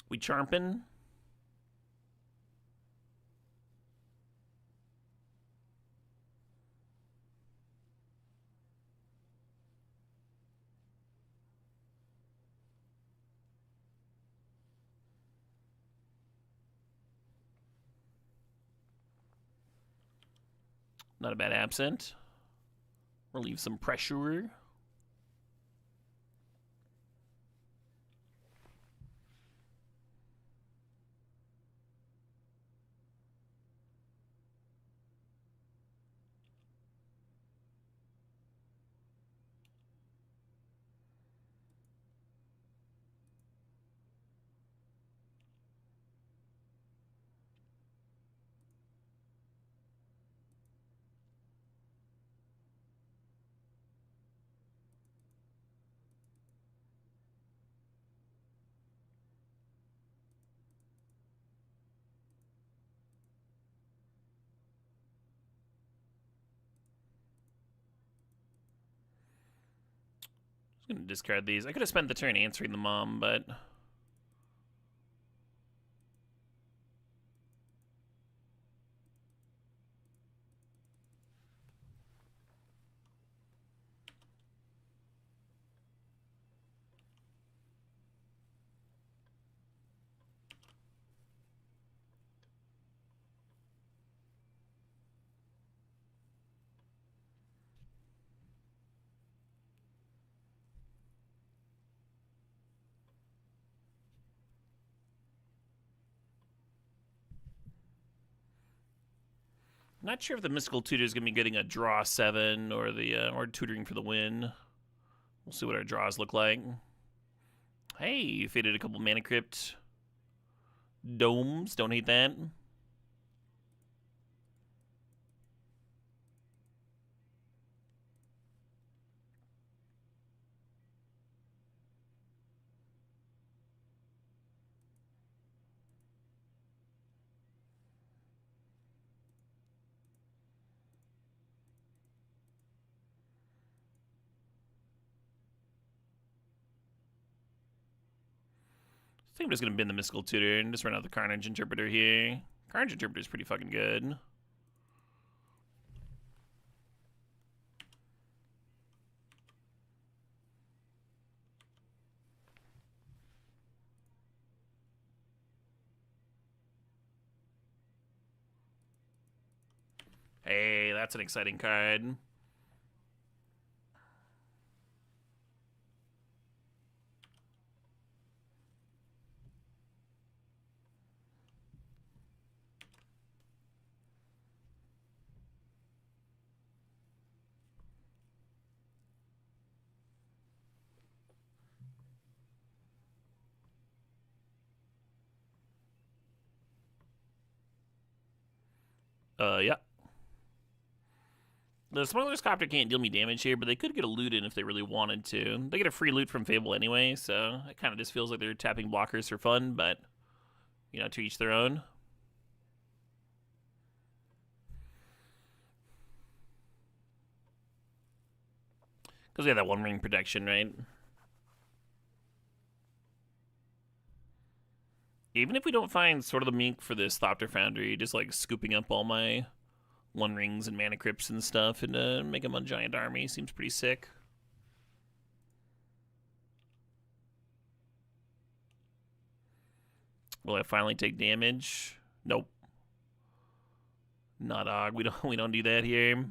We charmpin'. Not a bad absent. Relieve some pressure. I'm gonna discard these. I could have spent the turn answering the mom, but not sure if the Mystical Tutor is gonna be getting a draw 7 or the or tutoring for the win. We'll see what our draws look like. Hey, you faded a couple Mana Crypt domes. Don't hate that. I think I'm just gonna bin the Mystical Tutor and just run out the Carnage Interpreter here. Carnage Interpreter is pretty fucking good. Hey, that's an exciting card. Yeah. The Smuggler's Copter can't deal me damage here, but they could get a loot in if they really wanted to. They get a free loot from Fable anyway, so it kind of just feels like they're tapping blockers for fun, but, you know, to each their own. Because we have that one ring protection, right? Even if we don't find Sword of the Meek for this Thopter Foundry, just like scooping up all my One Rings and Mana Crypts and stuff and make them a giant army seems pretty sick. Will I finally take damage? Nope. Not Og. We don't do that here.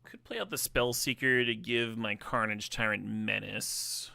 Could play out the Spell Seeker to give my Carnage Tyrant Menace.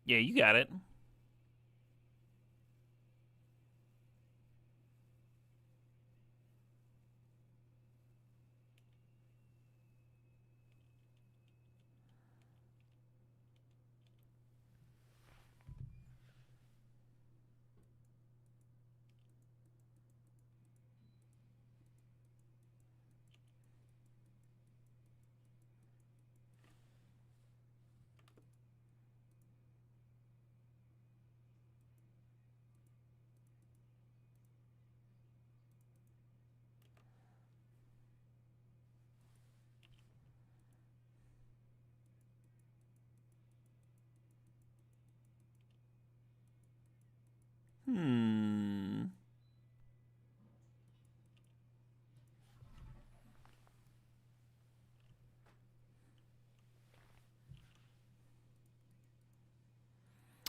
Yeah, you got it. Hmm.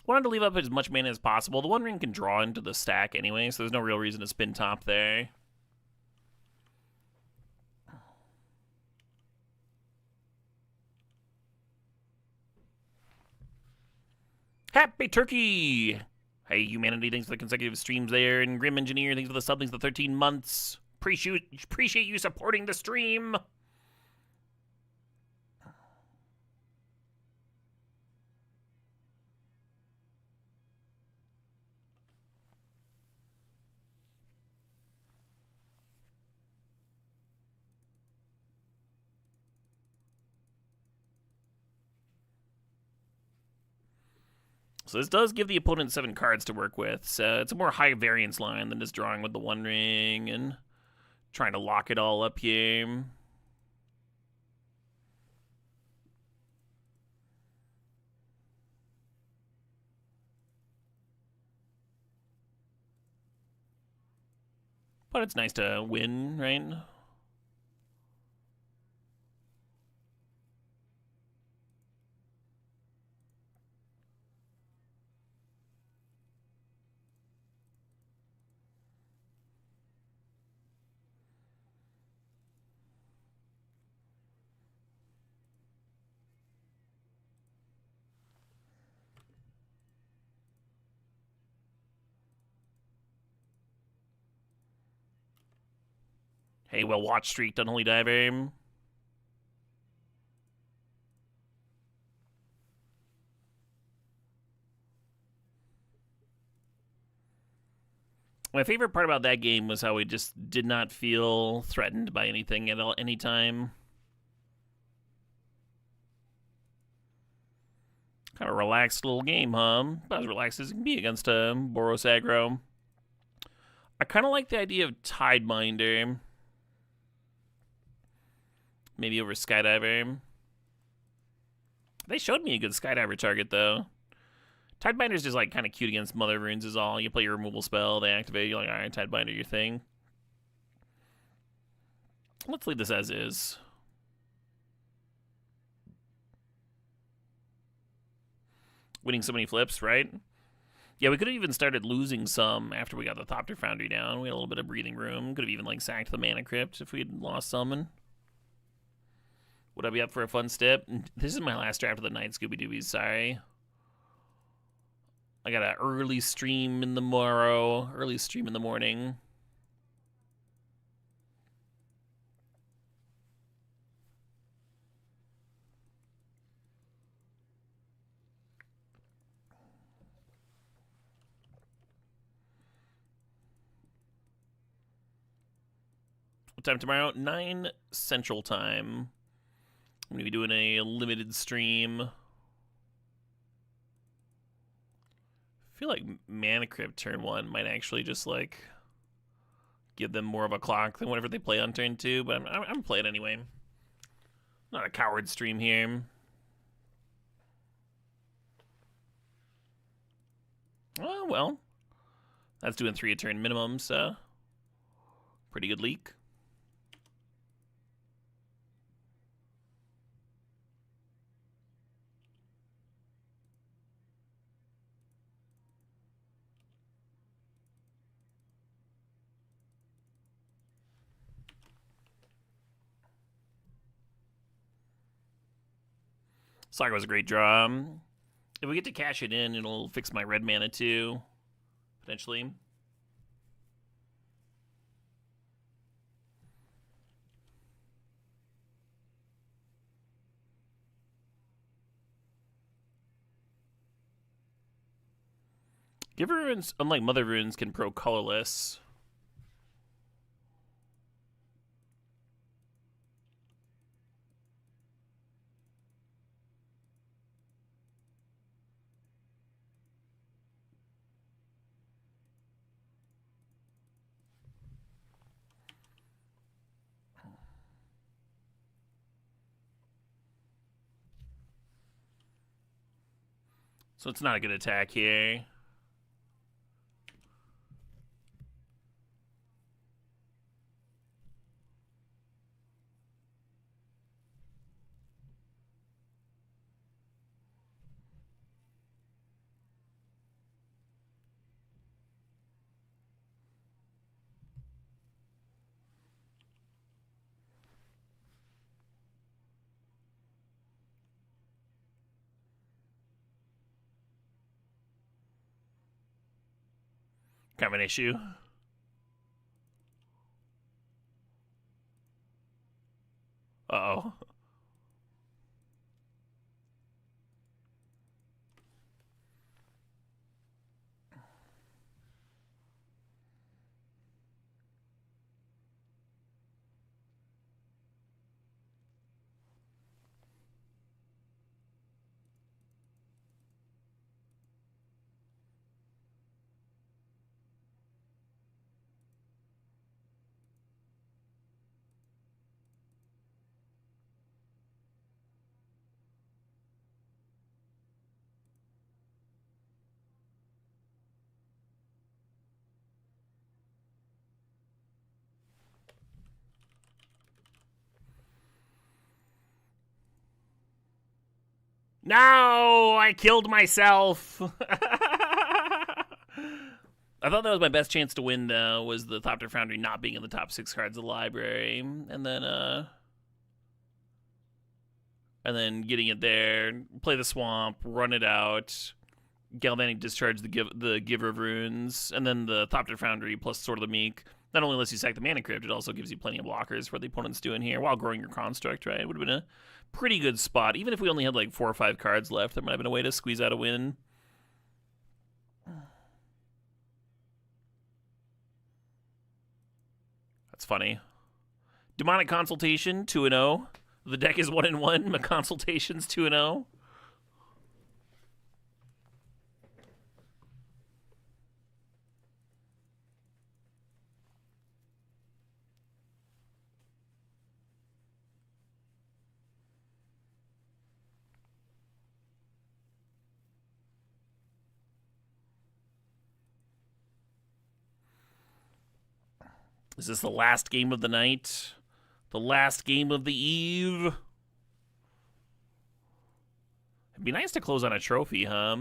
Wanted to leave up as much mana as possible. The One Ring can draw into the stack anyway, so there's no real reason to spin top there. Happy Turkey! Hey, Humanity, thanks for the consecutive streams there. And Grim Engineer, thanks for the sub, thanks for the 13 months. Appreciate you supporting the stream. So this does give the opponent 7 cards to work with. So it's a more high variance line than just drawing with the One Ring and trying to lock it all up here. But it's nice to win, right? Hey, well, watch Streaked Unholy Diver. My favorite part about that game was how we just did not feel threatened by anything at all, any time. Kind of relaxed little game, huh? About as relaxed as it can be against a Boros aggro. I kind of like the idea of Tideminder. Maybe over Skydiver. They showed me a good Skydiver target, though. Tidebinder's just like kind of cute against Mother Runes is all. You play your removal spell, they activate, you're like, alright, Tidebinder your thing. Let's leave this as is. Winning so many flips, right? Yeah, we could have even started losing some after we got the Thopter Foundry down. We had a little bit of breathing room. Could have even like sacked the Mana Crypt if we had lost summon. Would I be up for a fun step? This is my last draft of the night, Scooby Doobies. Sorry. I got an early stream in the morrow, early stream in the morning. What time tomorrow? 9 Central Time. I'm going to be doing a limited stream. I feel like Mana Crypt turn 1 might actually just like give them more of a clock than whatever they play on turn 2, but I'm going to play it anyway. Not a coward stream here. Oh, well. That's doing 3 a turn minimum, so pretty good leak. Saga was a great draw. If we get to cash it in, it'll fix my red mana too, potentially. Giver Runes, unlike Mother Runes, can pro colorless. So it's not a good attack here. Kind of an issue. Uh-oh. No, I killed myself. I thought that was my best chance to win, though, was the Thopter Foundry not being in the top 6 cards of the library. And then getting it there, play the swamp, run it out, Galvanic Discharge the Giver of Runes, and then the Thopter Foundry plus Sword of the Meek. Not only lets you sack the Mana Crypt, it also gives you plenty of blockers for the opponent's doing here while growing your Construct, right? It would have been a pretty good spot. Even if we only had like 4 or 5 cards left, there might have been a way to squeeze out a win. That's funny. Demonic Consultation, 2-0. The deck is 1-1. My Consultation's 2-0. Is this the last game of the night? The last game of the eve? It'd be nice to close on a trophy, huh?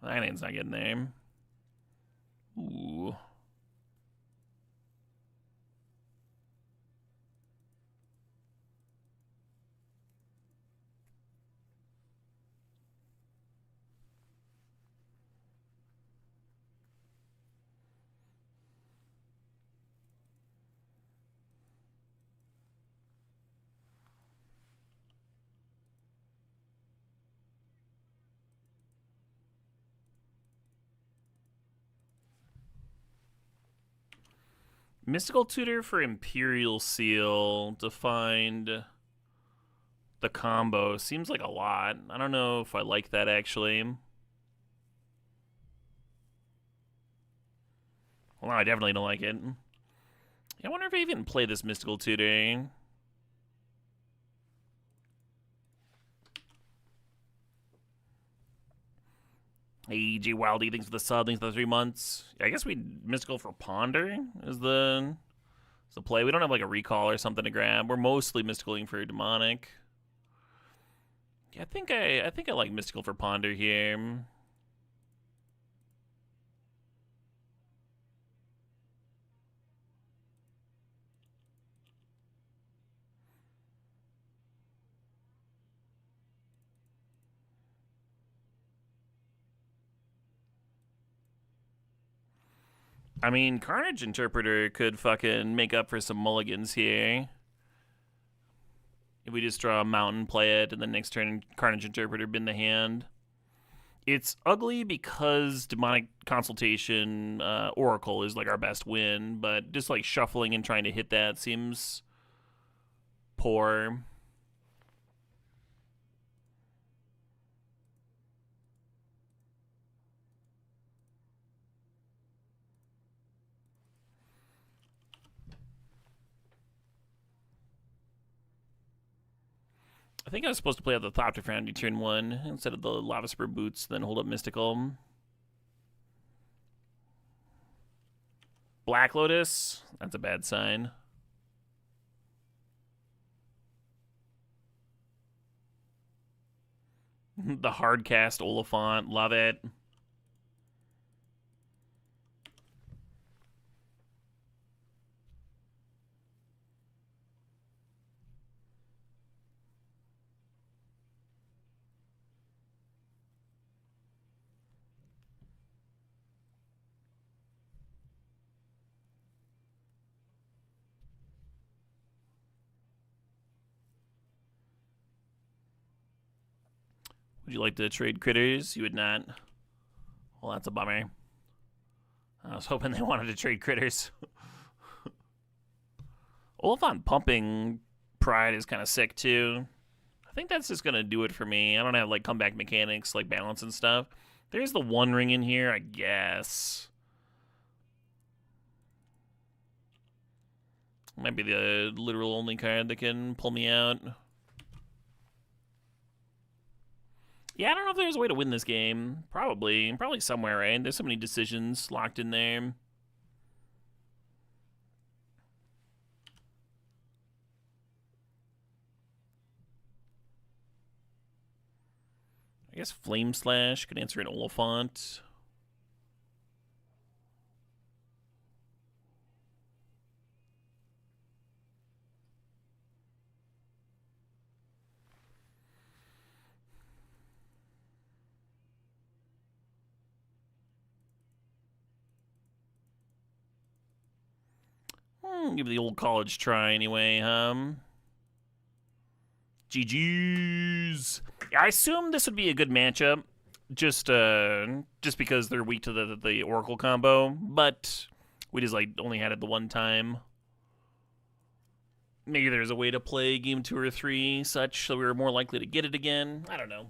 Iron's not getting there. Ooh. Mystical Tutor for Imperial Seal defined the combo. Seems like a lot. I don't know if I like that, actually. Well, no, I definitely don't like it. I wonder if I even play this Mystical Tutor. Hey, G Wildy, thanks for the sub, thanks for the 3 months. I guess we Mystical for Ponder is the play. We don't have like a recall or something to grab. We're mostly Mysticaling for Demonic. Yeah, I think I like Mystical for Ponder here. I mean, Carnage Interpreter could fucking make up for some mulligans here. If we just draw a mountain, play it, and then next turn Carnage Interpreter bin the hand. It's ugly because Demonic Consultation Oracle is like our best win, but just like shuffling and trying to hit that seems poor. I think I was supposed to play out the Thopter Foundry turn 1 instead of the Lava Spur Boots, then hold up Mystical. Black Lotus, that's a bad sign. The hard cast Oliphant, love it. Would you like to trade critters? You would not. Well, that's a bummer. I was hoping they wanted to trade critters. Oliphant pumping Pride is kind of sick too. I think that's just gonna do it for me. I don't have like comeback mechanics like balance and stuff. There's the One Ring in here, I guess. Might be the literal only card that can pull me out. Yeah, I don't know if there's a way to win this game. Probably somewhere, right? There's so many decisions locked in there. I guess Flame Slash could answer an Oliphant. Give it the old college try anyway, GG's. Yeah, I assume this would be a good matchup, just because they're weak to the Oracle combo, but we just like only had it the one time. Maybe there's a way to play game 2 or 3 such so we were more likely to get it again. I don't know.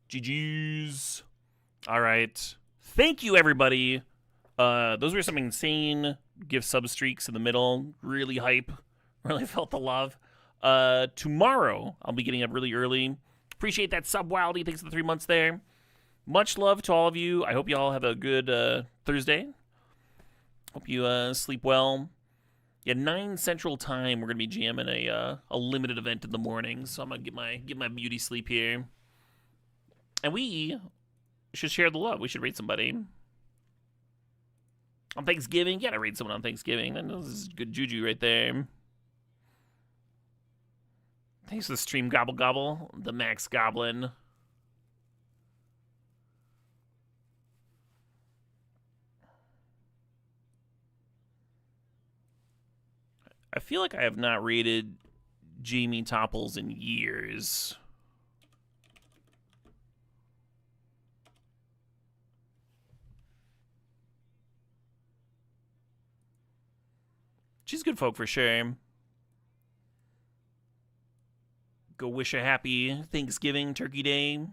GG's. All right. Thank you, everybody. Those were some insane gift sub streaks in the middle. Really hype. Really felt the love. Tomorrow, I'll be getting up really early. Appreciate that sub, Wildy. Thanks for the 3 months there. Much love to all of you. I hope you all have a good Thursday. Hope you sleep well. Yeah, 9 Central Time. We're gonna be jamming a limited event in the morning, so I'm gonna get my beauty sleep here. And we should share the love. We should rate somebody. On Thanksgiving? You gotta raid someone on Thanksgiving. This is good juju right there. Thanks for the stream, Gobble Gobble. The Max Goblin. I feel like I have not rated Jamie Topples in years. She's good folk for sure. Go wish a happy Thanksgiving, Turkey Day